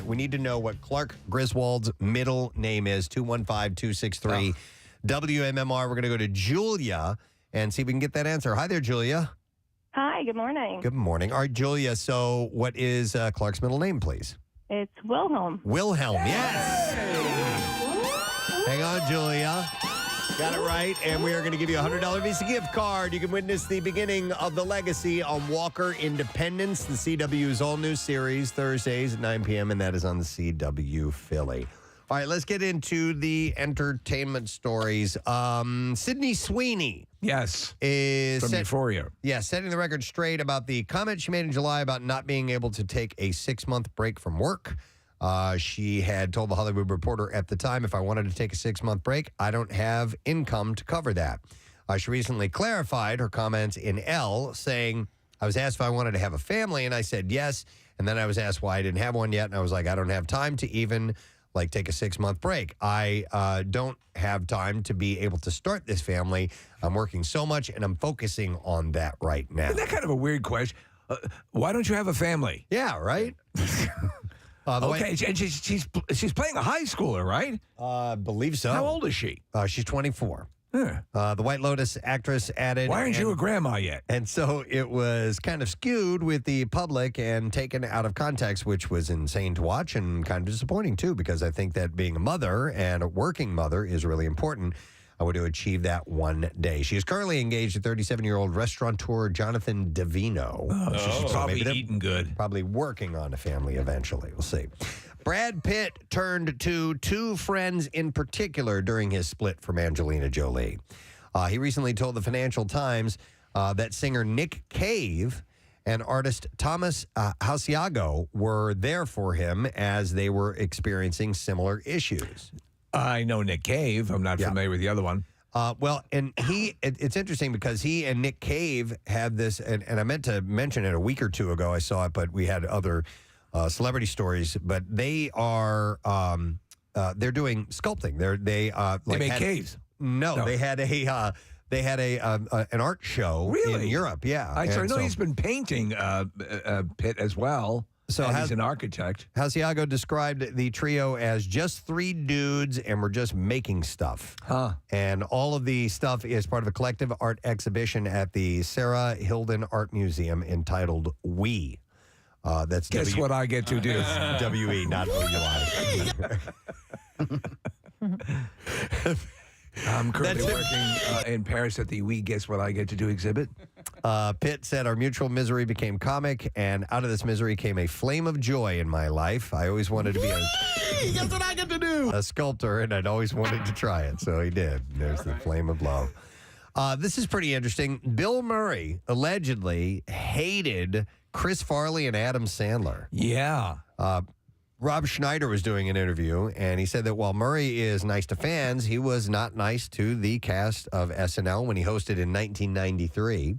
We need to know what Clark Griswold's middle name is. 215-263 WMMR. We're going to go to Julia and see if we can get that answer. Hi there, Julia. Hi, good morning. Good morning. All right, Julia, so what is Clark's middle name, please? It's Wilhelm. Wilhelm, yes. Hang on, Julia. Got it right. And we are going to give you a $100 Visa gift card. You can witness the beginning of the legacy on Walker Independence, the CW's all-new series, Thursdays at 9 p.m., and that is on the CW Philly. All right, let's get into the entertainment stories. Sydney Sweeney. Yes. Is from Euphoria. Yeah, setting the record straight about the comment she made in July about not being able to take a 6-month break from work. She had told The Hollywood Reporter at the time, if I wanted to take a 6-month break, I don't have income to cover that. She recently clarified her comments in Elle, saying, I was asked if I wanted to have a family, and I said yes. And then I was asked why I didn't have one yet, and I was like, I don't have time to even take a 6-month break. I don't have time to be able to start this family. I'm working so much, and I'm focusing on that right now. Isn't that kind of a weird question? Why don't you have a family? Yeah, right? Okay, and she's playing a high schooler, right? Believe so. How old is she? She's 24. Huh. The White Lotus actress added... Why aren't you a grandma yet? And so it was kind of skewed with the public and taken out of context, which was insane to watch and kind of disappointing, too, because I think that being a mother and a working mother is really important. I want to achieve that one day. She is currently engaged to 37-year-old restaurateur Jonathan Davino. She's probably eating good. Probably working on a family eventually. We'll see. Brad Pitt turned to 2 friends in particular during his split from Angelina Jolie. He recently told the Financial Times that singer Nick Cave and artist Thomas Hausiago were there for him as they were experiencing similar issues. I know Nick Cave. I'm not familiar with the other one. It's interesting because he and Nick Cave had this, and I meant to mention it a week or two ago. I saw it, but we had other celebrity stories. But they are, they're doing sculpting. They make caves. No, they had an art show in Europe. Yeah, I know he's been painting Pitt as well. So he's an architect. Hausiago described the trio as just 3 dudes, and we're just making stuff. And all of the stuff is part of a collective art exhibition at the Sarah Hilden Art Museum entitled We. That's Guess what I get to do? W-E, not O-U-I. I'm currently working in Paris at the We Guess What I Get to Do exhibit. Pitt said, our mutual misery became comic, and out of this misery came a flame of joy in my life. I always wanted to be Guess what I get to do? A sculptor, and I'd always wanted to try it, so he did. There's the flame of love. This is pretty interesting. Bill Murray allegedly hated Chris Farley and Adam Sandler. Yeah. Rob Schneider was doing an interview, and he said that while Murray is nice to fans, he was not nice to the cast of SNL when he hosted in 1993.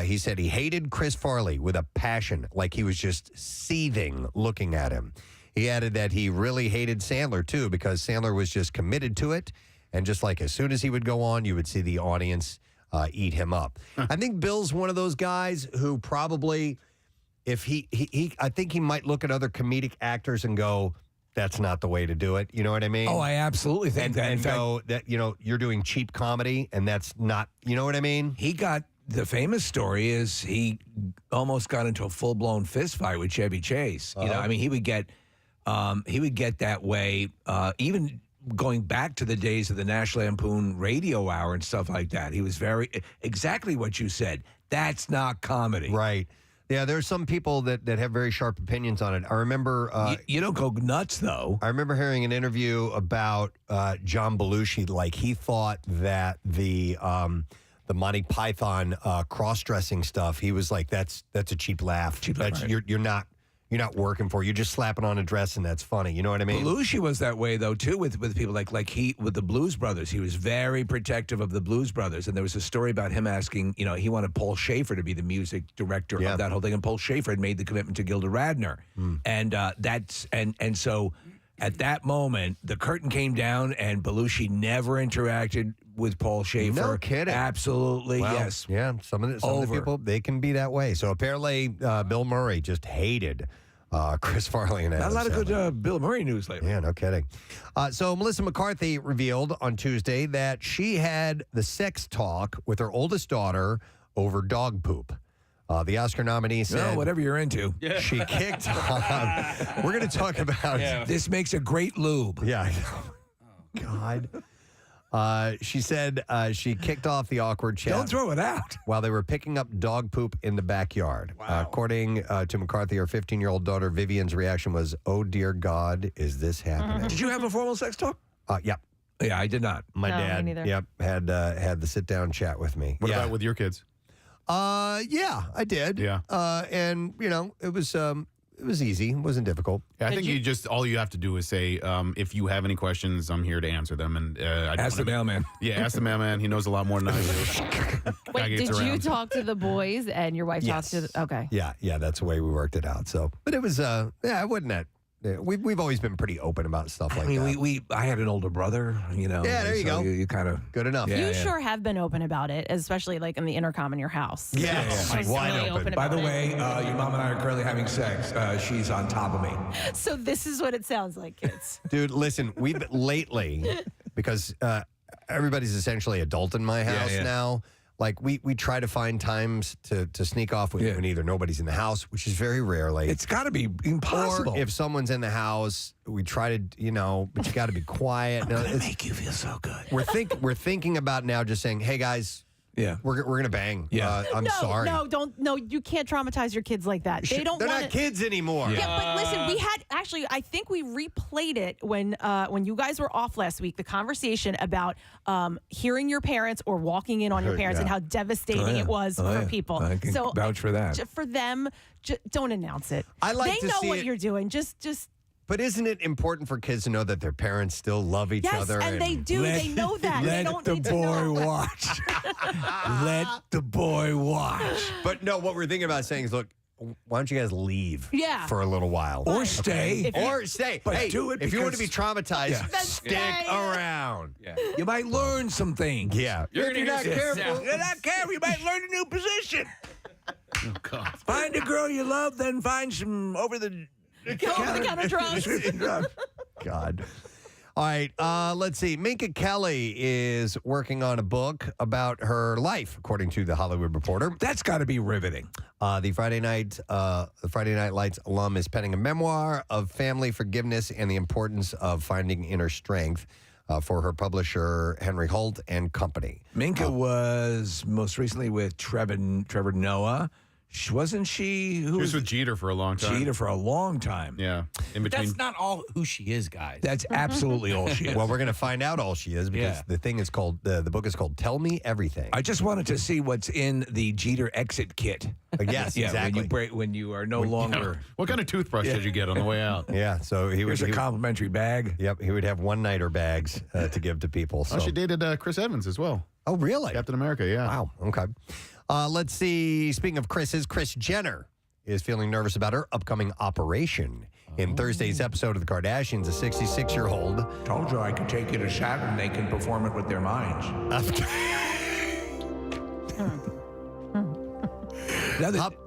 He said he hated Chris Farley with a passion, like he was just seething looking at him. He added that he really hated Sandler, too, because Sandler was just committed to it, and just like as soon as he would go on, you would see the audience eat him up. I think Bill's one of those guys who probably... If I think he might look at other comedic actors and go, that's not the way to do it. You know what I mean? Oh, I absolutely think that. And go, that, you're doing cheap comedy, and that's not, you know what I mean? He got, the famous story is he almost got into a full-blown fist fight with Chevy Chase. You know, I mean, he would get that way, even going back to the days of the National Lampoon Radio Hour and stuff like that. He was exactly what you said. That's not comedy. Right. Yeah, there's some people that have very sharp opinions on it. I remember... you don't go nuts, though. I remember hearing an interview about John Belushi. Like, he thought that the Monty Python cross-dressing stuff, he was like, that's a cheap laugh. Right. You're not working for it. You're just slapping on a dress, and that's funny. You know what I mean? Belushi was that way, though, too, with people like he, with the Blues Brothers. He was very protective of the Blues Brothers. And there was a story about him asking, he wanted Paul Schaefer to be the music director of that whole thing. And Paul Schaefer had made the commitment to Gilda Radner. And so at that moment, the curtain came down, and Belushi never interacted with Paul Schaefer. No kidding. Absolutely, yes. Yeah, some of the people, they can be that way. So apparently Bill Murray just hated Chris Farley and Not a Adam lot of Sandler. good Bill Murray news lately. Yeah, no kidding. So Melissa McCarthy revealed on Tuesday that she had the sex talk with her oldest daughter over dog poop. The Oscar nominee said, whatever you're into. she kicked on. We're going to talk about This makes a great lube. Yeah. God. She said she kicked off the awkward chat. Don't throw it out. While they were picking up dog poop in the backyard. According to McCarthy, her 15-year-old daughter Vivian's reaction was, "Oh, dear God, is this happening?" Did you have a formal sex talk? Yep. Yeah, I did not. My No, me dad, neither. yep, had the sit-down chat with me. What yeah. about with your kids? Yeah, I did. Yeah. And, it was easy. It wasn't difficult. Yeah, I think you just all you have to do is say, if you have any questions, I'm here to answer them. And Ask the mailman. Yeah, ask the mailman. He knows a lot more than I do. Guy Wait, gets did you around. talk to the boys and your wife talked to the... Okay. Yeah, that's the way we worked it out. So, but it was, it wasn't that. Yeah, we've always been pretty open about stuff like that. I had an older brother, Yeah, there you go. You kind of Good enough. Yeah, You sure have been open about it, especially like in the intercom in your house. Yes, Just wide really open. By about the it. way, your mom and I are currently having sex. She's on top of me. So this is what it sounds like, kids. Dude, listen, we've lately, because everybody's essentially adult in my house yeah. now. Like we try to find times to sneak off when either nobody's in the house, which is very rarely. It's got to be impossible. Or if someone's in the house, we try to, but you got to be quiet. No, It'll make you feel so good. we're thinking about now just saying, hey guys, Yeah. we're gonna bang. Yeah. I'm sorry. No, you can't traumatize your kids like that. They don't They're want not kids anymore. Yeah, but listen, we had actually, I think we replayed it when you guys were off last week, the conversation about hearing your parents or walking in on your parents and how devastating it was for people. I can vouch for that. For them, don't announce it. I like they to know see what it- you're doing. Just But isn't it important for kids to know that their parents still love each yes, other? and they do. They know that. They Let don't the need to boy know. watch. Let the boy watch. But no, what we're thinking about saying is, look, why don't you guys leave Yeah. for a little while? Or stay. Or stay. But hey, do it if you want to be because- traumatized, Then stick stay. around. You might learn some things. Yeah. You're gonna not hear this careful. sound. You're not careful. You might learn a new position. Oh, God. Find a girl you love, then find some Over the counter drugs. God. All right, let's see. Minka Kelly is working on a book about her life, according to the Hollywood Reporter. That's got to be riveting. The Friday Night Lights alum is penning a memoir of family forgiveness and the importance of finding inner strength for her publisher Henry Holt and Company. Minka was most recently with Trevor Noah. Wasn't she? Who She was with Jeter for a long time. Jeter for a long time. Yeah. In between. That's not all who she is, guys. That's absolutely all she is. Well, we're going to find out all she is because Yeah. the thing is called the book is called "Tell Me Everything." I just wanted to see what's in the Jeter exit kit. Yes, Yeah, exactly. when you are no longer. What kind of toothbrush did you get on the way out? Yeah, so he Here's a would. complimentary bag. Yep, he would have one-nighter bags to give to people. So. Oh, she dated Chris Evans as well. Oh, really? Captain America, yeah. Wow. Okay. Let's see. Speaking of Chris's, Kris Jenner is feeling nervous about her upcoming operation. In Thursday's episode of The Kardashians, a 66-year-old. Told you I could take you to Saturn. They can perform it with their minds.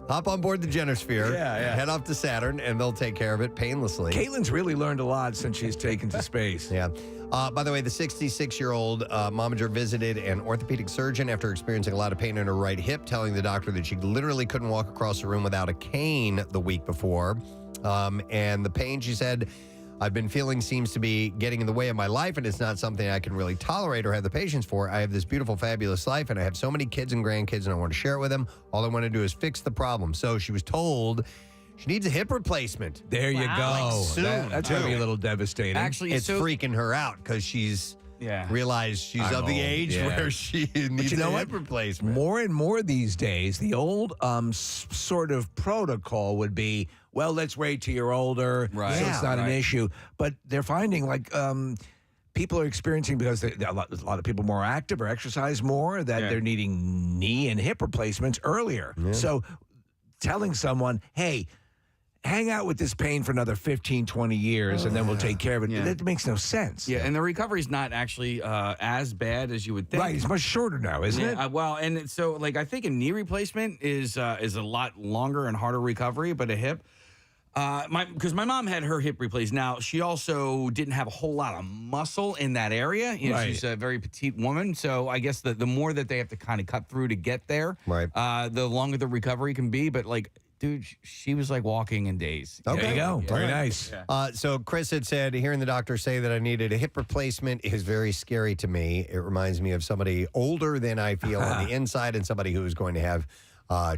Hop on board the Jenner Sphere. Yeah. Head off to Saturn, and they'll take care of it painlessly. Caitlin's really learned a lot since she's taken to space. Yeah. By the way, the 66-year-old momager visited an orthopedic surgeon after experiencing a lot of pain in her right hip, telling the doctor that she literally couldn't walk across the room without a cane the week before. And the pain, she said, I've been feeling seems to be getting in the way of my life, and it's not something I can really tolerate or have the patience for. I have this beautiful, fabulous life, and I have so many kids and grandkids, and I want to share it with them. All I want to do is fix the problem. So she was told she needs a hip replacement. There you Wow. go. Like soon, That's going to be too. a little devastating. Actually, It's so freaking her out because she's yeah. realized she's I of the know, age yeah. where she needs you know a what? hip replacement. More and more these days, the old sort of protocol would be, well, let's wait till you're older, Right. so it's Yeah, not an right. issue. But they're finding like people are experiencing because a lot of people more active or exercise more that Yeah. they're needing knee and hip replacements earlier. So telling someone, hey, hang out with this pain for another 15, 20 years, and then we'll take care of it. Yeah. That makes no sense. Yeah, and the recovery's not actually as bad as you would think. Right, it's much shorter now, isn't it? Well, and so like I think a knee replacement is a lot longer and harder recovery, but a hip, Because my mom had her hip replaced. Now, she also didn't have a whole lot of muscle in that area. You know, Right. she's a very petite woman. So I guess the more that they have to kind of cut through to get there, Right. The longer the recovery can be. But like, dude, she was like walking in days. Okay. There you go. Yeah. Very nice. So Chris had said, hearing the doctor say that I needed a hip replacement is very scary to me. It reminds me of somebody older than I feel on the inside and somebody who is going to have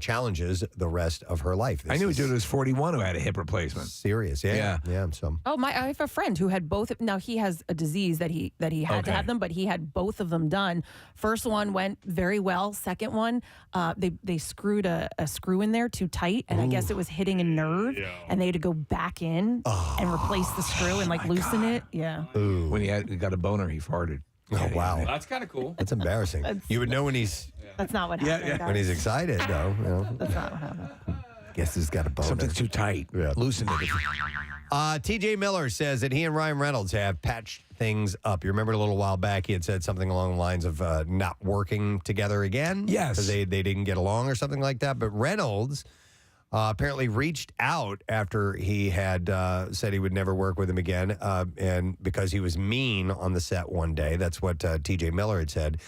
challenges the rest of her life. I knew a This dude who is was 41 who had a hip replacement. serious. Yeah. So Oh, I have a friend who had both. Now he has a disease that he had to Okay. have them, but he had both of them done. First one went very well. Second one, they screwed a screw in there too tight, and I guess it was hitting a nerve, and they had to go back in and replace the screw and like loosen it. Yeah. When he got a boner, he farted. oh wow, That's kind of cool. that's embarrassing. You would know when he's That's not what happened. when he's excited, though. You know, That's not what happened. guess he's got a boner. Something's too tight. Yeah. Loosen it. TJ Miller says that he and Ryan Reynolds have patched things up. You remember a little while back he had said something along the lines of not working together again? Yes. Because they didn't get along or something like that. But Reynolds apparently reached out after he had said he would never work with him again and because he was mean on the set one day. That's what TJ Miller had said.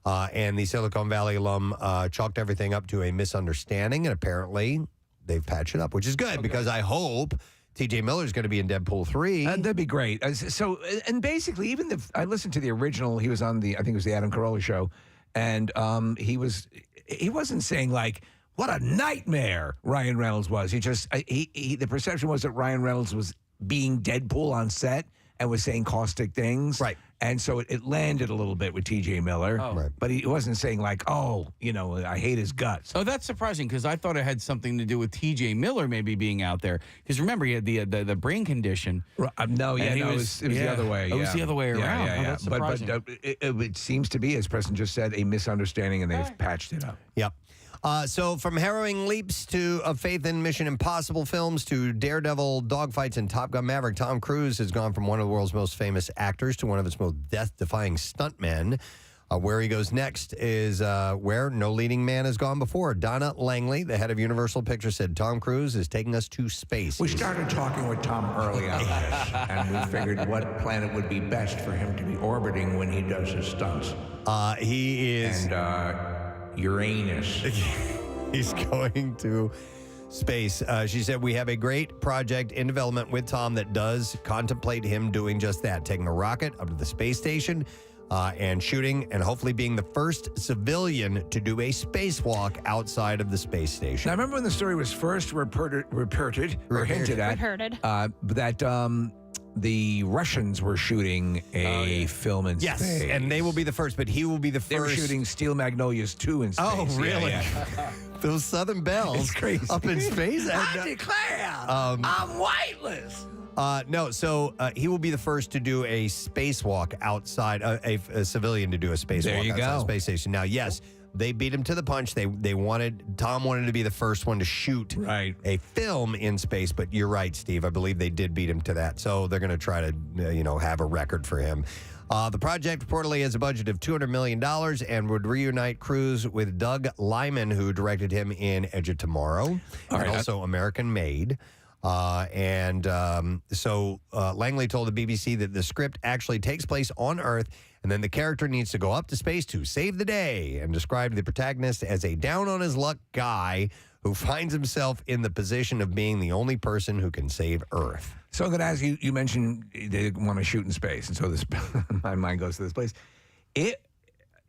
And the Silicon Valley alum chalked everything up to a misunderstanding, and apparently they've patched it up, which is good because I hope TJ Miller's going to be in Deadpool 3. That'd be great. So, and basically, even if I listened to the original, he was on I think it was the Adam Carolla show, and he wasn't saying like, what a nightmare Ryan Reynolds was. He just, the perception was that Ryan Reynolds was being Deadpool on set and was saying caustic things. Right. And so it landed a little bit with TJ Miller. Right. But he wasn't saying like, oh, I hate his guts. Oh, that's surprising because I thought it had something to do with T.J. Miller maybe being out there. Because remember, he had the brain condition. No, And he it was- was the other way. It was the other way around. Yeah, Oh, yeah. that's But surprising. it seems to be, as Preston just said, a misunderstanding, and they've patched it up. Yep. So from harrowing leaps of faith in Mission Impossible films to Daredevil dogfights and Top Gun Maverick, Tom Cruise has gone from one of the world's most famous actors to one of its most death-defying stuntmen. Where he goes next is where no leading man has gone before. Donna Langley, the head of Universal Pictures, said Tom Cruise is taking us to space. We started talking with Tom early on this, and we figured what planet would be best for him to be orbiting when he does his stunts. He is... Uranus. He's going to space. She said, we have a great project in development with Tom that does contemplate him doing just that, taking a rocket up to the space station and shooting and hopefully being the first civilian to do a spacewalk outside of the space station. Now, I remember when the story was first reported or hinted at, that the Russians were shooting a film in Yes, space. and they will be the first, but he will be the first. They were shooting Steel Magnolias 2 in space. Oh, really? Yeah. Those Southern Bells It's crazy. up in space. I declare, I'm whiteless. No, so he will be the first to do a spacewalk outside, a civilian to do a spacewalk There you outside go. the space station. Now, yes, they beat him to the punch. Tom wanted to be the first one to shoot a film in space, but you're right, Steve. I believe they did beat him to that. So they're going to try to, have a record for him. The project reportedly has a budget of $200 million and would reunite Cruise with Doug Liman, who directed him in Edge of Tomorrow, and also American Made. So Langley told the BBC that the script actually takes place on Earth, and then the character needs to go up to space to save the day, and described the protagonist as a down-on-his-luck guy who finds himself in the position of being the only person who can save Earth. So I'm going to ask you, you mentioned they want to shoot in space, and so this my mind goes to this place.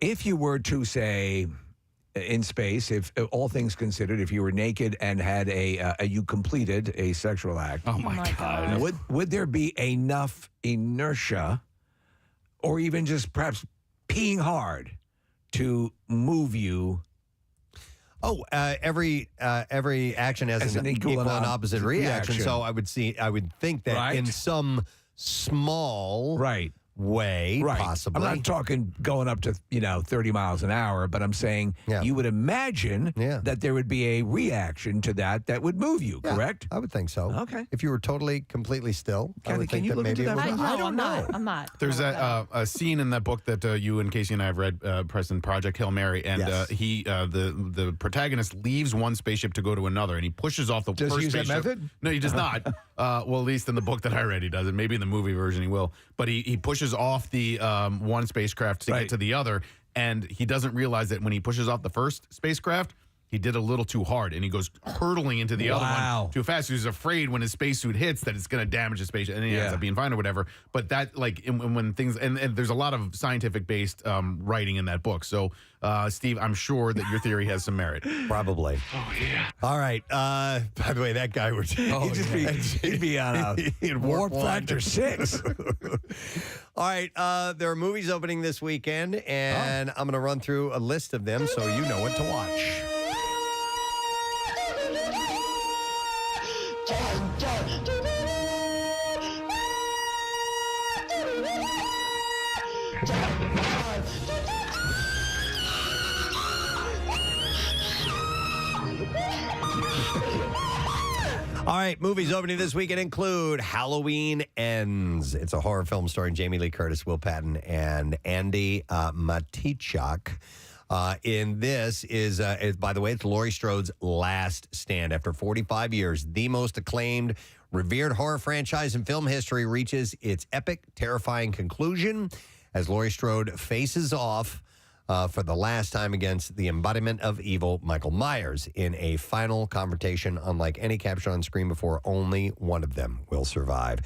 If you were to say in space, if all things considered, if you were naked and had you completed a sexual act, Oh my God. would there be enough inertia, or even just perhaps peeing hard, to move you? Oh, every action has an equal and opposite reaction. So I would think that in some small way, Right. possibly. I'm not talking going up to 30 miles an hour, but I'm saying you would imagine that there would be a reaction to that would move you. Yeah, Correct? I would think so. Okay. If you were totally, completely still, I Kathy, would can think you that look maybe into it that would. for us? No, I don't I'm know. not. I'm not. There's a scene in that book that you and Casey and I have read, Preston, Project Hail Mary, and Yes. the protagonist leaves one spaceship to go to another, and he pushes off the Does first he use that spaceship. method? No, he does not. Well, at least in the book that I read, he doesn't. Maybe in the movie version he will. But he pushes off the one spacecraft to Right. get to the other, and he doesn't realize that when he pushes off the first spacecraft, he did a little too hard, and he goes hurtling into the other Wow. one too fast. He's afraid when his spacesuit hits that it's going to damage his spaceship, and he ends up being fine or whatever. But that, when things, and there's a lot of scientific-based writing in that book. So, Steve, I'm sure that your theory has some merit. Probably. Oh, yeah. All right. By the way, that guy would He'd be on a warp factor 6. All right. There are movies opening this weekend, and I'm going to run through a list of them so you know what to watch. All right, movies opening this weekend include Halloween Ends. It's a horror film starring Jamie Lee Curtis, Will Patton, and Andy Matichak. In this is, by the way, it's Laurie Strode's last stand. After 45 years, the most acclaimed, revered horror franchise in film history reaches its epic, terrifying conclusion as Laurie Strode faces off for the last time against the embodiment of evil, Michael Myers, in a final confrontation unlike any captured on screen before. Only one of them will survive.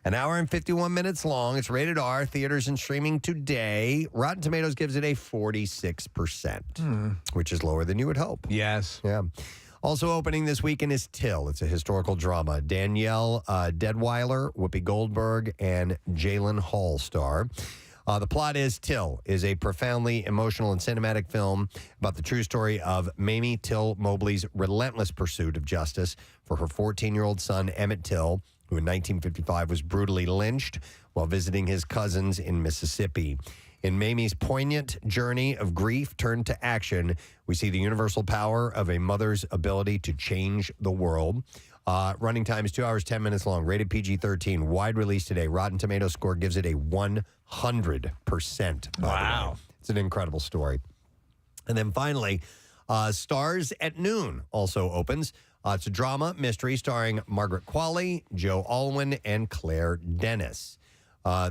An hour and 51 minutes long. It's rated R, theaters and streaming today. Rotten Tomatoes gives it a 46%, which is lower than you would hope. Yes. Yeah. Also opening this weekend is Till. It's a historical drama. Danielle Deadweiler, Whoopi Goldberg, and Jalen Hall star. The plot is Till is a profoundly emotional and cinematic film about the true story of Mamie Till Mobley's relentless pursuit of justice for her 14-year-old son, Emmett Till, who in 1955 was brutally lynched while visiting his cousins in Mississippi. In Mamie's poignant journey of grief turned to action, we see the universal power of a mother's ability to change the world. Running time is 2 hours, 10 minutes long. Rated PG-13. Wide release today. Rotten Tomatoes score gives it a 100%. Wow. It's an incredible story. And then finally, Stars at Noon also opens. It's a drama mystery starring Margaret Qualley, Joe Alwyn, and Claire Dennis. A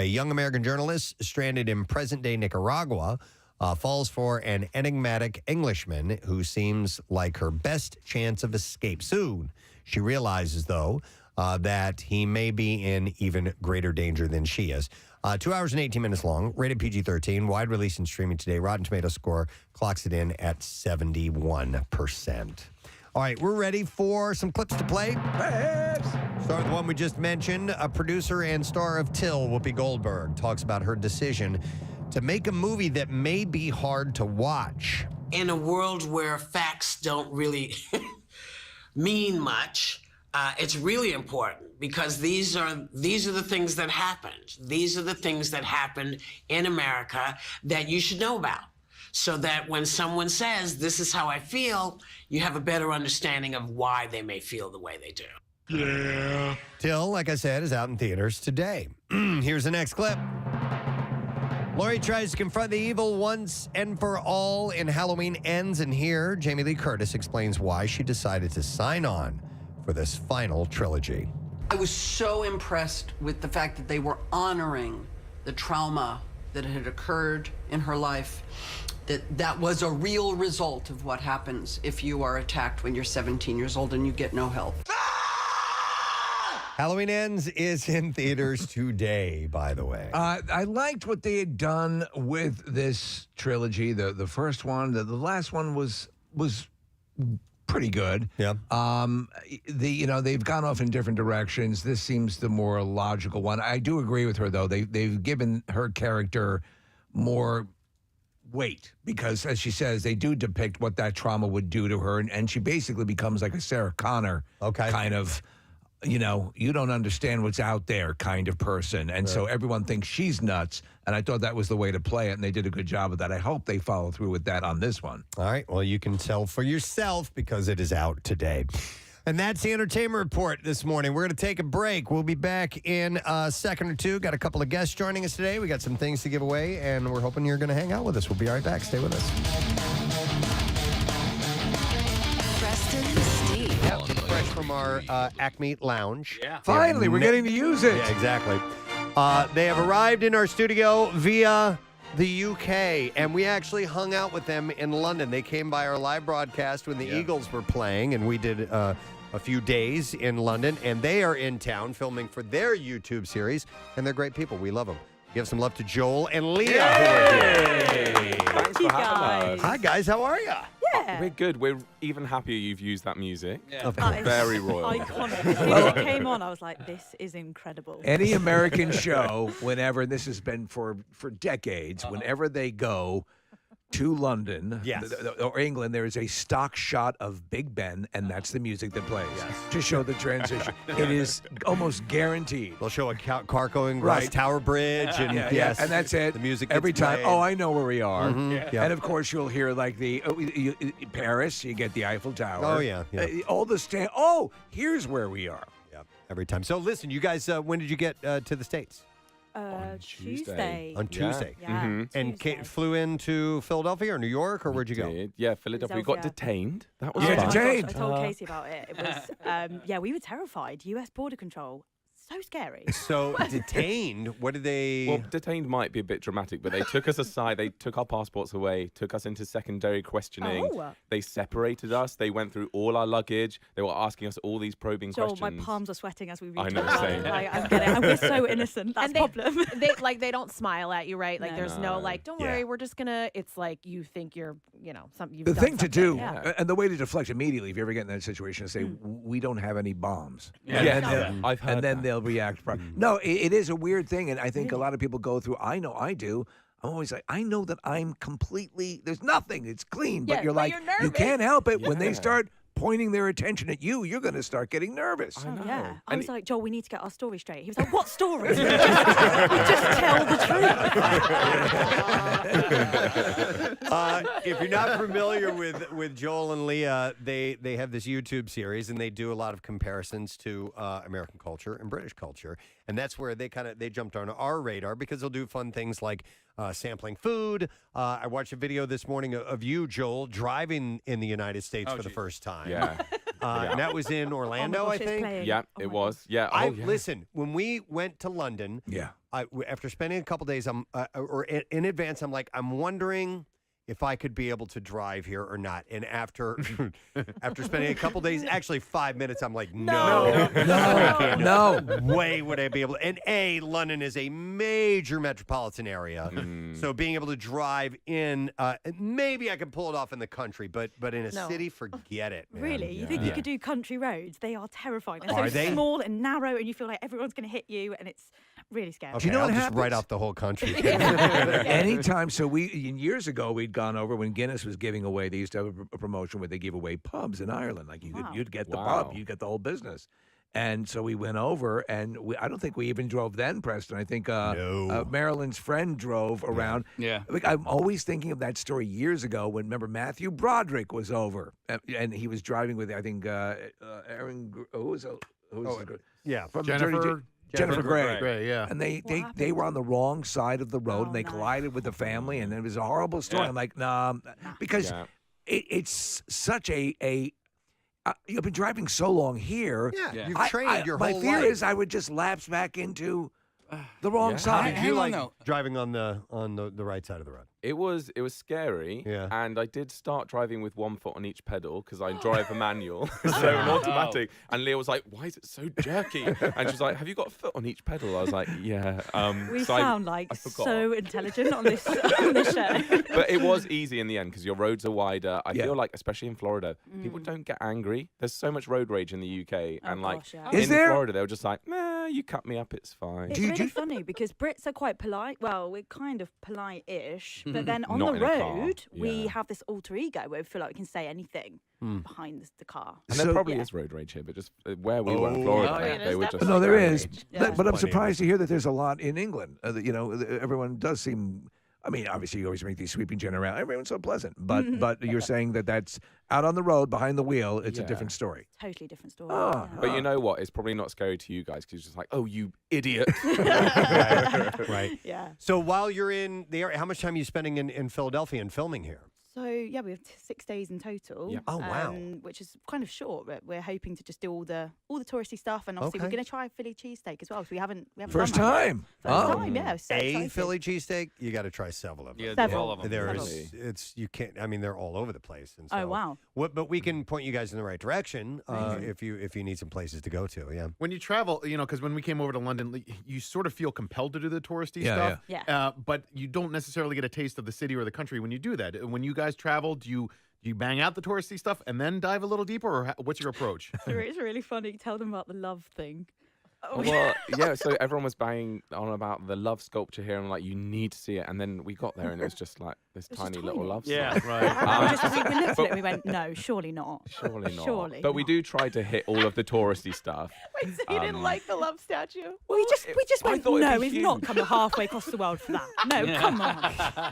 young American journalist stranded in present-day Nicaragua falls for an enigmatic Englishman who seems like her best chance of escape. Soon, she realizes, though, that he may be in even greater danger than she is. 2 hours and 18 minutes long, rated PG-13, wide release and streaming today. Rotten Tomatoes score clocks it in at 71%. All right, we're ready for some clips to play. Start with the one we just mentioned. A producer and star of Till, Whoopi Goldberg, talks about her decision to make a movie that may be hard to watch. In a world where facts don't really mean much, it's really important because these are the things that happened. These are the things that happened in America that you should know about, so that when someone says, "This is how I feel," you have a better understanding of why they may feel the way they do. Yeah. Till, like I said, is out in theaters today. Here's the next clip. Laurie tries to confront the evil once and for all in Halloween Ends, and here Jamie Lee Curtis explains why she decided to sign on for this final trilogy. I was so impressed with the fact that they were honoring the trauma that had occurred in her life, that was a real result of what happens if you are attacked when you're 17 years old and you get no help. Halloween Ends is in theaters today, by the way. I liked what they had done with this trilogy. The first one, the last one was pretty good. Yeah. They've gone off in different directions. This seems the more logical one. I do agree with her, though. They've given her character more weight because, as she says, they do depict what that trauma would do to her, and she basically becomes like a Sarah Connor kind of you know, you don't understand what's out there kind of person. And so everyone thinks she's nuts. And I thought that was the way to play it. And they did a good job of that. I hope they follow through with that on this one. All right. Well, you can tell for yourself because it is out today. And that's the Entertainment Report this morning. We're going to take a break. We'll be back in a second or two. Got a couple of guests joining us today. We got some things to give away, and we're hoping you're going to hang out with us. We'll be right back. Stay with us. Preston and Steve. Yep, fresh from our Acme Lounge. Yeah. Finally, we're getting to use it. Yeah, exactly. They have arrived in our studio via the UK, and we actually hung out with them in London. They came by our live broadcast when the Eagles were playing, and we did a few days in London, and they are in town filming for their YouTube series, and they're great people. We love them. Give some love to Joel and Leah, who are here. Thanks for having us. Hi, guys. How are you? Yeah. We're good. We're even happier you've used that music. Yeah. Of course. Very royal. Iconic. As soon as it came on, I was like, this is incredible. Any American show, whenever, and this has been for decades, whenever they go to London or England, there is a stock shot of Big Ben, and that's the music that plays to show the transition. It is almost guaranteed. They'll show a car going across Tower Bridge, and and that's it. The music every gets time. played. Oh, I know where we are. Mhm. And of course, you'll hear like Paris. You get the Eiffel Tower. Oh, yeah. All the stand. Oh, here's where we are. Yep. Every time. So listen, you guys, when did you get to the States? Tuesday. On Tuesday. Yeah. And flew into Philadelphia or New York, or where'd you go? Yeah, Philadelphia. We got Philadelphia. detained. That was Yeah, fun. detained. I told Casey about it. It was, we were terrified. U.S. border control. So scary. So detained, what did they... Well, detained might be a bit dramatic, but they took us aside. They took our passports away, took us into secondary questioning. Oh. They separated us. They went through all our luggage. They were asking us all these probing Joel, questions. my palms are sweating as we read I know, it. same. I get it. And we're so innocent. That's And the problem. they don't smile at you, right? Like No. there's no like, don't worry, we're just gonna. It's like you think you're, something. You've The done thing to something. do, Yeah. and the way to deflect immediately, if you ever get in that situation, is say, we don't have any bombs. Yeah, I've heard And then that. they'll react. No, it is a weird thing, and I think a lot of people go through, I know I do. I'm always like, I know that I'm completely, there's nothing, it's clean, but Yeah, you're but like, you're you nervous. can't help it. When they Yeah. start pointing their attention at you, you're going to start getting nervous. Oh, yeah. I And was like, Joel, we need to get our story straight. He was like, what story? We just tell the truth. If you're not familiar with Joel and Leah, they have this YouTube series, and they do a lot of comparisons to American culture and British culture, and that's where they jumped on our radar because they'll do fun things like sampling food. I watched a video this morning of you, Joel, driving in the United States for the first time. Yeah. And that was in Orlando, I it's think. playing. Yeah, Oh it my was. Yeah. Listen, when we went to London, after spending a couple days, or in advance, I'm like, I'm wondering if I could be able to drive here or not. And after spending a couple days, actually 5 minutes, I'm like, no. No. Way would I be able to. And London is a major metropolitan area. So being able to drive in, maybe I could pull it off in the country, but in a city, forget it, man. Really? You think you could do country roads? They are terrifying. They're Are so they? small and narrow, and you feel like everyone's going to hit you, and it's really scary. Okay, you know I'll what just happens? write off the whole country. Anytime, so years ago, we'd gone over when Guinness was giving away, they used to have a promotion where they give away pubs in Ireland. Like you'd get the pub, you'd get the whole business. And so we went over, and I don't think we even drove then, Preston. I think Marilyn's friend drove around. Yeah. Like, I'm always thinking of that story years ago when, remember, Matthew Broderick was over, and he was driving with, I think, Aaron, who was Yeah. from Jennifer Jennifer Grey. Grey, yeah. And they were on the wrong side of the road, and they collided with the family, and it was a horrible story. I'm like, nah, because it's such a you've been driving so long here. Yeah. You've trained your whole life. My fear life. is I would just lapse back into the wrong How side. did you like driving on the right side of the road? It was scary, and I did start driving with one foot on each pedal because I drive a manual, so an automatic. And Leah was like, "Why is it so jerky?" And she was like, "Have you got a foot on each pedal?" I was like, "Yeah." We so sound I like forgot. so intelligent on this show. But it was easy in the end because your roads are wider. I feel like, especially in Florida, people don't get angry. There's so much road rage in the UK, and like gosh, yeah. Is in there? Florida, they were just like, "Meh." no, you cut me up, it's fine. It's really funny because Brits are quite polite. Well, we're kind of polite-ish, but then on Not the in a car. road, we Yeah. have this alter ego where we feel like we can say anything behind the car. And there probably is road rage here, but just where we were in Florida, they were just. No, there is. Yeah. But I'm surprised to hear that there's a lot in England. Everyone does seem. I mean, obviously, you always make these sweeping generalities. Everyone's so pleasant, but you're saying that that's out on the road behind the wheel. It's a different story. Totally different story. But you know what? It's probably not scary to you guys because you're just like, oh, you idiot. Right. Yeah. So while you're in the area, how much time are you spending in Philadelphia and filming here? So yeah, we have 6 days in total. Yeah. Oh, wow. Which is kind of short, but we're hoping to just do all the touristy stuff, and obviously Okay. we're going to try Philly cheesesteak as well. So we haven't First done that yet. time. First time, yeah. So A excited. Philly cheesesteak, you got to try several of them. Yeah, Several. all of them. It's you can't. I mean, they're all over the place. And so, Oh, wow. But we can point you guys in the right direction if you need some places to go to. Yeah. When you travel, because when we came over to London, you sort of feel compelled to do the touristy Yeah, stuff. yeah. But you don't necessarily get a taste of the city or the country when you do that. When you guys travel, do you bang out the touristy stuff and then dive a little deeper, or what's your approach? It's really funny. Tell them about the love thing. Well, yeah, so everyone was banging on about the love sculpture here, and like, you need to see it. And then we got there, and it was just like this It's tiny just little tiny. love Yeah, sculpture. right. we looked at it and we went, no, surely not. Surely not. Surely But we not. do try to hit all of the touristy stuff. Wait, so you didn't like the love statue? We just I went, thought it'd no, be we've not huge." come halfway across the world for that. No, come on.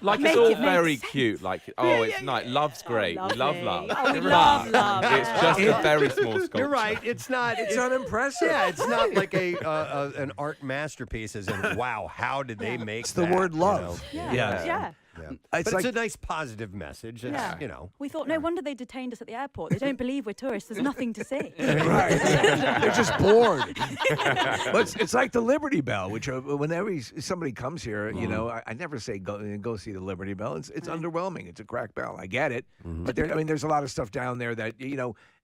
Like, Make it's all it make very sense. cute. Like, oh, it's nice. Love's great. We love love. lovely. Oh, we But love love. It's just a very small sculpture. You're right. It's not. It's unimpressive. Yeah, it's not like an art masterpiece. As in, wow, how did they make? It's the that, word you love. know? Yeah. Yeah. Yeah. Yeah. It's But like it's a nice positive message. It's, Yeah. We thought, no wonder they detained us at the airport. They don't believe we're tourists. There's nothing to see. Right. They're just bored. But it's like the Liberty Bell, which whenever somebody comes here, I never say go see the Liberty Bell. It's underwhelming. It's a crack bell. I get it. But there's a lot of stuff down there that,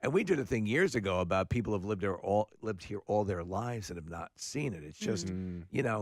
and we did a thing years ago about people who have lived here all their lives and have not seen it. It's just,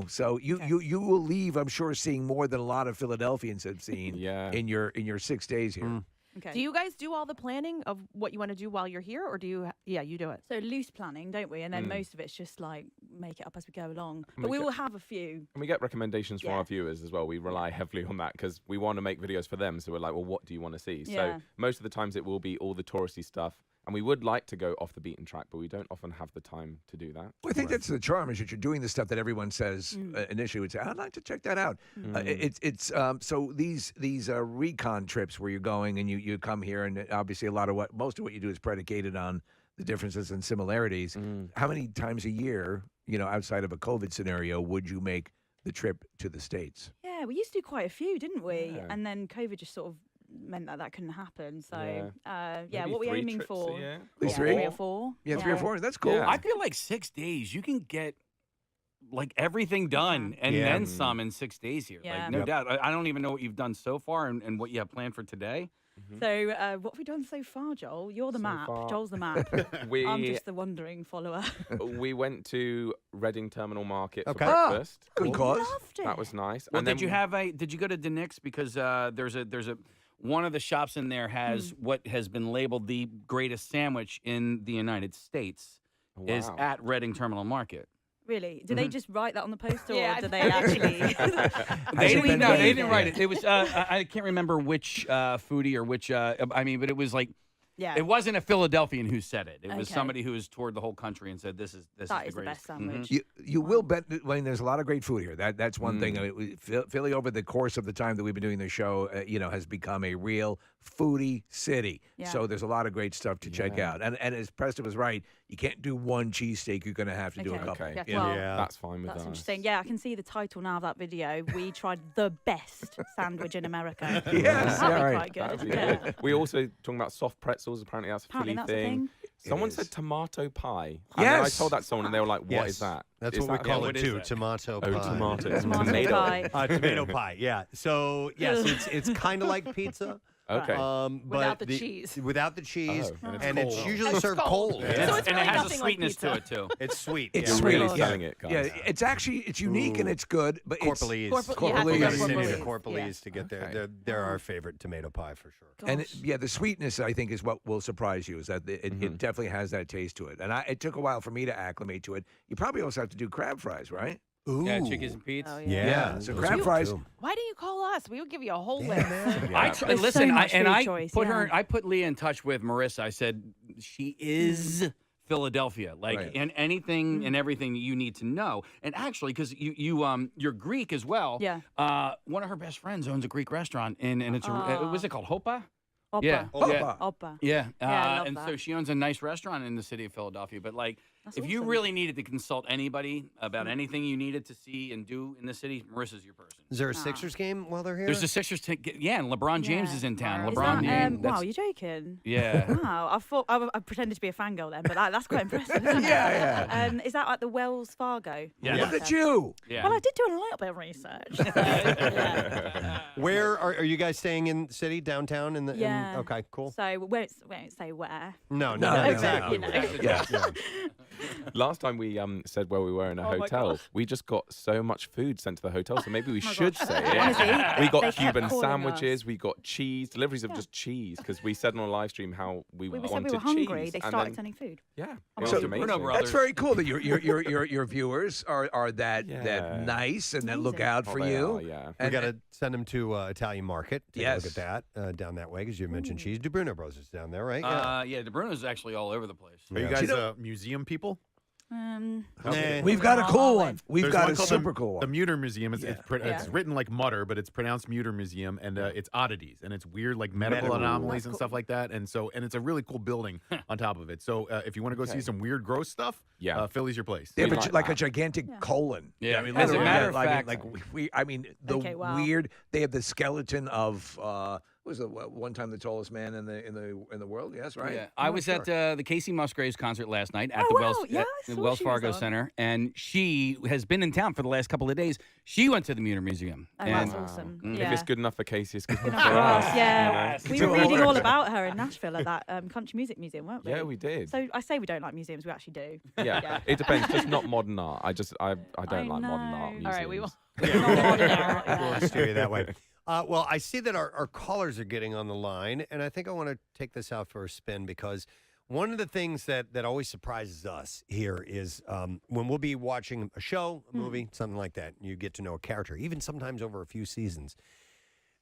so you will leave, I'm sure, seeing more than a lot of Philadelphians have seen in your 6 days here. Okay. Do you guys do all the planning of what you want to do while you're here, or do you? Yeah, you do it. So loose planning, don't we? And then most of it's just like make it up as we go along. And But we we get- will have a few. And we get recommendations from Yeah. our viewers as well. We rely heavily on that because we want to make videos for them. So we're like, well, what do you want to see? Yeah. So most of the times it will be all the touristy stuff. And we would like to go off the beaten track, but we don't often have the time to do that. Well, I think that's the charm, is that you're doing the stuff that everyone says initially would say, I'd like to check that out. So these recon trips where you're going and you come here, and obviously most of what you do is predicated on the differences and similarities. How many times a year, outside of a COVID scenario, would you make the trip to the States? Yeah, we used to do quite a few, didn't we? Yeah. And then COVID just sort of meant that couldn't happen. So, Maybe what we're 3 aiming trips a for. year? At least 3? 3 or 4. Yeah, 3 or 4. That's cool. Yeah. I feel like 6 days, you can get like everything done and Yeah. then some in 6 days here. Yeah. Like, no Yep. doubt. I don't even know what you've done so far and what you have planned for today. So, what have we done so far, Joel? You're the So map. far- Joel's the map. We I'm just the wandering follower. we went to Reading Terminal Market Okay. for breakfast. Good cause. Loved it. That was nice. Well, and did then you have did you go to Nick's? Because there's a one of the shops in there has what has been labeled the greatest sandwich in the United States is Wow. at Reading Terminal Market. Really? Did they just write that on the poster, Yeah, or did they I actually? They been no, they made? didn't write it. It was I can't remember which foodie or which but it was like Yeah. it wasn't a Philadelphian who said it. It was Okay. somebody who has toured the whole country and said this is That the is the greatest. best sandwich. You will bet. There's a lot of great food here. That's one thing. I mean, Philly, over the course of the time that we've been doing the show, has become a real foodie city. Yeah. So there's a lot of great stuff to check out. And as Preston was right, you can't do one cheesesteak. You're going to have to do a Okay. couple. Okay. Yeah, well, That's fine with That's us. interesting. Yeah, I can see the title now of that video. We tried the best sandwich in America. Yes, That'd yeah, be right. quite good. That'd be Yeah. good. We also talking about soft pretzels. Apparently that's a Apparently Philly that's a thing. Someone is. said tomato pie. And then I Yes. told that to someone, and they were like, "What is Yes. that?" That's Is what we that- call what it is too. that? Tomato Oh, pie. tomato. Tomato pie. Tomato pie. Yeah. So yes, it's kind of like pizza. Okay. Without the cheese. Without the cheese, Oh, and it's cold. usually It's served cold. cold. So Yeah. it's And really it has a nothing like sweetness to pizza. it too. It's sweet. It's yeah. sweet. Really yeah. selling it, guys. Yeah, it's actually it's unique and it's good, but Corporalese. You have to go Corporalese. You need a Corporalese. Corporalese to get there. They're our favorite tomato pie for sure. And the sweetness I think is what will surprise you. Is that it definitely has that taste to it, and it took a while for me to acclimate to it. You probably also have to do crab fries, right? Ooh. Yeah, Chickies and Pete's. Oh, Yeah. So those crab are fries. good, too. Why didn't you call us? We would give you a whole list. I There's listen, so much food I choice, put her. yeah. I put Leah in touch with Marissa. I said she is Philadelphia, like Right. and anything and everything that you need to know. And actually, because you're Greek as well. Yeah. One of her best friends owns a Greek restaurant, and it's what's it called? Hopa. Oppa. Yeah. Oppa. Oppa. Yeah, I love and that. so she owns a nice restaurant in the city of Philadelphia. But like, That's if you awesome. really needed to consult anybody about anything you needed to see and do in the city, Marissa's your person. Is there a Sixers game while they're here? There's a Sixers, yeah, and LeBron James Yeah. is in town. Is LeBron that, James. wow, you're joking. Yeah. Wow, I thought I pretended to be a fangirl then, but that's quite impressive. Isn't Yeah, it? Is that at the Wells Fargo? Yeah. Look at you. Yeah. Well, I did do a little bit of research. So, yeah. Where are you guys staying in the city, downtown? Yeah. Okay, cool. So we won't say where. No, No, not no, exactly. no. Yeah. Last time we said where we were in a Oh my hotel, gosh. we just got so much food sent to the hotel, so maybe we my should gosh. say it. Honestly, We they got kept Cuban calling sandwiches, us. we got cheese, deliveries of just cheese, because we said on a live stream how we We wanted said we were hungry. cheese. They and started then- sending food. Yeah, Oh it my was God. amazing. Bruno Brothers. That's very cool that your viewers are that Yeah. nice and that look Amazing. out Oh, for they you. are, yeah. We And- got to send them to Italian Market. Take a look Yes. at that down that way because you mentioned cheese. De Bruno Brothers is down there, right? Yeah, De Bruno's actually all over the place. Are you Yeah. guys You know- museum people? Nah. We've got a cool one. We've There's got one a called super cool The one. Muter Museum. It's Yeah. written like mutter, but it's pronounced Muter Museum, and it's oddities and it's weird like medical Medical. anomalies and stuff like that. And it's a really cool building on top of it. So if you want to go see some weird, gross stuff, Yeah. Philly's your place. They have We a, like like a that. gigantic colon. Yeah. I mean, As a literally, matter of I mean, fact- like I mean, the Okay, wow. weird. They have the skeleton of what was the one time the tallest man in the world? Yes, right. Yeah, I was at the Casey Musgraves concert last night at Oh, the wow. Wells Yeah, at I the saw Wells she was Fargo on. Center, and she has been in town for the last couple of days. She went to the Muter Museum. Oh, and that's awesome. If Yeah. it's good enough for Casey, it's good Good enough enough for for us. us, yeah. Yes. We It's were all reading right. all about her in Nashville at that country music museum, weren't we? Yeah, we did. So I say we don't like museums, we actually do. Yeah, it depends. Just not modern art. I don't like modern art know. museums. All right, we will. We'll steer you that way. Well, I see that our callers are getting on the line, and I think I want to take this out for a spin because one of the things that always surprises us here is when we'll be watching a show, a movie, something like that, and you get to know a character, even sometimes over a few seasons.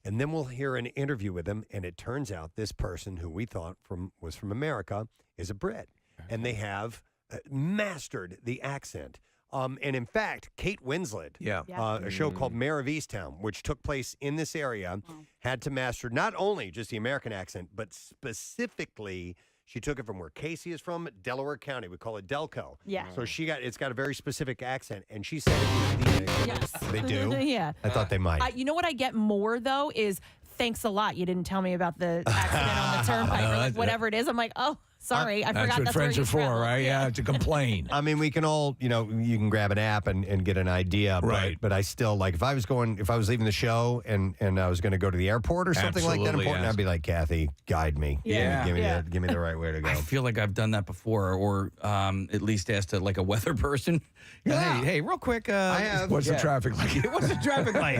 And then we'll hear an interview with them, and it turns out this person who we thought was from America is a Brit, and they have mastered the accent. And in fact, Kate Winslet, Yeah. a show called Mayor of Easttown, which took place in this area, had to master not only just the American accent, but specifically, she took it from where Casey is from, Delaware County. We call it Delco. Yeah. So it's got a very specific accent, and she said it was the Yes. They do? Yeah. I thought they might. You know what I get more though is thanks a lot. You didn't tell me about the accident on the turnpike or like whatever it is. I'm like, oh, sorry, I forgot That's what that's friends where are you for, travel. right? Yeah, to complain. I mean, we can all, you can grab an app and get an idea. Right. But I still, like, if I was leaving the show and I was going to to the airport or something like that Absolutely, important, yes. I'd be like, Kathy, guide me. Yeah. Give me the right way to go. I feel like I've done that before, or at least asked like a weather person. Yeah. Hey, real quick. I have. What's the traffic like? What's the traffic like?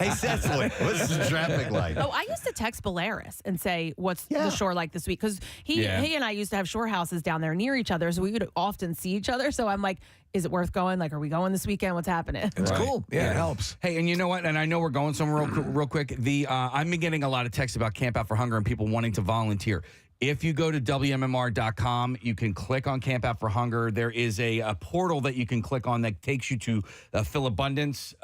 Hey, Cecily, what's the traffic like? Oh, I used to text Belarus and say, what's Yeah. the shore like this week? Because he and I used to have shore houses down there near each other, so we would often see each other. So I'm like, is it worth going? Like, are we going this weekend? What's happening? It's cool. Yeah, it helps. Hey, and you know what? And I know we're going somewhere real quick. I've been getting a lot of texts about Camp Out for Hunger and people wanting to volunteer. If you go to WMMR.com, you can click on Camp Out for Hunger. There is a portal that you can click on that takes you to Phil Abundance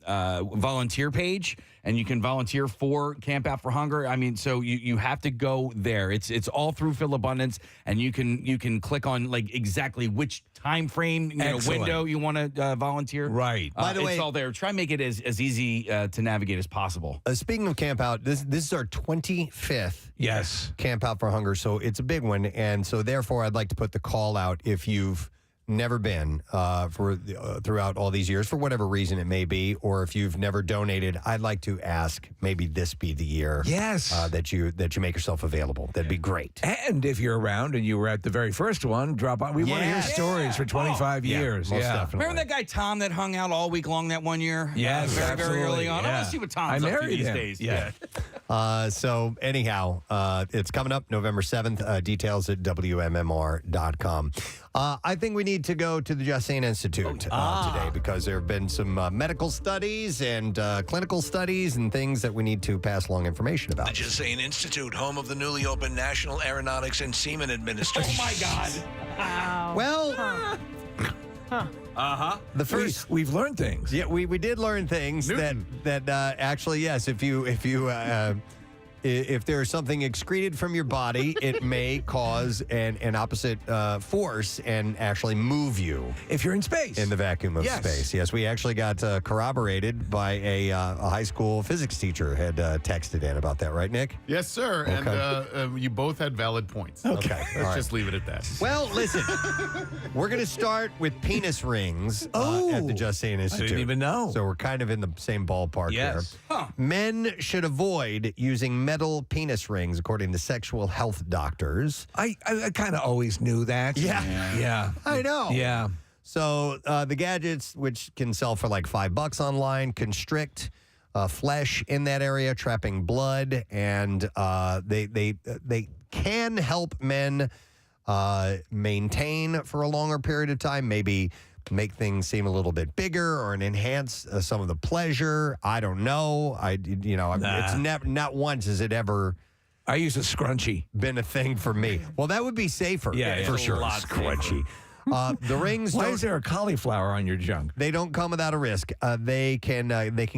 volunteer page, and you can volunteer for Camp Out for Hunger. I mean, so you have to go there. It's all through Phil Abundance, and you can click on like exactly which time frame, window you want to volunteer. Right. By the way, it's all there. Try and make it as easy to navigate as possible. Speaking of Camp Out, this is our 25th Yes. Camp Out for Hunger, so it's a big one. And so therefore, I'd like to put the call out if you've never been throughout all these years, for whatever reason it may be, or if you've never donated, I'd like to ask maybe this be the year that you make yourself available. That'd be great. And if you're around and you were at the very first one, drop on. We want to hear stories for 25 years. Most definitely. Remember that guy Tom that hung out all week long that one year? Yes, very, very early on. Yeah. I want to see what Tom's up to these days. Yeah. So anyhow, it's coming up November 7th. Details at WMMR.com. I think we need to go to the Just Saying Institute today because there have been some medical studies and clinical studies and things that we need to pass along information about. The Just Saying Institute, home of the newly opened National Aeronautics and Seamen Administration. Oh, my God. Wow. Well, the first we've learned things. Yeah, we did learn things that actually, yes, if there's something excreted from your body, it may cause an opposite force and actually move you. If you're in space. In the vacuum of space. Yes, we actually got corroborated by a high school physics teacher had texted in about that, right, Nick? Yes, sir. Okay. And you both had valid points. Okay. Let's just leave it at that. Well, listen, we're going to start with penis rings at the Just Saying Institute. I didn't even know. So we're kind of in the same ballpark there. Huh. Men should avoid using metal penis rings, according to sexual health doctors. I kind of always knew that. Yeah. I know. Yeah. So the gadgets, which can sell for like $5 online, constrict flesh in that area, trapping blood, and they can help men maintain for a longer period of time, maybe make things seem a little bit bigger or enhance some of the pleasure. I don't know. It's never, not once has it ever. I use a scrunchie. Been a thing for me. Well, that would be safer. Yeah, for it's a sure. lot Scrunchie. The rings. Why is there a cauliflower on your junk? They don't come without a risk. They can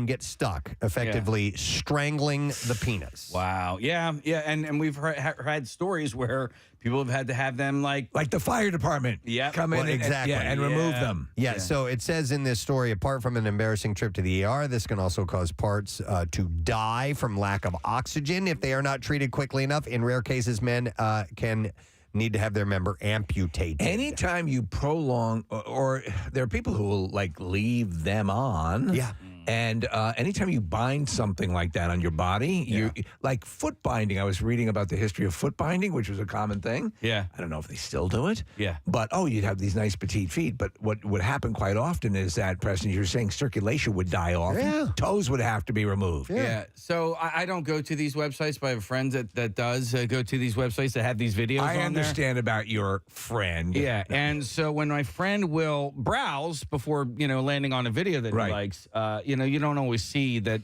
get stuck, effectively strangling the penis. Wow. Yeah. And we've had stories where people have had to have them like the fire department. Come in and remove them. Yeah. So it says in this story, apart from an embarrassing trip to the ER, this can also cause parts to die from lack of oxygen if they are not treated quickly enough. In rare cases, men can need to have their member amputated. Anytime you prolong, or there are people who will leave them on. Yeah. And anytime you bind something like that on your body, you like foot binding. I was reading about the history of foot binding, which was a common thing. Yeah. I don't know if they still do it. Yeah. But, you'd have these nice petite feet. But what would happen quite often is that, Preston, you're saying circulation would die off. Yeah. Toes would have to be removed. Yeah. So I don't go to these websites, but I have a friend that does go to these websites that have these videos I on understand about your friend. Yeah. And so when my friend will browse before, landing on a video that he likes, you don't always see that,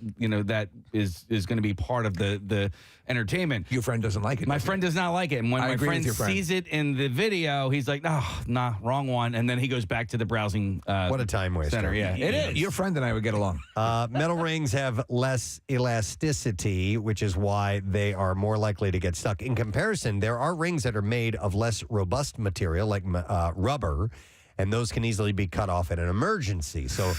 that is going to be part of the entertainment. Your friend doesn't like it. My friend does not like it. And when my friend sees it in the video, he's like, nah, wrong one. And then he goes back to the browsing what a time waster. center. Yeah, it is. Your friend and I would get along. Metal rings have less elasticity, which is why they are more likely to get stuck. In comparison, there are rings that are made of less robust material, like rubber, and those can easily be cut off in an emergency. So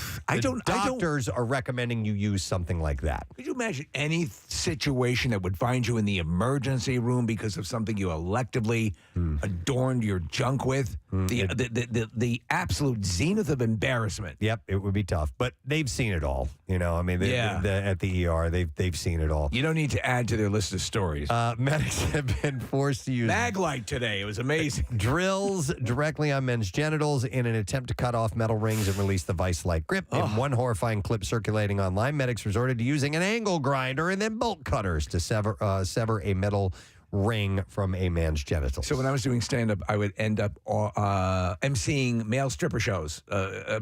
doctors are recommending you use something like that. Could you imagine any situation that would find you in the emergency room because of something you electively adorned your junk with? The absolute zenith of embarrassment. Yep, it would be tough. But they've seen it all. At the ER, they've seen it all. You don't need to add to their list of stories. Medics have been forced to use Maglite today. It was amazing. Drills directly on men's genitals in an attempt to cut off metal rings and release the vice-like grip. In one horrifying clip circulating online, medics resorted to using an angle grinder and then bolt cutters to sever a metal ring from a man's genitals. So when I was doing stand-up, I would end up emceeing male stripper shows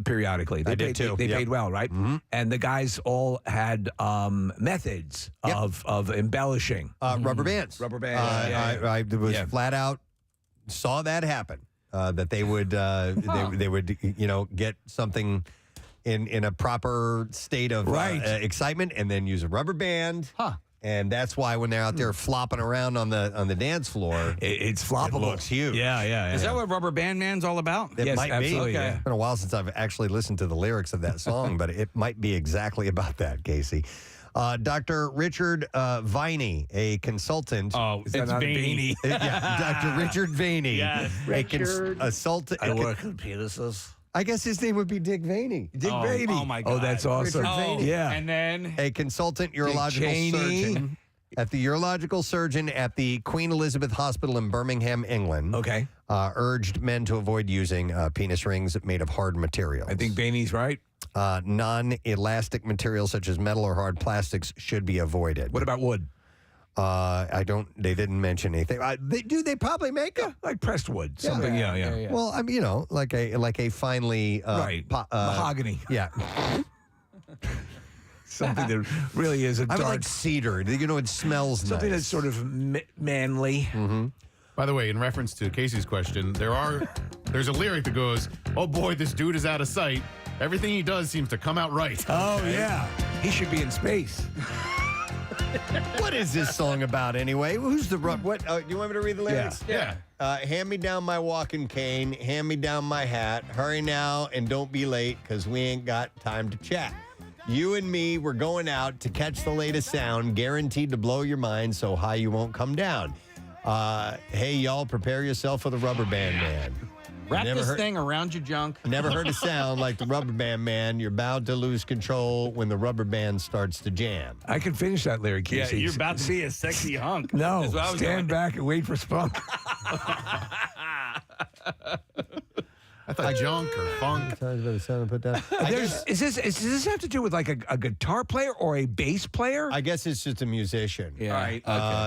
periodically. I did too. They paid well, right? Mm-hmm. And the guys all had methods of embellishing. Rubber bands. Rubber bands. I was flat out saw that happen. That they would they would get something in a proper state of excitement and then use a rubber band. And that's why when they're out there flopping around on the dance floor, it's floppable. It looks huge. Yeah. Is that what Rubber Band Man's all about? It might absolutely, be. yeah. It's been a while since I've actually listened to the lyrics of that song, but it might be exactly about that, Casey. Dr. Richard Viney, a consultant. Oh, Is that it's not Vaney. Yeah, Dr. Richard Vaney. Yes. A consultant. I work on penises. I guess his name would be Dick Vaney. Dick Vaney. Oh, my God. Oh, that's awesome. Richard Vaney. Yeah. And then A consultant urological Cheney. surgeon at the urological surgeon at the Queen Elizabeth Hospital in Birmingham, England. Okay. Urged men to avoid using penis rings made of hard materials. I think Vaney's right. Non-elastic materials such as metal or hard plastics should be avoided. What about wood? They didn't mention anything. They probably make them. Like pressed wood. Something, yeah. Well, I mean, like a finely Right. Mahogany. Yeah. Something that really is a I dark. would like cedar. It smells something nice. that's sort of manly. Mm-hmm. By the way, in reference to Casey's question, there's a lyric that goes, "Oh boy, this dude is out of sight. Everything he does seems to come out right." Oh, yeah. He should be in space. What is this song about anyway? Who's the what? You want me to read the lyrics? Yeah. Hand me down my walking cane. Hand me down my hat. Hurry now and don't be late because we ain't got time to chat. You and me, we're going out to catch the latest sound, guaranteed to blow your mind so high you won't come down. Hey, y'all, prepare yourself for the Rubber Band Man. wrap this thing around your junk. Never heard a sound like the Rubber Band Man. You're bound to lose control when the rubber band starts to jam. I can finish that lyric, Casey. Yeah, you're about to see a sexy hunk. No, That's what I was stand going. back and wait for spunk. I thought junk or funk. Does this have to do with like a guitar player or a bass player? I guess it's just a musician. Yeah. All right.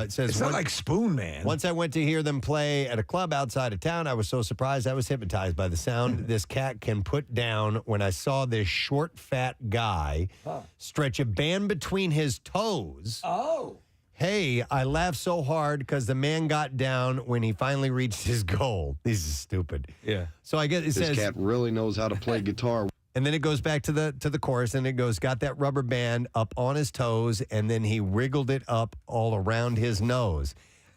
It says It's not like Spoon Man. Once I went to hear them play at a club outside of town, I was so surprised I was hypnotized by the sound this cat can put down when I saw this short, fat guy stretch a band between his toes. Oh. Hey, I laughed so hard because the man got down when he finally reached his goal. This is stupid. Yeah. So I guess it says, This cat really knows how to play guitar. and then it goes back to the chorus, and it goes, got that rubber band up on his toes, and then he wriggled it up all around his nose.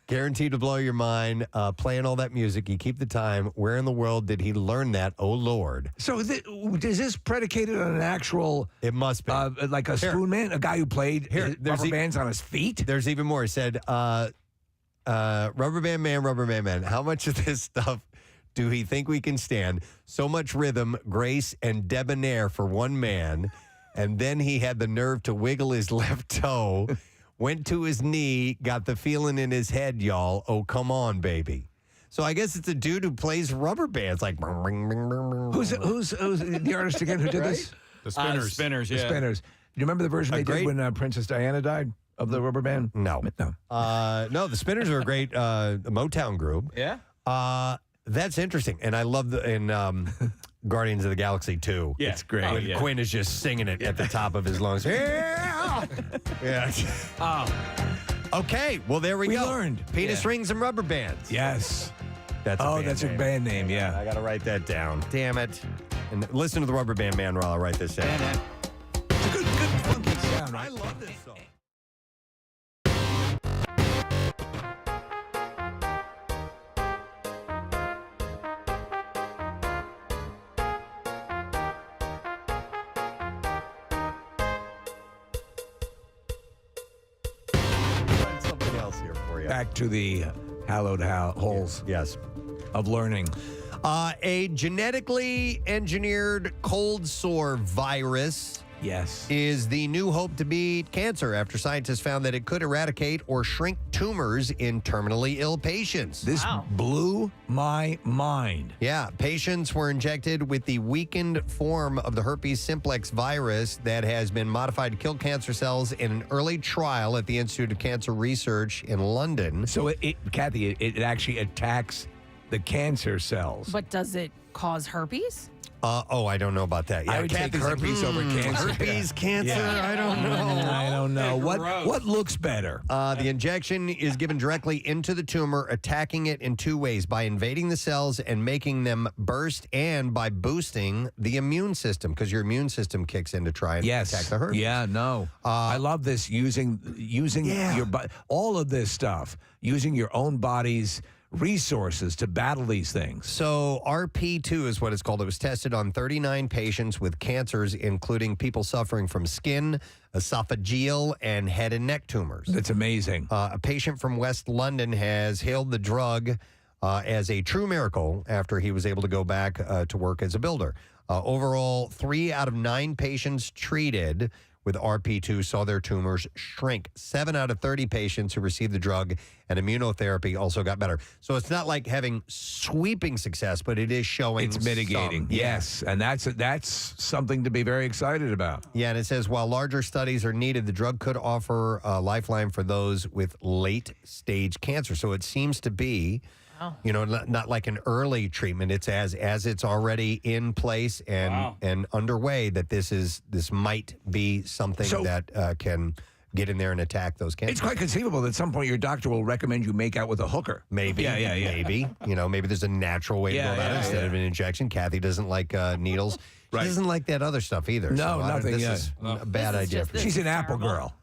Guaranteed to blow your mind, playing all that music. You keep the time. Where in the world did he learn that? Oh, Lord. So is this predicated on an actual... It must be. Like a Spoon Man? A guy who played rubber bands on his feet? There's even more. He said, Rubber Band Man, how much of this stuff do he think we can stand? So much rhythm, grace, and debonair for one man. And then he had the nerve to wiggle his left toe, went to his knee, got the feeling in his head, y'all. Oh, come on, baby. So I guess it's a dude who plays rubber bands, like... Who's the artist again who did this? The Spinners. Spinners, The yeah. Spinners. Do you remember the version they did when Princess Diana died of the rubber band? No. No, the Spinners are a great Motown group. Yeah? That's interesting. And I love in Guardians of the Galaxy 2. Yeah. It's great. When Quinn is just singing it at the top of his lungs. Yeah. Okay, well, there we go. learned. Penis rings and rubber bands. Yes. That's That's a band name, yeah. I got to write that down. Damn it. And listen to the Rubber Band Man while I write this down. It's a good funky sound. I love this song. Find something else here for you. Back to the hallowed halls Yes. of learning. A genetically engineered cold sore virus Yes. is the new hope to beat cancer after scientists found that it could eradicate or shrink tumors in terminally ill patients. This blew my mind. Yeah, patients were injected with the weakened form of the herpes simplex virus that has been modified to kill cancer cells in an early trial at the Institute of Cancer Research in London. So, Kathy, it actually attacks the cancer cells. But does it cause herpes? I don't know about that. Yeah, I would take Kathy's like, herpes over cancer. Herpes, cancer? Yeah. I don't know. I don't know. What looks better? The injection is given directly into the tumor, attacking it in two ways, by invading the cells and making them burst, and by boosting the immune system, because your immune system kicks in to try and attack the herpes. Yeah, no. I love this using your body, all of this stuff, using your own body's resources to battle these things. So RP2 is what it's called. It was tested on 39 patients with cancers, including people suffering from skin, esophageal, and head and neck tumors. That's amazing. A patient from West London has hailed the drug as a true miracle after he was able to go back to work as a builder. Overall, 3 out of 9 patients treated with RP2 saw their tumors shrink. 7 out of 30 patients who received the drug and immunotherapy also got better. So it's not like having sweeping success, but it is showing It's mitigating. some. Yes, and that's something to be very excited about. Yeah, and it says while larger studies are needed, the drug could offer a lifeline for those with late-stage cancer. So it seems to be, you know, not like an early treatment. It's as it's already in place and underway that this might be something that can get in there and attack those cancers. It's quite conceivable that at some point your doctor will recommend you make out with a hooker. Maybe. Yeah. Maybe. You know, maybe there's a natural way to go about it instead of an injection. Kathy doesn't like needles. She doesn't like that other stuff either. No, so nothing. This is a bad idea. She's an apple girl.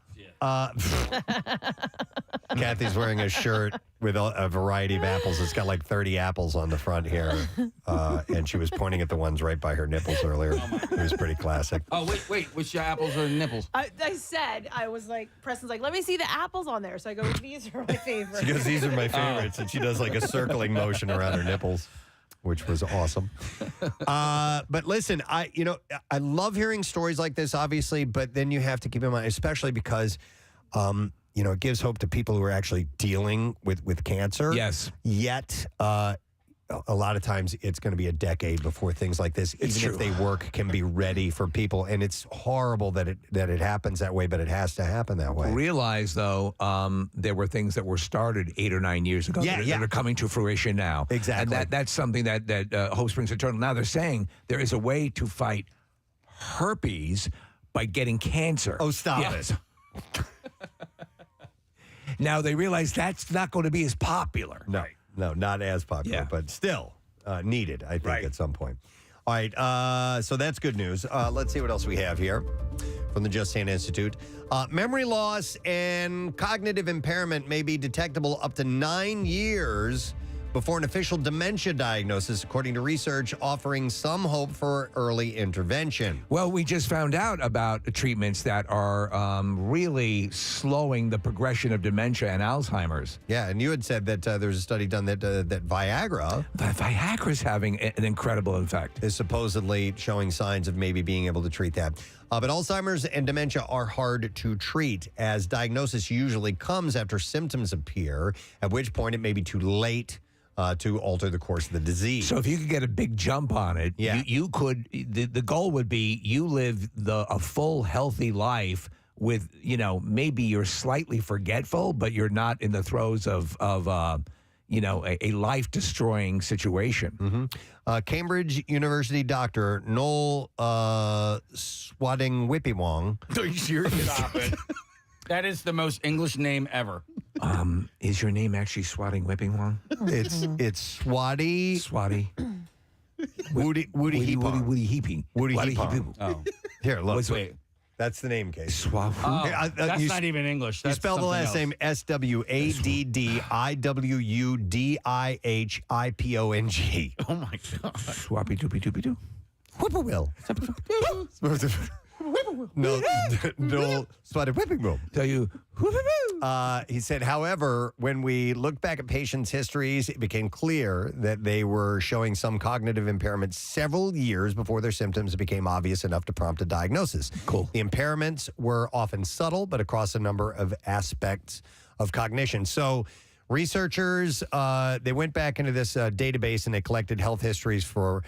Kathy's wearing a shirt with a variety of apples. It's got like 30 apples on the front here. And she was pointing at the ones right by her nipples earlier. It was pretty classic. Oh, wait. Which apples or nipples? I said, I was like, Preston's like, let me see the apples on there. So I go, these are my favorites. She goes, these are my favorites. And she does like a circling motion around her nipples, which was awesome. But listen, I love hearing stories like this, obviously, but then you have to keep in mind, especially because, it gives hope to people who are actually dealing with cancer. Yes. Yet, a lot of times it's going to be a decade before things like this, even if they work, can be ready for people. And it's horrible that it happens that way, but it has to happen that way. Realize, though, there were things that were started 8 or 9 years ago that are coming to fruition now. Exactly. And that's something that Hope Springs Eternal. Now they're saying there is a way to fight herpes by getting cancer. Oh, stop it. Now they realize that's not going to be as popular. No, not as popular, but still needed, I think, at some point. All right, so that's good news. Let's see what else we have here from the Just Saying Institute. Memory loss and cognitive impairment may be detectable up to 9 years before an official dementia diagnosis, according to research offering some hope for early intervention. Well, we just found out about treatments that are really slowing the progression of dementia and Alzheimer's. Yeah, and you had said that there's a study done that Viagra... Viagra's having an incredible effect. Is supposedly showing signs of maybe being able to treat that. But Alzheimer's and dementia are hard to treat, as diagnosis usually comes after symptoms appear, at which point it may be too late to alter the course of the disease. So if you could get a big jump on it, you could. The goal would be you live a full, healthy life with, maybe you're slightly forgetful, but you're not in the throes of a life-destroying situation. Mm-hmm. Cambridge University doctor Noel Swading-Whippywong. Are you serious? Stop it. That is the most English name ever. Is your name actually Swatting Whipping Wong? It's Swatty. Swatty. Woody Heaping. Woody Heaping. Oh. Here, look. Wait. That's the name, Case. That's not even English. That's you spell the last name SWADDIWUDIHIPONG. Oh, my God. Swappy doopy doopy doo. Whippoorwill. No, Swatted Whipping Boom. Tell you, he said, however, when we looked back at patients' histories, it became clear that they were showing some cognitive impairment several years before their symptoms became obvious enough to prompt a diagnosis. Cool. The impairments were often subtle, but across a number of aspects of cognition. So researchers, they went back into this database and they collected health histories for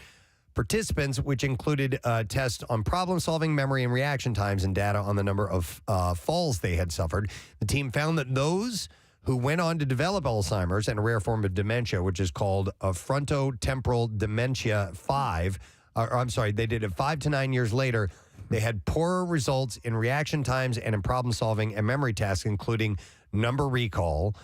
participants, which included tests on problem-solving, memory, and reaction times, and data on the number of falls they had suffered. The team found that those who went on to develop Alzheimer's and a rare form of dementia, which is called frontotemporal dementia 5, they did it 5 to 9 years later. They had poorer results in reaction times and in problem-solving and memory tasks, including number recall,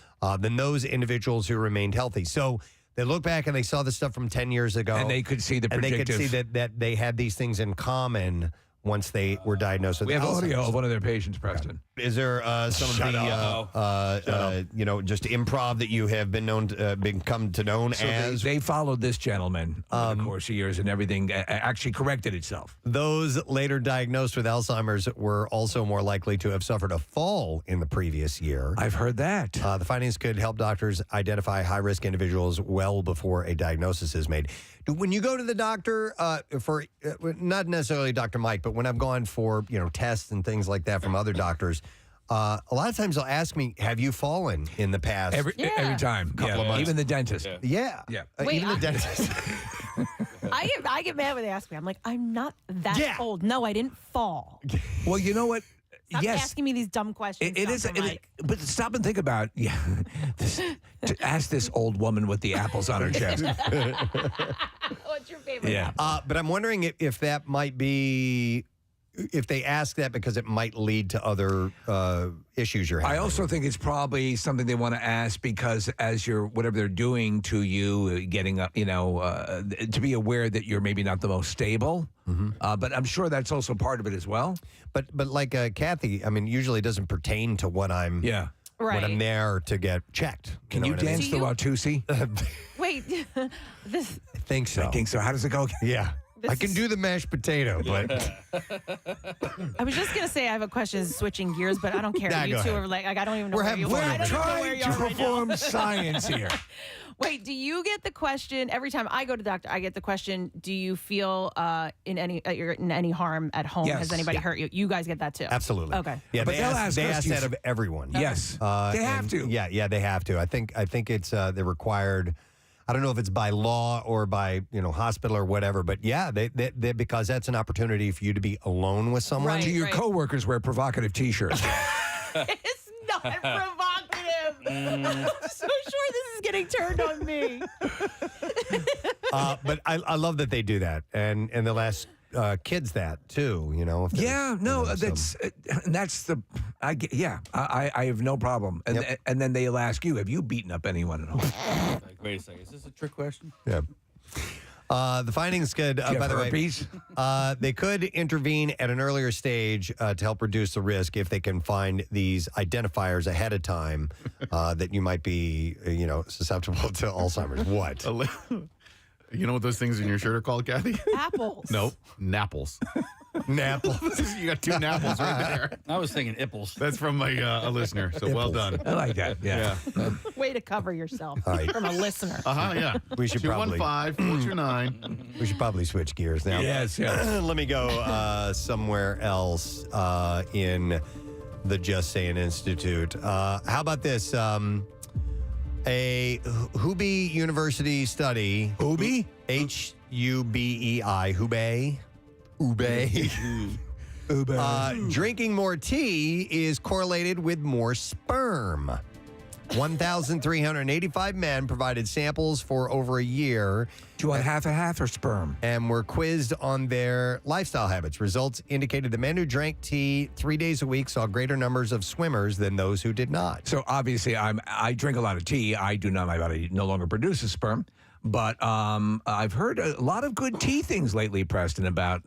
than those individuals who remained healthy. So they look back and they saw the stuff from 10 years ago. and they could see the predictive. And they could see that they had these things in common once they were diagnosed with We have audio Alzheimer's. of one of their patients, Preston. Is there some Shut of the just improv that you have been known to, become to known So as? they followed this gentleman over the course of years, and everything actually corrected itself. Those later diagnosed with Alzheimer's were also more likely to have suffered a fall in the previous year. I've heard that. The findings could help doctors identify high-risk individuals well before a diagnosis is made. When you go to the doctor for not necessarily Dr. Mike, but when I've gone for tests and things like that from other doctors, a lot of times they'll ask me, "Have you fallen in the past?" Every time, couple of months. Even the dentist. Yeah. Wait, even the dentist. I get mad when they ask me. I'm like, I'm not that old. No, I didn't fall. Well, you know what? Stop yes, asking me these dumb questions. it is. Dr. Mike. But stop and think about to ask this old woman with the apples on her chest. What's your favorite? Yeah. But I'm wondering if that might be. If they ask that because it might lead to other issues you're having. I also think it's probably something they want to ask because as you're, whatever they're doing to you, getting up, to be aware that you're maybe not the most stable. But I'm sure that's also part of it as well. But like Kathy, I mean, usually it doesn't pertain to what I'm. Yeah. Right. When I'm there to get checked. Can you know what I mean? dance the Watusi? Wait, this. I think so. I think so. How does it go? Yeah. This I can do the mashed potato, but I was just gonna say I have a question, switching gears, but I don't care. Nah, you go two ahead. are like, I don't even know We're where having you fun are. I over don't even know where Trying you to are right now. perform science here. Wait, do you get the question every time I go to the doctor? I get the question: do you feel you're in any harm at home? Yes. Has anybody hurt you? You guys get that too? absolutely. Okay. Yeah, But they they'll ask ask us that to- of everyone. Yes. They have and- to. Yeah, they have to. I think it's they're required. I don't know if it's by law or by hospital or whatever, but yeah, they because that's an opportunity for you to be alone with someone. Right. Do your coworkers wear provocative T-shirts? It's not provocative. I'm so sure this is getting turned on me. But I love that they do that, and they'll ask kids that too. If they're- Yeah, no, that's the. I have no problem. And then they'll ask you, have you beaten up anyone at home? Wait a second. Is this a trick question? Yeah. The findings could, Do you by have the way, herpes? they could intervene at an earlier stage to help reduce the risk if they can find these identifiers ahead of time that you might be, susceptible to Alzheimer's. What? You know what those things in your shirt are called, Kathy? Apples. Nope. Napples. Napples. You got two napples right there. I was thinking Ipples. That's from a listener, so well done. I like that. Yeah. Way to cover yourself All right. from a listener. Yeah. We should probably 215-429. we should probably switch gears now. Yes. Let me go somewhere else in the Just Saying Institute. How about this? A Hubei University study. Hubei? Hubei. Hubei. Drinking more tea is correlated with more sperm. 1,385 men provided samples for over a year. Do you want half a half or sperm? And were quizzed on their lifestyle habits. Results indicated the men who drank tea 3 days a week saw greater numbers of swimmers than those who did not. So obviously, I drink a lot of tea. I do not. My body no longer produces sperm. But I've heard a lot of good tea things lately, Preston, about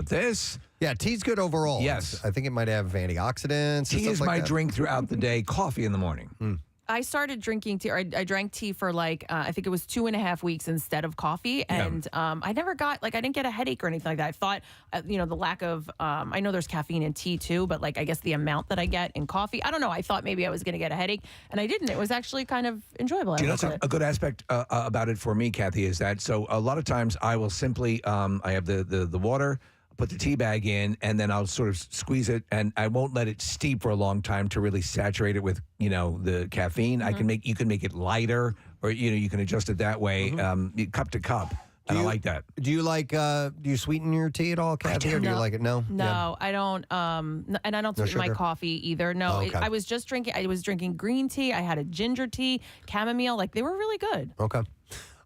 this. Yeah, tea's good overall. Yes. I think it might have antioxidants. and Tea stuff is like my that. drink throughout the day. Coffee in the morning. I started drinking tea, or I drank tea for I think it was 2.5 weeks instead of coffee. And I never got, I didn't get a headache or anything like that. I thought, the lack of, I know there's caffeine in tea too, but I guess the amount that I get in coffee, I don't know. I thought maybe I was going to get a headache and I didn't. It was actually kind of enjoyable. Do you know what's a good aspect about it for me, Kathy, is that so a lot of times I will simply, I have the water, put the tea bag in, and then I'll sort of squeeze it, and I won't let it steep for a long time to really saturate it with, the caffeine. You can make it lighter, or you can adjust it that way, cup to cup. And I like that. Do you do you sweeten your tea at all, Kathy, or do you like it? No? No, I don't. And I don't sweeten my sugar? coffee either. No, Oh, okay. I was drinking green tea. I had a ginger tea, chamomile. They were really good. Okay.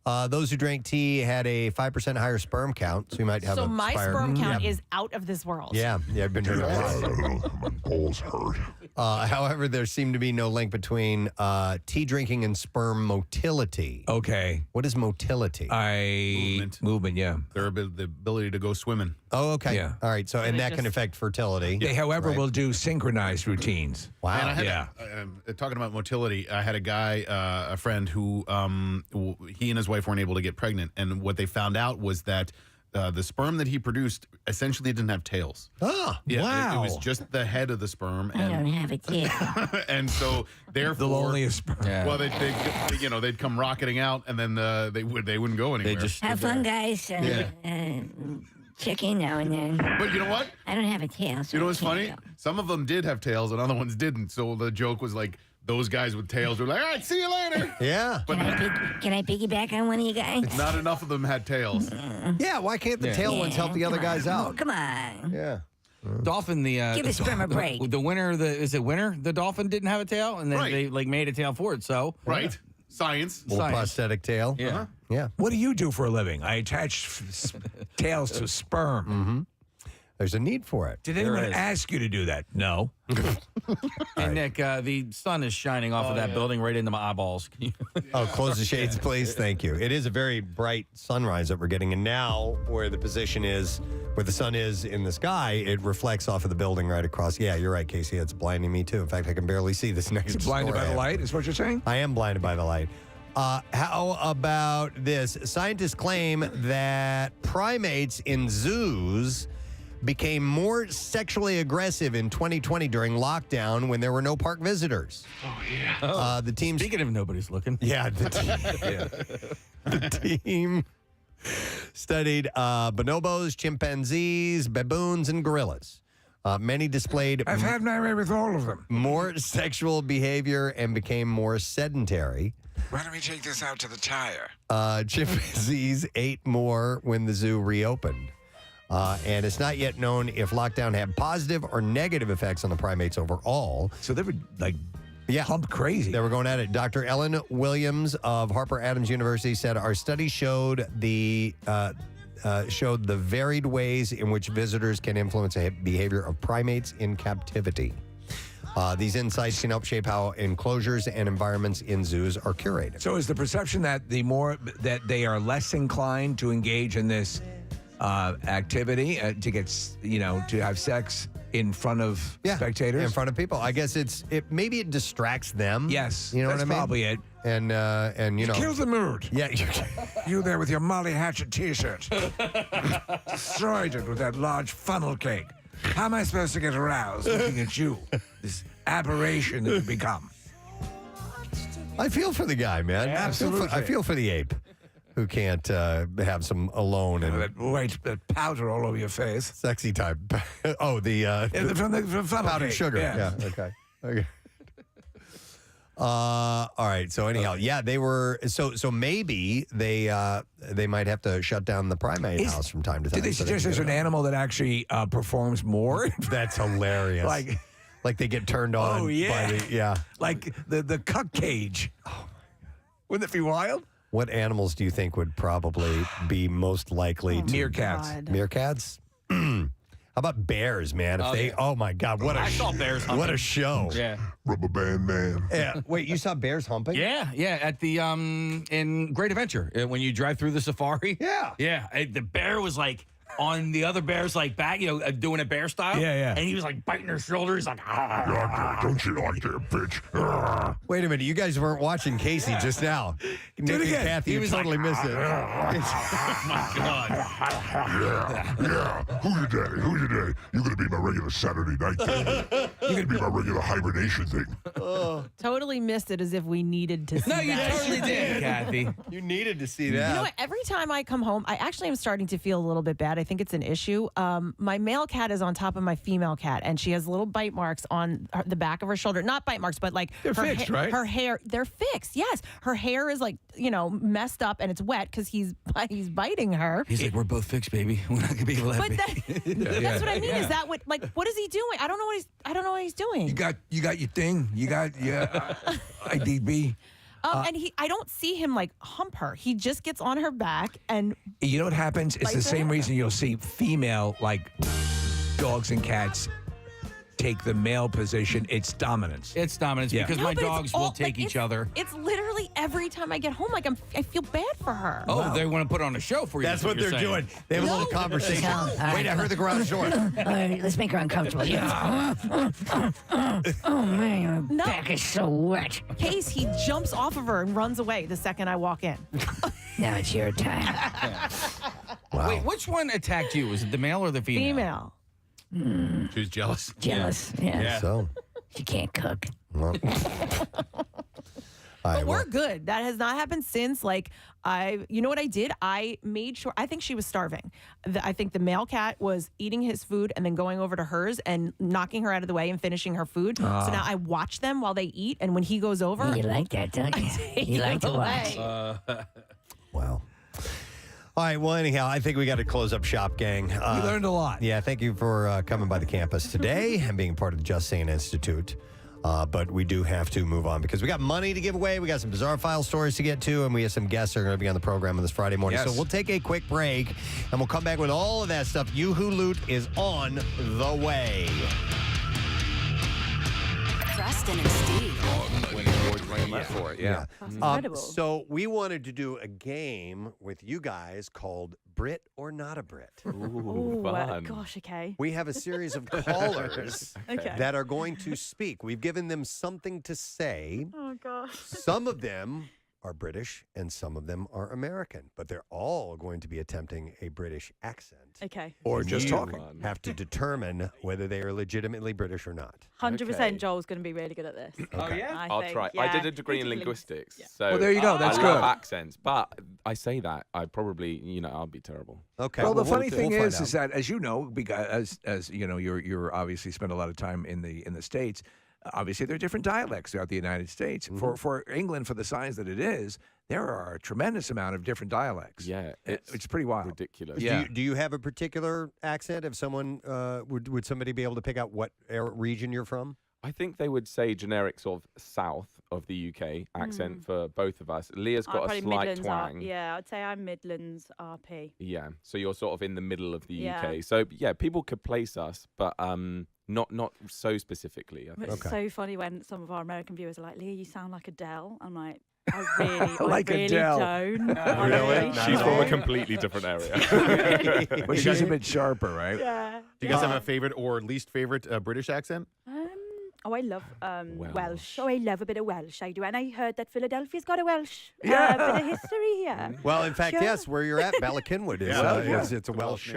Those who drank tea had a 5% higher sperm count, so you might have So a my spire- sperm count Yeah. is out of this world. Yeah, I've been drinking a lot. My balls hurt. However, there seemed to be no link between tea drinking and sperm motility. Okay. What is motility? Movement, yeah. The ability to go swimming. Oh, okay. Yeah. All right. So, and they that can just- affect fertility. They, however, Right. will do synchronized routines. Wow. And I had Yeah. talking about motility, I had a guy, a friend who he and his wife weren't able to get pregnant, and what they found out was that the sperm that he produced essentially didn't have tails. Ah, Yeah, wow. it was just the head of the sperm, and have a tail. and so therefore, The loneliest sperm. Yeah. well, they'd come rocketing out, and then they wouldn't go anywhere. They just Have fun, guys. Check in now and then. But you know what? I don't have a tail. So You know I what's can't funny? go. Some of them did have tails, and other ones didn't. So the joke was like, those guys with tails were like, all right, see you later. Yeah. But Can I piggyback on one of you guys? not enough of them had tails. Yeah. Why can't the tail ones help the other guys out? Come on. Yeah. Dolphin, the Give the sperm a break. The winner, is it winner? The dolphin didn't have a tail, and then Right. they like made a tail for it. So Right? Science. Little Science. prosthetic tail. Yeah. Yeah. What do you do for a living? I attach tails to sperm. There's a need for it. Did There anyone is. ask you to do that? No. Hey, Nick, the sun is shining off of that building right into my eyeballs. Can you? Oh, close the shades, please. Thank you. It is a very bright sunrise that we're getting. And now, where the position is, where the sun is in the sky, it reflects off of the building right across. Yeah, you're right, Casey. It's blinding me, too. In fact, I can barely see this next You're blinded door by I the have. light, is what you're saying? I am blinded by the light. How about this? Scientists claim that primates in zoos became more sexually aggressive in 2020 during lockdown when there were no park visitors. Oh, yeah. The team. Speaking of nobody's looking. Yeah, the team studied bonobos, chimpanzees, baboons, and gorillas. Many displayed I've had my way with all of them. more sexual behavior and became more sedentary. Why don't we take this out to the tire? Chimpanzees ate more when the zoo reopened. And it's not yet known if lockdown had positive or negative effects on the primates overall. So they were like Yeah. hump crazy. They were going at it. Dr. Ellen Williams of Harper Adams University said our study showed the varied ways in which visitors can influence the behavior of primates in captivity. These insights can help shape how enclosures and environments in zoos are curated. So is the perception that the more that they are less inclined to engage in this activity to get, to have sex in front of spectators? in front of people. I guess maybe it distracts them. Yes, you know that's what I mean. probably it. And you know, Kills the mood. Yeah, You there with your Molly Hatchet T-shirt, destroyed it with that large funnel cake. How am I supposed to get aroused looking at you? This aberration that you become. I feel for the guy, man. Absolutely. I feel for the ape who can't have some alone and that powder all over your face. Sexy type. Oh, from funnel powdered cake. sugar. Yeah. Yeah. Okay. All right. So anyhow, yeah, they were. So maybe they might have to shut down the primate house from time to time. Did they so suggest can there's get an it out. animal that actually performs more? That's hilarious. Like they get turned on. Oh, yeah. By the, like the cuck cage. Wouldn't it be wild? What animals do you think would probably be most likely to? Meerkats. God. Meerkats? How about bears, man? Oh my God, what a I saw bears humping. What a show. Yeah. Rubber band man. Yeah. Wait, you saw bears humping? Yeah, at the in Great Adventure when you drive through the safari. Yeah. The bear was like on the other bear's like back, doing a bear style. Yeah. And he was like biting her shoulder. He's like, Don't you like that, bitch? Wait a minute, you guys weren't watching Casey just now. Nick and again. Kathy, He you was totally like, missed it. Oh my God. Yeah. Who you daddy? Who you daddy? You're gonna be my regular Saturday night thing. You're gonna be my regular hibernation thing. Totally missed it as if we needed to see no, you that. totally did, Kathy. You needed to see that. You know what? Every time I come home, I actually am starting to feel a little bit bad. I think it's an issue. My male cat is on top of my female cat, and she has little bite marks on the back of her shoulder. Not bite marks, but like They're fixed, right? Her hair, they're fixed. Yes, her hair is like messed up, and it's wet because he's biting her. He's like, we're both fixed, baby. We're not gonna be able to have But that's what I mean. Yeah. Is that what is he doing? I don't know what he's doing. You got your thing. You got your IDB. And I don't see him like hump her. He just gets on her back and. You know what happens? It's the same reason you'll see female dogs and cats take the male position. It's dominance. It's dominance because my dogs will take each other. It's literally every time I get home. Like I feel bad for her. Oh, they want to put on a show for you. That's what they're doing. They have a little conversation. Wait, I heard the garage door. All right, let's make her uncomfortable. Yeah. Oh, man, your back is so wet. Case, he jumps off of her and runs away the second I walk in. Now it's your time. Wow. Wait, which one attacked you? Was it the male or the female? Female. She was jealous. Jealous. Yeah. So. She can't cook. Well. But we're good. That has not happened since. You know what I did? I made sure. I think she was starving. I think the male cat was eating his food and then going over to hers and knocking her out of the way and finishing her food. So now I watch them while they eat, and when he goes over, You like that, don't you? You like to watch. Wow. All right, well, anyhow, I think we got to close up shop, gang. We learned a lot. Yeah, thank you for coming by the campus today and being part of the Just Saying Institute. But we do have to move on because we got money to give away. We got some bizarre file stories to get to, and we have some guests that are going to be on the program on this Friday morning. Yes. So we'll take a quick break, and we'll come back with all of that stuff. You Who Loot is on the way. Preston and Steve. For it, yeah. That's incredible. So we wanted to do a game with you guys called Brit or Not a Brit. Ooh, fun. Gosh, okay. We have a series of callers Okay. that are going to speak. We've given them something to say. Oh, gosh. Some of them are British and some of them are American, but they're all going to be attempting a British accent. Okay. Or just You talking. have to determine whether they are legitimately British or not. 100% Joel's going to be really good at this. Oh, yeah? I'll think, try. yeah. I did a degree in Particularly- linguistics, Yeah. so Well, there you go. That's I love good. accents. But I say that I probably, I'll be terrible. Okay. Well, the funny we'll thing find is out. that, as you know, because as you know, you're obviously spent a lot of time in the States. Obviously, there are different dialects throughout the United States. For England, for the size that it is, there are a tremendous amount of different dialects. Yeah, it's pretty wild. Ridiculous. Yeah. Do you have a particular accent? If someone would somebody be able to pick out what region you're from? I think they would say generic sort of south of the UK accent for both of us. Leah's got a probably slight Midlands twang. yeah, I'd say I'm Midlands RP. Yeah, so you're sort of in the middle of the Yeah. UK. So yeah, people could place us, but not so specifically. I But think. it's so funny when some of our American viewers are like, Leah, you sound like Adele. I'm like, I Like really Adele. don't. I really She's from a don't. completely different area. But she's a bit sharper, right? Yeah. Do you guys have a favorite or least favorite British accent? Oh, I love Welsh. Welsh. Oh, I love a bit of Welsh. I do. And I heard that Philadelphia's got a Welsh Yeah. bit of history here. Well, in fact, Sure. yes, where you're at, Balakinwood is Yeah. it's a Welsh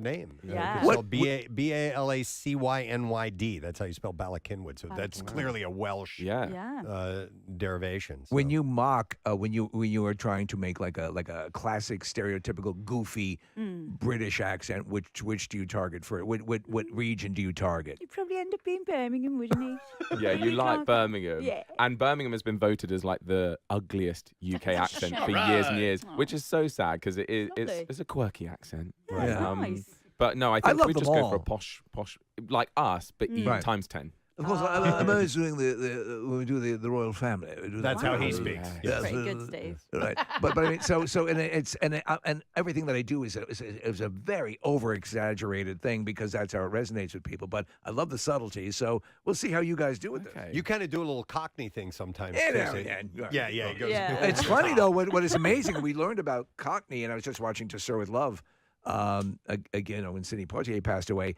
name. Yeah. It's What- spelled Balacynyd. That's how you spell Balakinwood. So that's clearly a Welsh Yeah. Yeah. derivation. So. When you mock, when you are trying to make like a classic stereotypical goofy British accent, which do you target for it? What region do you target? You'd probably end up being Birmingham, wouldn't you? Yeah, you like Birmingham. Yeah. And Birmingham has been voted as like the ugliest UK accent for years and years, which is so sad because it's a quirky accent. Yeah, it's nice. But no, I I think love we them just go for a all. posh, like us, but Right. times 10. Of course, I'm always doing when we do the royal family. We do That's the- how he speaks. Yes. Pretty good, Steve. Right, but I mean, and everything that I do is a very over exaggerated thing because that's how it resonates with people. But I love the subtleties, so we'll see how you guys do with it. Okay. You kind of do a little Cockney thing sometimes. Yeah, too, now so- and then. Yeah, yeah. It goes, Yeah. It's funny though. What is amazing, we learned about Cockney, and I was just watching To Sir with Love, again when Sidney Poitier passed away.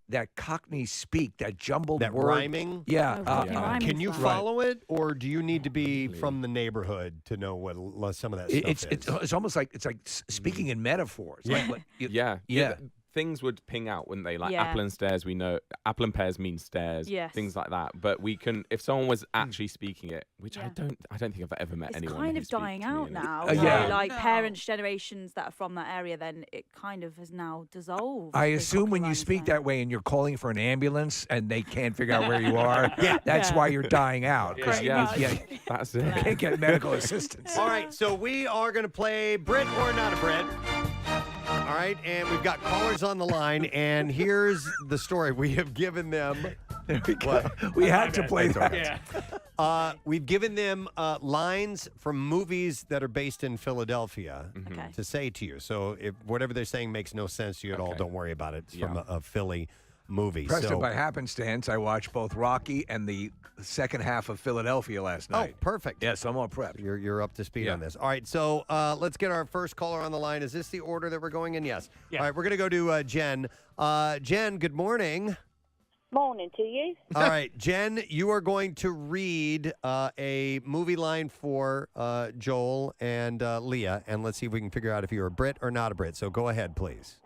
That Cockney speak, that jumbled That word, ryming? Yeah. Oh, Cockney rhyming's Can you fun. follow it, or do you need to be from the neighborhood to know what some of that stuff is? It's almost like speaking in metaphors. Yeah. Like, Yeah. Yeah. Things would ping out, wouldn't they? Like Yeah. apple and stairs, we know apple and pears mean stairs, Yes. things like that. But we can, if someone was actually speaking it, which Yeah. I don't think I've ever met It's anyone. kind who of speaks dying to me out in it. now. Yeah. So, like parents' generations that are from that area, then it kind of has now dissolved. I the assume when you Cockney speak rhymes that way and you're calling for an ambulance and they can't figure out where you are, that's Yeah. why you're dying out. 'cause Pretty you, much. yeah, That's you it. can't get medical assistance. All right, so we are going to play Brit or Not a Brit. All right, and we've got callers on the line, and here's the story. We have given them There we go. We had to play that. We've given them lines from movies that are based in Philadelphia to say to you. So if whatever they're saying makes no sense to you at all, don't worry about it. It's from a Philly movie. Preston, so, by happenstance, I watched both Rocky and the second half of Philadelphia last night. Oh, perfect. Yes, I'm all prepped. You're up to speed on this. All right, so let's get our first caller on the line. Is this the order that we're going in? Yes. Yeah. All right, we're going to go to Jen. Jen, good morning. Morning to you. All right, Jen, you are going to read a movie line for Joel and Leah, and let's see if we can figure out if you're a Brit or not a Brit. So go ahead, please.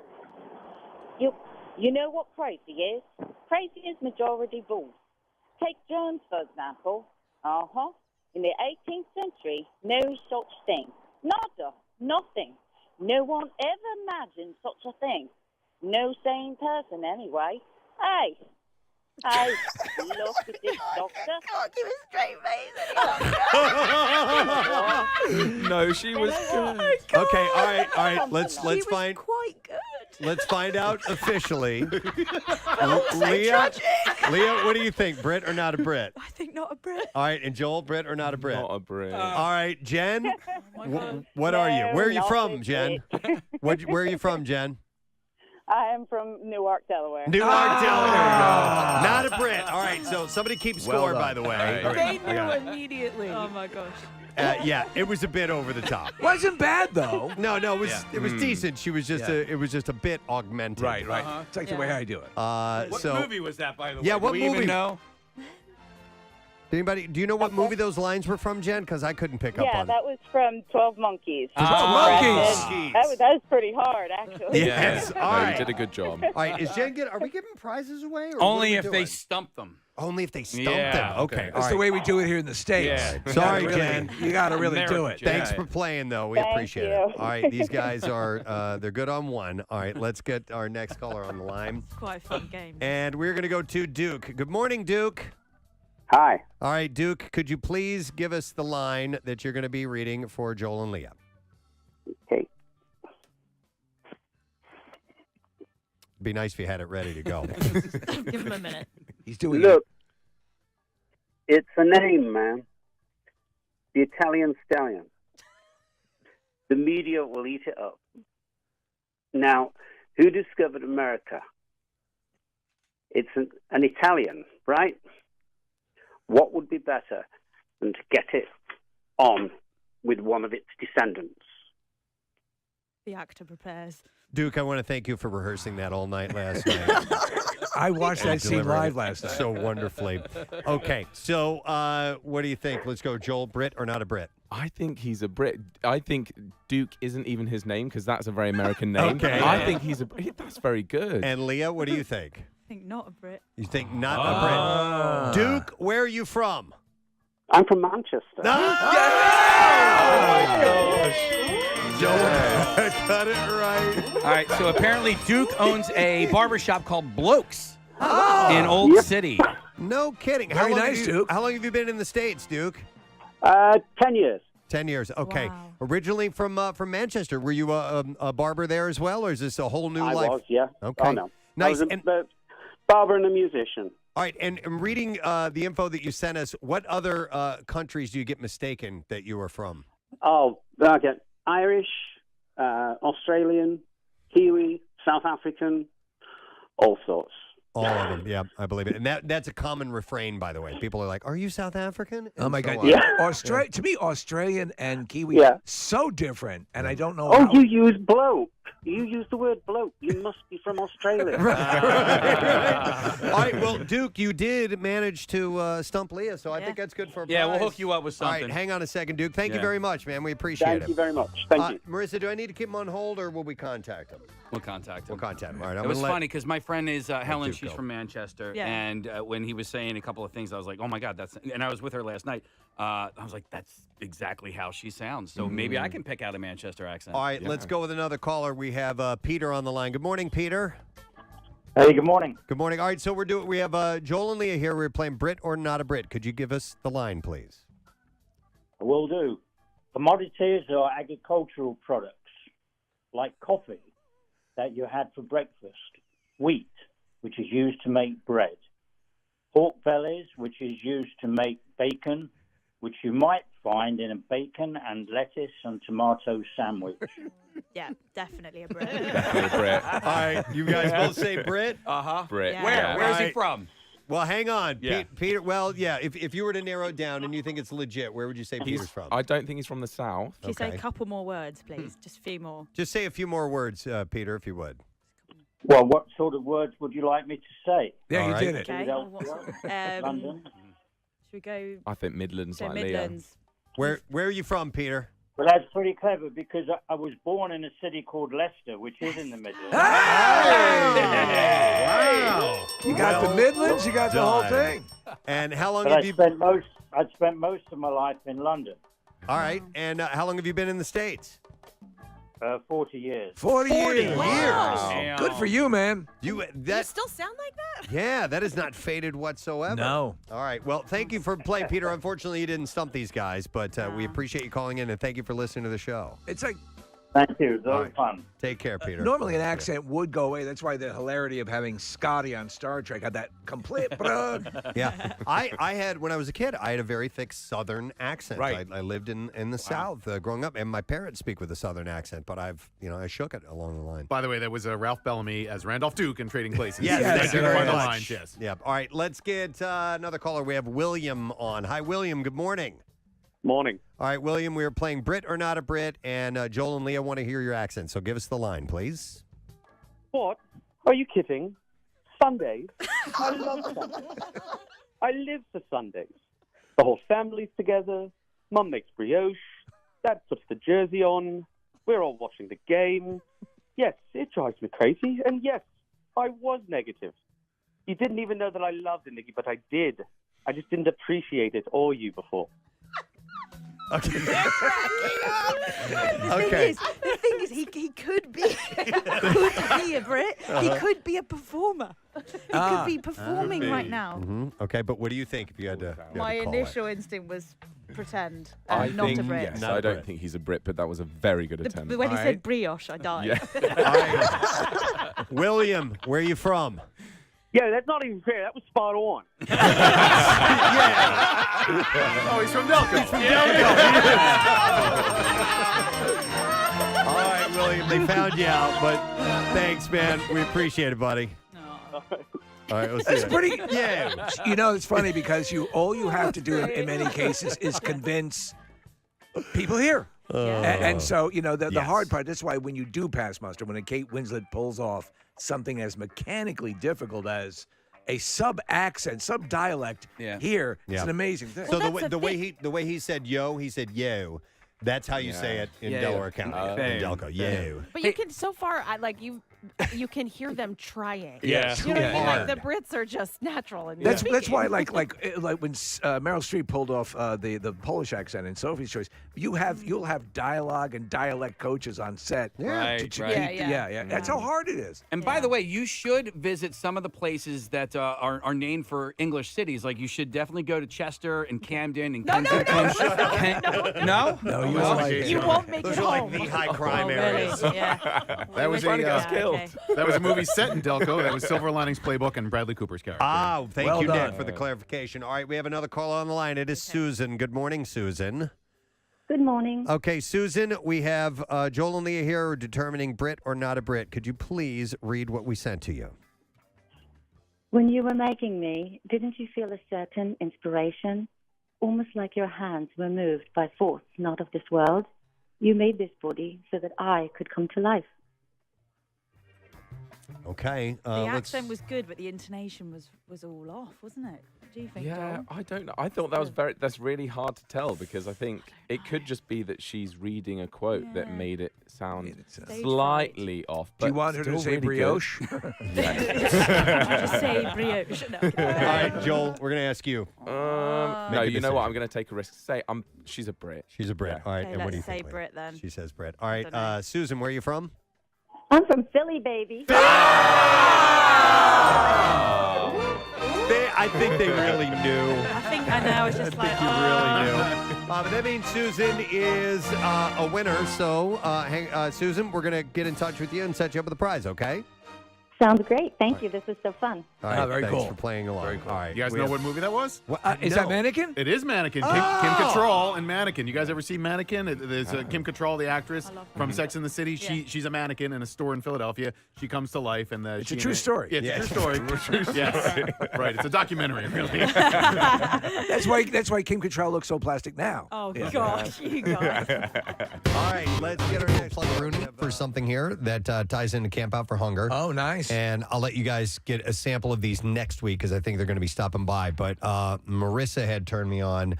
You know what crazy is? Crazy is majority rules. Take Jones, for example. In the 18th century, no such thing. Nada. Nothing. No one ever imagined such a thing. No sane person, anyway. Hey, look at this doctor. Can't give a straight face. No, she was good. Okay, all right. Let's She was find. quite good. Let's find out officially. So Leah, tragic. Leah, what do you think? Brit or not a Brit? I think not a Brit. All right, and Joel, Brit or not a Brit? Not a Brit. All right, Jen, what are you? Where are you not from, a Jen? Where are you from, Jen? I am from Newark, Delaware. Newark, Delaware. Not a Brit. All right, so somebody keep score, by the way. All They I got knew immediately. Oh my gosh. Yeah, it was a bit over the top. Wasn't bad though. No, it was decent. She was just it was just a bit augmented. Right. It's like the way I do it. What so movie was that, by the way? Yeah, what Do we movie? even know? Anybody? Do you know what movie those lines were from, Jen? Because I couldn't pick up Yeah, on that was from 12 Monkeys. Monkeys. That was pretty hard, actually. Yes. All No, right. you did a good job. All right. Is Jen Are we giving prizes away? Or Only what are if we they doing? stump them. Only if they stump Yeah, them. Okay. okay. All That's the right. way we do it here in the States. Yeah. Sorry, You gotta Jen. You got to really do it. Thanks for playing, though. We Thank appreciate you. it. All right. These guys are they're good on one. All right. Let's get our next caller on the line. Quite a fun game. And we're going to go to Duke. Good morning, Duke. Hi. All right, Duke, could you please give us the line that you're going to be reading for Joel and Leah? Okay. Be nice if you had it ready to go. Give him a minute. He's doing Look, it's a name, man. The Italian stallion. The media will eat it up. Now, who discovered America? It's an Italian, right? What would be better than to get it on with one of its descendants? The actor prepares. Duke, I want to thank you for rehearsing that all night last night. I watched that scene Delivering live it last night. so wonderfully. Okay, so what do you think? Let's go, Joel. Brit or not a Brit? I think he's a Brit. I think Duke isn't even his name because that's a very American name. Okay. I think he's a Brit. That's very good. And Leah, what do you think? I think not a Brit. You think not a Brit? Duke, where are you from? I'm from Manchester. Joel got it right. All right, so apparently Duke owns a barbershop called Blokes in Old City. No kidding. Very nice, Duke. How long have you been in the States, Duke? 10 years. 10 years. Okay. Wow. Originally from Manchester. Were you a barber there as well, or is this a whole new I life? was, yeah. Okay. Oh, no. Nice. I was And- a barber and a musician. All right, and reading the info that you sent us, what other countries do you get mistaken that you are from? Oh, okay. Irish, Australian, Kiwi, South African, all sorts. All of them, yeah, I believe it. And that's a common refrain, by the way. People are like, "Are you South African?" Oh my so God! on. Yeah. To me, Australian and Kiwi, so different, and I don't know. Oh, how- you use bloke. You use the word bloke. You must be from Australia. All right, well, Duke, you did manage to stump Leah, so I think that's good for a Yeah, we'll prize. hook you up with All something. right, hang on a second, Duke. Thank you Yeah. very much, man. We appreciate it. Thank you very much. Thank you. Marissa, do I need to keep him on hold, or will we contact him? We'll contact him. We'll contact him. All right, I'm It was gonna let- funny because my friend is Helen. Duke She's go. from Manchester, Yeah. and when he was saying a couple of things, I was like, "Oh my God, that's." And I was with her last night. I was like, "That's exactly how she sounds." So maybe I can pick out a Manchester accent. All right, let's go with another caller. We have Peter on the line. Good morning, Peter. Hey, good morning. Good morning. All right, so we have Joel and Leah here. We're playing Brit or not a Brit. Could you give us the line, please? I will do. Commodities or agricultural products, like coffee that you had for breakfast, wheat, which is used to make bread, pork bellies, which is used to make bacon, which you might find in a bacon and lettuce and tomato sandwich. Yeah, definitely a Brit. Definitely a Brit. All right, you guys both say Brit? Brit. Yeah. Where's he Right. from? Well, hang on. Yeah. Peter, well, yeah, if you were to narrow it down and you think it's legit, where would you say Peter's from? I don't think he's from the south. Can you say a couple more words, please? Just a few more. Just say a few more words, Peter, if you would. Well, what sort of words would you like me to say? Yeah, All you right. did it. Okay. Philadelphia, London. Should we go? I think Midlands, So like Leo. Midlands. Where are you from, Peter? Well, that's pretty clever because I was born in a city called Leicester, which is in the Midlands. Wow. You got the Midlands, you got the whole done. thing. And how long But have I you spent most of my life in London. All right. And how long have you been in the States? 40 years. 40 years. Damn. Good for you, man. You still sound like that? Yeah, that is not faded whatsoever. No. All right. Well, thank you for playing, Peter. Unfortunately, you didn't stump these guys, but we appreciate you calling in and thank you for listening to the show. It's like Thank you. It was All all right. fun. Take care, Peter. normally an accent would go away. That's why the hilarity of having Scotty on Star Trek had that complete. Yeah, I had when I was a kid, I had a very thick Southern accent. Right. I lived in the South growing up, and my parents speak with a Southern accent, but I shook it along the line. By the way, that was Ralph Bellamy as Randolph Duke in Trading Places. Yes, Thank thank you you for very the much. lines, yes. Yeah. All right, let's get another caller. We have William on. Hi, William. Good morning. Morning. All right, William, we are playing Brit or Not a Brit, and Joel and Leah want to hear your accent, so give us the line, please. What? Are you kidding? Sundays? I love Sundays. I live for Sundays. The whole family's together. Mum makes brioche. Dad puts the jersey on. We're all watching the game. Yes, it drives me crazy. And yes, I was negative. You didn't even know that I loved it, Nikki, but I did. I just didn't appreciate it or you before. Okay. The thing is, he could be a Brit. He could be a performer. He could be performing right now. Mm-hmm. Okay, but what do you think if you had to? My initial instinct was pretend, I not think, a Brit. yes, I don't think he's a Brit, but that was a very good attempt. When he said brioche, I died. Yeah. All right. William, where are you from? Yeah, that's not even fair. That was spot on. Oh, he's from Delco. He's from All right, William, they found you out, but thanks, man. We appreciate it, buddy. All right, let's see. It's pretty. Yeah. You know, it's funny because all you have to do in many cases is convince people here. And so, you know, the hard part, that's why when you do pass muster, when a Kate Winslet pulls off something as mechanically difficult as a sub-accent, sub-dialect here, it's an amazing thing. So the way he said yo, he said yo. That's how you say it in Delaware County. In Delco, yo. But you can so far, you can hear them trying. Yeah. You know what I mean? Hard. Like the Brits are just natural in That's speaking. why like when Meryl Streep pulled off the Polish accent in Sophie's Choice, you'll have dialogue and dialect coaches on set. Right, to right. keep- yeah. That's how hard it is. And by the way, you should visit some of the places that are named for English cities. Like you should definitely go to Chester and Camden and Kensington. No? No, You won't make Those it are like home. the high crime really? areas. Yeah. That was that was a movie set in Delco. That was Silver Linings Playbook and Bradley Cooper's character. Ah, thank Well you, done. Nick, for the clarification. All right, we have another caller on the line. It is Susan. Good morning, Susan. Good morning. Okay, Susan, we have Joel and Leah here determining Brit or not a Brit. Could you please read what we sent to you? When you were making me, didn't you feel a certain inspiration? Almost like your hands were moved by force not of this world. You made this body so that I could come to life. Okay. The accent was good, but the intonation was all off, wasn't it? What do you think, Yeah, Joel? I don't know. I thought that's really hard to tell because I think it could just be that she's reading a quote that made it sound slightly off. Do you but want her to still say really good. brioche? Just say brioche. No. All right, Joel, we're going to ask you. No, Make a you know what? decision. I'm going to take a risk. Say she's a Brit. She's a Brit. Yeah. All right, Okay, and what let's do you say think? Leah? Brit then. She says Brit. All right, Dunno. Susan, where are you from? I'm from Philly, baby. I think they really knew. I think I know. It's just I think you really knew. But that means Susan is a winner. So, Susan, we're going to get in touch with you and set you up with a prize, okay? Sounds great. Thank you. This is so fun. All right, very thanks cool. for playing along. Very cool. All right, You guys know what movie that was? Is that Mannequin? It is Mannequin. Kim Cattrall and Mannequin. You guys ever see Mannequin? There's Kim Cattrall, the actress from Sex and the City. She's a mannequin in a store in Philadelphia. She comes to life, and It's a true story. Yeah, it's a true story. Yes, right. It's a documentary, really. That's why Kim Cattrall looks so plastic now. Oh gosh, you guys. All right, let's get our next plug Rooney for something here that ties into Camp Out for Hunger. Oh, nice. And I'll let you guys get a sample of these next week because I think they're going to be stopping by. But Marissa had turned me on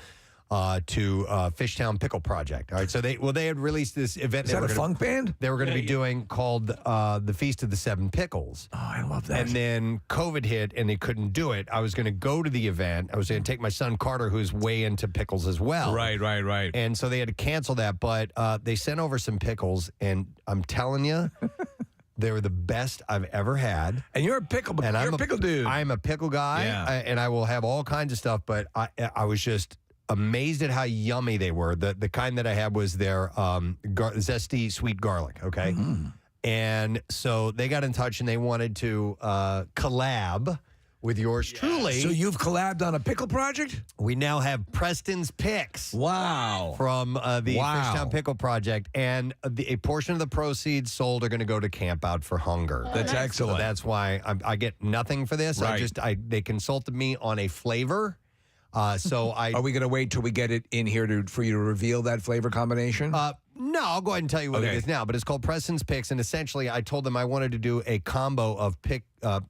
to Fishtown Pickle Project. All right, so they had released this event. Is that a funk band? They were going to be doing called the Feast of the Seven Pickles. Oh, I love that. And then COVID hit and they couldn't do it. I was going to go to the event. I was going to take my son Carter, who's way into pickles as well. Right. And so they had to cancel that. But they sent over some pickles, and I'm telling you. They were the best I've ever had. And you're a pickle dude. I'm a pickle guy, and I will have all kinds of stuff, but I was just amazed at how yummy they were. The kind that I had was their zesty sweet garlic, okay? Mm. And so they got in touch, and they wanted to collab with yours truly. So you've collabed on a pickle project? We now have Preston's Picks. Wow. From the Fishtown Pickle Project. And a portion of the proceeds sold are going to go to Camp Out for Hunger. That's excellent. So that's why I get nothing for this. Right. They consulted me on a flavor. Are we going to wait till we get it in here for you to reveal that flavor combination? No, I'll go ahead and tell you what it is now. But it's called Preston's Picks, and essentially, I told them I wanted to do a combo of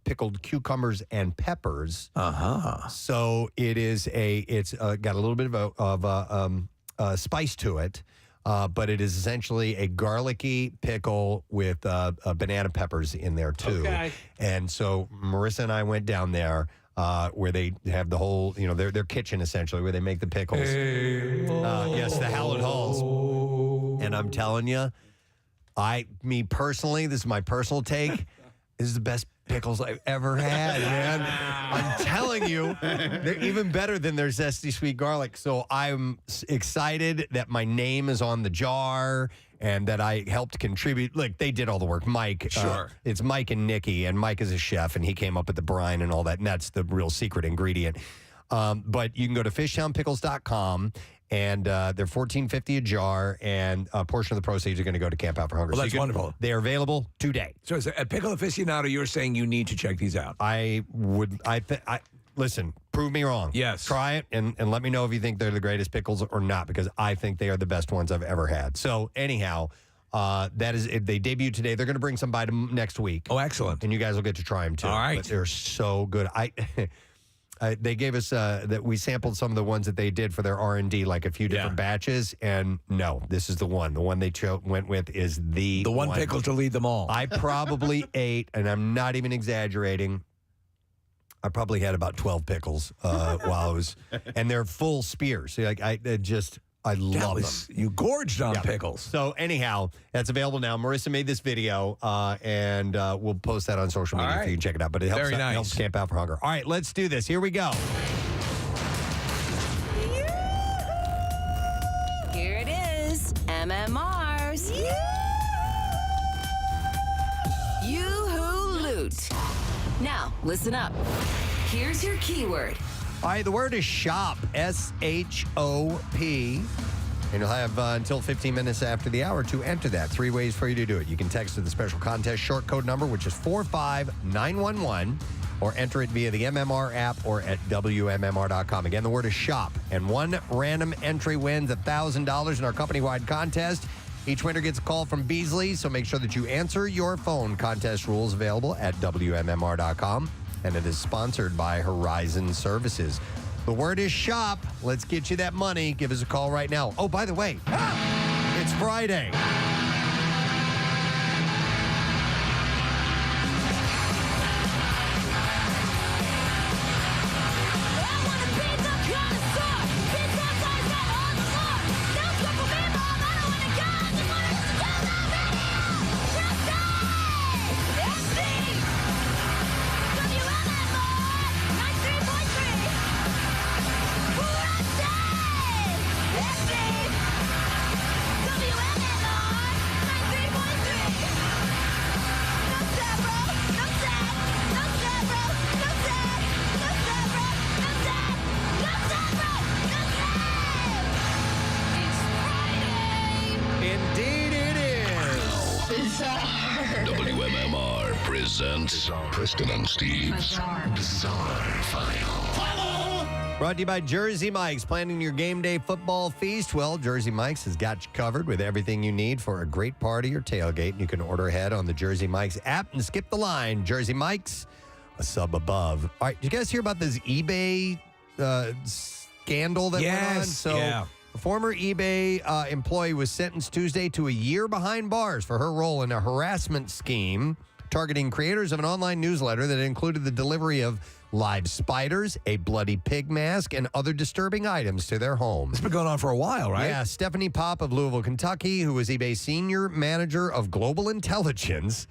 pickled cucumbers and peppers. So it's got a little bit of spice to it. But it is essentially a garlicky pickle with banana peppers in there too. Okay. And so Marissa and I went down there. Where they have the whole, their kitchen essentially, where they make the pickles. Yes, the Howlett Halls. And I'm telling you, me personally, this is my personal take. This is the best pickles I've ever had, man. I'm telling you, they're even better than their zesty sweet garlic. So I'm excited that my name is on the jar and that I helped contribute. Look, they did all the work. Mike. Sure. It's Mike and Nikki, and Mike is a chef, and he came up with the brine and all that, and that's the real secret ingredient. But you can go to fishtownpickles.com, and they're $14.50 a jar, and a portion of the proceeds are going to go to Camp Out for Hunger. Well, that's wonderful. They are available today. So as a pickle aficionado, you're saying you need to check these out. Listen, prove me wrong. Yes. Try it and let me know if you think they're the greatest pickles or not, because I think they are the best ones I've ever had. So anyhow, that is it. They debut today. They're going to bring some by next week. Oh, excellent. And you guys will get to try them too. All right. But they're so good. They gave us that we sampled some of the ones that they did for their R&D, like a few different batches, and no, this is the one. The one they went with is the one pickle to lead them all. I probably ate, and I'm not even exaggerating, I probably had about 12 pickles while I was, and they're full spears. So I love them. You gorged on pickles. So anyhow, that's available now. Marissa made this video, and we'll post that on social media if you can check it out. But it helps, helps Camp Out for Hunger. All right, let's do this. Here we go. Here it is, MMR's Yoo-Hoo Loot. Now, listen up. Here's your keyword. All right, the word is shop, S-H-O-P. And you'll have until 15 minutes after the hour to enter that. 3 ways for you to do it. You can text to the special contest short code number, which is 45911, or enter it via the MMR app or at WMMR.com. Again, the word is shop. And one random entry wins $1,000 in our company-wide contest. Each winner gets a call from Beasley, so make sure that you answer your phone. Contest rules available at WMMR.com. And it is sponsored by Horizon Services. The word is shop. Let's get you that money. Give us a call right now. Oh, by the way, it's Friday. presents Preston and Steve's Bizarre File. Brought to you by Jersey Mike's. Planning your game day football feast? Well, Jersey Mike's has got you covered with everything you need for a great party or tailgate. You can order ahead on the Jersey Mike's app and skip the line. Jersey Mike's, a sub above. All right, did you guys hear about this eBay scandal that went on? So, a former eBay employee was sentenced Tuesday to a year behind bars for her role in a harassment scheme targeting creators of an online newsletter that included the delivery of live spiders, a bloody pig mask, and other disturbing items to their home. It's been going on for a while, right? Yeah, Stephanie Popp of Louisville, Kentucky, who was eBay's senior manager of global intelligence,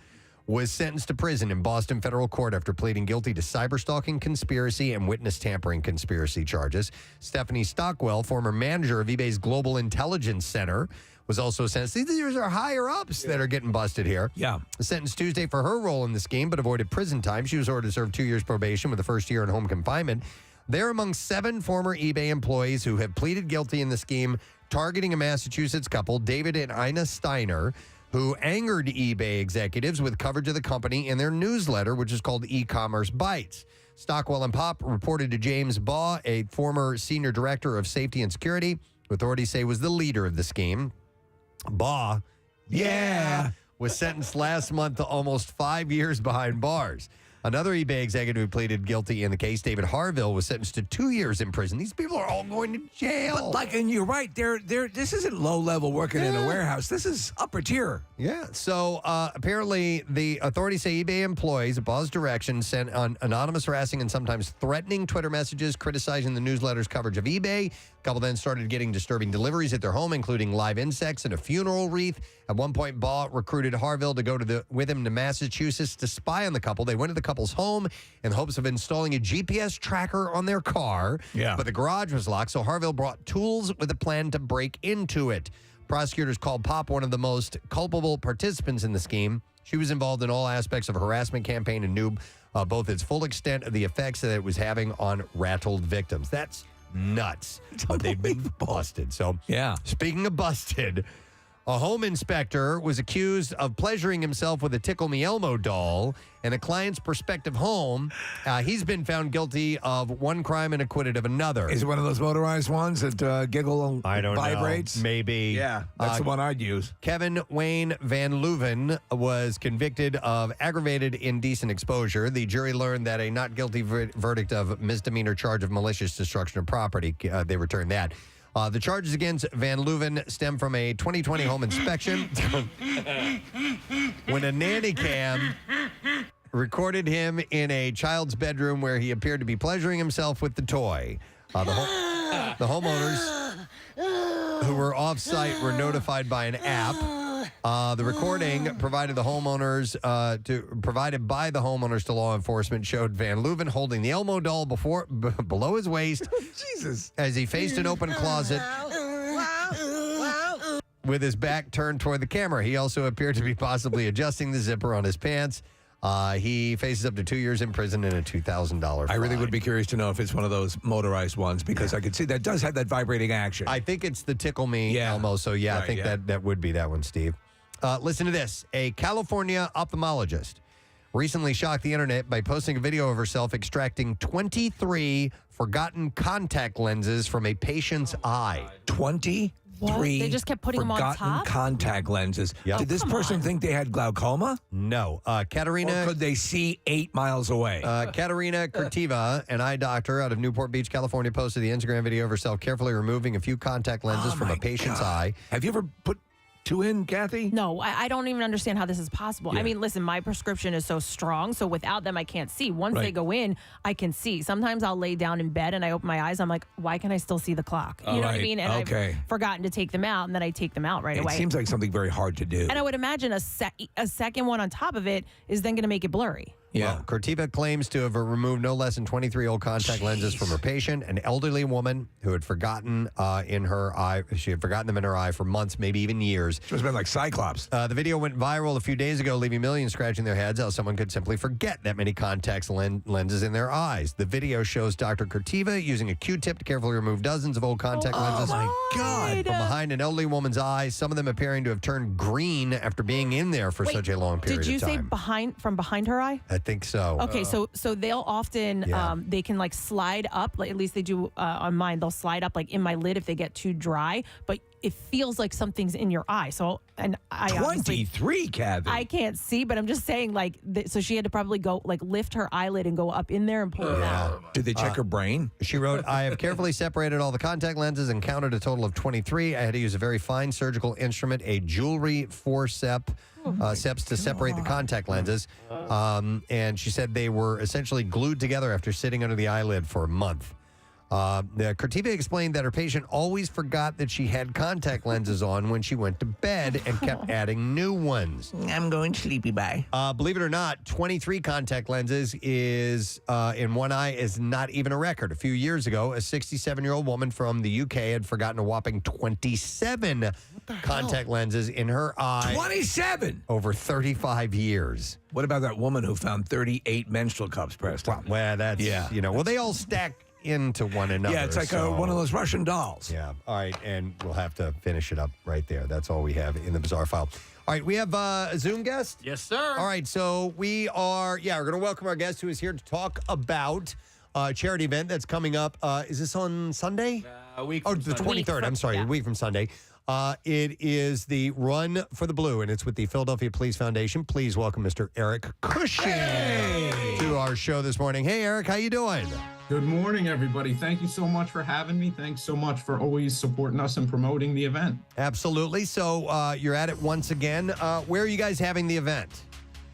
was sentenced to prison in Boston federal court after pleading guilty to cyberstalking conspiracy and witness tampering conspiracy charges. Stephanie Stockwell, former manager of eBay's Global Intelligence Center, was also sentenced. These are higher-ups that are getting busted here. Yeah. Sentenced Tuesday for her role in the scheme, but avoided prison time. She was ordered to serve 2 years probation with the first year in home confinement. They're among 7 former eBay employees who have pleaded guilty in the scheme targeting a Massachusetts couple, David and Ina Steiner, who angered eBay executives with coverage of the company in their newsletter, which is called E-Commerce Bites. Stockwell and Popp reported to James Baugh, a former senior director of safety and security, who authorities say was the leader of the scheme. Baugh, was sentenced last month to almost 5 years behind bars. Another eBay executive who pleaded guilty in the case, David Harville, was sentenced to 2 years in prison. These people are all going to jail. But and you're right. This isn't low level working in a warehouse. This is upper tier. Yeah. So apparently, the authorities say eBay employees, at Baugh's direction, sent anonymous, harassing, and sometimes threatening Twitter messages criticizing the newsletter's coverage of eBay. A couple then started getting disturbing deliveries at their home, including live insects and a funeral wreath. At one point, Baugh recruited Harville to go with him to Massachusetts to spy on the couple. They went to the couple's home in the hopes of installing a GPS tracker on their car. Yeah. But the garage was locked, so Harville brought tools with a plan to break into it. Prosecutors called Popp one of the most culpable participants in the scheme. She was involved in all aspects of a harassment campaign and knew both its full extent of the effects that it was having on rattled victims. That's nuts. But they've been busted. So, speaking of busted, a home inspector was accused of pleasuring himself with a Tickle Me Elmo doll in a client's prospective home. He's been found guilty of one crime and acquitted of another. Is it one of those motorized ones that giggle I don't vibrates? know. Maybe. Yeah, that's the one I'd use. Kevin Wayne Van Leuven was convicted of aggravated indecent exposure. The jury learned that a not guilty verdict of misdemeanor charge of malicious destruction of property. They returned that. The charges against Van Leuven stem from a 2020 home inspection when a nanny cam recorded him in a child's bedroom where he appeared to be pleasuring himself with the toy. The homeowners who were off-site were notified by an app. The recording provided by the homeowners to law enforcement showed Van Leuven holding the Elmo doll below his waist Jesus. As he faced an open closet with his back turned toward the camera. He also appeared to be possibly adjusting the zipper on his pants. He faces up to 2 years in prison and a $2,000 fine. I really would be curious to know if it's one of those motorized ones because I could see that does have that vibrating action. I think it's the Tickle Me Elmo. So, I think that would be that one, Steve. Listen to this. A California ophthalmologist recently shocked the internet by posting a video of herself extracting 23 forgotten contact lenses from a patient's eye. 23 They just kept putting them on forgotten top? contact lenses. Did this person think they had glaucoma? No. Katerina. Or could they see 8 miles away? Katerina Kurtiva, an eye doctor out of Newport Beach, California, posted the Instagram video of herself carefully removing a few contact lenses from a patient's eye. Have you ever put 2 in, Kathy? No, I don't even understand how this is possible. I mean, listen, my prescription is so strong, so without them, I can't see. Once they go in, I can see. Sometimes I'll lay down in bed and I open my eyes. I'm like, why can I still see the clock? You know what I mean? And I've forgotten to take them out, and then I take them out right away. It seems like something very hard to do. And I would imagine a second one on top of it is then going to make it blurry. Well, Cortiva claims to have removed no less than 23 old contact lenses from her patient, an elderly woman who had forgotten in her eye. She had forgotten them in her eye for months, maybe even years. She must have been like Cyclops. The video went viral a few days ago, leaving millions scratching their heads how someone could simply forget that many contacts lenses in their eyes. The video shows Dr. Cortiva using a Q-tip to carefully remove dozens of old contact lenses. Oh, my God. From behind an elderly woman's eyes, some of them appearing to have turned green after being in there for such a long period of time. Did you say from behind her eye? I think so. Okay, so they'll often they can like slide up, like at least they do on mine. They'll slide up like in my lid if they get too dry, but it feels like something's in your eye. So and I 23, Kathy. I can't see, but I'm just saying like so she had to probably go like lift her eyelid and go up in there and pull it out. Did they check her brain? She wrote, I have carefully separated all the contact lenses and counted a total of 23. I had to use a very fine surgical instrument, a jewelry forceps to separate the contact lenses. And she said they were essentially glued together after sitting under the eyelid for a month. Cortiva explained that her patient always forgot that she had contact lenses on when she went to bed and kept adding new ones. I'm going sleepy, bye. Believe it or not, 23 contact lenses is in one eye is not even a record. A few years ago, a 67-year-old woman from the UK had forgotten a whopping 27 contact lenses in her eye. 27? Over 35 years. What about that woman who found 38 menstrual cups, Preston? Well, that's, well, they all stack into one another. Yeah, it's like one of those Russian dolls. Yeah. All right, and we'll have to finish it up right there. That's all we have in the bizarre file. All right, we have a Zoom guest. Yes, sir. All right, so we're going to welcome our guest who is here to talk about a charity event that's coming up. Is this on Sunday? A week from Sunday. The 23rd. I'm sorry, a week from Sunday. It is the Run for the Blue, and it's with the Philadelphia Police Foundation. Please welcome Mr. Eric Cushing to our show this morning. Hey, Eric, how you doing? Good morning, everybody. Thank you so much for having me. Thanks so much for always supporting us and promoting the event. Absolutely. So you're at it once again. Where are you guys having the event?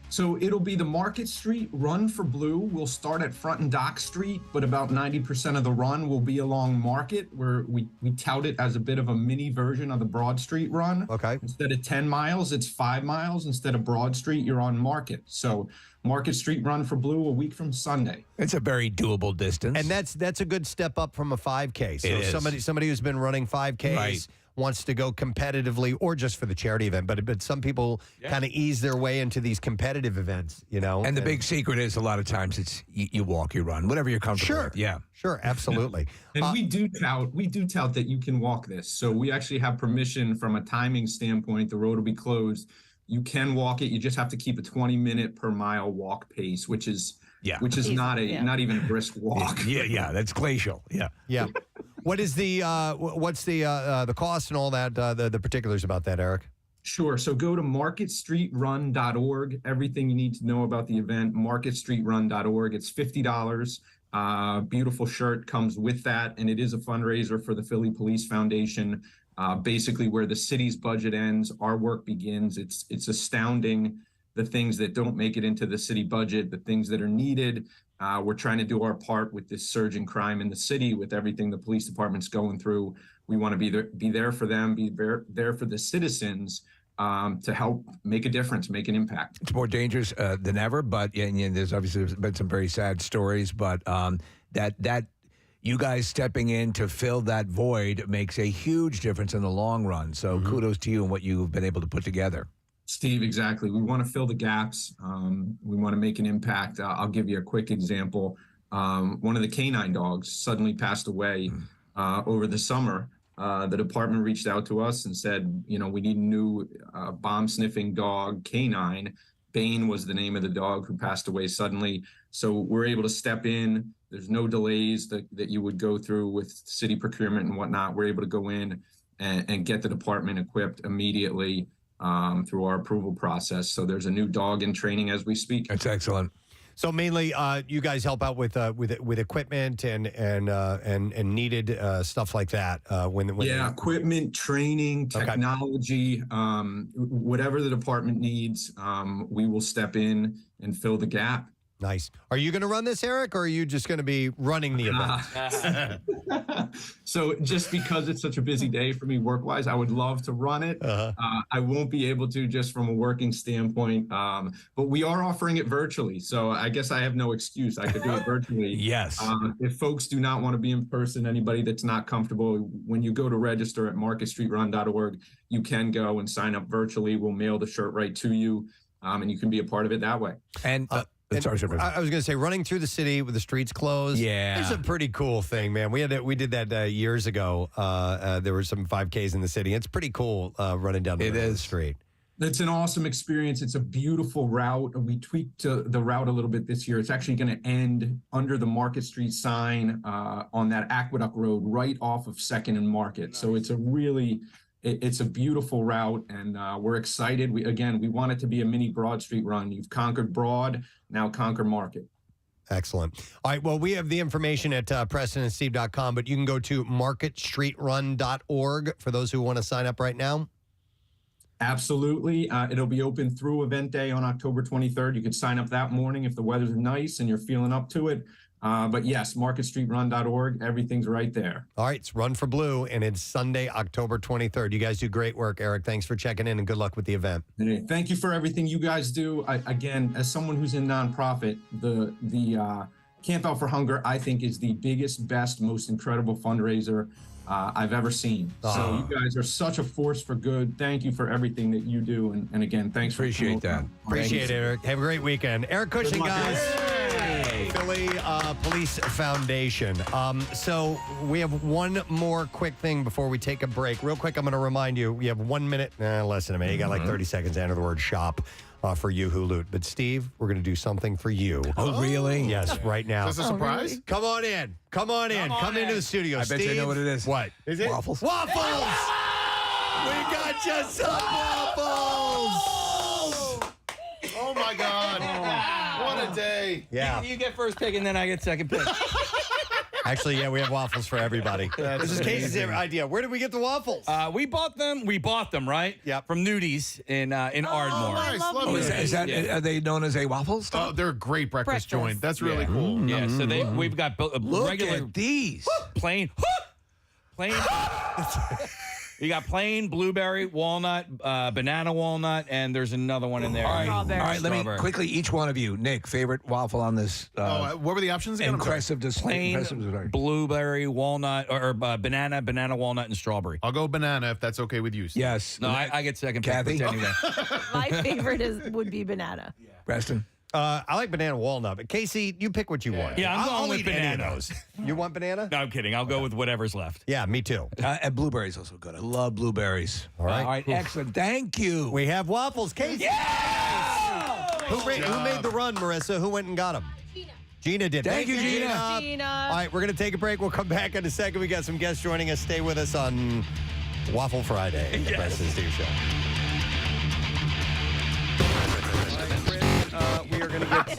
So it'll be the Market Street Run for Blue. We'll start at Front and Dock Street, but about 90% of the run will be along Market, where we tout it as a bit of a mini version of the Broad Street Run. Okay. Instead of 10 miles, it's 5 miles. Instead of Broad Street, you're on Market. So Market Street Run for Blue a week from Sunday. It's a very doable distance. And that's a good step up from a 5K. So somebody who's been running 5Ks wants to go competitively or just for the charity event, but some people kind of ease their way into these competitive events, And the big secret is a lot of times it's you walk, you run, whatever you're comfortable with. Yeah. Sure, absolutely. And we do tout that you can walk this. So we actually have permission from a timing standpoint. The road will be closed. You can walk it. You just have to keep a 20-minute per mile walk pace, which is not even a brisk walk. Yeah, that's glacial. Yeah. What is what's the cost and all that, the particulars about that, Eric? Sure. So go to marketstreetrun.org. Everything you need to know about the event, marketstreetrun.org. It's $50. Beautiful shirt comes with that, and it is a fundraiser for the Philly Police Foundation. Basically, where the city's budget ends, our work begins. It's astounding the things that don't make it into the city budget, the things that are needed. We're trying to do our part with this surge in crime in the city, with everything the police department's going through. We want to be there for them, be there for the citizens to help make a difference, make an impact. It's more dangerous than ever, but there's obviously been some very sad stories, but that you guys stepping in to fill that void makes a huge difference in the long run. So kudos to you and what you've been able to put together. Steve, exactly. We want to fill the gaps. We want to make an impact. I'll give you a quick example. One of the canine dogs suddenly passed away over the summer. The department reached out to us and said, we need a new bomb-sniffing dog, canine. Bane was the name of the dog who passed away suddenly. So we're able to step in. There's no delays that you would go through with city procurement and whatnot. We're able to go in and get the department equipped immediately through our approval process. So there's a new dog in training as we speak. That's excellent. So mainly, you guys help out with equipment and needed stuff like that. Equipment, training, technology, whatever the department needs, we will step in and fill the gap. Nice. Are you going to run this, Eric, or are you just going to be running the event? So just because it's such a busy day for me work-wise, I would love to run it. I won't be able to just from a working standpoint, but we are offering it virtually. So I guess I have no excuse. I could do it virtually. Yes. If folks do not want to be in person, anybody that's not comfortable, when you go to register at marketstreetrun.org, you can go and sign up virtually. We'll mail the shirt right to you, and you can be a part of it that way. And sorry, I was going to say, running through the city with the streets closed. Yeah, it's a pretty cool thing, man. We did that years ago. There were some 5Ks in the city. It's pretty cool running down the street. It's an awesome experience. It's a beautiful route. We tweaked the route a little bit this year. It's actually going to end under the Market Street sign on that Aqueduct Road right off of 2nd and Market. Nice. So it's a beautiful route, and we're excited. We want it to be a mini Broad Street run. You've conquered Broad, now conquer Market. Excellent. All right, well, we have the information at PrestonandSteve.com, but you can go to marketstreetrun.org for those who want to sign up right now. Absolutely. It'll be open through event day on October 23rd. You can sign up that morning if the weather's nice and you're feeling up to it. But yes, marketstreetrun.org, everything's right there. All right, it's Run for Blue, and it's Sunday, October 23rd. You guys do great work, Eric. Thanks for checking in, and good luck with the event. Thank you for everything you guys do. Again, as someone who's in nonprofit, the Camp Out for Hunger, I think, is the biggest, best, most incredible fundraiser I've ever seen. So you guys are such a force for good. Thank you for everything that you do. And again, thanks Appreciate that. Appreciate it, Eric. Have a great weekend. Eric Cushing, guys. Philly Police Foundation. So we have one more quick thing before we take a break. Real quick, I'm going to remind you, we have 1 minute, less than a minute. You got like 30 seconds to enter the word shop for you who loot. But Steve, we're going to do something for you. Oh, really? Yes, right now. Is this a surprise? Really? Come on in. Come on in. Come into the studio, I Steve. bet you know what it is. What? Is it? Waffles. Waffles! We got you some waffles! Oh, my God. What a day. Yeah. You get first pick, and then I get second pick. Actually, yeah, we have waffles for everybody. This is Casey's idea. Where did we get the waffles? We bought them. Right? Yeah. From Nudies in Ardmore. Nice. Oh, is that, are they known as a waffle stop? Oh, they're a great breakfast joint. That's really cool. Yeah, so we've got Look regular at these. plain. You got plain blueberry, walnut, banana walnut, and there's another one in there. All right, let me quickly, each one of you, Nick, favorite waffle on this. What were the options again? Impressive display. Plain blueberry, walnut, or banana, walnut, and strawberry. I'll go banana if that's okay with you, Steve. Yes. No, I get second pick. Kathy? Pretending that. My favorite would be banana. Preston. I like banana walnut, but Casey, you pick what you want. Yeah, I'm going with eat any of banana. those. You want banana? No, I'm kidding. I'll go with whatever's left. Yeah, me too. And blueberries also good. I love blueberries. All right. All right, excellent. Thank you. We have waffles. Casey. Yeah! Who made the run, Marissa? Who went and got them? Gina did. Thank you, Gina. All right, we're going to take a break. We'll come back in a second. We got some guests joining us. Stay with us on Waffle Friday, the Preston and Steve Show. We are going to get.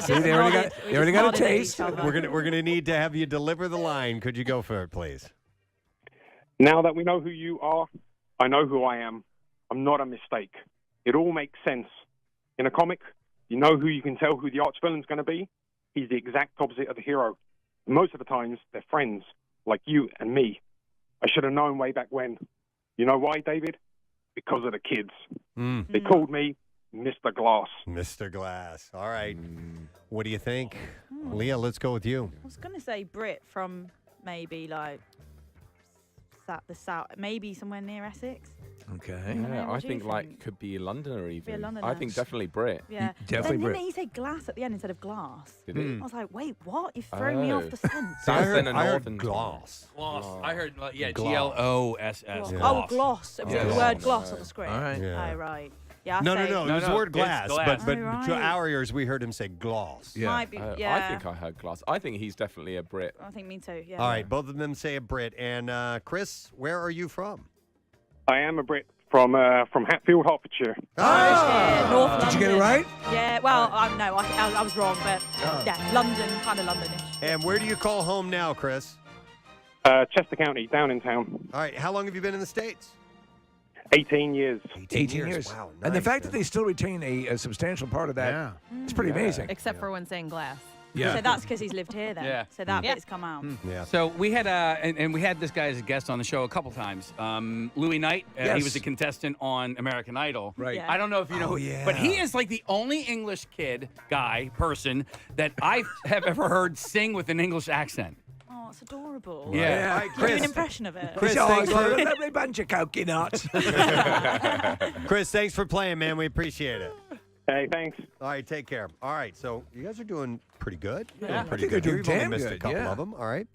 See, they already got a taste. We're gonna need to have you deliver the line. Could you go for it, please? Now that we know who you are, I know who I am. I'm not a mistake. It all makes sense. In a comic, you know who you can tell who the arch villain's going to be? He's the exact opposite of the hero. Most of the times, they're friends, like you and me. I should have known way back when. You know why, David? Because of the kids. They called me Mr. Glass. Mr. Glass. All right. What do you think? Leah, let's go with you. I was going to say Brit from maybe like the south, maybe somewhere near Essex. Okay. Yeah, I think could be London or even. Be a Londoner. I think definitely Brit. Yeah. Definitely then Brit. Didn't he say glass at the end instead of glass? Did he? I was like, wait, what? You've thrown me off the scent. That's then a I heard northern gloss. Gloss. I heard, Gloss. GLOSS. Gloss. Yeah. Oh, gloss. It was Yeah. the word gloss on the screen. All right. Yeah. Oh, right. Yeah. No. It was the word glass, it's glass. but Oh, right. to our ears, we heard him say gloss. Yeah. Might be, I yeah. think I heard Glass. I think he's definitely a Brit. I think me too. Yeah. All right, both of them say a Brit. And Chris, where are you from? I am a Brit from Hatfield, Hertfordshire. Yeah, North London. Did you get it right? Yeah. Well, no, I was wrong, but yeah, London, kind of Londonish. And where do you call home now, Chris? Chester County, down in town. All right, how long have you been in the States? 18 years. 18 years. Wow. And the nice, fact man. that they still retain a substantial part of that, it's pretty amazing. Except for when saying glass. Yeah. So that's because he's lived here then. Yeah. So that bit's come out. Yeah. So we had and we had this guy as a guest on the show a couple times. Louis Knight. Yes. He was a contestant on American Idol. Right. Yeah. I don't know if you know, but he is like the only English person that I have ever heard sing with an English accent. Oh, it's adorable. Yeah. All right, Can you do an Chris. impression of it? Chris, Oh, thanks got a for, lovely bunch of coconuts. Chris, thanks for playing, man. We appreciate it. Hey, thanks. All right, take care. All right, so you guys are doing pretty good. You're Yeah. doing pretty I think good. they're You've doing only damn missed a good, couple yeah. of them. All right.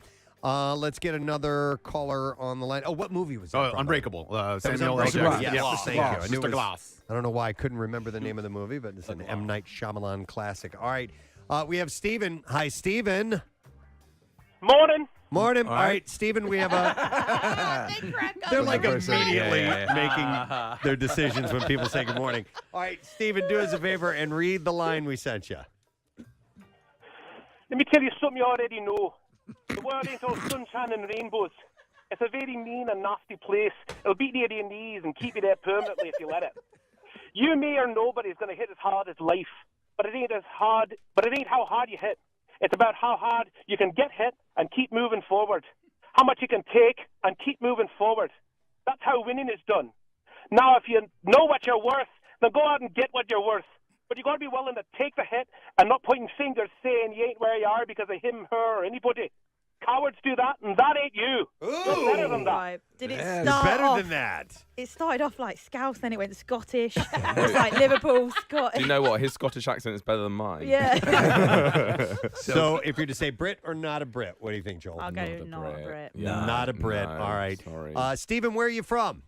Let's get another caller on the line. Oh, what movie was that? Oh, from? Unbreakable. Samuel L. Unbreakable. Jackson. Yes, Yes, thank Glass. you. I knew Mr. it was- Glass. I don't know why I couldn't remember the name of the movie, but it's an M. Night Shyamalan classic. All right. We have Steven. Hi, Steven. Morning. Morning. All right, Steven, we have a... They're like immediately making their decisions when people say good morning. All right, Steven, do us a favor and read the line we sent you. Let me tell you something you already know. The world ain't all sunshine and rainbows. It's a very mean and nasty place. It'll beat you to your knees and keep you there permanently if you let it. You, me, or nobody's going to hit as hard as life, but it ain't how hard you hit. It's about how hard you can get hit and keep moving forward. How much you can take and keep moving forward. That's how winning is done. Now, if you know what you're worth, then go out and get what you're worth. But you got to be willing to take the hit and not pointing fingers saying you ain't where you are because of him, her, or anybody. Cowards do that, and that ain't you. You're better than that. Right. Did it Yeah, start better off? than that. It started off like Scouse, then it went Scottish. It was like Liverpool, Scottish. Do you know what? His Scottish accent is better than mine. Yeah. So if you're to say Brit or not a Brit, what do you think, Joel? I'll go not a Brit. Not a Brit. No, All right. sorry. Steven, where are you from?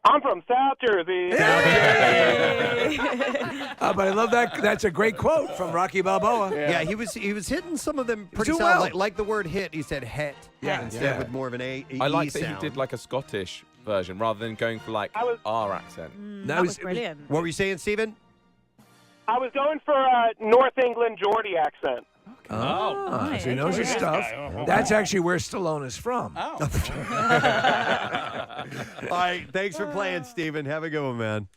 I'm from South Jersey. But I love that. That's a great quote from Rocky Balboa. Yeah, he was hitting some of them pretty doing solid. well. Like the word hit, he said het. Yeah, Instead yeah. with more of an A. I like E that sound. he did like a Scottish version rather than going for like our accent. That was brilliant. What were you saying, Steven? I was going for a North England Geordie accent. Oh, so he knows his okay. stuff. That's actually where Stallone is from. All right, thanks for playing, Steven. Have a good one, man.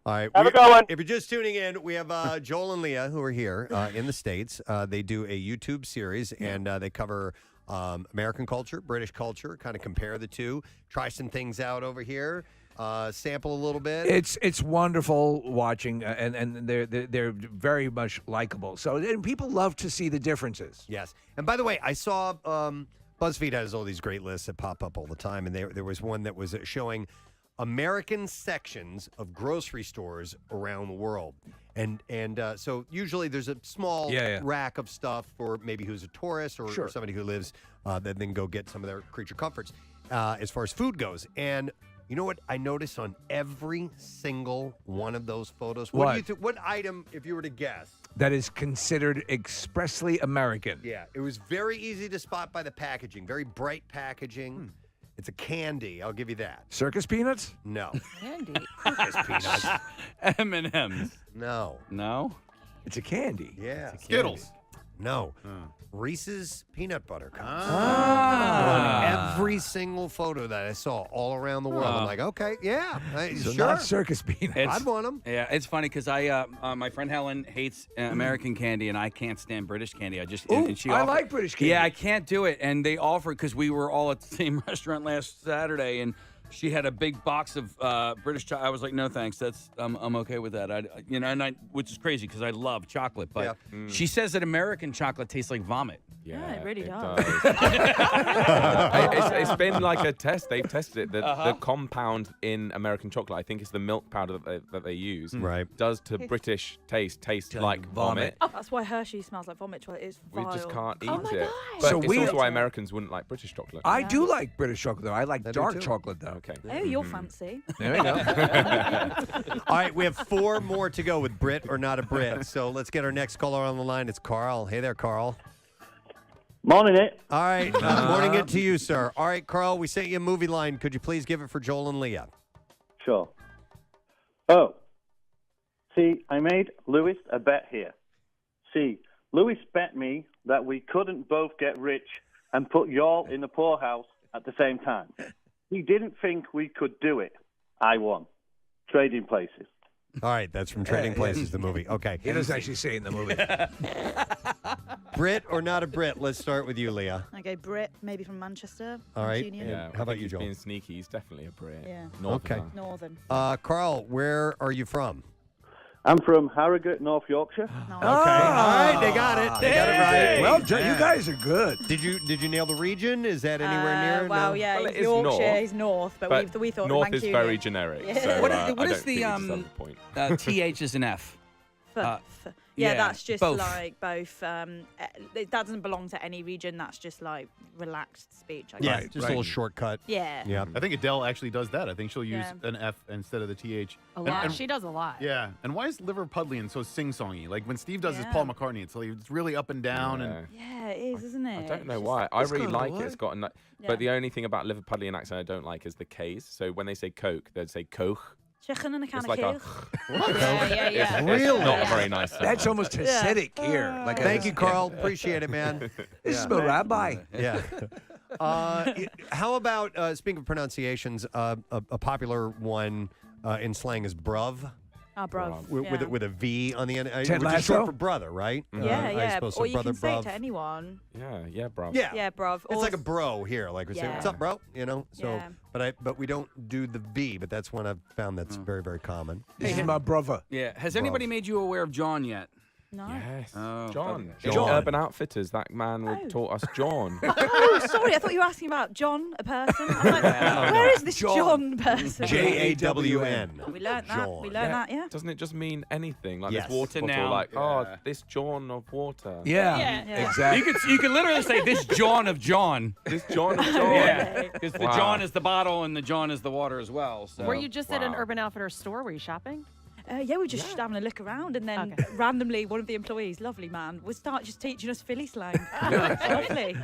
All right. Have a good one. If you're just tuning in, we have Joel and Leah who are here in the States. They do a YouTube series, and they cover American culture, British culture, kind of compare the two, try some things out over here, sample a little bit. It's wonderful watching, and they're very much likable. So and people love to see the differences. Yes. And by the way, I saw BuzzFeed has all these great lists that pop up all the time, and there was one that was showing American sections of grocery stores around the world. And so usually there's a small rack of stuff for maybe who's a tourist or somebody who lives that then go get some of their creature comforts as far as food goes. And you know what I noticed on every single one of those photos? What do you think? What item, if you were to guess? That is considered expressly American. Yeah, it was very easy to spot by the packaging. Very bright packaging. It's a candy. I'll give you that. Circus peanuts? No. Candy. Circus peanuts. M&M's. No. No? It's a candy. Yeah. Skittles. No. Reese's peanut butter cups. Ah. On every single photo that I saw all around the world. I'm like, okay, yeah, So sure. not circus peanuts. I'd want them. Yeah, it's funny because my friend Helen hates American candy, and I can't stand British candy. I just and she I offered- like British candy. Yeah, I can't do it, and they offered because we were all at the same restaurant last Saturday, and she had a big box of British chocolate. I was like, no thanks, that's I'm okay with that. Which is crazy because I love chocolate, but she says that American chocolate tastes like vomit. Yeah, it really does. It's been like a test. They've tested it. The compound in American chocolate, I think it's the milk powder that they use, does to British taste like vomit. That's why Hershey smells like vomit chocolate. It's We vile. just can't eat Oh my it. God. But So it's we- also why Americans wouldn't like British chocolate. I do like British chocolate, though. I like do dark too. chocolate, though. Okay. Oh, you're fancy. There we go. All right, we have 4 more to go with Brit or not a Brit. So let's get our next caller on the line. It's Carl. Hey there, Carl. Morning, it. All right, morning it to you, sir. All right, Carl, we sent you a movie line. Could you please give it for Joel and Leah? Sure. Oh. See, I made Lewis a bet here. See, Lewis bet me that we couldn't both get rich and put y'all in the poorhouse at the same time. He didn't think we could do it. I won. Trading Places. All right, that's from Trading Places, the movie. Okay. He doesn't actually say it in the movie. Brit or not a Brit? Let's start with you, Leah. Okay, Brit, maybe from Manchester. All right. Union. Yeah, How about you, he's Joel? being sneaky. He's definitely a Brit. Yeah. Okay. Northern. Carl, where are you from? I'm from Harrogate, North Yorkshire. Okay. All right, they got it. They got it right. Well, you guys are good. Did you nail the region? Is that anywhere near? Well, No? yeah, Well, it he's is Yorkshire, north, he's north, but we thought North Mancunian. is very generic. Yeah. So, What I is don't the think it deserves a point. TH is an F? Yeah, that's just both. like both. That doesn't belong to any region. That's just like relaxed speech. I Yeah, guess. just a little shortcut. Yeah. Yeah. I think Adele actually does that. I think she'll use Yeah. an F instead of the TH. A lot. She does a lot. Yeah. And why is Liverpudlian so sing-songy? Like when Steve does his Yeah. Paul McCartney, it's like it's really up and down. And Yeah, it is, isn't it? I don't know It's why. just- I It's really kinda like it. what? It's got a Yeah. But the only thing about Liverpudlian accent I don't like is the K's. So when they say Coke, they'd say Coke. Chicken and a can It's of like a Coke. Yeah. It's not a very nice sound. That's almost Hasidic here. Like Thank you, Carl. Appreciate it, man. This is a rabbi. Yeah. How about, speaking of pronunciations, a popular one in slang is bruv. Oh, bruv. With a V on the end. Ted which is short Lasso? for brother, right? Yeah, I yeah. suppose so. Or you Brother, can say bruv. it to anyone. Yeah, bruv. Yeah. Yeah, bruv. It's Or like a bro here, like we say, Yeah. "What's up, bro?" You know. So, Yeah. but we don't do the V. But that's one I've found that's very, very common. This is my brother. Yeah. Has anybody made you aware of John yet? No. Yes. Oh, John. okay. In Urban Outfitters, that man would taught us John. Oh, sorry. I thought you were asking about John, a person. I'm like, where is this John person? JAWN. We learned that. We learned that. Yeah. Doesn't it just mean anything? Like Yes. this water To bottle, now. like, oh, this John of water. Yeah, Yeah. exactly. You could literally say this John of John. This John of John. Yeah, because the Wow. John is the bottle and the John is the water as well. So. Were you just at an Wow. Urban Outfitters store? Were you shopping? Yeah, we were just having a look around, and then randomly, one of the employees, lovely man, would start just teaching us Philly slang. Lovely.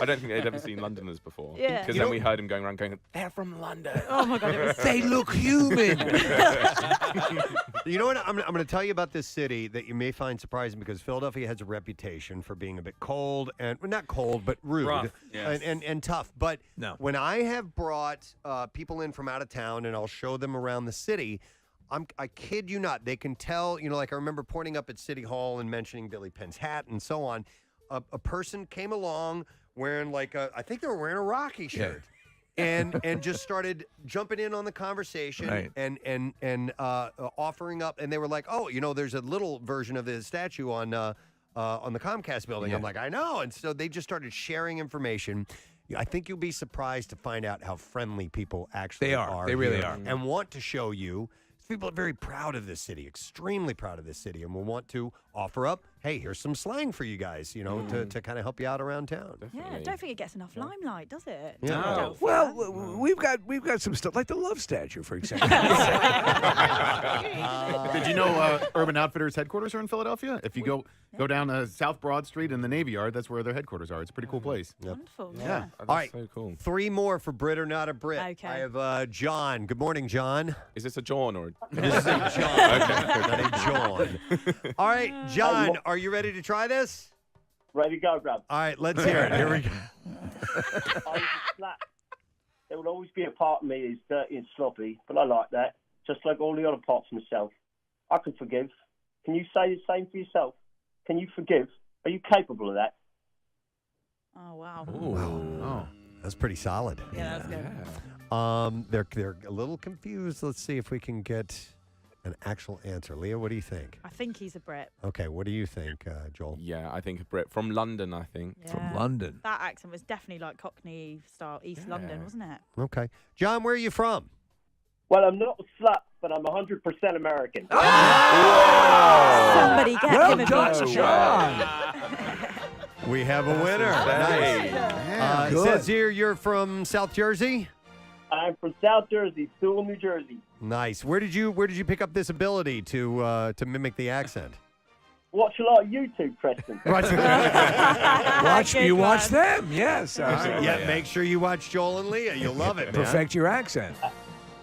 I don't think they'd ever seen Londoners before. Yeah. Because You then know- we heard him going around going, they're from London. Oh my god, it was They look human. You know what? I'm going to tell you about this city that you may find surprising because Philadelphia has a reputation for being a bit cold and well, not cold, but rude Rough, yes. and tough. But No. when I have brought people in from out of town and I'll show them around the city, I kid you not, they can tell. You know, like I remember pointing up at City Hall and mentioning Billy Penn's hat and so on. A person came along wearing I think they were wearing a Rocky shirt. And just started jumping in on the conversation Right. and offering up, and they were like, "Oh, you know, there's a little version of the statue on the Comcast building." I'm like, "I know," and so they just started sharing information. I think you'll be surprised to find out how friendly people actually They are. They really here are. and want to show you. People are very proud of this city, extremely proud of this city, and will want to offer up, hey, here's some slang for you guys, you know, to kind of help you out around town. Yeah, I don't think it gets enough limelight, does it? Yeah. I don't Well, think we've got some stuff like the love statue, for example. Did you know Urban Outfitters headquarters are in Philadelphia? If you go down South Broad Street in the Navy Yard, that's where their headquarters are. It's a pretty cool place. Wonderful. Yeah. Oh, All right, so cool. 3 more for Brit or not a Brit. Okay. I have John. Good morning, John. Is this a John or This is a John, not a John. All right, John, are you ready to try this? Ready to go, Rob. All right, let's hear it. Here we go. There will always be a part of me that's dirty and sloppy, but I like that. Just like all the other parts of myself. I can forgive. Can you say the same for yourself? Can you forgive? Are you capable of that? Oh wow. Oh, that's pretty solid. Yeah, that's good. They're a little confused. Let's see if we can get an actual answer. Leah, what do you think? I think he's a Brit. Okay, what do you think, Joel? Yeah, I think a Brit. From London, I think. Yeah. London. That accent was definitely like Cockney style, East London, wasn't it? Okay, John, where are you from? Well, I'm not a slut, but I'm 100% American. Somebody get Well him a done, beach. John. We have a winner. Nice. It Good. says here you're from South Jersey. I'm from South Jersey, Sewell, New Jersey. Nice. Where did you pick up this ability to mimic the accent? Watch a lot of YouTube, Preston. You watch them, yes. Absolutely. Yeah, make sure you watch Joel and Leah. You'll love it, man. Perfect your accent.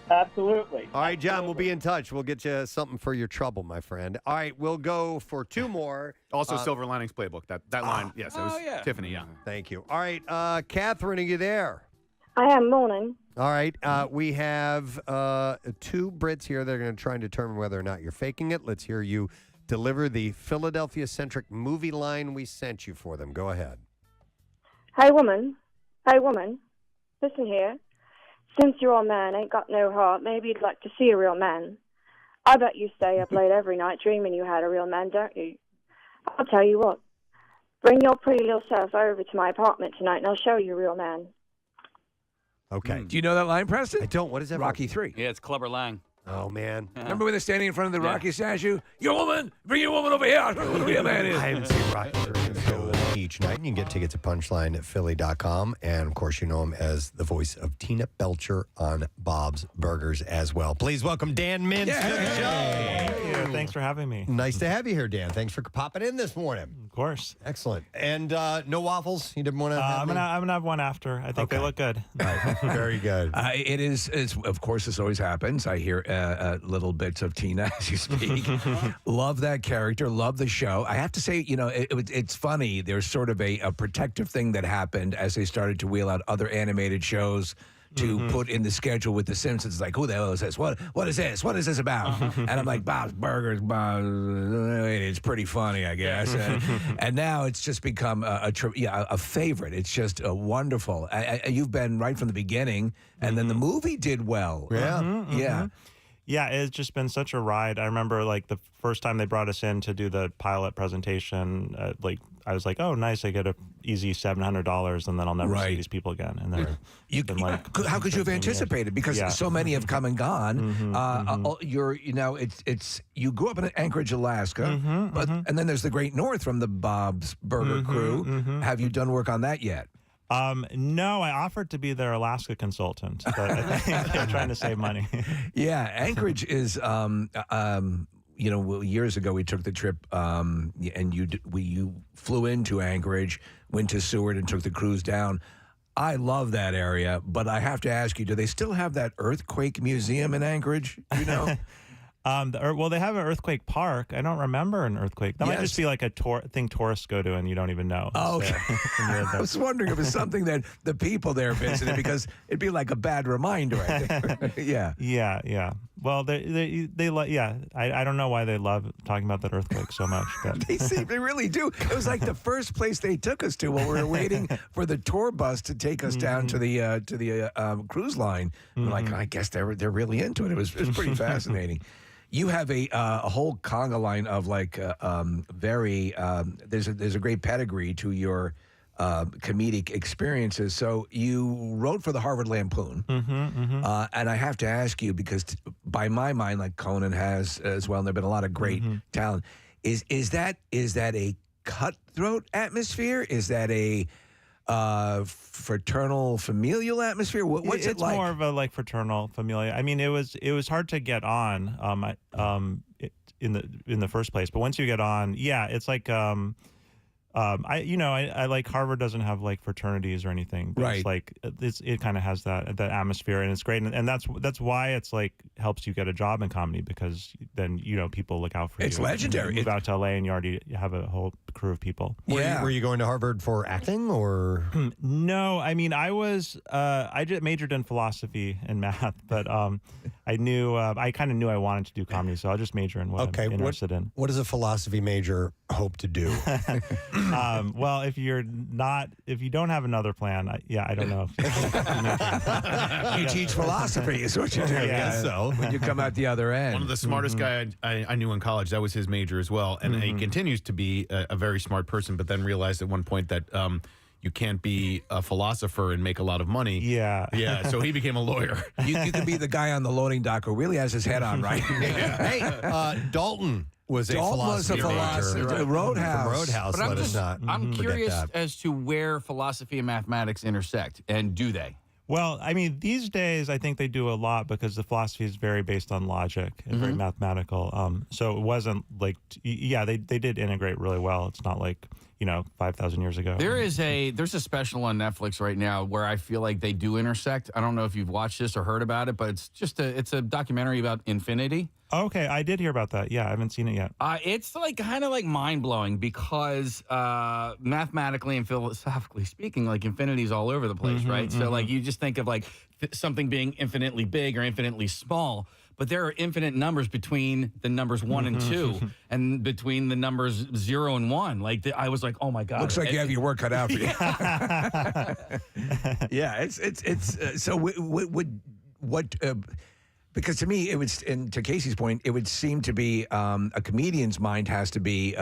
Absolutely. All right, John, we'll be in touch. We'll get you something for your trouble, my friend. All right, we'll go for 2 more. Also, Silver Linings Playbook. That line, yes, it was Tiffany, yeah. Thank you. All right, Catherine, are you there? I am. Morning. All right. We have two Brits here that are going to try and determine whether or not you're faking it. Let's hear you deliver the Philadelphia-centric movie line we sent you for them. Go ahead. Hey, woman. Hey, woman. Listen here. Since your old man ain't got no heart, maybe you'd like to see a real man. I bet you stay up late every night dreaming you had a real man, don't you? I'll tell you what. Bring your pretty little self over to my apartment tonight, and I'll show you a real man. Okay. Do you know that line, Preston? I don't. What is that? Rocky 3. Yeah, it's Clubber Lang. Oh, man. Remember when they're standing in front of the Rocky statue? Your woman! Bring your woman over here! Who the real man is. I haven't seen Rocky each night. You can get tickets at Punchline at Philly.com. And, of course, you know him as the voice of Tina Belcher on Bob's Burgers as well. Please welcome Dan Mintz to the show. Thank you. Thanks for having me. Nice to have you here, Dan. Thanks for popping in this morning. Of course. Excellent. And no waffles? You didn't want to have I'm gonna have one after. I think they look good. Very good. It is, of course, this always happens. I hear little bits of Tina as you speak. Love that character. Love the show. I have to say, you know, it's funny. There's sort of a protective thing that happened as they started to wheel out other animated shows to put in the schedule with The Simpsons. Like, who the hell is this? What is this? What is this about? And I'm like, Bob's Burgers, it's pretty funny, I guess. And now it's just become a favorite. It's just wonderful. You've been right from the beginning, and then the movie did well. Yeah. Yeah, it's just been such a ride. I remember like the first time they brought us in to do the pilot presentation, I was like, oh, nice, I get a easy $700, and then I'll never see these people again. And then how could you have anticipated? Because so many have come and gone. You grew up in Anchorage, Alaska, and then there's the Great North from the Bob's Burger crew. Have you done work on that yet? No, I offered to be their Alaska consultant, but I think they're trying to save money. Yeah, Anchorage is, years ago we took the trip, and you flew into Anchorage, went to Seward, and took the cruise down. I love that area, but I have to ask you, do they still have that earthquake museum in Anchorage? Do you know? Well, they have an earthquake park. I don't remember an earthquake. That might just be like a thing tourists go to and you don't even know. Oh, okay. I was wondering if it was something that the people there visited because it'd be like a bad reminder, I think. Yeah. Well, they I don't know why they love talking about that earthquake so much. But. They really do. It was like the first place they took us to while we were waiting for the tour bus to take us down to the cruise line. And like, I guess they're really into it. It was pretty fascinating. You have a whole conga line of like there's a great pedigree to your comedic experiences. So you wrote for the Harvard Lampoon, and I have to ask you because by my mind, like Conan has as well, and there've been a lot of great talent. Is that a cutthroat atmosphere? Is that a fraternal familial atmosphere? What's it like? It's more of a like fraternal familial. I mean, it was hard to get on in the first place, but once you get on, it's like I like Harvard doesn't have like fraternities or anything, but it's like it kind of has that atmosphere, and it's great, and that's why it's like helps you get a job in comedy, because then people look out for you. It's legendary. You move out to LA and you already have a whole crew of people. Were you going to Harvard for acting or? No, I mean I was I just majored in philosophy and math, but I kind of knew I wanted to do comedy, so I'll just major in what I'm interested in. What does a philosophy major hope to do? Well, if you don't have another plan, I don't know. You teach philosophy is what you do. Yeah. So when you come out the other end. One of the smartest guy I knew in college, that was his major as well. And he continues to be a very smart person, but then realized at one point that you can't be a philosopher and make a lot of money. Yeah. So he became a lawyer. You could be the guy on the loading dock who really has his head on, right? Hey, Dalton was a philosophy major. Roadhouse. But I'm curious as to where philosophy and mathematics intersect, and do they? Well, I mean, these days I think they do a lot because the philosophy is very based on logic and very mathematical. So it wasn't like, they did integrate really well. It's not like 5,000 years ago. There's a special on Netflix right now where I feel like they do intersect. I don't know if you've watched this or heard about it, but it's a documentary about infinity. Okay, I did hear about that. Yeah, I haven't seen it yet. It's kind of mind blowing because mathematically and philosophically speaking, infinity is all over the place, right? So you just think of something being infinitely big or infinitely small. But there are infinite numbers between the numbers 1 and 2, and between the numbers 0 and 1. I was like, oh my god! Looks like you have your work cut out for you. Yeah, it's so what? Because to me, it was, and to Casey's point, it would seem to be a comedian's mind has to be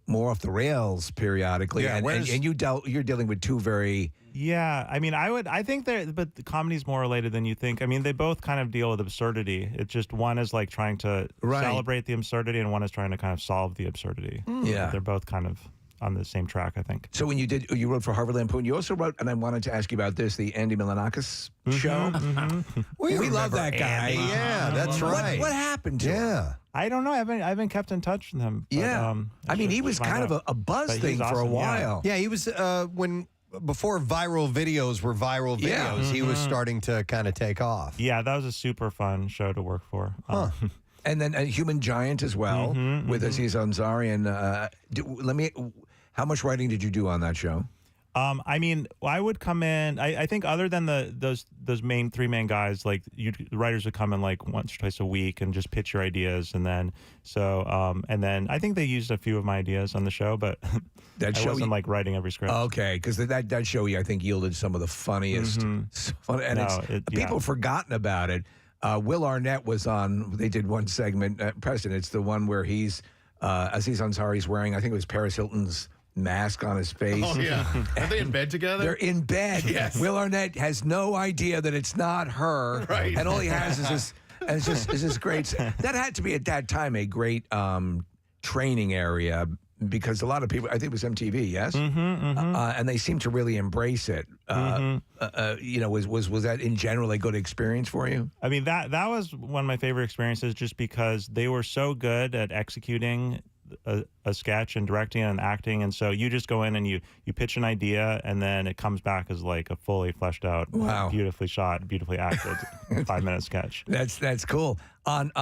more off the rails periodically, Yeah, and you're dealing with two very. Yeah, I think but the comedy's more related than you think. They both kind of deal with absurdity. It's just one is trying to celebrate the absurdity, and one is trying to kind of solve the absurdity. Yeah. They're both kind of on the same track, I think. So when you wrote for Harvard Lampoon, you also wrote, and I wanted to ask you about this, the Andy Milonakis show. We love that guy. Andy. Yeah, that's right. What happened to him? I don't know. I haven't kept in touch with him. But, Yeah. He was kind of a buzz But thing he's for a awesome, while. Yeah, he was before viral videos were viral videos, Yeah. he was starting to kind of take off. Yeah, that was a super fun show to work for. And then a Human Giant as well with Aziz Ansari. And how much writing did you do on that show? I would come in. I think other than those three main guys, the writers would come in once or twice a week and just pitch your ideas, and then I think they used a few of my ideas on the show, but That I show wasn't like writing every script. Okay, because that show I think yielded some of the funniest, and people have forgotten about it. Will Arnett was on. They did one segment. Preston, it's the one where he's Aziz Ansari's wearing, I think it was Paris Hilton's mask on his face. Oh yeah, are they in bed together? They're in bed. Yes. Will Arnett has no idea that it's not her, Right. and all he has is this. And it's just great. That had to be at that time a great training area because a lot of people, I think it was MTV, yes, and they seem to really embrace it. Was that in general a good experience for you? That was one of my favorite experiences, just because they were so good at executing a sketch and directing and acting, and so you just go in and you pitch an idea, and then it comes back as a fully fleshed out, beautifully shot, beautifully acted 5-minute sketch. That's cool. On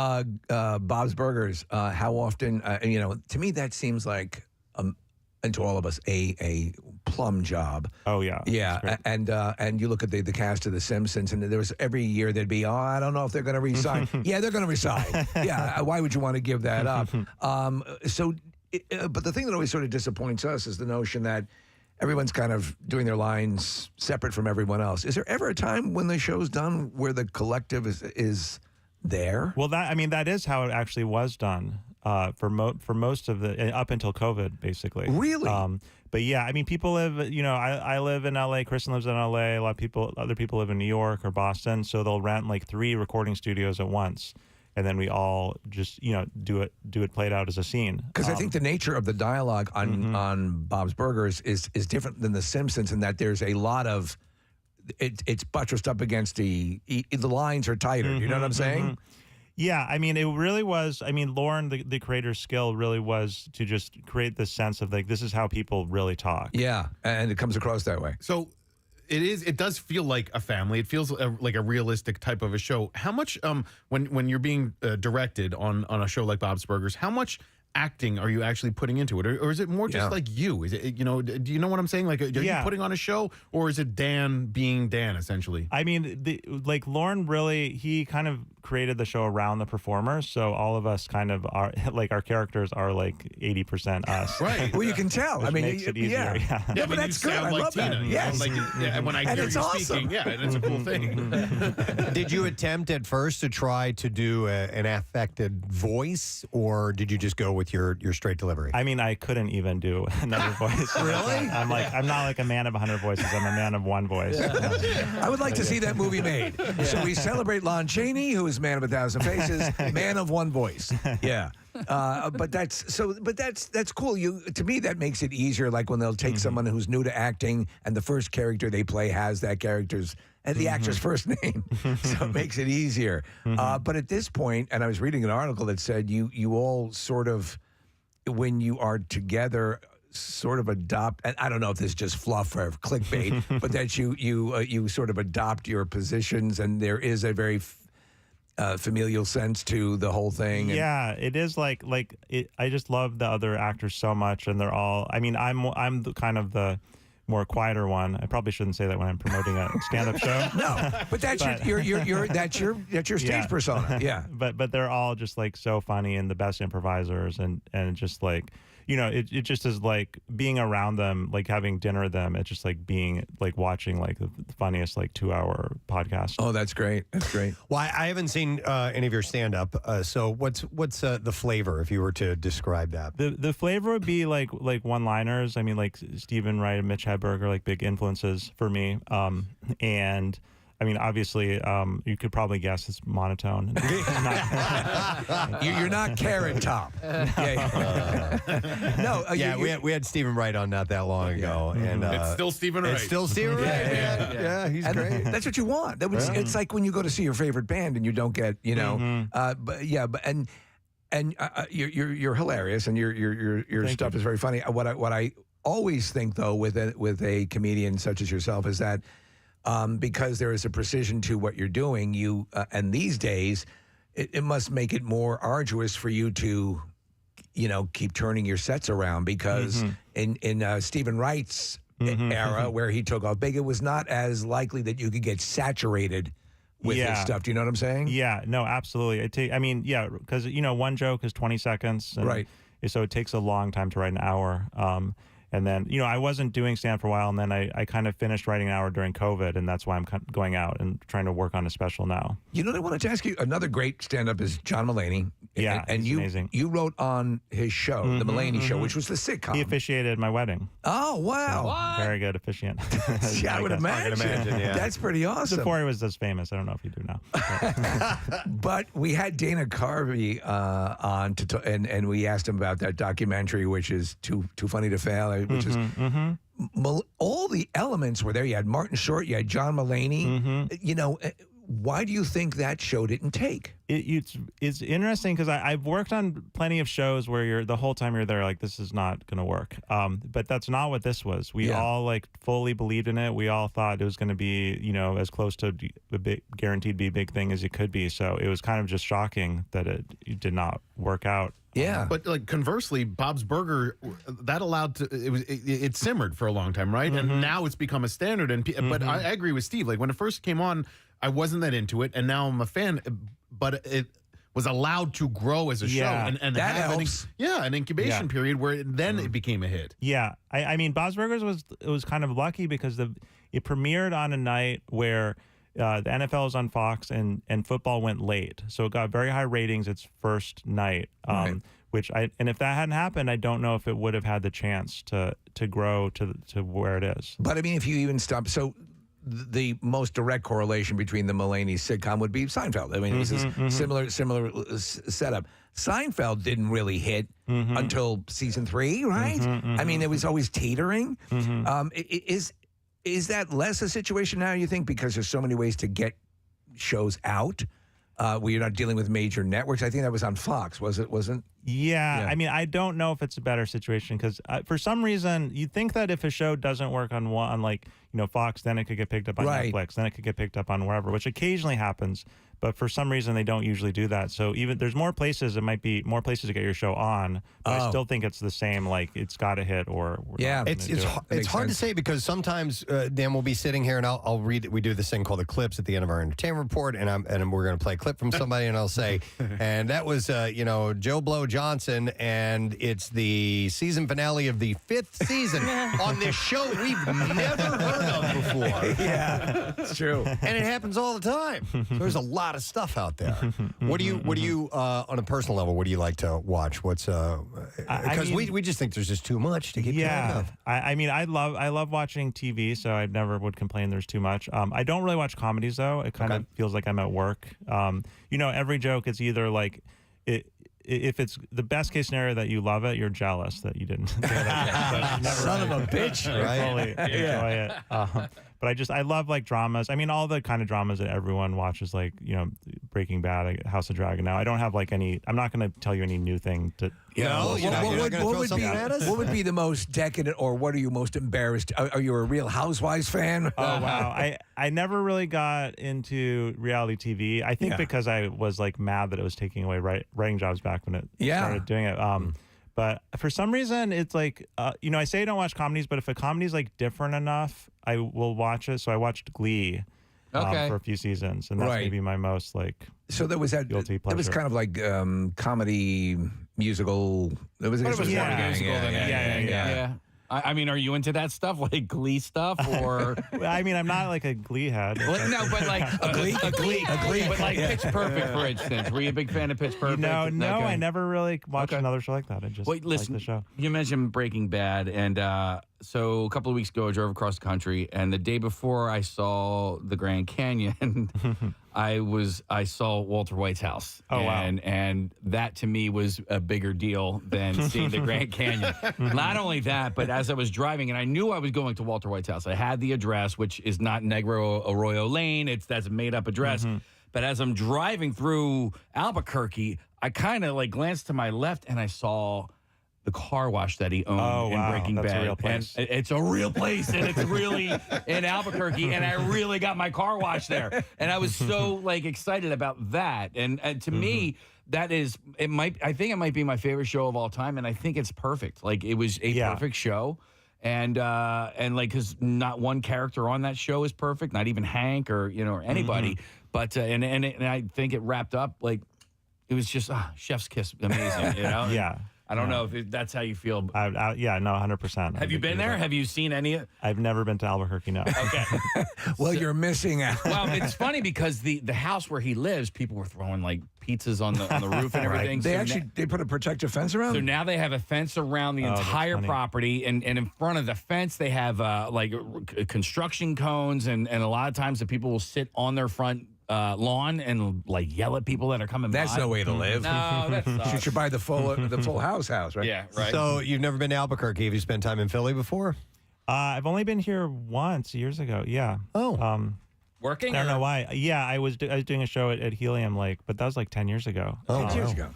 Bob's Burgers, how often? To me that seems like, and to all of us, a plum job. Oh yeah, yeah. And you look at the cast of The Simpsons, and there was every year there'd be, I don't know if they're going to resign. Yeah, they're going to resign. Yeah, why would you want to give that up? But the thing that always sort of disappoints us is the notion that everyone's kind of doing their lines separate from everyone else. Is there ever a time when the show's done where the collective is there? Well, that is how it actually was done for most of the up until COVID, basically. Really? But yeah, people live. I live in LA. Kristen lives in LA. A lot of other people live in New York or Boston. So they'll rent 3 recording studios at once, and then we all just do it played out as a scene. Because I think the nature of the dialogue on Bob's Burgers is different than The Simpsons in that there's a lot of it's buttressed up against the lines are tighter. You know what I'm saying? Yeah, it really was. Lauren, the creator's skill really was to just create this sense of this is how people really talk. Yeah, and it comes across that way. So it does feel like a family. It feels like a realistic type of a show. How much when you're being directed on a show like Bob's Burgers, how much acting are you actually putting into it, or is it more just like you? Is it do you know what I'm saying? Are you putting on a show, or is it Dan being Dan essentially? Lauren really, he kind of created the show around the performers, so all of us kind of are our characters are 80% us. Right. Well, you can tell. Makes it easier. Yeah, but that's good. I love Tina, that. Yes. When I hear you speaking, and it's a cool thing. Did you attempt at first to try to do an affected voice, or did you just go with your straight delivery? I couldn't even do another voice. Really? I'm not a man of 100 voices. I'm a man of one voice. I would like to see that movie made. Yeah. So we celebrate Lon Chaney, who is man of 1,000 faces, man of one voice. Yeah. But that's cool. To me, that makes it easier. Like when they'll take someone who's new to acting, and the first character they play has that character's and the actor's first name, so it makes it easier. But at this point, and I was reading an article that said you all sort of, when you are together, sort of adopt, and I don't know if this is just fluff or clickbait, but that you sort of adopt your positions, and there is a very familial sense to the whole thing. Yeah, it is like I just love the other actors so much, and they're all. I mean, I'm kind of the more quieter one. I probably shouldn't say that when I'm promoting a stand-up show. No, but that's that's your stage persona. Yeah, but they're all just like so funny and the best improvisers, and just like. It just is like being around them, like having dinner with them. It's just like being like watching like the funniest like 2-hour podcast. Oh, that's great. That's great. Well, I haven't seen any of your stand up. So what's the flavor if you were to describe that? The flavor would be like one-liners. I mean, like Stephen Wright and Mitch Hedberg are like big influences for me. And I mean, obviously, you could probably guess it's monotone. You're not Carrot Top. We had Stephen Wright on not that long ago, and it's still Stephen Wright. It's still Stephen Wright. Yeah, he's and great. That's what you want. It's like when you go to see your favorite band and you don't get, you're hilarious, and your stuff is very funny. What I always think though with a comedian such as yourself is that. Because there is a precision to what you're doing, and these days, it must make it more arduous for you to, keep turning your sets around. Because in Stephen Wright's era, where he took off big, it was not as likely that you could get saturated with his stuff. Do you know what I'm saying? Yeah, no, absolutely. Because one joke is 20 seconds, and right? So it takes a long time to write an hour. And then, I wasn't doing stand for a while, and then I kind of finished writing an hour during COVID, and that's why I'm going out and trying to work on a special now. You know what I wanted to ask you? Another great stand-up is John Mulaney. Yeah, and he's amazing. You wrote on his show, The Mulaney Show, which was the sitcom. He officiated my wedding. Oh, wow. So, very good officiant. Yeah, I would imagine. Yeah. That's pretty awesome. Before he was as famous. I don't know if you do now. But we had Dana Carvey on, and we asked him about that documentary, which is Too Funny to Fail, which is... all the elements were there. You had Martin Short, you had John Mulaney. Why do you think that show didn't take? It's interesting because I've worked on plenty of shows where the whole time you're there like this is not going to work. But that's not what this was. We all like fully believed in it. We all thought it was going to be as close to a big guaranteed be a big thing as it could be. So it was kind of just shocking that it did not work out. Yeah, but like conversely, Bob's Burger that allowed to it simmered for a long time, right? And now it's become a standard. And but I agree with Steve. Like when it first came on, I wasn't that into it, and now I'm a fan. But it was allowed to grow as a show, and that helps. An incubation period where it became a hit. Yeah, I mean, Bob's Burgers was kind of lucky because it premiered on a night where. The NFL is on Fox and football went late, so it got very high ratings its first night. Which if that hadn't happened, I don't know if it would have had the chance to grow to where it is. But I mean, if you even stop, so the most direct correlation between the Mulaney sitcom would be Seinfeld. I mean, it was this similar setup. Seinfeld didn't really hit until season 3, right? I mean, it was always teetering. Is that less a situation now, you think, because there's so many ways to get shows out where you're not dealing with major networks? I think that was on Fox, wasn't? Yeah. I mean, I don't know if it's a better situation because for some reason, you think that if a show doesn't work on Fox, then it could get picked up on Netflix, then it could get picked up on wherever, which occasionally happens. But for some reason, they don't usually do that. So even there's more places. It might be more places to get your show on. But I still think it's the same. Like it's got to hit or it's hard to say because sometimes Dan will be sitting here and I'll read. We do this thing called the clips at the end of our entertainment report, and we're going to play a clip from somebody, and I'll say, and that was Joe Blow Johnson, and it's the season finale of the 5th season on this show we've never heard of before. Yeah, it's true, and it happens all the time. So there's a lot of stuff out there. What do you on a personal level, what do you like to watch? What's because we just think there's just too much to get track of. I mean, I love watching TV, so I never would complain there's too much. I don't really watch comedies though. It kind of feels like I'm at work. Every joke is either like if it's the best case scenario that you love it, you're jealous that you didn't. Son of a bitch, right? Fully enjoy it. But I love like dramas. I mean, all the kind of dramas that everyone watches, like, you know, Breaking Bad, House of Dragon. Now, I don't have like any, I'm not going to tell you any new thing to. What would be the most decadent, or what are you most embarrassed? Are you a Real Housewives fan? Oh wow, I never really got into reality TV. I think because I was like mad that it was taking away writing jobs back when it started doing it. But for some reason, it's like you know, I say I don't watch comedies, but if a comedy's like different enough, I will watch it. So I watched Glee. For a few seasons, and that's maybe my most like. So there was that. Guilty pleasure. It was kind of like comedy musical. It was musical. Yeah. I mean, are you into that stuff, like Glee stuff, or? I mean, I'm not like a Glee head. Well, no, but like a Glee. But like Pitch Perfect, for instance. Were you a big fan of Pitch Perfect? No, I never really watched another show like that. I just listen, liked the show. You mentioned Breaking Bad, and so a couple of weeks ago, I drove across the country, and the day before I saw the Grand Canyon, I saw Walter White's house. Oh, wow. And that to me was a bigger deal than seeing the Grand Canyon. Not only that, but as I was driving, and I knew I was going to Walter White's house, I had the address, which is not Negro Arroyo Lane. That's a made up address. But as I'm driving through Albuquerque, I kind of like glanced to my left, and I saw the car wash that he owned in Breaking Bad. A real place. And it's a real place, and it's really in Albuquerque, and I really got my car washed there. And I was so like excited about that. And to me, that is, I think it might be my favorite show of all time, and I think it's perfect. Like, it was a perfect show. And like, because not one character on that show is perfect, not even Hank or, you know, or anybody. But and I think it wrapped up like, it was just chef's kiss, amazing, you know? Yeah. I don't know if that's how you feel. Yeah, no, 100%. Have you been there? Have you seen any? I've never been to Albuquerque, no. Okay. Well, you're missing out. Well, it's funny because the house where he lives, people were throwing like pizzas on the roof and everything. They put a protective fence around? So now they have a fence around the entire property, and in front of the fence they have like construction cones, and a lot of times the people will sit on their front lawn and like yell at people that are coming by. That's no way to live. No, that's you should buy the full house, right? Yeah, right. So you've never been to Albuquerque. Have you spent time in Philly before? I've only been here once years ago. Yeah. Oh. Working? I don't know why. Yeah, I was doing a show at Helium Lake, but that was like 10 years ago. Oh, 10 years ago.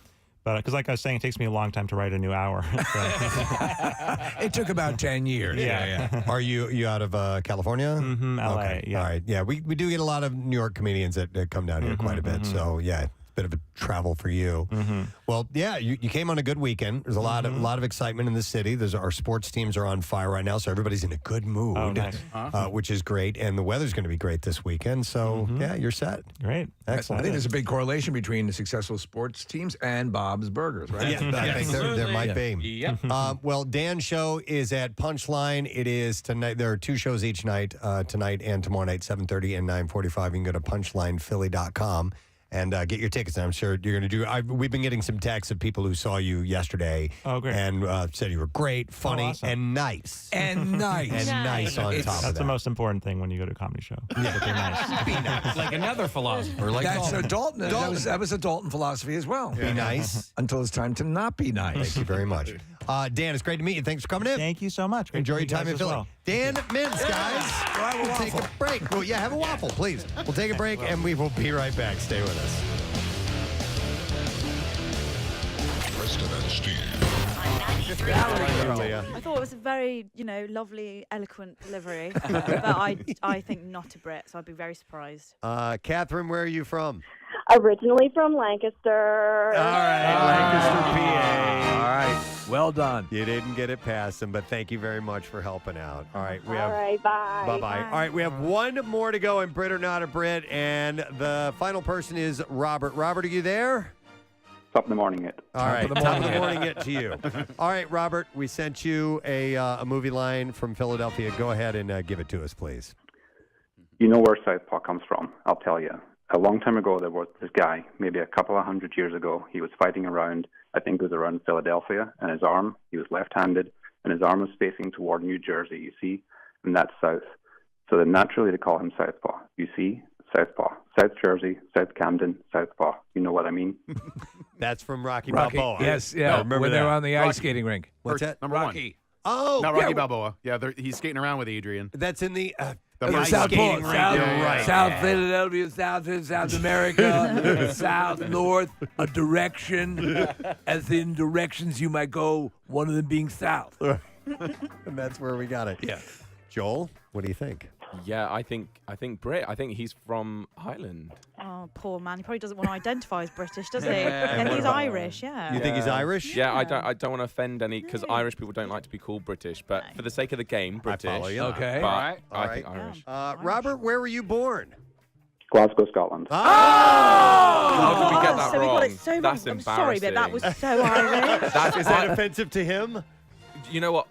But because, like I was saying, it takes me a long time to write a new hour. It took about 10 years. Yeah. Are you out of California? LA. Okay. Yeah. All right. Yeah, we do get a lot of New York comedians that come down here quite a bit. So yeah, it's a bit of a travel for you. Well, yeah, you came on a good weekend. There's a lot of excitement in the city. Our sports teams are on fire right now, so everybody's in a good mood. Oh, nice. Which is great, and the weather's going to be great this weekend. So yeah, you're set. Great. Excellent. I think there's a big correlation between the successful sports teams and Bob's Burgers, right? Yeah, I think there might be. Yep. Well, Dan's show is at Punchline. It is tonight. There are two shows each night, tonight and tomorrow night, 7:30 and 9:45. You can go to punchlinephilly.com and get your tickets. And I'm sure you're going to do. We've been getting some texts of people who saw you yesterday. Oh, great. And said you were great, funny, awesome. and nice. And nice. And nice on top of that. That's the most important thing when you go to a comedy show. Yeah. Be nice. Be nice. Like another philosopher. Like That's Dalton. Dalton. That was a Dalton philosophy as well. Be nice. Until it's time to not be nice. Thank you very much. Dan, it's great to meet you. Thanks for coming in. Thank you so much. Great Enjoy to your meet you time guys in as Philly. well. Dan Mintz, guys. We'll take a break. Well, yeah, have a waffle, please. We'll take a break, and we will be right back. Stay with us. Preston and Steve. I thought it was a very, lovely, eloquent delivery, but I think not a Brit, so I'd be very surprised. Catherine, where are you from? Originally from Lancaster. All right, Lancaster, PA. All right, well done. You didn't get it past them, but thank you very much for helping out. All right, All right, bye. Bye-bye. All right, we have one more to go in Brit or Not a Brit, and the final person is Robert. Robert, are you there? Top of the morning it. All right, top of the morning it to you. All right, Robert, we sent you a movie line from Philadelphia. Go ahead and give it to us, please. You know where Southpaw comes from, I'll tell you. A long time ago, there was this guy, maybe a couple of 100 years ago. He was fighting around, I think it was around Philadelphia, and his arm, he was left-handed, and his arm was facing toward New Jersey, you see, and that's south. So then naturally they call him Southpaw, you see, Southpaw. South Jersey, South Camden, Southpaw. You know what I mean? That's from Rocky Balboa. Yes, yeah. When they were on the ice skating rink. What's that? Number Rocky. Oh, Not Rocky Balboa. Yeah, he's skating around with Adrian. That's in the South Philadelphia, South America, South, North, a direction, as in directions you might go, one of them being south. And that's where we got it. Yeah. Joel, what do you think? Yeah, I think Brit. I think he's from Ireland. Oh, poor man. He probably doesn't want to identify as British, does he? Yeah. And he's Irish, yeah. You think he's Irish? Yeah, I don't want to offend any because Irish people don't like to be called British. But for the sake of the game, British. follow you. Okay. But All right. I think Irish. Robert, where were you born? Glasgow, Scotland. How did we get that so we wrong? got it so wrong. That's I'm sorry, but that was so Irish. Is that offensive to him? You know what?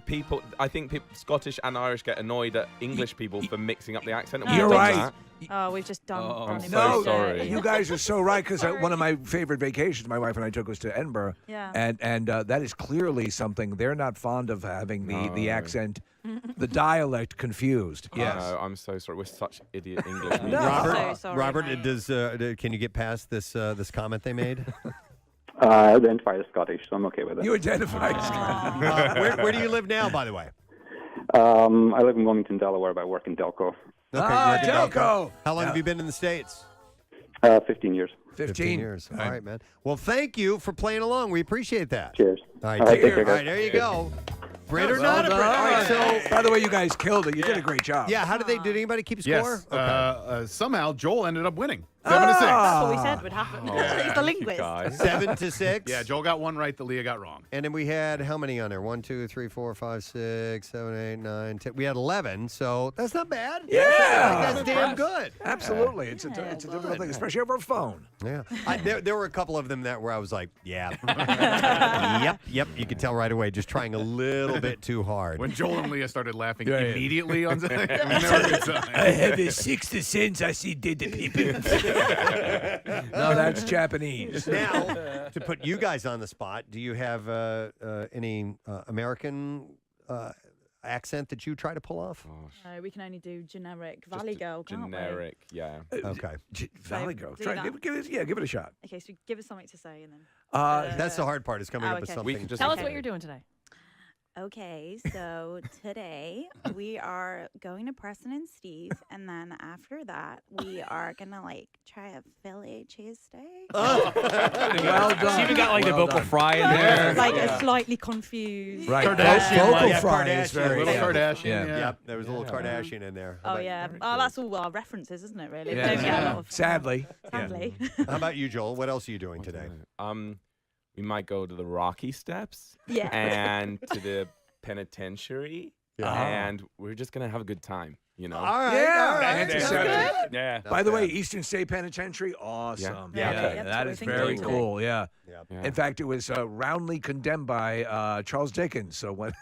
I think Scottish and Irish get annoyed at English people for mixing up the accent. You're right. That. Oh, we've just done. I'm funny so bullshit. sorry. You guys are so right because one of my favorite vacations my wife and I took was to Edinburgh. Yeah. And that is clearly something they're not fond of having the accent, the dialect confused. Yes. No, I'm so sorry. We're such idiot English people. Robert, So sorry, Robert, mate. can you get past this this comment they made? I identify as Scottish, so I'm okay with it. You identify as Where do you live now, by the way? I live in Wilmington, Delaware, but I work in Delco. Okay, Delco. How long have you been in the States? 15 years. 15 years. All right, man. Well, thank you for playing along. We appreciate that. Cheers. All right, All right, take take care. care, All right, there you go. Brit or Well not a Brit. All right, done. so By the way, you guys killed it. You did a great job. yeah, how did they? Did anybody keep score? Yes. Somehow Joel ended up winning. 7-6. That's what we said would happen. He's the linguist. 7-6. Yeah, Joel got one right that Leah got wrong. And then we had how many on there? 1, 2, 3, 4, 5, 6, 7, 8, 9, 10. We had 11, so that's not bad. Yeah. That's damn good. Absolutely. It's a difficult thing, especially over a phone. Yeah. There were a couple of them that where I was like, yeah. Yep. You could tell right away, just trying a little bit too hard. When Joel and Leah started laughing Yeah, yeah. immediately on something, I mean, they were good signs. I have a sixth sense. I see dead people. No, that's Japanese. Now, to put you guys on the spot, do you have any American accent that you try to pull off? No, we can only do generic Valley Girl, can't Generic, yeah. Okay. Valley Girl. do Try, that. give it a shot. we? Okay, so give us something to say and then. That's the hard part, is coming up with okay. something. We can just Tell us what you're doing today. Okay, so today we are going to Preston and Steve, and then after that we are gonna try a Philly cheesesteak. Well done. She even got the vocal fry in there. A slightly confused. Right. Kardashian, Vocal fry is Kardashian, very little good. Kardashian. Yeah. Yep, there was a little Kardashian in there. How Oh about- yeah. Oh, that's all our references, isn't it? Really. We Yeah. don't get a lot of. Sadly. Sadly. How about you, Joel? What else are you doing today? We might go to the Rocky Steps. Yeah. And to the penitentiary. Yeah. And we're just gonna have a good time, you know. All right. Yeah. all right. Antiseptic. Yeah. By the way, Eastern State Penitentiary, awesome. Yeah. Okay. that That's is what we're very thinking cool. Yeah. Yeah. In fact, it was roundly condemned by Charles Dickens. So when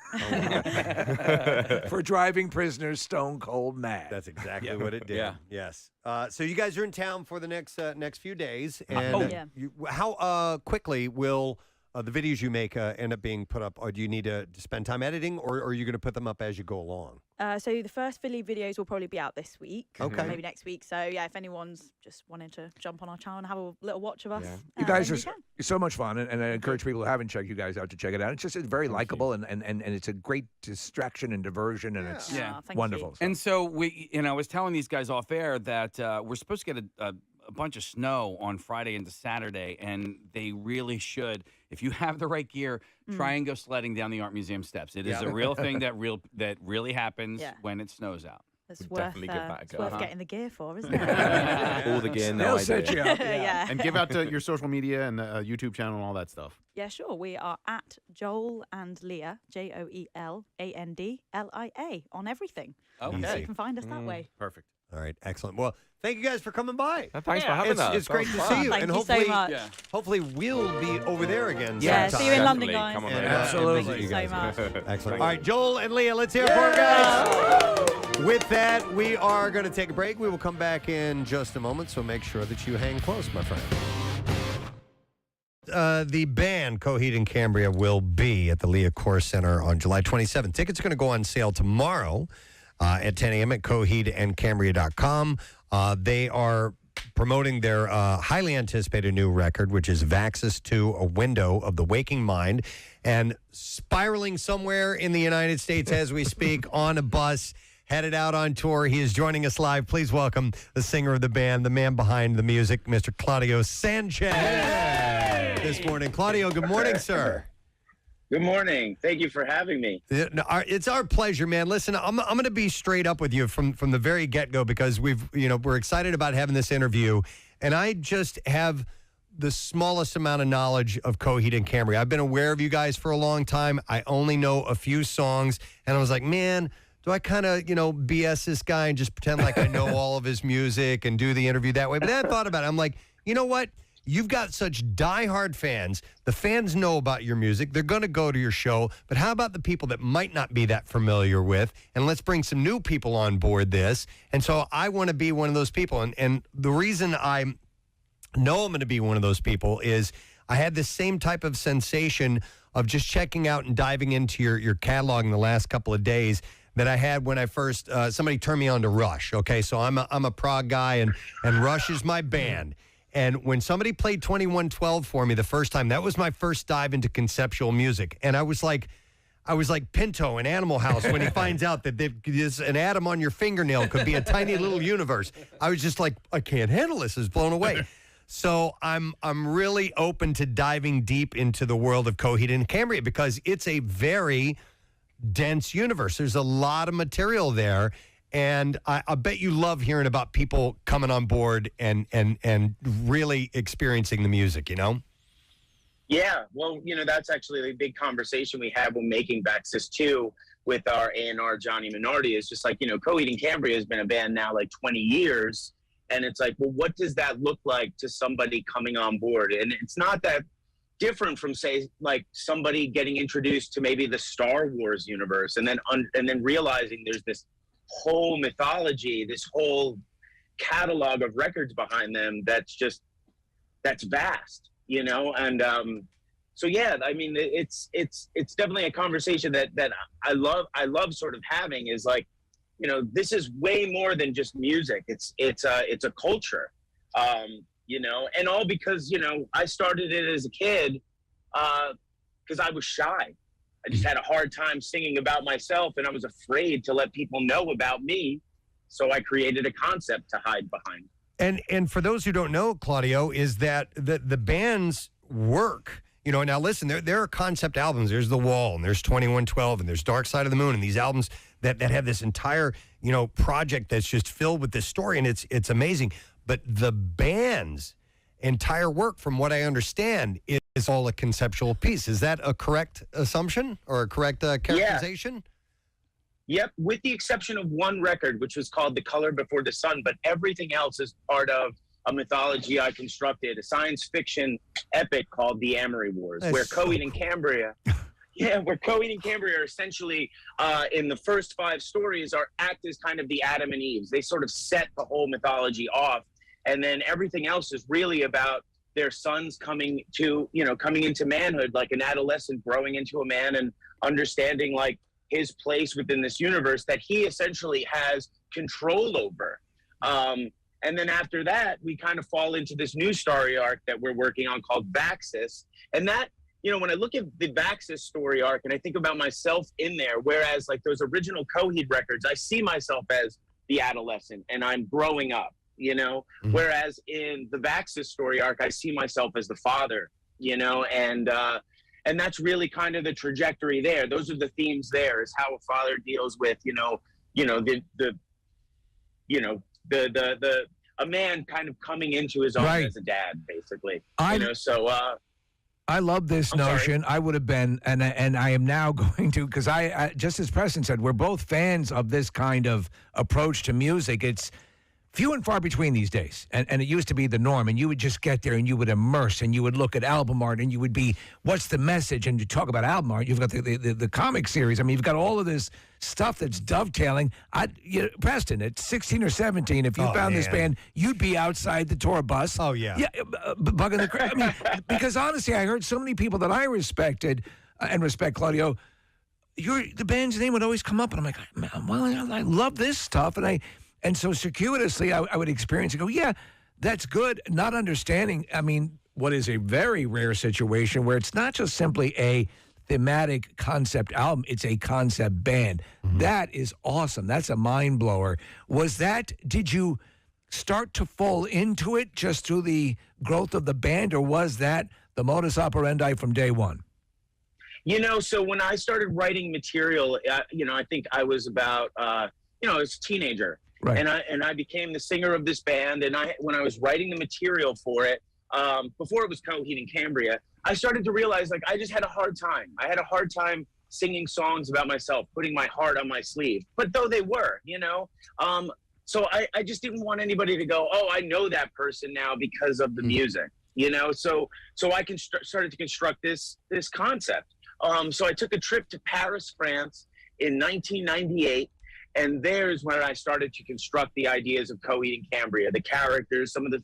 for driving prisoners stone cold mad. That's exactly what it did. Yeah. Yes. So you guys are in town for the next few days, and yeah. how quickly will the videos you make end up being put up, or do you need to spend time editing, or are you going to put them up as you go along? So the first Philly videos will probably be out this week. Okay. Maybe next week. So yeah, if anyone's just wanting to jump on our channel and have a little watch of us, You guys then are you can. so much fun, and I encourage people who haven't checked you guys out to check it out. It's very likable, and it's a great distraction and diversion, and it's Thank wonderful. And so I was telling these guys off air that we're supposed to get a bunch of snow on Friday into Saturday, and they really should. If you have the right gear, try and go sledding down the Art Museum steps. It is a real thing that really happens when it snows out. It's Would worth, definitely give that a it's go. worth getting the gear for, isn't it? All the gear, no They'll idea. set you up. Yeah. And give out your social media and YouTube channel and all that stuff. Yeah, sure. We are at Joel and Leah, JoelAndLia, on everything. Okay. So you can find us that way. Perfect. All right, excellent. Well, thank you guys for coming by. Thanks for having us. It's great to see you, Thank and you so hopefully, much. hopefully we'll be over there again. Yeah, sometime. see you in London, Definitely. guys. Come on, And, man. Absolutely. Thank you so much. Excellent. All right, Joel and Leah, let's hear it for them, guys. With that, we are going to take a break. We will come back in just a moment, so make sure that you hang close, my friend. The band Coheed and Cambria will be at the Leah Core Center on July 27th. Tickets are going to go on sale tomorrow at 10 a.m. at coheedandcambria.com. They are promoting their highly anticipated new record, which is Vaxis 2, A Window of the Waking Mind, and spiraling somewhere in the United States as we speak on a bus, headed out on tour. He is joining us live. Please welcome the singer of the band, the man behind the music, Mr. Claudio Sanchez. This morning. Claudio, good morning, sir. Good morning. Thank you for having me. It's our pleasure, man. Listen, I'm going to be straight up with you from the very get-go because we're excited about having this interview, and I just have the smallest amount of knowledge of Coheed and Cambria. I've been aware of you guys for a long time. I only know a few songs, and I was like, man, do I kind of, BS this guy and just pretend like I know all of his music and do the interview that way? But then I thought about it. I'm like, you know what? You've got such diehard fans. The fans know about your music. They're going to go to your show. But how about the people that might not be that familiar with? And let's bring some new people on board this. And so I want to be one of those people. And the reason I know I'm going to be one of those people is I had this same type of sensation of just checking out and diving into your catalog in the last couple of days that I had when I first, somebody turned me on to Rush. Okay, so I'm a prog guy, and Rush is my band. And when somebody played 2112 for me the first time, that was my first dive into conceptual music. And I was like Pinto in Animal House when he finds out that there's an atom on your fingernail could be a tiny little universe. I was just like, I can't handle this. I was blown away. So I'm really open to diving deep into the world of Coheed and Cambria because it's a very dense universe. There's a lot of material there. And I bet you love hearing about people coming on board and really experiencing the music, Yeah, well, that's actually a big conversation we had when making Baxis 2 with our A&R Johnny Minardi. It's just like, Coheed and Cambria has been a band now like 20 years. And it's like, well, what does that look like to somebody coming on board? And it's not that different from, say, like somebody getting introduced to maybe the Star Wars universe and then realizing there's this whole mythology, this whole catalog of records behind them that's vast, and so yeah, I mean it's definitely a conversation that I love sort of having is like, this is way more than just music. It's a culture, and all because I started it as a kid because I was shy. I just had a hard time singing about myself, and I was afraid to let people know about me. So I created a concept to hide behind. And for those who don't know, Claudio, is that the band's work, now listen, there are concept albums. There's The Wall, and there's 2112, and there's Dark Side of the Moon, and these albums that have this entire, project that's just filled with this story, and it's amazing. But the band's entire work, from what I understand, is all a conceptual piece. Is that a correct assumption or a correct characterization? Yeah. Yep, with the exception of one record, which was called The Color Before the Sun, but everything else is part of a mythology I constructed, a science fiction epic called The Amory Wars, where Coheed and Cambria... Yeah, where Coheed and Cambria are essentially, in the first 5 stories, act as kind of the Adam and Eves. They sort of set the whole mythology off, and then everything else is really about their sons coming into manhood, like an adolescent growing into a man and understanding like his place within this universe that he essentially has control over. And then after that, we kind of fall into this new story arc that we're working on called Baxis. And that, when I look at the Baxis story arc and I think about myself in there, whereas like those original Coheed records, I see myself as the adolescent and I'm growing up. Mm-hmm. Whereas in the Baxis story arc, I see myself as the father, and that's really kind of the trajectory there. Those are the themes there, is how a father deals with, a man kind of coming into his own as a dad, basically. I love this notion. I would have been, and I am now going to, because I just as Preston said, we're both fans of this kind of approach to music. It's few and far between these days. And it used to be the norm. And you would just get there and you would immerse and you would look at album art and you would be, what's the message? And you talk about album art. You've got the comic series. I mean, you've got all of this stuff that's dovetailing. Preston, at 16 or 17, if you found this band, you'd be outside the tour bus. Oh, yeah. Bugging the crowd. I mean, because honestly, I heard so many people that I respected and respect, Claudio, the band's name would always come up. And I'm like, well, I love this stuff. And so circuitously, I would experience and go, yeah, that's good. Not understanding, I mean, what is a very rare situation where it's not just simply a thematic concept album. It's a concept band. That is awesome. That's a mind blower. Did you start to fall into it just through the growth of the band, or was that the modus operandi from day one? So when I started writing material, I think I was about, I was a teenager. Right. And I became the singer of this band. And when I was writing the material for it, before it was Coheed and Cambria, I started to realize, like, I just had a hard time. I had a hard time singing songs about myself, putting my heart on my sleeve. But though they were, so I just didn't want anybody to go, oh, I know that person now because of the music, So I started to construct this concept. So I took a trip to Paris, France in 1998. And there's when I started to construct the ideas of Coheed and Cambria, the characters, some of the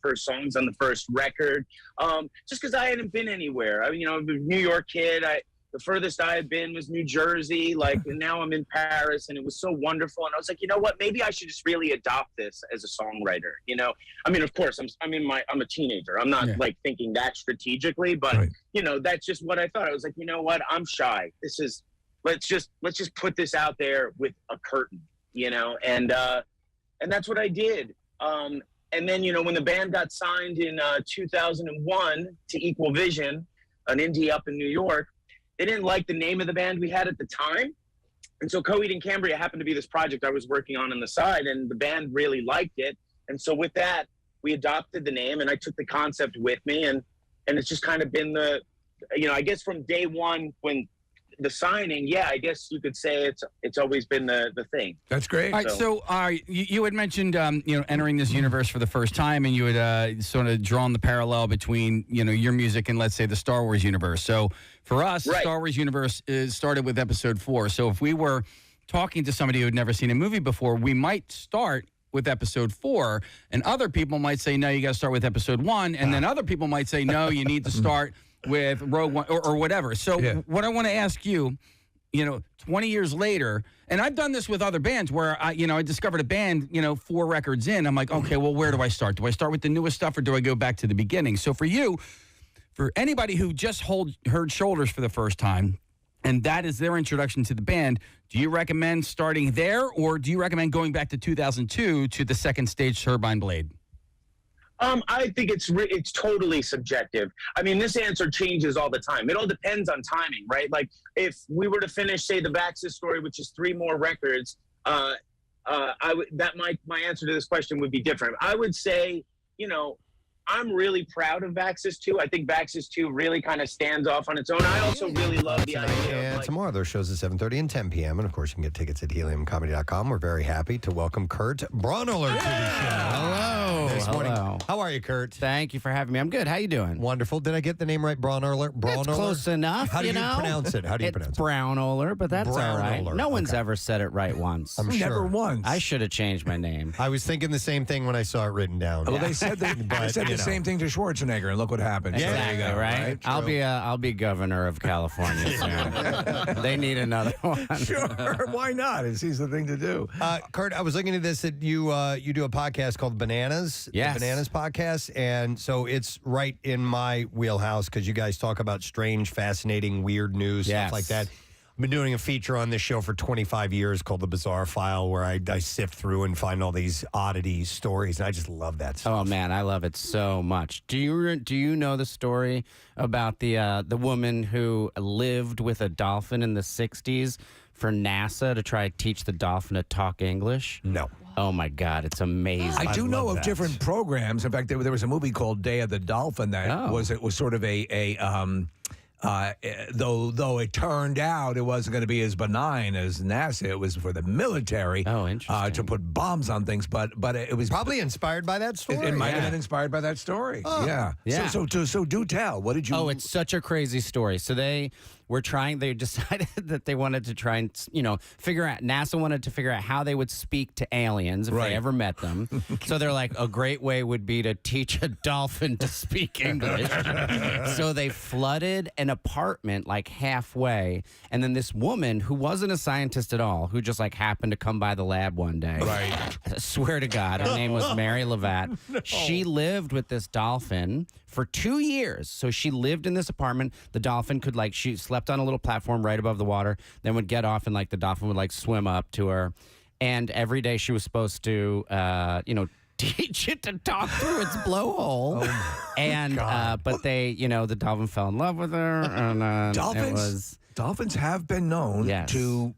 first songs on the first record. Just because I hadn't been anywhere. I'm a New York kid. The furthest I had been was New Jersey. And now I'm in Paris, and it was so wonderful. And I was like, you know what? Maybe I should just really adopt this as a songwriter. Of course, I'm a teenager. I'm not thinking that strategically, but that's just what I thought. I was like, you know what? I'm shy. Let's just put this out there with a curtain, and that's what I did. And then, when the band got signed in 2001 to Equal Vision, an indie up in New York, they didn't like the name of the band we had at the time. And so Coheed and Cambria happened to be this project I was working on the side, and the band really liked it. And so with that, we adopted the name, and I took the concept with me, and it's just kind of been I guess from day one when the signing, I guess you could say it's always been the thing. That's great. All right, so you had mentioned entering this universe for the first time, and you had sort of drawn the parallel between your music and, let's say, the Star Wars universe. So for us, the Star Wars universe started with Episode 4. So if we were talking to somebody who had never seen a movie before, we might start with Episode 4, and other people might say, no, you got to start with Episode 1, and then other people might say, no, you need to start with Rogue One or whatever. So what I want to ask you, 20 years later, and I've done this with other bands where I discovered a band, 4 records in. I'm like, okay, well, where do I start? Do I start with the newest stuff, or do I go back to the beginning? So for you, for anybody who just heard Shoulders for the first time, and that is their introduction to the band, do you recommend starting there, or do you recommend going back to 2002 to the second stage Turbine Blade? I think it's totally subjective. I mean, this answer changes all the time. It all depends on timing, right? Like, if we were to finish, say, the Bax's story, which is 3 more records, my answer to this question would be different. I would say, I'm really proud of Bax's 2. I think Bax's 2 really kind of stands off on its own. I also really love the idea and tomorrow, their shows at 7:30 and 10 p.m. And, of course, you can get tickets at heliumcomedy.com. We're very happy to welcome Kurt Braunohler to the show. Hello. This morning. How are you, Kurt? Thank you for having me. I'm good. How you doing? Wonderful. Did I get the name right? Braunohler? That's close enough. How do you pronounce it? How do you pronounce it? Braunohler, but that's all right. No one's ever said it right once. I'm sure. Never once. I should have changed my name. I was thinking the same thing when I saw it written down. Well, they said the same thing to Schwarzenegger, and look what happened. Yeah, there you go. Right? I'll be governor of California soon. They need another one. Sure, why not? It's the thing to do. Kurt, I was looking at this that you do a podcast called Bananas. Yes. The Bananas podcast, and so it's right in my wheelhouse because you guys talk about strange, fascinating, weird news, stuff like that. I've been doing a feature on this show for 25 years called The Bizarre File, where I sift through and find all these oddity stories, and I just love that stuff. Oh man, I love it so much. Do you know the story about the woman who lived with a dolphin in the 60s for NASA to try to teach the dolphin to talk English? No. Oh my God, it's amazing. I do know of different programs. In fact, there was a movie called Day of the Dolphin that was sort of though it turned out it wasn't going to be as benign as NASA. It was for the military. Oh, interesting. To put bombs on things, but it was probably inspired by that story. It might have been inspired by that story. Yeah. So do tell. What did you? Oh, it's such a crazy story. So they decided that they wanted to try and, figure out, NASA wanted to figure out how they would speak to aliens if they ever met them. So they're like, a great way would be to teach a dolphin to speak English. So they flooded an apartment like halfway. And then this woman who wasn't a scientist at all, who just like happened to come by the lab one day. Right. I swear to God, her name was Mary Lavatt. No. She lived with this dolphin for 2 years. So she lived in this apartment. The dolphin could she slept on a little platform right above the water, then would get off and the dolphin would swim up to her. And every day she was supposed to, teach it to talk through its blowhole. But they, the dolphin fell in love with her. And Dolphins have been known to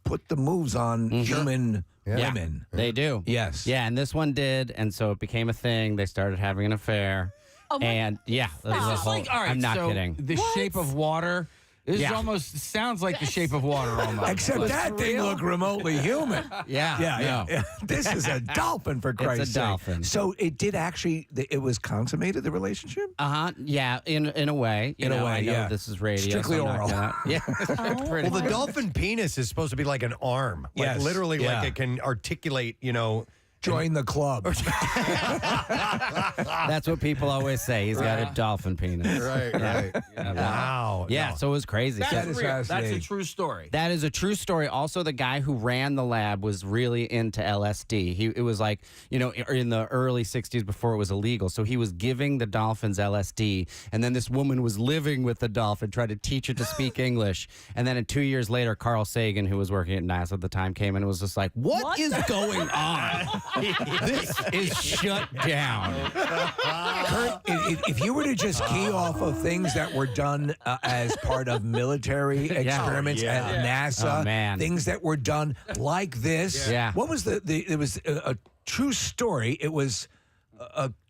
put the moves on human women. They do. Yes. Yeah, and this one did, and so it became a thing. They started having an affair. Oh my and yeah, It's just all right, I'm not so kidding. The Shape of Water. This almost sounds like The Shape of Water almost. Except that thing looked remotely human. Yeah. This is a dolphin, for Christ's It's a dolphin. sake. So it did actually, it was consummated, the relationship? Yeah, in a way. In a way, I know yeah. this is radio. Strictly so I'm oral. not gonna- yeah. Pretty Well, the much. dolphin penis is supposed to be like an arm. Yes. Literally, Yeah. it can articulate, Join the club. That's what people always say. He's got a dolphin penis. Right. Yeah. Wow. Yeah, No. so it was crazy. That's So- real. That's a true story. That is a true story. Also, the guy who ran the lab was really into LSD. It was in the early 60s before it was illegal. So he was giving the dolphins LSD. And then this woman was living with the dolphin, tried to teach it to speak English. And then 2 years later, Carl Sagan, who was working at NASA at the time, came in and was just like, what is going on? This is shut down. Kurt, if you were to just key off of things that were done as part of military experiments at NASA, things that were done like this, what was it was a true story. It was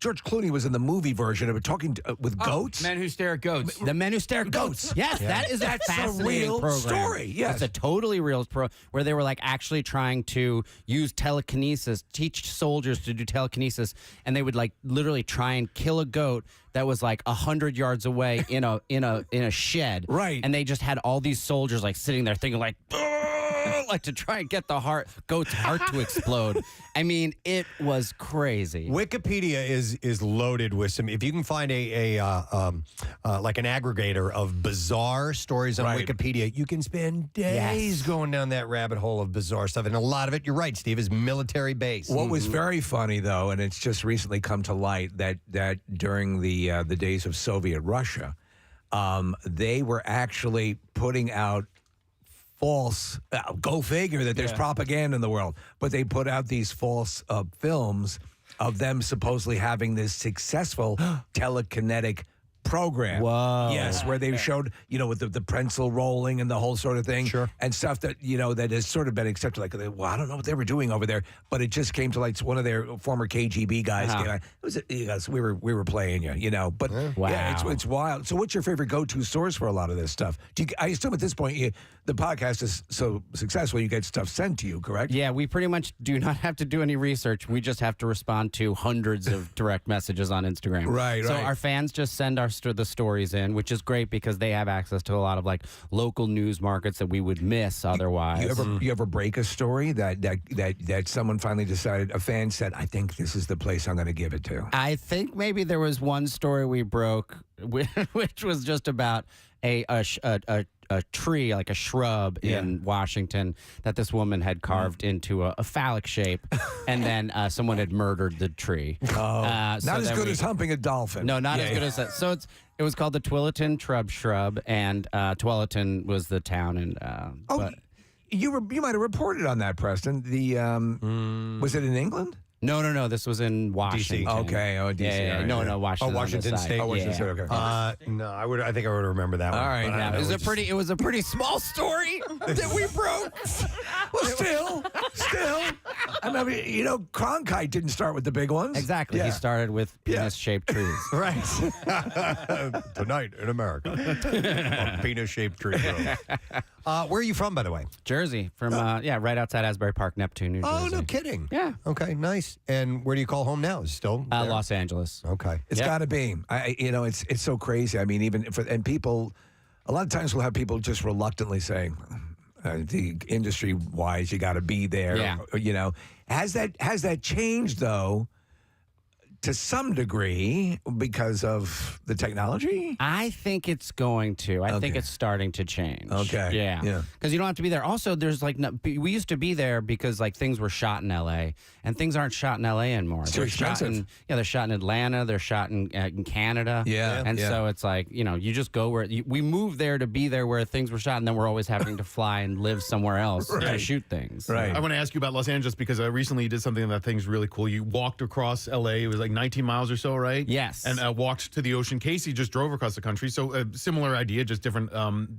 George Clooney was in the movie version of it, talking with goats. Men Who Stare at Goats. The Men Who Stare at Goats. Yes, that's a fascinating real program. story. Yes, it's a totally real where they were actually trying to use telekinesis, teach soldiers to do telekinesis, and they would literally try and kill a goat that was 100 yards away in a shed. Right, and they just had all these soldiers sitting there thinking to try and get the goat's heart to explode. I mean, it was crazy. Wikipedia is loaded with some. If you can find an aggregator of bizarre stories on Wikipedia, you can spend days going down that rabbit hole of bizarre stuff. And a lot of it, you're right, Steve, is military based. What was very funny, though, and it's just recently come to light that during the days of Soviet Russia, they were actually putting out false, go figure that there's propaganda in the world, but they put out these false films of them supposedly having this successful telekinetic program. Whoa. Yes, where they showed, with the pencil rolling and the whole sort of thing. Sure. And stuff that, that has sort of been accepted. I don't know what they were doing over there, but it just came to one of their former KGB guys. Came out, we were playing you, But it's wild. So what's your favorite go-to source for a lot of this stuff? I assume at this point, the podcast is so successful, you get stuff sent to you, correct? Yeah, we pretty much do not have to do any research. We just have to respond to hundreds of direct messages on Instagram. Right. So our fans just send the stories in, which is great because they have access to a lot of local news markets that we would miss otherwise. You ever break a story that someone finally decided, a fan said, I think this is the place I'm going to give it to? I think maybe there was one story we broke, which was just about a tree, like a shrub in Washington that this woman had carved into a phallic shape, and then someone had murdered the tree. Not as good as humping a dolphin. No, not as good as that. So it was called the Twilliton Shrub, and Twilliton was the town. And you might have reported on that, Preston. Was it in England? No. This was in Washington. DC. Okay. Oh, DC. Yeah. Right, No, Washington. Oh, Washington State. Oh, Washington State. Okay. No, I think I would remember that one. All right. Yeah, it was a pretty small story that we broke. Well, still. I mean, Cronkite didn't start with the big ones. Exactly. Yeah. He started with penis-shaped trees. Right. Tonight in America, a penis-shaped tree grows. Where are you from, by the way? Jersey, from right outside Asbury Park, Neptune, New Jersey. Oh, no kidding. Yeah. Okay, nice. And where do you call home now? Is it still there? Los Angeles. Okay. It's got to be. It's so crazy. I mean, and people, a lot of times we'll have people just reluctantly saying, the industry-wise, you got to be there. Yeah. Has that changed though? to some degree because of the technology? I think it's going to. I think it's starting to change. Okay. Yeah. Because you don't have to be there. Also, there's like, we used to be there because like things were shot in L.A. and things aren't shot in L.A. anymore. It's too expensive. They're shot in Atlanta. They're shot in Canada. Yeah. And so it's like, you just go where we moved there to be there where things were shot, and then we're always having to fly and live somewhere else to shoot things. I want to ask you about Los Angeles because recently you did something that I think is really cool. You walked across L.A. It was like 19 miles or so, right? Yes. And walked to the ocean. Casey just drove across the country. So a similar idea, just different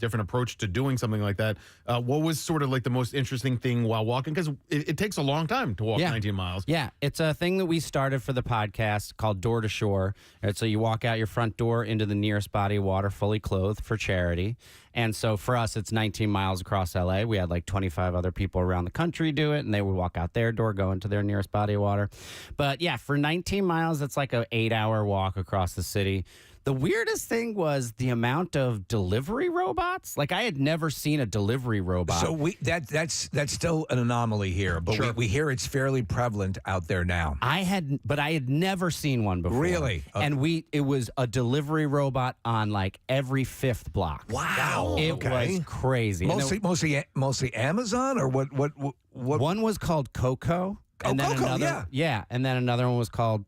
approach to doing something like that. What was sort of like the most interesting thing while walking? Because it takes a long time to walk 19 miles. Yeah, it's a thing that we started for the podcast called Door to Shore. And so you walk out your front door into the nearest body of water, fully clothed for charity. And so for us, it's 19 miles across LA. We had like 25 other people around the country do it, and they would walk out their door, go into their nearest body of water. But yeah, for 19 miles, it's like an 8-hour walk across the city. The weirdest thing was the amount of delivery robots. Like I had never seen a delivery robot. So that's still an anomaly here, but we hear it's fairly prevalent out there now. I had never seen one before. Really? Okay. And it was a delivery robot on like every fifth block. Wow. It was crazy. Mostly Amazon, or what? One was called Coco. And then Coco, another, and then another one was called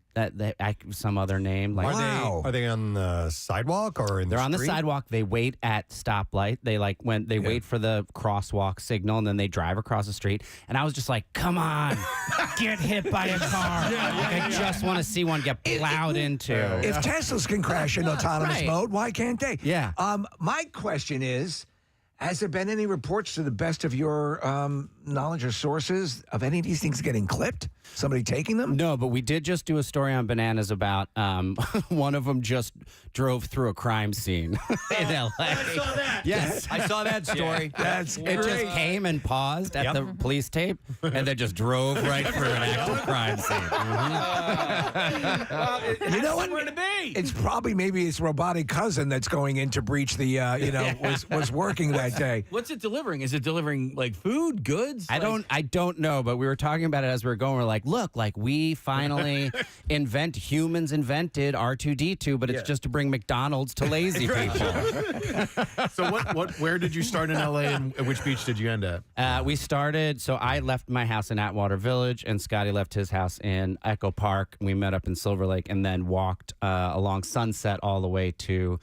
some other name. Like, Are they on the sidewalk or in the They're on the street? sidewalk. They wait at stoplight. They wait for the crosswalk signal, and then they drive across the street. And I was just like, come on, get hit by a car. I just want to see one get plowed into. If Teslas can crash in autonomous Right. mode, why can't they? Yeah. My question is, has there been any reports, to the best of your knowledge or sources, of any of these things getting clipped? Somebody taking them? No, but we did just do a story on Bananas about one of them just drove through a crime scene in L.A. I saw that. Yes, I saw that story. That's It just came and paused at the police tape, and then just drove right through an active crime scene. You know what? Where to be? It's probably maybe his robotic cousin that's going in to breach the, was working that day. What's it delivering? Is it delivering like food, goods? I don't know, but we were talking about it as we were going. We're like, look, like we finally humans invented R2D2, but it's just to bring McDonald's to lazy people. So where did you start in LA, and which beach did you end at? We started, so I left my house in Atwater Village, and Scotty left his house in Echo Park. We met up in Silver Lake and then walked along Sunset all the way to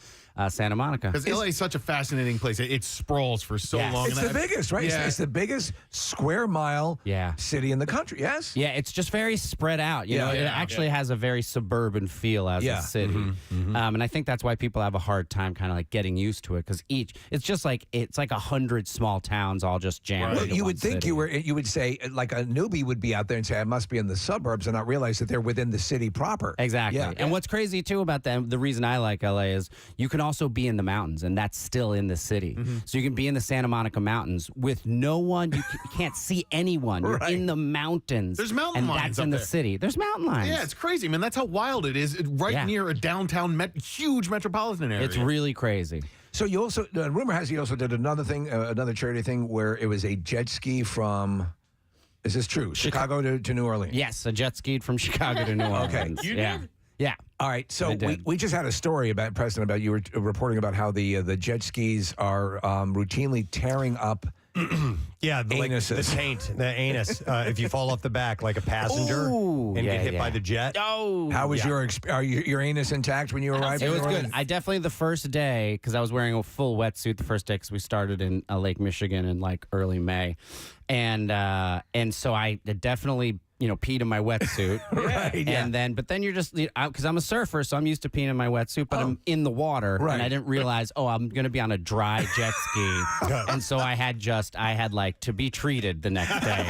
Santa Monica. Because LA is such a fascinating place. It sprawls for so long. It's the biggest, right? Yeah. It's the biggest square mile city in the country, yes? Yeah, it's just very spread out. You know, it actually has a very suburban feel as a city. And I think that's why people have a hard time kind of like getting used to it, because it's like 100 small towns all just jammed. Well, into you one would think city. you would say, like a newbie would be out there and say, I must be in the suburbs, and not realize that they're within the city proper. Exactly. Yeah. And what's crazy too about them, the reason I like LA is you can also be in the mountains, and that's still in the city. So you can be in the Santa Monica Mountains with no one. You can't see anyone. You're in the mountains. There's mountain and lions that's up in the there. city. There's mountain lions. Yeah, it's crazy, man. That's how wild it is. Right near a downtown, huge metropolitan area. It's really crazy. So you also, rumor has you also did another thing, another charity thing where it was a jet ski from, is this true? Chicago to New Orleans? Yes, a jet skied from Chicago to New Orleans. Okay. You did? Yeah. All right, so we just had a story about, Preston, about you were reporting about how the jet skis are routinely tearing up Yeah, the anuses. taint, the anus. If you fall off the back like a passenger and get hit by the jet. Oh, How was your anus intact when you arrived? It in was New good. Orleans? I definitely, the first day, because I was wearing a full wetsuit the first day, because we started in Lake Michigan in like early May, and so I definitely peed in my wetsuit. But then you're just, because I'm a surfer, so I'm used to peeing in my wetsuit, but I'm in the water, and I didn't realize, I'm going to be on a dry jet ski, and so I had to be treated the next day